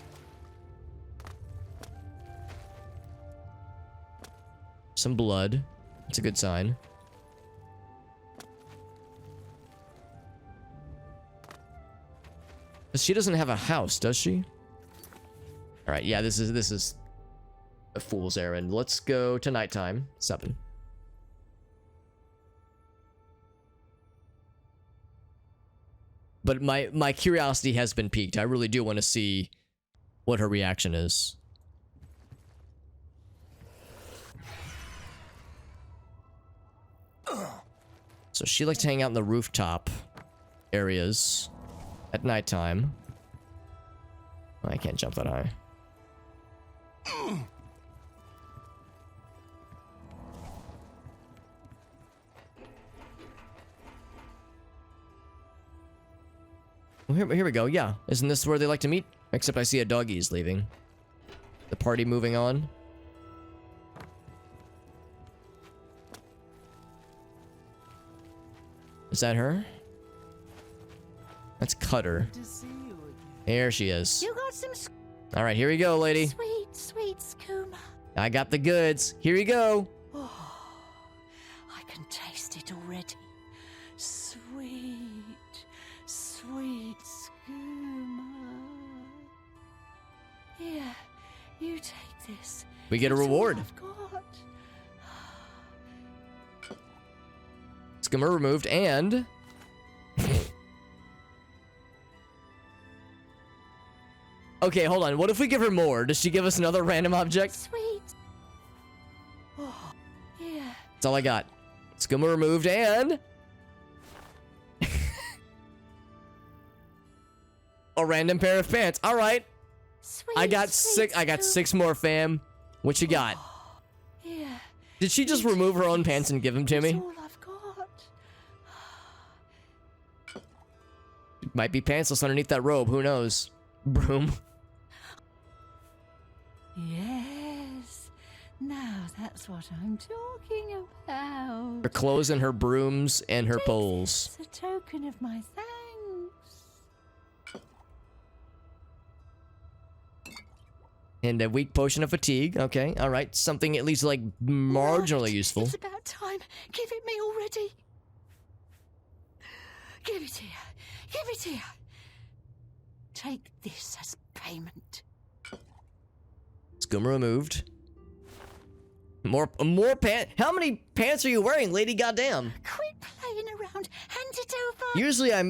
Some blood. It's a good sign. She doesn't have a house, does she? All right, yeah, this is a fool's errand. Let's go to nighttime. 7. But my curiosity has been piqued. I really do want to see what her reaction is. So she likes to hang out in the rooftop areas at nighttime. Oh, I can't jump that high. Well, here we go. Yeah, isn't this where they like to meet? Except I see a doggy's leaving. The party moving on. Is that her? That's Cutter. Here she is. You got some. All right, here we go, lady. Sweet, sweet skooma. I got the goods. Here we go. Oh, I can taste it already. Sweet, sweet skooma. Here, you take this. We get a It's all reward. I've got. Skimmer removed and... Okay, hold on. What if we give her more? Does she give us another random object? Sweet. Oh, yeah. That's all I got. Skimmer removed and... a random pair of pants. All right. Sweet, I got sweet I got Skooma. 6 more, fam. What you got? Here. Did she just remove her own pants and give them to It's me? all I've got. Might be pantsless underneath that robe. Who knows? Broom. Yes. Now that's what I'm talking about. Her clothes and her brooms and her Take poles. this as a token of my thanks. And a weak potion of fatigue. Okay, all right. Something at least like marginally Right. useful. It's about time. Give it me already. Give it here. Give it here. Take this as payment. Skooma removed. More pants. How many pants are you wearing, lady? Goddamn. Quit playing around. Hand it over. Usually I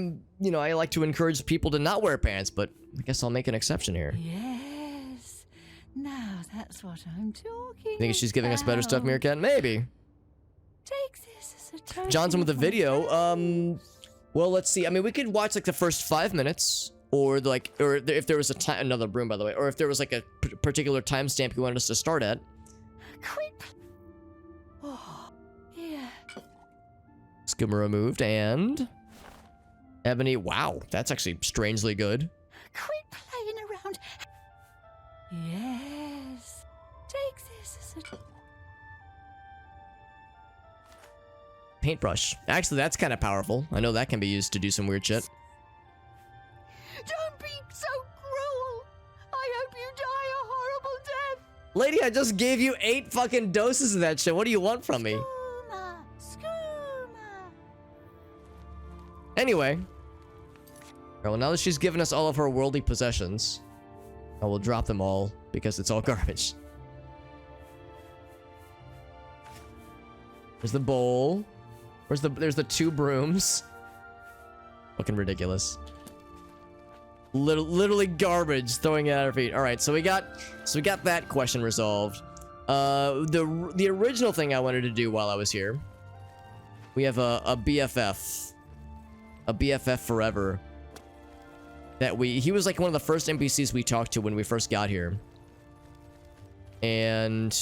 like to encourage people to not wear pants, but I guess I'll make an exception here. Yes. Now that's what I'm talking Think she's giving us better stuff, about. Meerkat? Maybe. Take this as a token Johnson with the of my video. thanks. Well, let's see. I mean, we could watch like the first 5 minutes, or if there was another broom, by the way, or if there was like a particular timestamp you wanted us to start at. Quit. Oh, here. Skooma removed and Ebony. Wow, that's actually strangely good. Quit playing around. Yes. Take this as a Paintbrush. Actually, that's kind of powerful. I know that can be used to do some weird shit. Don't be so cruel. I hope you die a horrible death. Lady, I just gave you 8 fucking doses of that shit. What do you want from me? Skooma. Skooma. Anyway. Alright, well, now that she's given us all of her worldly possessions, I will drop them all because it's all garbage. There's the bowl. There's the 2 brooms. Fucking ridiculous. Literally garbage, throwing it at our feet. All right, so we got that question resolved. The original thing I wanted to do while I was here, we have a BFF forever. He was like one of the first NPCs we talked to when we first got here, and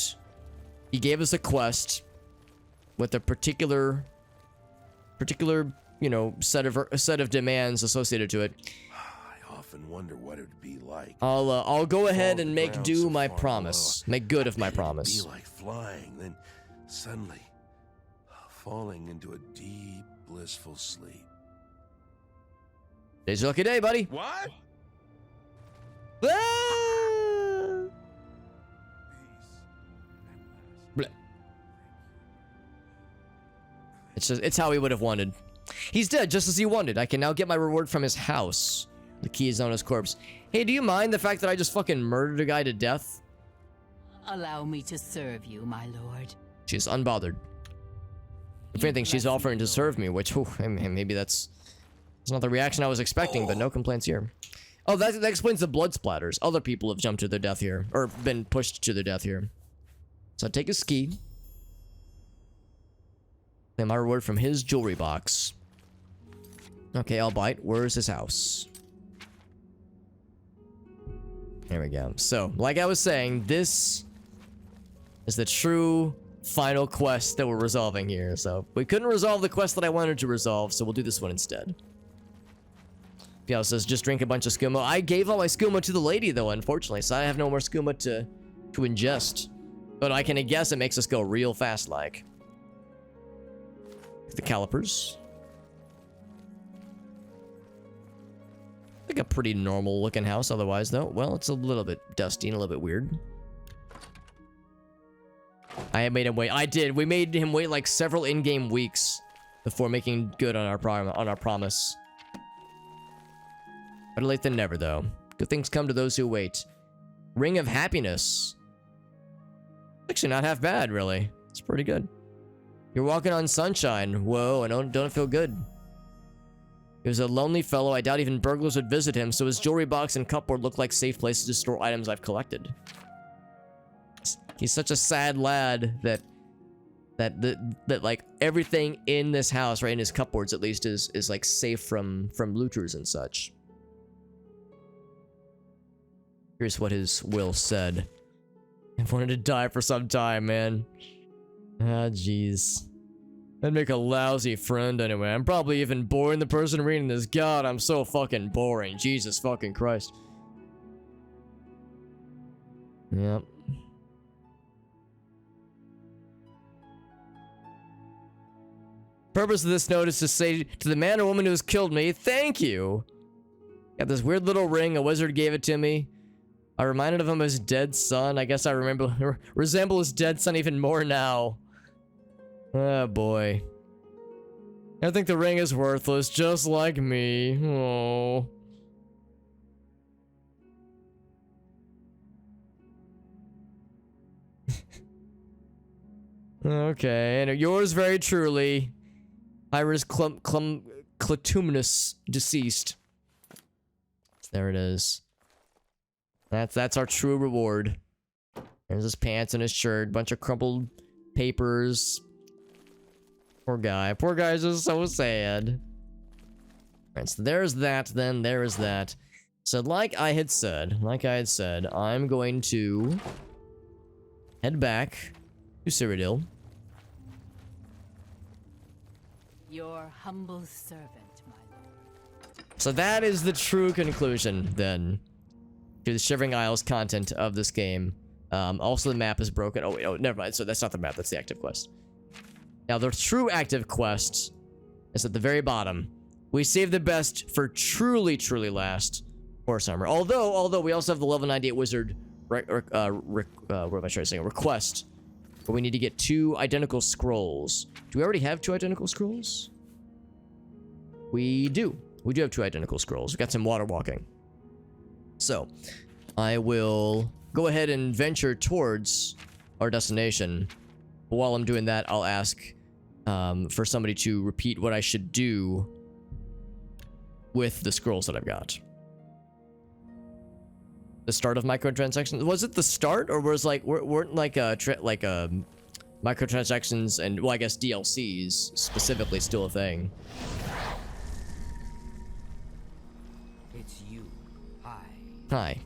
he gave us a quest with a particular set of demands associated to it. I often wonder what it would be like. I'll go ahead and make ground do so my far promise. below. Make good of my It'd promise. Be like flying, then suddenly falling into a deep, blissful sleep. Today's your lucky day, buddy. What? Ah! Bleh. It's how he would have wanted. He's dead, just as he wanted. I can now get my reward from his house. The key is on his corpse. Hey, do you mind the fact that I just fucking murdered a guy to death? Allow me to serve you, my lord. She's unbothered. If anything, she's offering to serve me, which, whew, maybe that's not the reaction I was expecting, but no complaints here. Oh, that explains the blood splatters. Other people have jumped to their death here, or been pushed to their death here. So I take his key. Claim my reward from his jewelry box. Okay, I'll bite. Where's his house? There we go. So, like I was saying, this is the true final quest that we're resolving here. So, we couldn't resolve the quest that I wanted to resolve, so we'll do this one instead. Piao says, just drink a bunch of skooma. I gave all my skooma to the lady, though, unfortunately, so I have no more skooma to ingest. But I can guess it makes us go real fast, like. The calipers. Like a pretty normal looking house otherwise, though. Well, it's a little bit dusty and a little bit weird. I made him wait. I did. We made him wait like several in-game weeks before making good on our promise. Better late than never, though. Good things come to those who wait. Ring of Happiness. Actually, not half bad, really. It's pretty good. You're walking on sunshine. Whoa, I don't feel good. He was a lonely fellow. I doubt even burglars would visit him, so his jewelry box and cupboard look like safe places to store items I've collected. He's such a sad lad that like everything in this house, right in his cupboards at least, is like safe from looters and such. Here's what his will said. I've wanted to die for some time, man. Ah, jeez. That'd make a lousy friend anyway. I'm probably even boring the person reading this. God, I'm so fucking boring. Jesus fucking Christ. Yep. Purpose of this note is to say to the man or woman who has killed me, thank you. Got this weird little ring. A wizard gave it to me. I reminded of him of his dead son. I guess I resemble his dead son even more now. Oh boy. I think the ring is worthless, just like me. Oh. Okay, and yours very truly, Iris Clatuminous, deceased. There it is. That's our true reward. There's his pants and his shirt, bunch of crumpled papers. Poor guy. Poor guy's just so sad. Alright, so there's that, then there is that. So like I had said, I'm going to head back to Cyrodiil. Your humble servant, my lord. So that is the true conclusion, then, to the Shivering Isles content of this game. Also, the map is broken. Oh, wait, oh, never mind. So that's not the map. That's the active quest. Now, the true active quest is at the very bottom. We save the best for truly, truly last. Horse armor. Although we also have the level 98 wizard what am I trying to say? Request. But we need to get 2 identical scrolls. Do we already have 2 identical scrolls? We do. We do have 2 identical scrolls. We've got some water walking. So, I will go ahead and venture towards our destination. But while I'm doing that, I'll ask for somebody to repeat what I should do with the scrolls that I've got. The start of microtransactions. Was it the start, or was weren't microtransactions and, well, I guess DLCs specifically still a thing? It's you. Hi. Hi.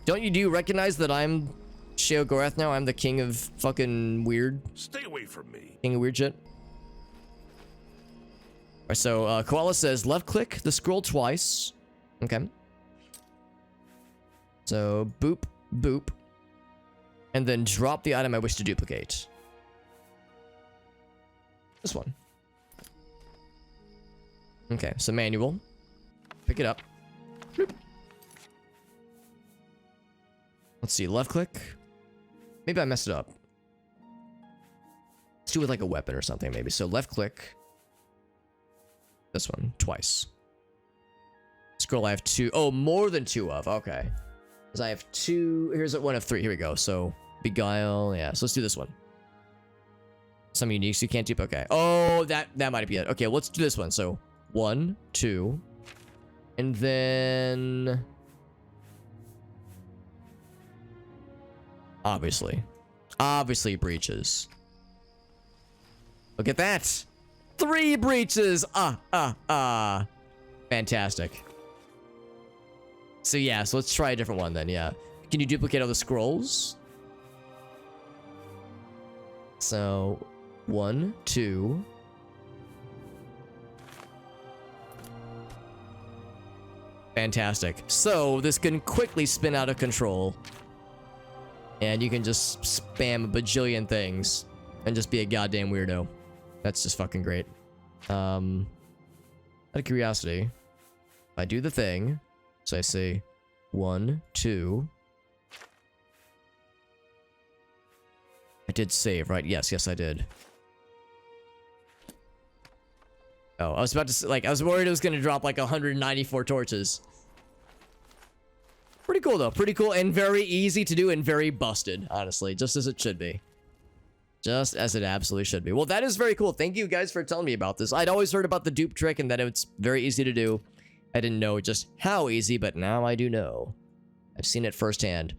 Do you recognize that I'm Sheogorath now? I'm the king of fucking weird. Stay away from me. King of weird shit. Alright, so Koala says left click the scroll twice. Okay. So boop, boop. And then drop the item I wish to duplicate. This one. Okay, so manual. Pick it up. Bloop. Let's see, left click. Maybe I messed it up. Let's do it with like a weapon or something maybe. So left click. This one, twice. Scroll I have 2. Oh, more than 2 of, okay. Because I have 2, here's one of 3, here we go. So, Beguile, yeah, so let's do this one. Some uniques you can't dupe, okay. Oh, that might be it. Okay, let's do this one. So, 1, 2, and then... Obviously breaches. Look at that! 3 breaches! Fantastic. So yeah, so let's try a different one then, yeah. Can you duplicate all the scrolls? So, 1, 2. Fantastic. So, this can quickly spin out of control. And you can just spam a bajillion things. And just be a goddamn weirdo. That's just fucking great. Out of curiosity, if I do the thing, so I say 1, 2. I did save, right? Yes, I did. Oh, I was about to say, I was worried it was gonna drop like 194 torches. Pretty cool though, pretty cool and very easy to do and very busted, honestly, just as it should be. Just as it absolutely should be. Well, that is very cool. Thank you guys for telling me about this. I'd always heard about the dupe trick and that it's very easy to do. I didn't know just how easy, but now I do know. I've seen it firsthand.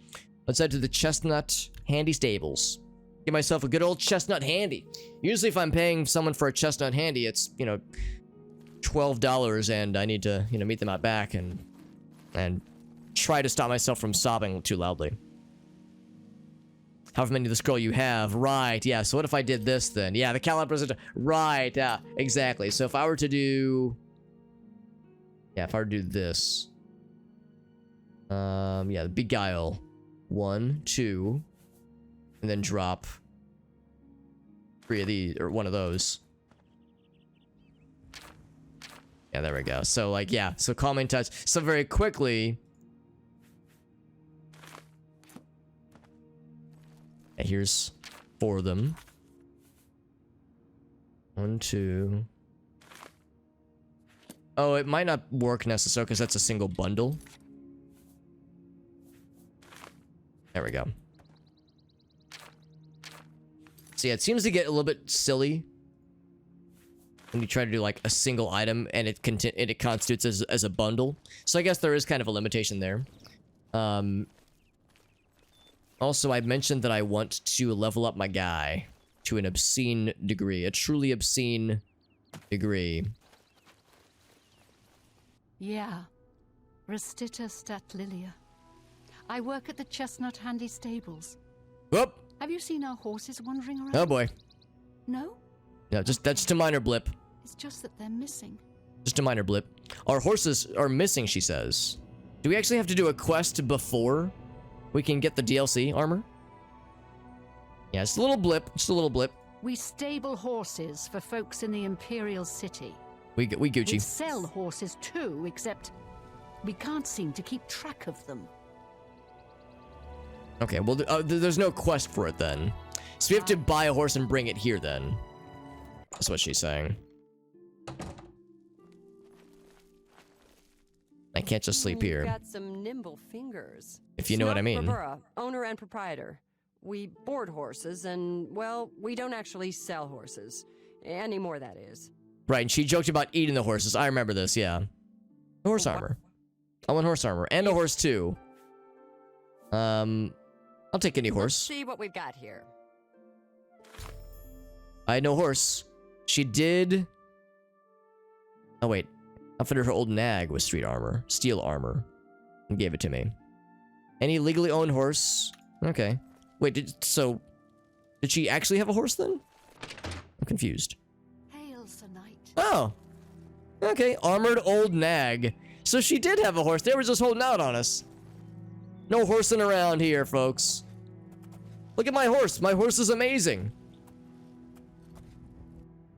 Let's head to the Chestnut Handy Stables. Get myself a good old Chestnut Handy. Usually if I'm paying someone for a Chestnut Handy, it's, $12 and I need to, meet them out back and try to stop myself from sobbing too loudly. However many of the scroll you have. Right, yeah. So what if I did this then? Yeah, the caliber. Right, yeah, exactly. So if I were to do... Yeah, if I were to do this. Yeah, the Beguile. 1, 2. And then drop 3 of these, or 1 of those. Yeah, there we go. So, like, yeah. So calming touch. So very quickly... Yeah, here's 4 of them. 1, 2. Oh, it might not work necessarily because that's a single bundle. There we go. So yeah, it seems to get a little bit silly when you try to do like a single item and it constitutes as a bundle. So I guess there is kind of a limitation there. Also, I mentioned that I want to level up my guy to an obscene degree, a truly obscene degree. Yeah, Restita Stat Lilia. I work at the Chestnut Handy Stables. Whoop! Have you seen our horses wandering around? Oh boy. No? No, that's just a minor blip. It's just that they're missing. Just a minor blip. Our horses are missing, she says. Do we actually have to do a quest before we can get the DLC armor? Yeah, just a little blip. Just a little blip. We stable horses for folks in the Imperial City. We Gucci. We sell horses too, except we can't seem to keep track of them. Okay, well, there's no quest for it then. So we have to buy a horse and bring it here then. That's what she's saying. I can't just sleep here. You've got some nimble fingers. If you know what I mean. Barbara, owner and proprietor. We board horses and, well, we don't actually sell horses. Anymore, that is. Right, and she joked about eating the horses. I remember this, yeah. Horse armor. I want horse armor. And a horse too. I'll take any horse. Let's see what we've got here. I had no horse. She did... Oh, wait. Outfitted her old nag with steel armor, and gave it to me. Any legally owned horse? Okay. Wait, did she actually have a horse then? I'm confused. Hail, Sir Knight. Oh. Okay, armored old nag. So she did have a horse. They were just holding out on us. No horsing around here, folks. Look at my horse. My horse is amazing.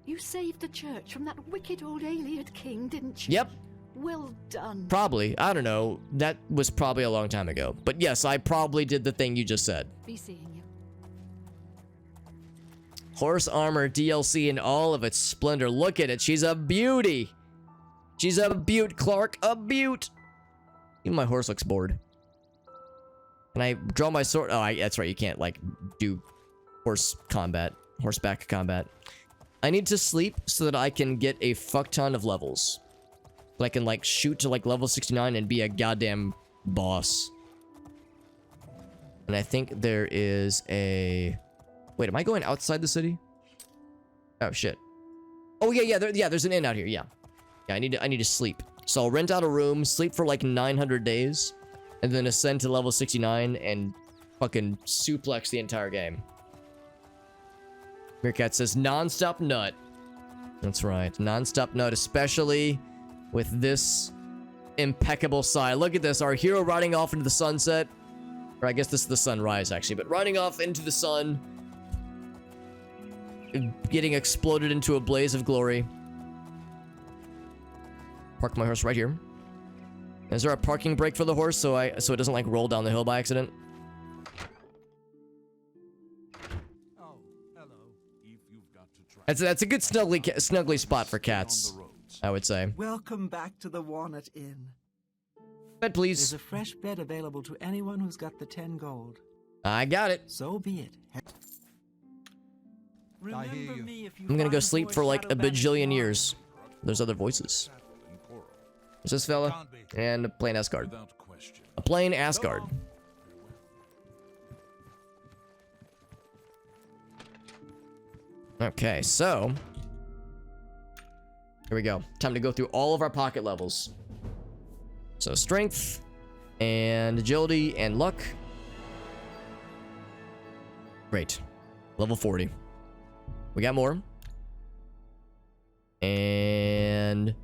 You saved the church from that wicked old Ayleid king, didn't you? Yep. Well done. Probably. I don't know. That was probably a long time ago. But yes, I probably did the thing you just said. Be seeing you. Horse armor DLC in all of its splendor. Look at it. She's a beauty. She's a beaut, Clark. A beaut. Even my horse looks bored. Can I draw my sword? Oh, that's right. You can't, like, do horseback combat. I need to sleep so that I can get a fuck ton of levels. So I can, like, shoot to, like, level 69 and be a goddamn boss. And I think there is a... Wait, am I going outside the city? Oh, shit. Oh, yeah, there's an inn out here, yeah. Yeah, I need to sleep. So I'll rent out a room, sleep for, like, 900 days, and then ascend to level 69 and fucking suplex the entire game. Meerkat says, non-stop nut. That's right, non-stop nut, especially with this impeccable side. Look at this, our hero riding off into the sunset. Or I guess this is the sunrise, actually, but riding off into the sun. Getting exploded into a blaze of glory. Park my horse right here. Is there a parking brake for the horse so it doesn't, like, roll down the hill by accident? That's a good snuggly spot for cats, I would say. Welcome back to the Walnut Inn. Bed, please. There's a fresh bed available to anyone who's got the 10 gold. I got it. So be it. Remember me if you I'm gonna go find sleep more for like a Shadow Bandit bajillion farms. years. There's other voices. There's this fella and a plain ass guard. A plain ass guard. Okay, so here we go. Time to go through all of our pocket levels. So strength, And agility and luck. Great. Level 40. We got more. And...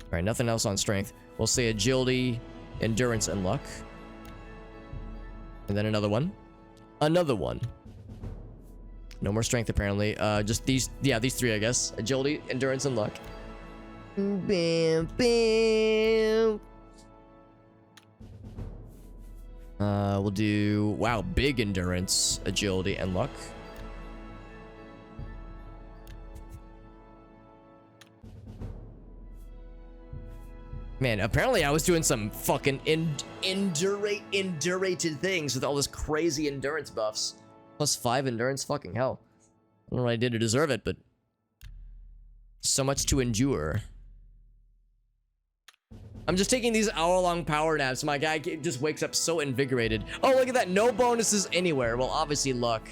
Alright, nothing else on strength. We'll say agility, endurance, and luck. And then another one. Another one. No more strength, apparently. Just these... Yeah, these three, I guess. Agility, endurance, and luck. Bam, bam. We'll do... Wow, big endurance, agility, and luck. Man, apparently I was doing some fucking endurated things with all this crazy endurance buffs. +5 endurance, fucking hell. I don't know what I did to deserve it, but... So much to endure. I'm just taking these hour-long power naps. My guy just wakes up so invigorated. Oh, look at that. No bonuses anywhere. Well, obviously luck.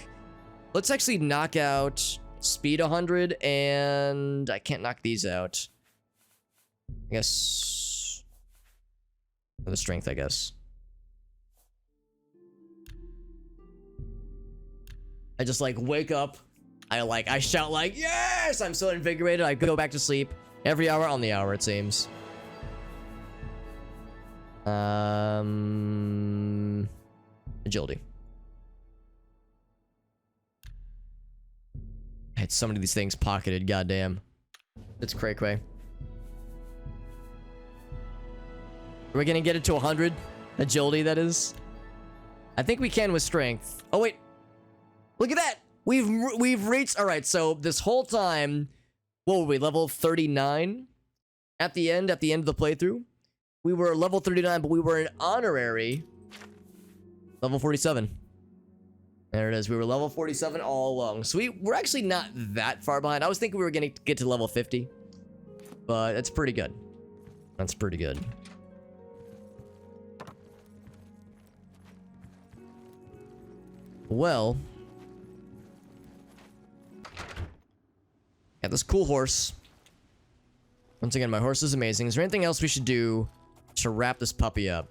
Let's actually knock out speed 100, and I can't knock these out. I guess... The strength, I guess. I just, like, wake up. I shout, like, yes! I'm so invigorated. I go back to sleep. Every hour on the hour, it seems. Agility. I had so many of these things pocketed, goddamn. It's cray-cray. Are we gonna get it to 100? Agility, that is? I think we can with strength. Oh, wait. Look at that! We've reached... Alright, so this whole time... What were we, level 39? At the end of the playthrough? We were level 39, but we were an honorary... Level 47. There it is. We were level 47 all along. So we're actually not that far behind. I was thinking we were gonna get to level 50. But that's pretty good. That's pretty good. Well... Got this cool horse. Once again, my horse is amazing. Is there anything else we should do to wrap this puppy up?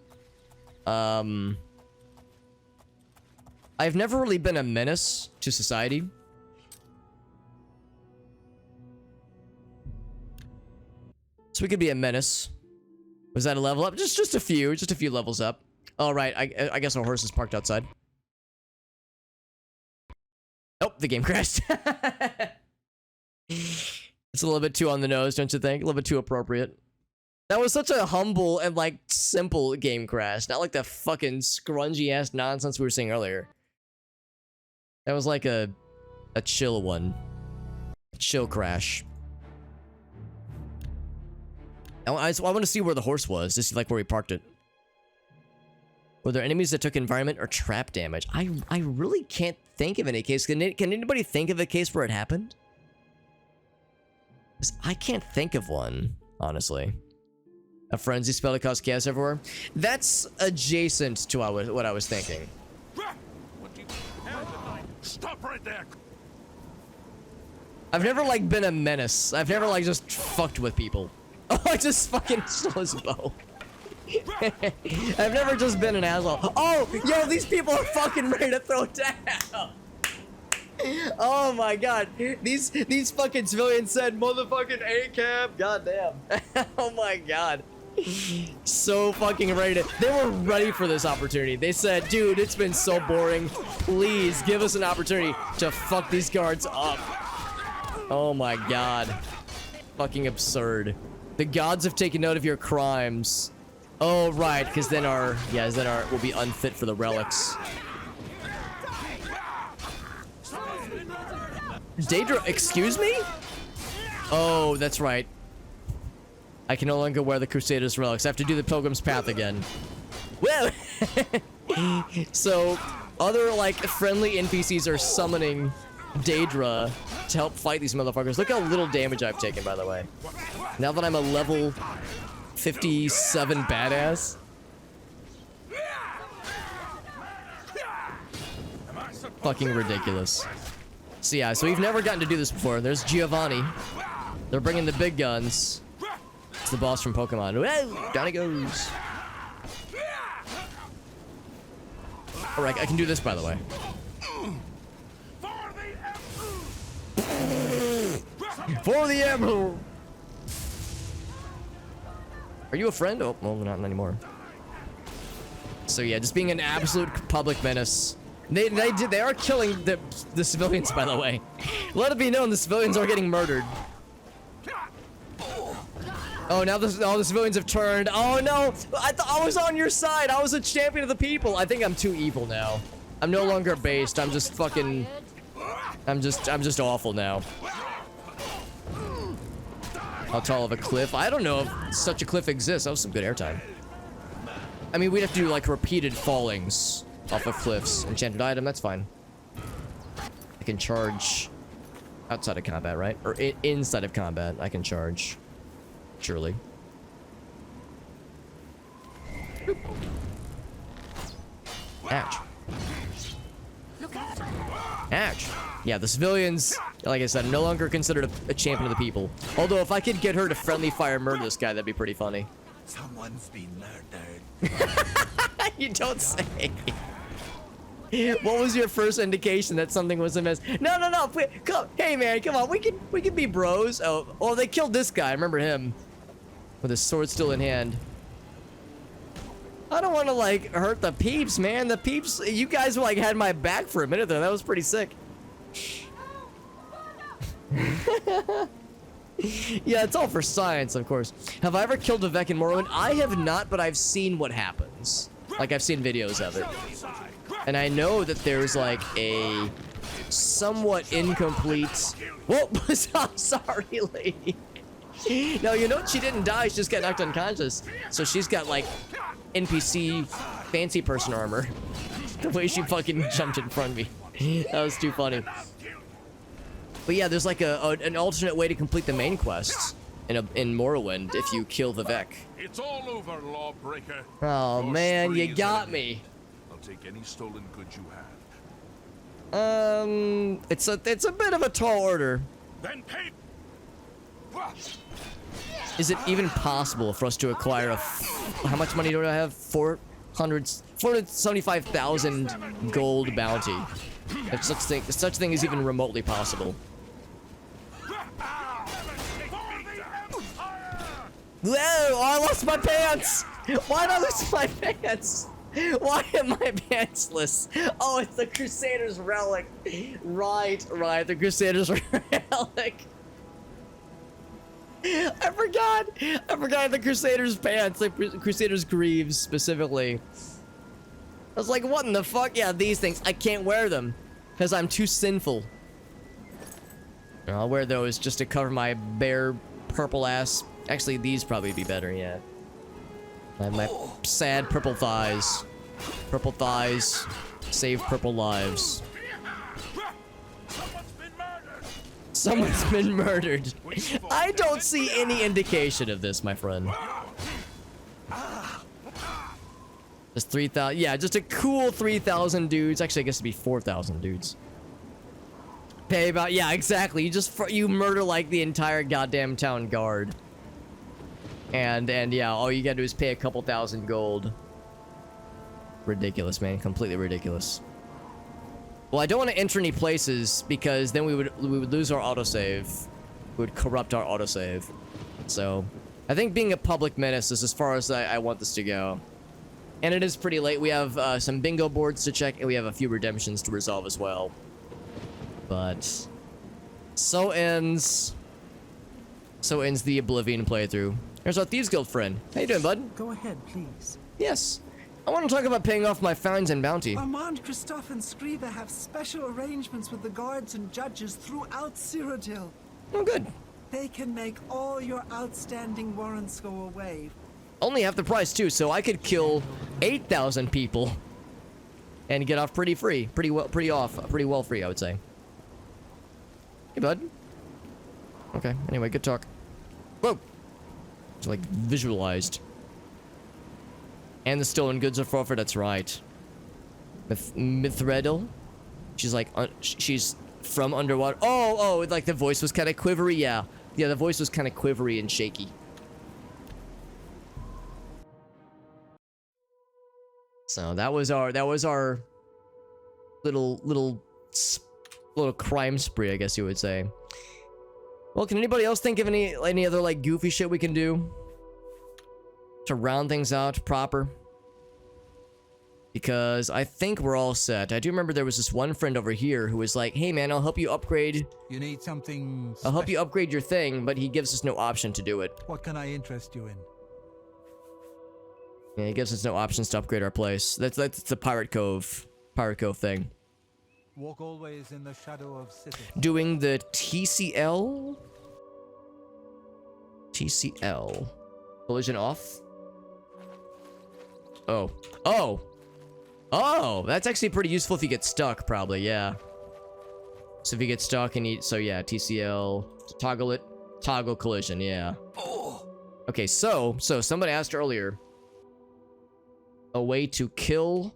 I've never really been a menace to society. So we could be a menace. Was that a level up? Just a few levels up. All right, I guess our horse is parked outside. Oh, the game crashed. It's a little bit too on the nose, don't you think? A little bit too appropriate. That was such a humble and, like, simple game crash. Not like the fucking scrungy-ass nonsense we were seeing earlier. That was like a chill one. A chill crash. I want to see where the horse was. Just like where we parked it. Were there enemies that took environment or trap damage? I really can't think of any case. Can anybody think of a case where it happened? I can't think of one, honestly. A frenzy spell that caused chaos everywhere? That's adjacent to what I was thinking. Stop right there. I've never, like, been a menace. I've never, like, just fucked with people. Oh, I just fucking stole his bow. I've never just been an asshole. Oh, yo, these people are fucking ready to throw down. Oh my god. These fucking civilians said motherfucking ACAB. Goddamn. Oh my god. So fucking ready to... They were ready for this opportunity. They said, dude, it's been so boring. Please give us an opportunity to fuck these guards up. Oh my god. Fucking absurd. The gods have taken note of your crimes. Oh, right, because then we'll be unfit for the relics. Daedra, excuse me? Oh, that's right. I can no longer wear the Crusaders relics. I have to do the Pilgrim's Path again. Well, so other like friendly NPCs are summoning Daedra to help fight these motherfuckers. Look how little damage I've taken, by the way. Now that I'm a level 57 badass. Fucking ridiculous. So yeah, so we've never gotten to do this before. There's Giovanni. They're bringing the big guns. It's the boss from Pokemon. Whoa, down he goes. Alright, I can do this, by the way. For the Emerald! Are you a friend? Oh, well, not anymore. So yeah, just being an absolute public menace. They are killing the civilians, by the way. Let it be known, the civilians are getting murdered. Oh, now all the civilians have turned. Oh no! I was on your side. I was a champion of the people. I think I'm too evil now. I'm no longer based. I'm just fucking. I'm just awful now. How tall of a cliff? I don't know if such a cliff exists. That was some good airtime. I mean, we'd have to do like repeated fallings off of cliffs. Enchanted item, that's fine. I can charge outside of combat, right? Or inside of combat, I can charge. Surely. Boop. Ouch. Ouch. Yeah, the civilians, like I said, no longer considered a champion of the people. Although, if I could get her to friendly fire murder this guy, that'd be pretty funny. Someone's been murdered. You don't say. What was your first indication that something was amiss? No. Come, hey man, come on. We can be bros. Oh, they killed this guy. I remember him with his sword still in hand. I don't want to like hurt the peeps, man. The peeps, you guys like had my back for a minute there. That was pretty sick. Yeah, it's all for science, of course. Have I ever killed a Vec in Morrowind? I have not, but I've seen what happens. Like, I've seen videos of it. And I know that there's, like, a somewhat incomplete... Whoa! Sorry, lady. No, you know, she didn't die. She just got knocked unconscious. So she's got, like, NPC fancy person armor. The way she fucking jumped in front of me. That was too funny. But yeah, there's like an alternate way to complete the main quests in Morrowind if you kill the Vec. It's all over, lawbreaker. Oh man, you got me. I'll take any stolen goods you have. It's a bit of a tall order. Then pay. Is it even possible for us to acquire how much money do I have? 475,000 gold bounty. If such thing is even remotely possible. Whoa! I lost my pants! Why did I lose my pants? Why am I pantsless? Oh, it's the Crusader's relic. Right, the Crusader's relic. I forgot the Crusader's pants, the Crusader's greaves specifically. I was like, what in the fuck? Yeah, these things, I can't wear them because I'm too sinful. I'll wear those just to cover my bare purple ass. Actually, these probably be better, yeah. My sad purple thighs. Purple thighs save purple lives. Someone's been murdered. I don't see any indication of this, my friend. Just 3,000. Yeah, just a cool 3,000 dudes. Actually, I guess it'd be 4,000 dudes. Pay about, yeah, exactly. You murder like the entire goddamn town guard. And yeah, all you gotta do is pay a couple thousand gold. Ridiculous, man. Completely ridiculous. Well, I don't want to enter any places because then we would lose our autosave. We would corrupt our autosave. So, I think being a public menace is as far as I want this to go. And it is pretty late. We have some bingo boards to check, and we have a few redemptions to resolve as well. But so ends the Oblivion playthrough. Here's our Thieves Guild friend. How you doing, bud? Go ahead, please. Yes. I want to talk about paying off my fines and bounty. Armand, Christophe, and Scriva have special arrangements with the guards and judges throughout Cyrodiil. Oh, good. They can make all your outstanding warrants go away. Only half the price, too, so I could kill 8,000 people and get off pretty free. Pretty well free, I would say. Hey, bud. Okay, anyway, good talk. Whoa! It's like visualized. And the stolen goods are forfeit, that's right. Mithredel? She's like, she's from underwater. Oh, like the voice was kind of quivery, yeah. Yeah, the voice was kind of quivery and shaky. So that was our little crime spree, I guess you would say. Well, can anybody else think of any other like goofy shit we can do to round things out proper? Because I think we're all set. I do remember there was this one friend over here who was like, hey man, I'll help you upgrade. You need something special? I'll help you upgrade your thing, but he gives us no option to do it. What can I interest you in? Yeah, he gives us no options to upgrade our place. That's the Pirate Cove thing. Walk always in the shadow of city. Doing the TCL? TCL. Collision off? Oh. Oh! Oh! That's actually pretty useful if you get stuck, probably, yeah. So if you get stuck and you... So yeah, TCL. Toggle it. Toggle collision, yeah. Okay, so somebody asked earlier... a way to kill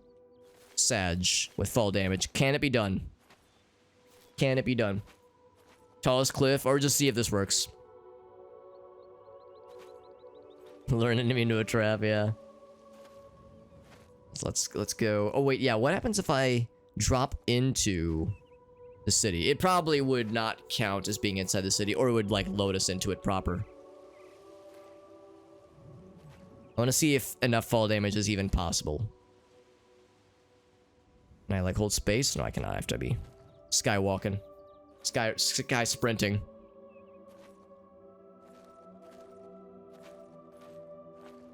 Sadge with fall damage. Can it be done? Can it be done? Tallest cliff, or just see if this works. Learn enemy into a trap, yeah. So let's go. Oh wait, yeah, what happens if I drop into the city? It probably would not count as being inside the city, or it would like load us into it proper. I want to see if enough fall damage is even possible. Can I like hold space? No, I cannot. I have to be skywalking. Sky sprinting.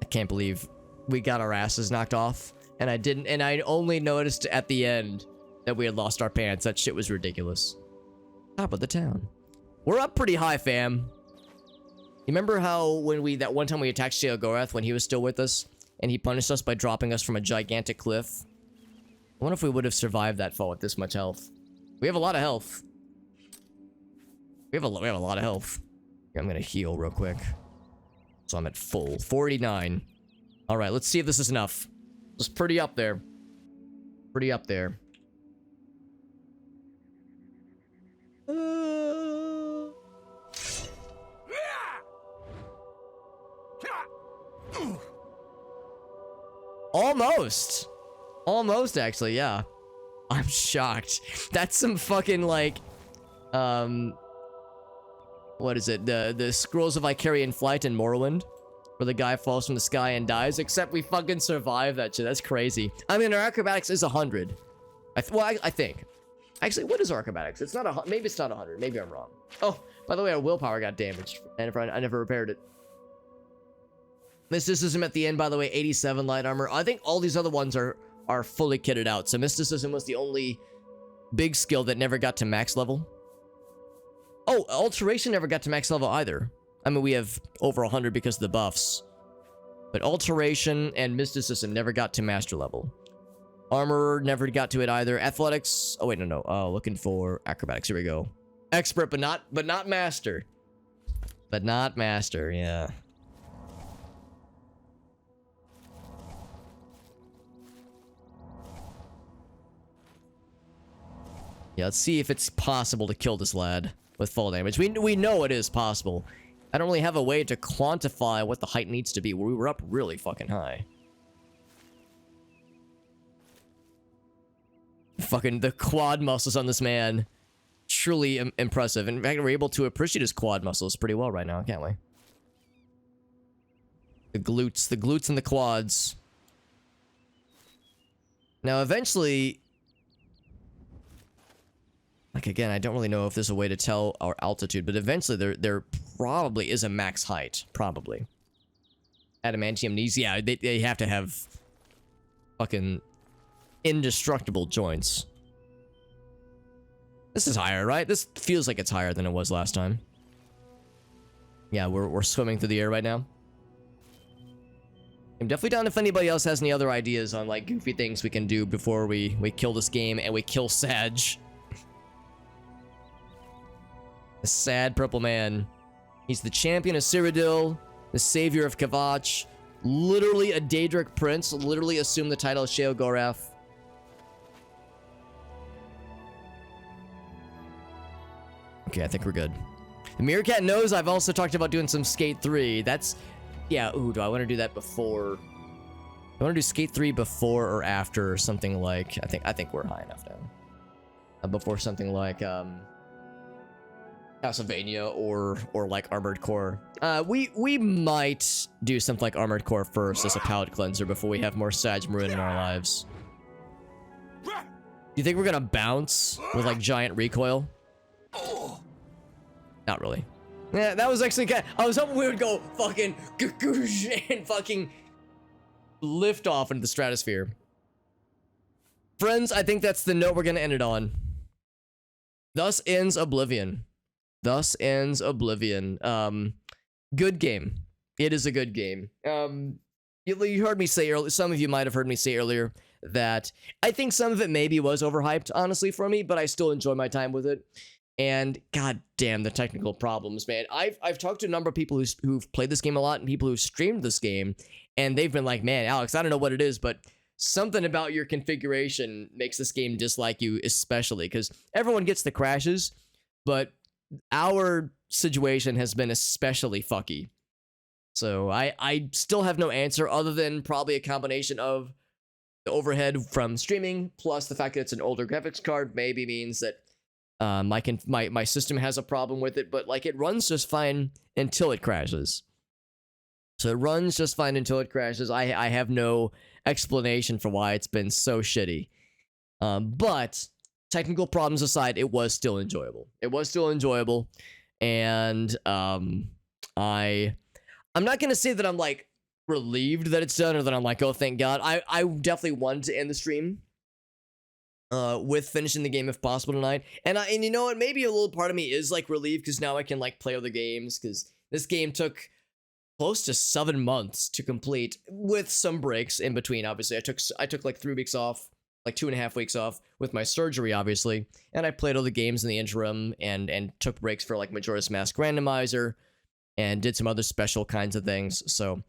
I can't believe we got our asses knocked off. And I didn't, and I only noticed at the end that we had lost our pants. That shit was ridiculous. Top of the town. We're up pretty high, fam. You remember how when that one time we attacked Sheogorath when he was still with us, and he punished us by dropping us from a gigantic cliff? I wonder if we would have survived that fall with this much health. We have a lot of health. We have a lot of health. Here, I'm gonna heal real quick. So I'm at full 489. All right, let's see if this is enough. It's pretty up there. Pretty up there. Almost. Almost, actually, yeah. I'm shocked. That's some fucking, like, what is it? The Scrolls of Icarian Flight in Morrowind, where the guy falls from the sky and dies, except we fucking survive that shit. That's crazy. I mean, our acrobatics is 100. I think. Actually, what is our acrobatics? It's not maybe it's not 100. Maybe I'm wrong. Oh, by the way, our willpower got damaged, and I never repaired it. Mysticism at the end, by the way, 87 light armor. I think all these other ones are fully kitted out. So Mysticism was the only big skill that never got to max level. Oh, Alteration never got to max level either. I mean, we have over 100 because of the buffs. But Alteration and Mysticism never got to master level. Armor never got to it either. Athletics. Oh, wait, no. Oh, looking for acrobatics. Here we go. Expert, but not master. But not master, yeah. Yeah, let's see if it's possible to kill this lad with fall damage. We know it is possible. I don't really have a way to quantify what the height needs to be. We were up really fucking high. Fucking the quad muscles on this man. Truly impressive. In fact, we're able to appreciate his quad muscles pretty well right now, can't we? The glutes and the quads. Now, eventually... Like, again, I don't really know if there's a way to tell our altitude, but eventually there probably is a max height. Probably. Adamantium knees, yeah, they have to have fucking indestructible joints. This is higher, right? This feels like it's higher than it was last time. Yeah, we're swimming through the air right now. I'm definitely down if anybody else has any other ideas on, like, goofy things we can do before we kill this game and we kill Sadge. The sad purple man. He's the champion of Cyrodiil, the savior of Kavach, literally a Daedric prince, literally assumed the title of Sheogorath. Okay, I think we're good. The Meerkat knows I've also talked about doing some Skate 3. That's... Yeah, ooh, do I want to do that before... I want to do Skate 3 before or after or something like... I think we're high enough now. before something like Castlevania or like Armored Core. We might do something like Armored Core first as a palate cleanser before we have more Sadge Maroon in our lives. Do you think we're gonna bounce with like giant recoil? Not really. Yeah, that was actually kind of, I was hoping we would go fucking and fucking lift off into the stratosphere. Friends, I think that's the note we're gonna end it on. Thus ends Oblivion. Thus ends Oblivion. Good game. It is a good game. You heard me say earlier, some of you might have heard me say earlier that I think some of it maybe was overhyped, honestly, for me, but I still enjoy my time with it. And god damn the technical problems, man. I've talked to a number of people who've played this game a lot and people who've streamed this game, and they've been like, man, Alex, I don't know what it is, but something about your configuration makes this game dislike you, especially because everyone gets the crashes, but our situation has been especially fucky. So I still have no answer other than probably a combination of the overhead from streaming plus the fact that it's an older graphics card maybe means that my system has a problem with it, but like it runs just fine until it crashes. So it runs just fine until it crashes. I have no explanation for why it's been so shitty. But technical problems aside, it was still enjoyable. It was still enjoyable, and I'm not gonna say that I'm like relieved that it's done or that I'm like, oh thank God. I definitely wanted to end the stream with finishing the game if possible tonight, and you know what, maybe a little part of me is like relieved because now I can like play other games, because this game took close to 7 months to complete with some breaks in between. Obviously I took like 3 weeks off, like 2.5 weeks off with my surgery, obviously, and I played all the games in the interim and took breaks for like Majora's Mask Randomizer and did some other special kinds of things. So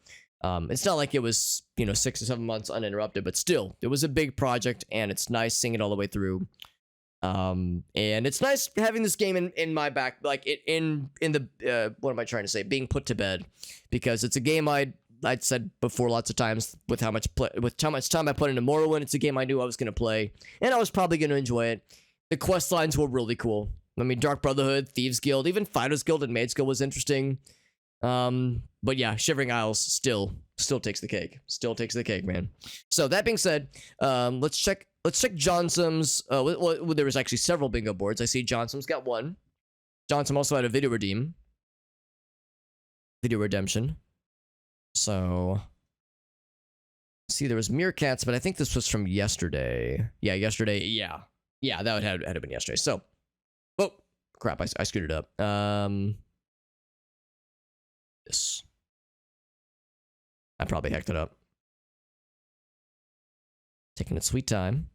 it's not like it was, 6 or 7 months uninterrupted, but still, it was a big project, and it's nice seeing it all the way through. And it's nice having this game in my back, like in the what am I trying to say? Being put to bed, because it's a game I'd said before lots of times with how much time I put into Morrowind. It's a game I knew I was gonna play, and I was probably gonna enjoy it. The quest lines were really cool. I mean, Dark Brotherhood, Thieves Guild, even Fighters Guild and Maids Guild was interesting. But yeah, Shivering Isles still takes the cake. Still takes the cake, man. So that being said, let's check Johnson's. Well, there was actually several bingo boards. I see Johnson's got one. Johnson also had a video redemption. So, see, there was Meerkats, but I think this was from yesterday. Yeah, yesterday. Yeah, that would have been yesterday. So, oh crap, I screwed it up. This. I probably hacked it up. Taking its sweet time.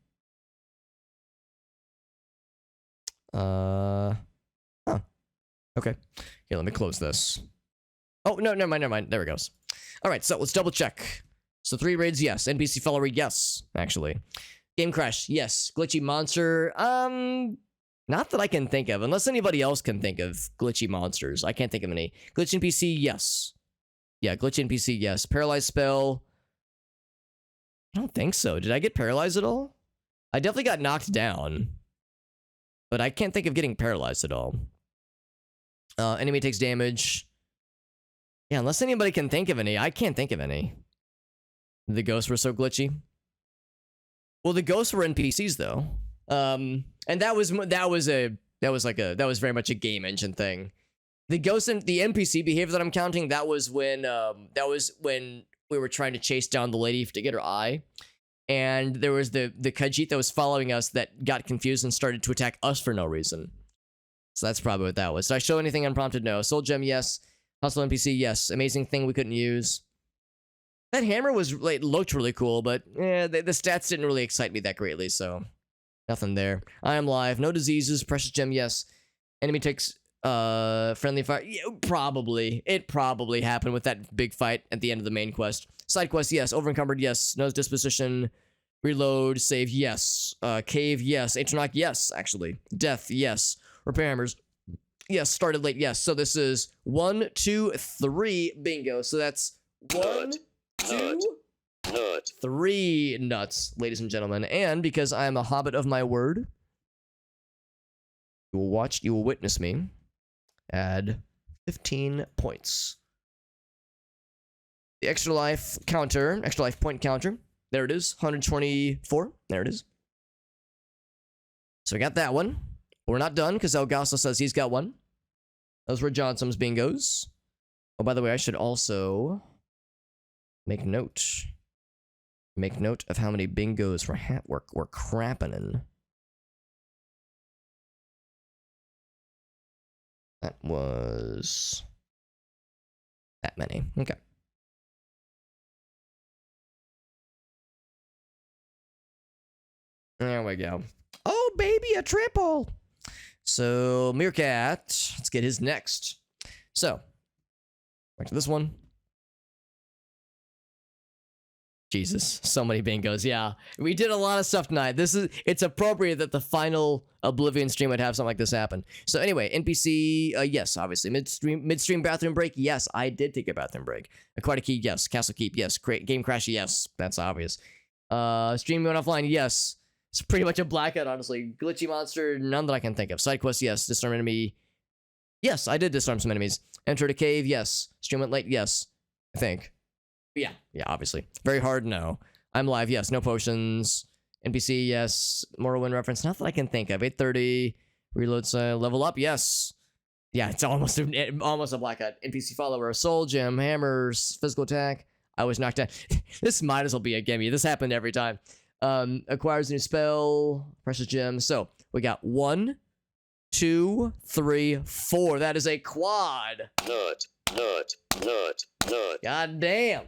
Huh. Okay. Here, let me close this. Oh, no, never mind. There it goes. Alright, so let's double check. So 3 raids, yes. NPC follower, yes, actually. Game crash, yes. Glitchy monster, not that I can think of, unless anybody else can think of glitchy monsters. I can't think of any. Glitch NPC, yes. Yeah, glitch NPC, yes. Paralyzed spell. I don't think so. Did I get paralyzed at all? I definitely got knocked down, but I can't think of getting paralyzed at all. Enemy takes damage. Yeah, unless anybody can think of any. I can't think of any. The ghosts were so glitchy. Well, the ghosts were NPCs though. And that was very much a game engine thing. The ghost and the NPC behavior that I'm counting, that was when we were trying to chase down the lady to get her eye, and there was the Khajiit that was following us that got confused and started to attack us for no reason. So that's probably what that was. Did I show anything unprompted? No. Soul Gem, yes. Hustle NPC, yes. Amazing thing we couldn't use. That hammer looked really cool, but the stats didn't really excite me that greatly, so nothing there. I am live. No diseases. Precious gem, yes. Enemy takes friendly fire. Yeah, probably. It probably happened with that big fight at the end of the main quest. Side quest, yes. Overencumbered, yes. No disposition. Reload. Save, yes. Cave, yes. Atronach, yes, actually. Death, yes. Repair hammers. Yes. Started late, yes. So this is 1, 2, 3 bingo. So that's 1, 2, 3 nuts, ladies and gentlemen. And because I am a hobbit of my word, You will watch, you will witness me add 15 points. The extra life counter, extra life point counter. There it is, 124. There it is. So we got that one. We're not done because Elgaso says he's got one. Those were Johnson's bingos. Oh, by the way, I should also make note. Make note of how many bingos we're crapping in. That was that many. Okay. There we go. Oh, baby, a triple. So, Meerkat, let's get his next. So, back to this one. Jesus, so many bingos. Yeah, we did a lot of stuff tonight. It's appropriate that the final Oblivion stream would have something like this happen. So anyway, NPC, yes, obviously. Midstream bathroom break, yes, I did take a bathroom break. Aquatic Key, yes. Castle Keep, yes. Game Crash, yes. That's obvious. Stream went offline, yes. It's pretty much a blackout, honestly. Glitchy monster, none that I can think of. Side quest, yes. Disarm enemy. Yes, I did disarm some enemies. Enter a cave, yes. Stream went late, yes. I think. Yeah, obviously. Very hard, no. I'm live, yes. No potions. NPC, yes. Morrowind reference, not that I can think of. 830. Reloads, level up, yes. Yeah, it's almost a blackout. NPC follower, soul gem, hammers, physical attack. I was knocked down. This might as well be a gimme. This happened every time. Acquires a new spell, precious gem. So we got 1, 2, 3, 4. That is a quad. Nut. God damn.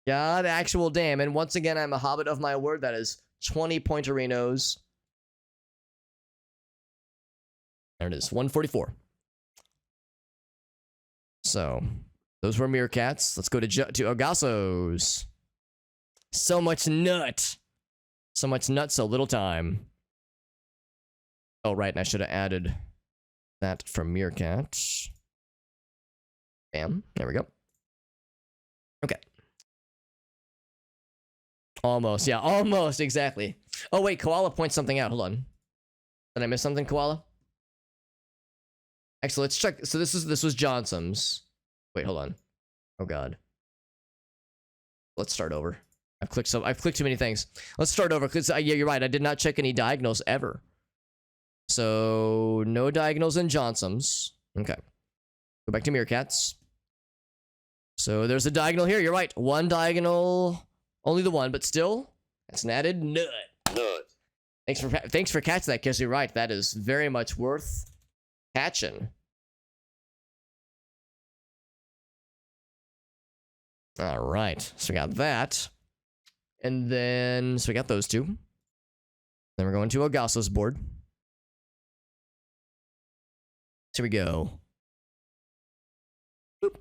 God actual damn. And once again, I'm a hobbit of my word. That is 20 pointerinos. There it is. 144. So those were meerkats. Let's go to Elgaso's. So much nut. So much nut, so little time. Oh, right, and I should have added that from Meerkat. Bam. There we go. Okay. Almost. Yeah, almost. Exactly. Oh, wait. Koala points something out. Hold on. Did I miss something, Koala? Actually, let's check. So this was Johnson's. Wait, hold on. Oh, God. Let's start over. I've clicked too many things. Let's start over, because, yeah, you're right. I did not check any diagonals ever. So, no diagonals in Johnson's. Okay. Go back to Meerkats. So, there's a diagonal here. You're right. One diagonal. Only the one, but still, that's an added nut. Thanks for catching that, because you're right. That is very much worth catching. All right. So, we got that. And then, so we got those two. Then we're going to Elgaso's board. Here we go. Boop.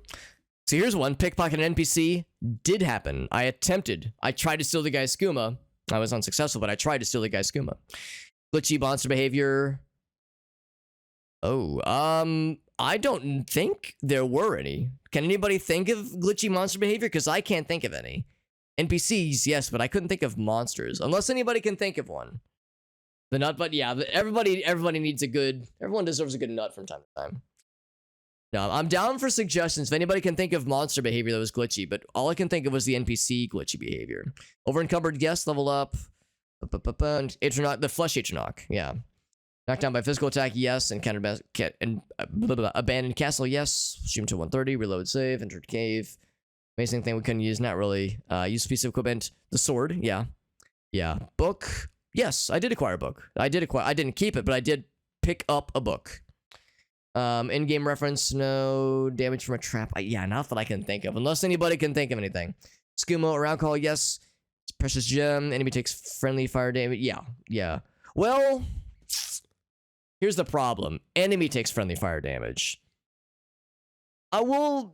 So here's one. Pickpocket an NPC did happen. I tried to steal the guy's skooma. I was unsuccessful, but I tried to steal the guy's skooma. Glitchy monster behavior. Oh, I don't think there were any. Can anybody think of glitchy monster behavior? Because I can't think of any. NPCs, yes, but I couldn't think of monsters. Unless anybody can think of one. The nut, but yeah, everybody needs everyone deserves a good nut from time to time. No, I'm down for suggestions. If anybody can think of monster behavior that was glitchy, but all I can think of was the NPC glitchy behavior. Over-encumbered guest, level up. Atronach, the flesh Atronach, yeah. Knocked down by physical attack, yes. Abandoned castle, yes. Stream to 130, reload save, entered cave. Amazing thing we couldn't use, not really. Use piece of equipment. The sword, yeah. Yeah. Book. Yes, I did acquire a book. I didn't keep it, but I did pick up a book. In-game reference, no damage from a trap. Yeah, not that I can think of. Unless anybody can think of anything. Skooma or alcohol, yes. Precious gem. Enemy takes friendly fire damage. Yeah. Well, here's the problem. Enemy takes friendly fire damage. We'll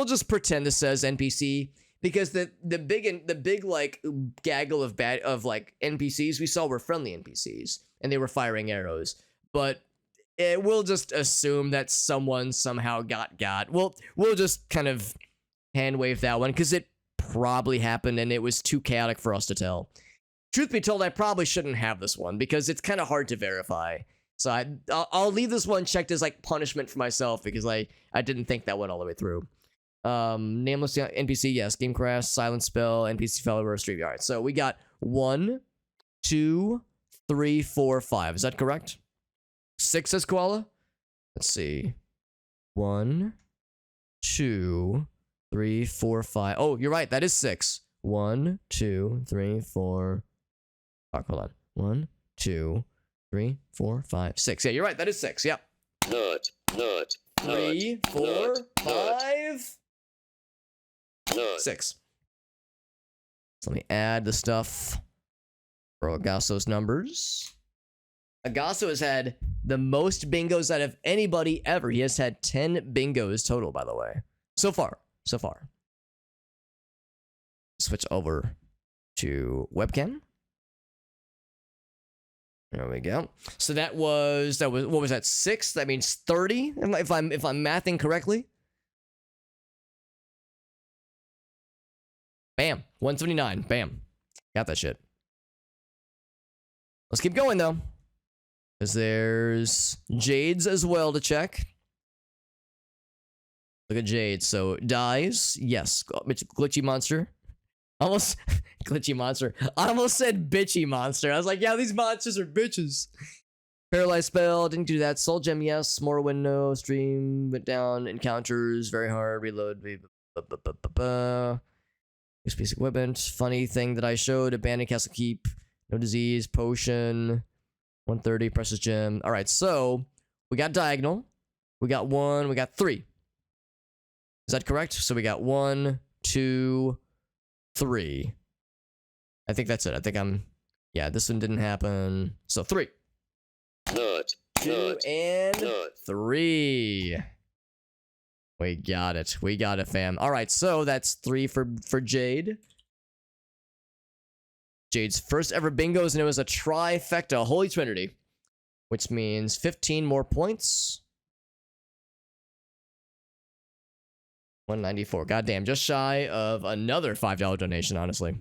just pretend this says NPC. Because the big like gaggle of like NPCs we saw were friendly NPCs and they were firing arrows, but we'll just assume that someone somehow got. We'll just kind of hand wave that one because it probably happened and it was too chaotic for us to tell. Truth be told, I probably shouldn't have this one because it's kind of hard to verify. So I'll leave this one checked as like punishment for myself because I didn't think that went all the way through. Nameless NPC, yes. Game crash, silent spell, NPC fell over a stream. All right, so we got 1, 2, 3, 4, 5. Is that correct? 6 says Koala. Let's see. 1, 2, 3, 4, 5. Oh, you're right. That is 6. 1, 2, 3, 4. Fuck, hold on. 1, 2, 3, 4, 5, 6. Yeah, you're right. That is 6. Yep. Nut. 3, 4, 5, 6. So let me add the stuff for Agasso's numbers. Agasso has had the most bingos out of anybody ever. He has had 10 bingos total, by the way. So far. Switch over to webcam. There we go. So that was what was that? 6? That means 30. If I'm mathing correctly. Bam. 179. Bam. Got that shit. Let's keep going though. Because there's Jade's as well to check. Look at Jade. So dies. Yes. Glitchy monster. Almost glitchy monster. I almost said bitchy monster. I was like, yeah, these monsters are bitches. Paralyzed spell, didn't do that. Soul gem, yes. Morrowind, no. Stream went down. Encounters, very hard. Reload. Use piece of equipment. Funny thing that I showed. Abandoned castle keep. No disease. Potion. 130. Precious gem. All right, so we got diagonal. We got 1. We got 3. Is that correct? So we got 1, 2, 3. I think that's it. I think yeah, this one didn't happen. So 3. Nut. 2 and 3. We got it. We got it, fam. All right, so that's 3 for Jade. Jade's first ever bingos, and it was a trifecta, Holy Trinity, which means 15 more points. 194. Goddamn, just shy of another $5 donation, honestly.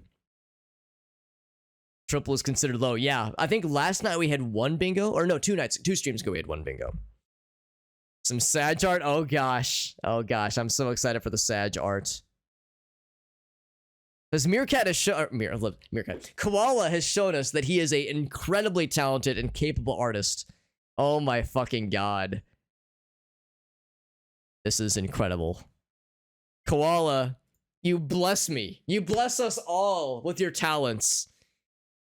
Triple is considered low. Yeah, I think last night we had 1 bingo. Or no, 2 streams ago we had 1 bingo. Some Sadge art. Oh gosh. I'm so excited for the Sadge art. Because Meerkat has shown... Meerkat. Koala has shown us that he is an incredibly talented and capable artist. Oh my fucking god. This is incredible. Koala, you bless me. You bless us all with your talents.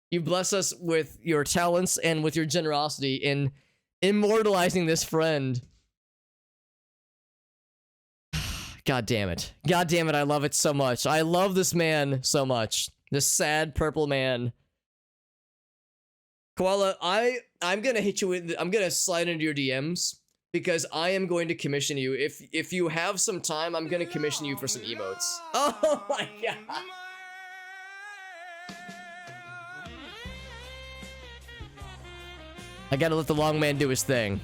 You bless us with your talents and with your generosity in immortalizing this friend. God damn it. God damn it, I love it so much. I love this man so much. This sad purple man. Koala, I'm gonna hit you with... I'm gonna slide into your DMs. Because I am going to commission you. If you have some time, I'm gonna commission you for some emotes. Oh my god. I gotta let the long man do his thing.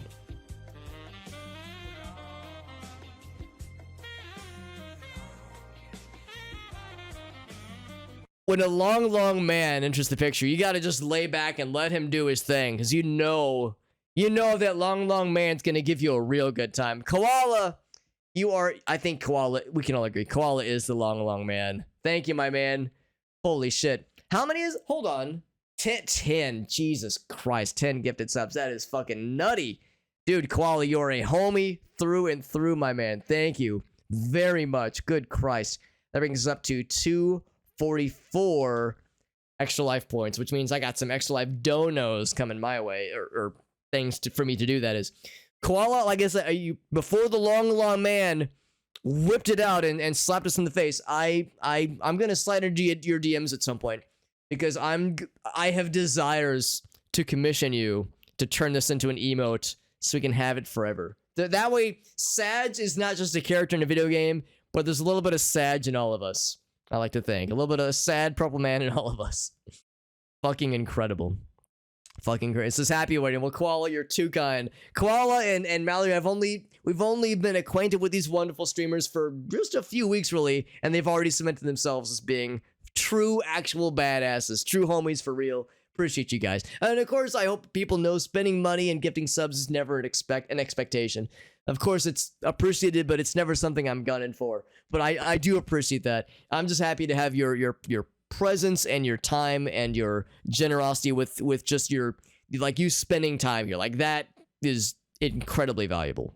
When a long man enters the picture, you gotta just lay back and let him do his thing. Because you know that long man's gonna give you a real good time. Koala, you are... I think Koala... We can all agree. Koala is the long man. Thank you, my man. Holy shit. How many is... Hold on. 10. Jesus Christ. 10 gifted subs. That is fucking nutty. Dude, Koala, you're a homie through and through, my man. Thank you very much. Good Christ. That brings us up to 244 extra life points, which means I got some extra life donos coming my way, or things for me to do. That is, Koala, like I said, before the long man whipped it out and slapped us in the face, I'm gonna slide into your DMs at some point because I have desires to commission you to turn this into an emote so we can have it forever. That way, Sadge is not just a character in a video game, but there's a little bit of Sadge in all of us. I like to think. A little bit of sad purple man in all of us. Fucking incredible. Fucking great. This is happy waiting. Well, Koala, you're too kind. Koala and Mallory, we've only been acquainted with these wonderful streamers for just a few weeks, really, and they've already cemented themselves as being true, actual badasses, true homies for real. appreciate you guys. And of course, I hope people know spending money and gifting subs is never an expectation. Of course, it's appreciated, but it's never something I'm gunning for. But I do appreciate that. I'm just happy to have your presence and your time and your generosity with just your, like, you spending time here. Like, that is incredibly valuable.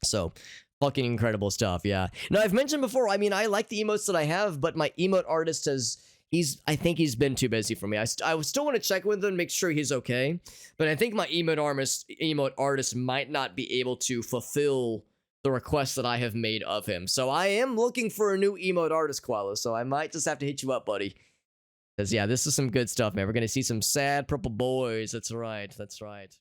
So, fucking incredible stuff, yeah. Now, I've mentioned before, I mean, I like the emotes that I have, but my emote artist I think he's been too busy for me. I still want to check with him and make sure he's okay, but I think my emote artist might not be able to fulfill the requests that I have made of him. So I am looking for a new emote artist, Koala, so I might just have to hit you up, buddy. Because, yeah, this is some good stuff, man. We're going to see some sad purple boys. That's right, that's right.